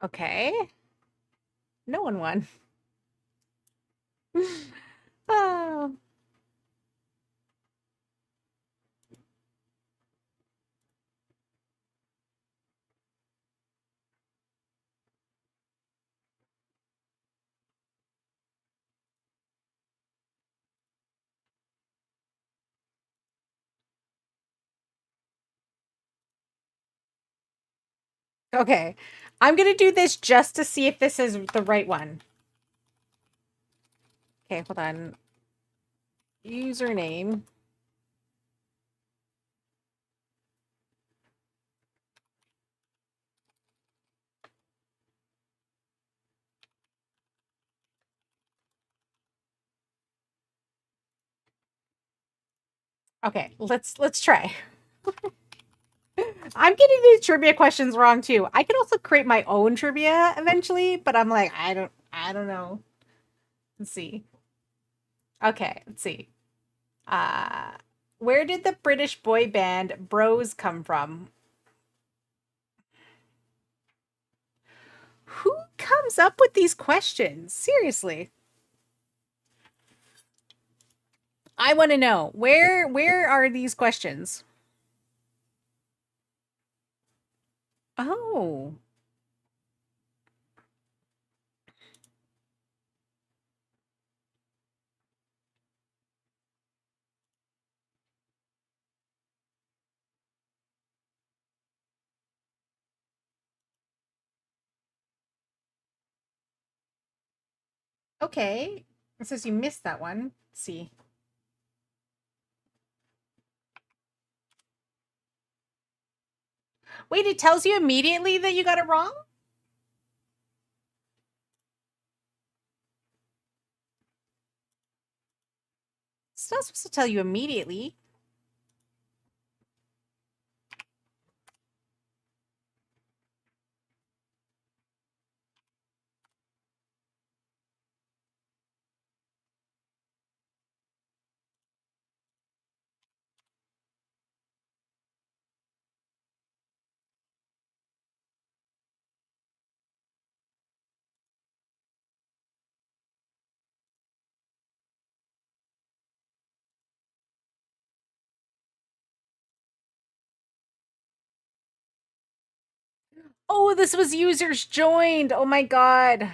Okay. No one won. Oh. Okay. I'm going to do this just to see if this is the right one. Okay, hold on. Username. Okay, let's try. I'm getting these trivia questions wrong too. I can also create my own trivia eventually, but I'm like, I don't know. Let's see. Okay, let's see. Uh where did the British boy band Bros come from? Who comes up with these questions? Seriously. I want to know. Where are these questions? Oh. Okay. It says you missed that one. Let's see. Wait, it tells you immediately that you got it wrong? It's not supposed to tell you immediately. Oh, this was users joined. Oh my god.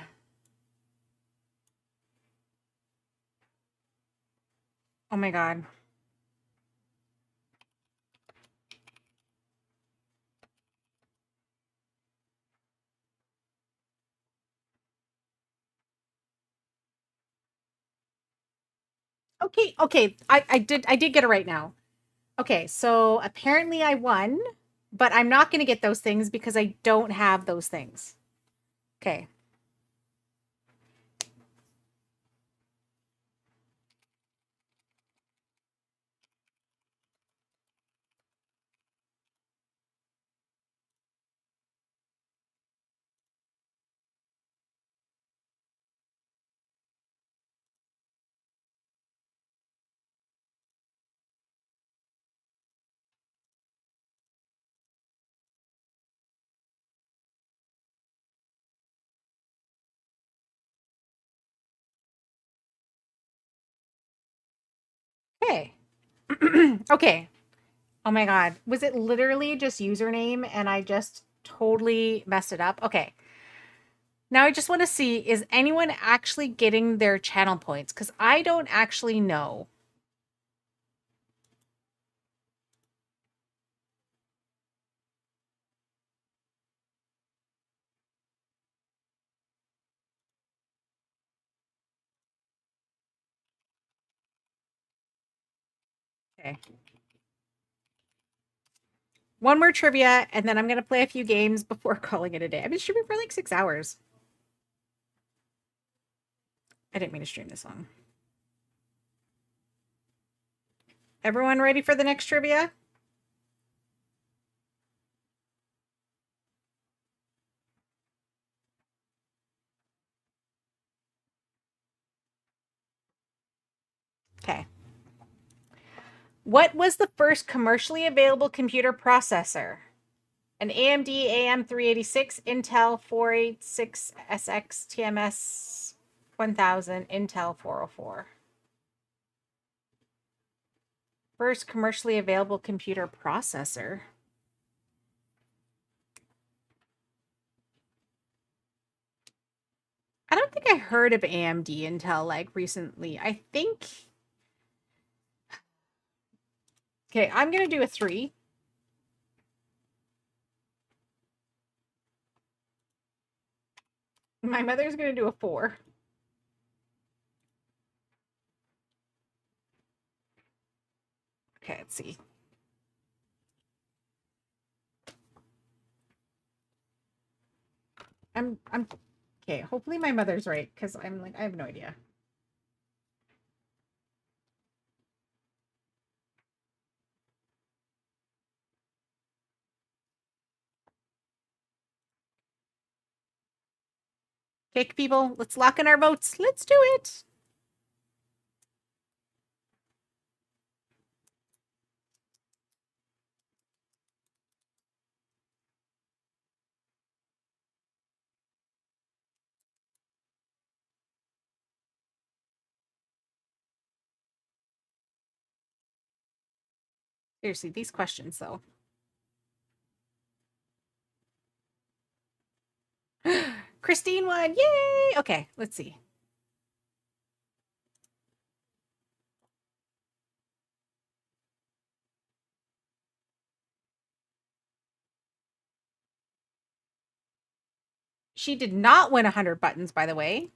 Oh my god. Okay, okay. I did get it right now. Okay, so apparently I won, but I'm not going to get those things because I don't have those things. Okay. Okay. Okay. Oh my god. Was it literally just username and I just totally messed it up? Okay. Now I just want to see, is anyone actually getting their channel points? Because I don't actually know. Okay. One more trivia, and then I'm going to play a few games before calling it a day. I've been streaming for like 6 hours. I didn't mean to stream this long. Everyone ready for the next trivia? Okay. What was the first commercially available computer processor? An AMD AM386, Intel 486SX, TMS 1000, Intel 404. First commercially available computer processor. I don't think I heard of AMD until like recently. I think. Okay, I'm going to do a 3. My mother's going to do a 4. Okay, let's see. I'm okay. Hopefully my mother's right because I'm like I have no idea. Okay, people, let's lock in our votes. Let's do it. Seriously, these questions though. Christine won. Yay! Okay, let's see. She did not win 100 buttons, by the way.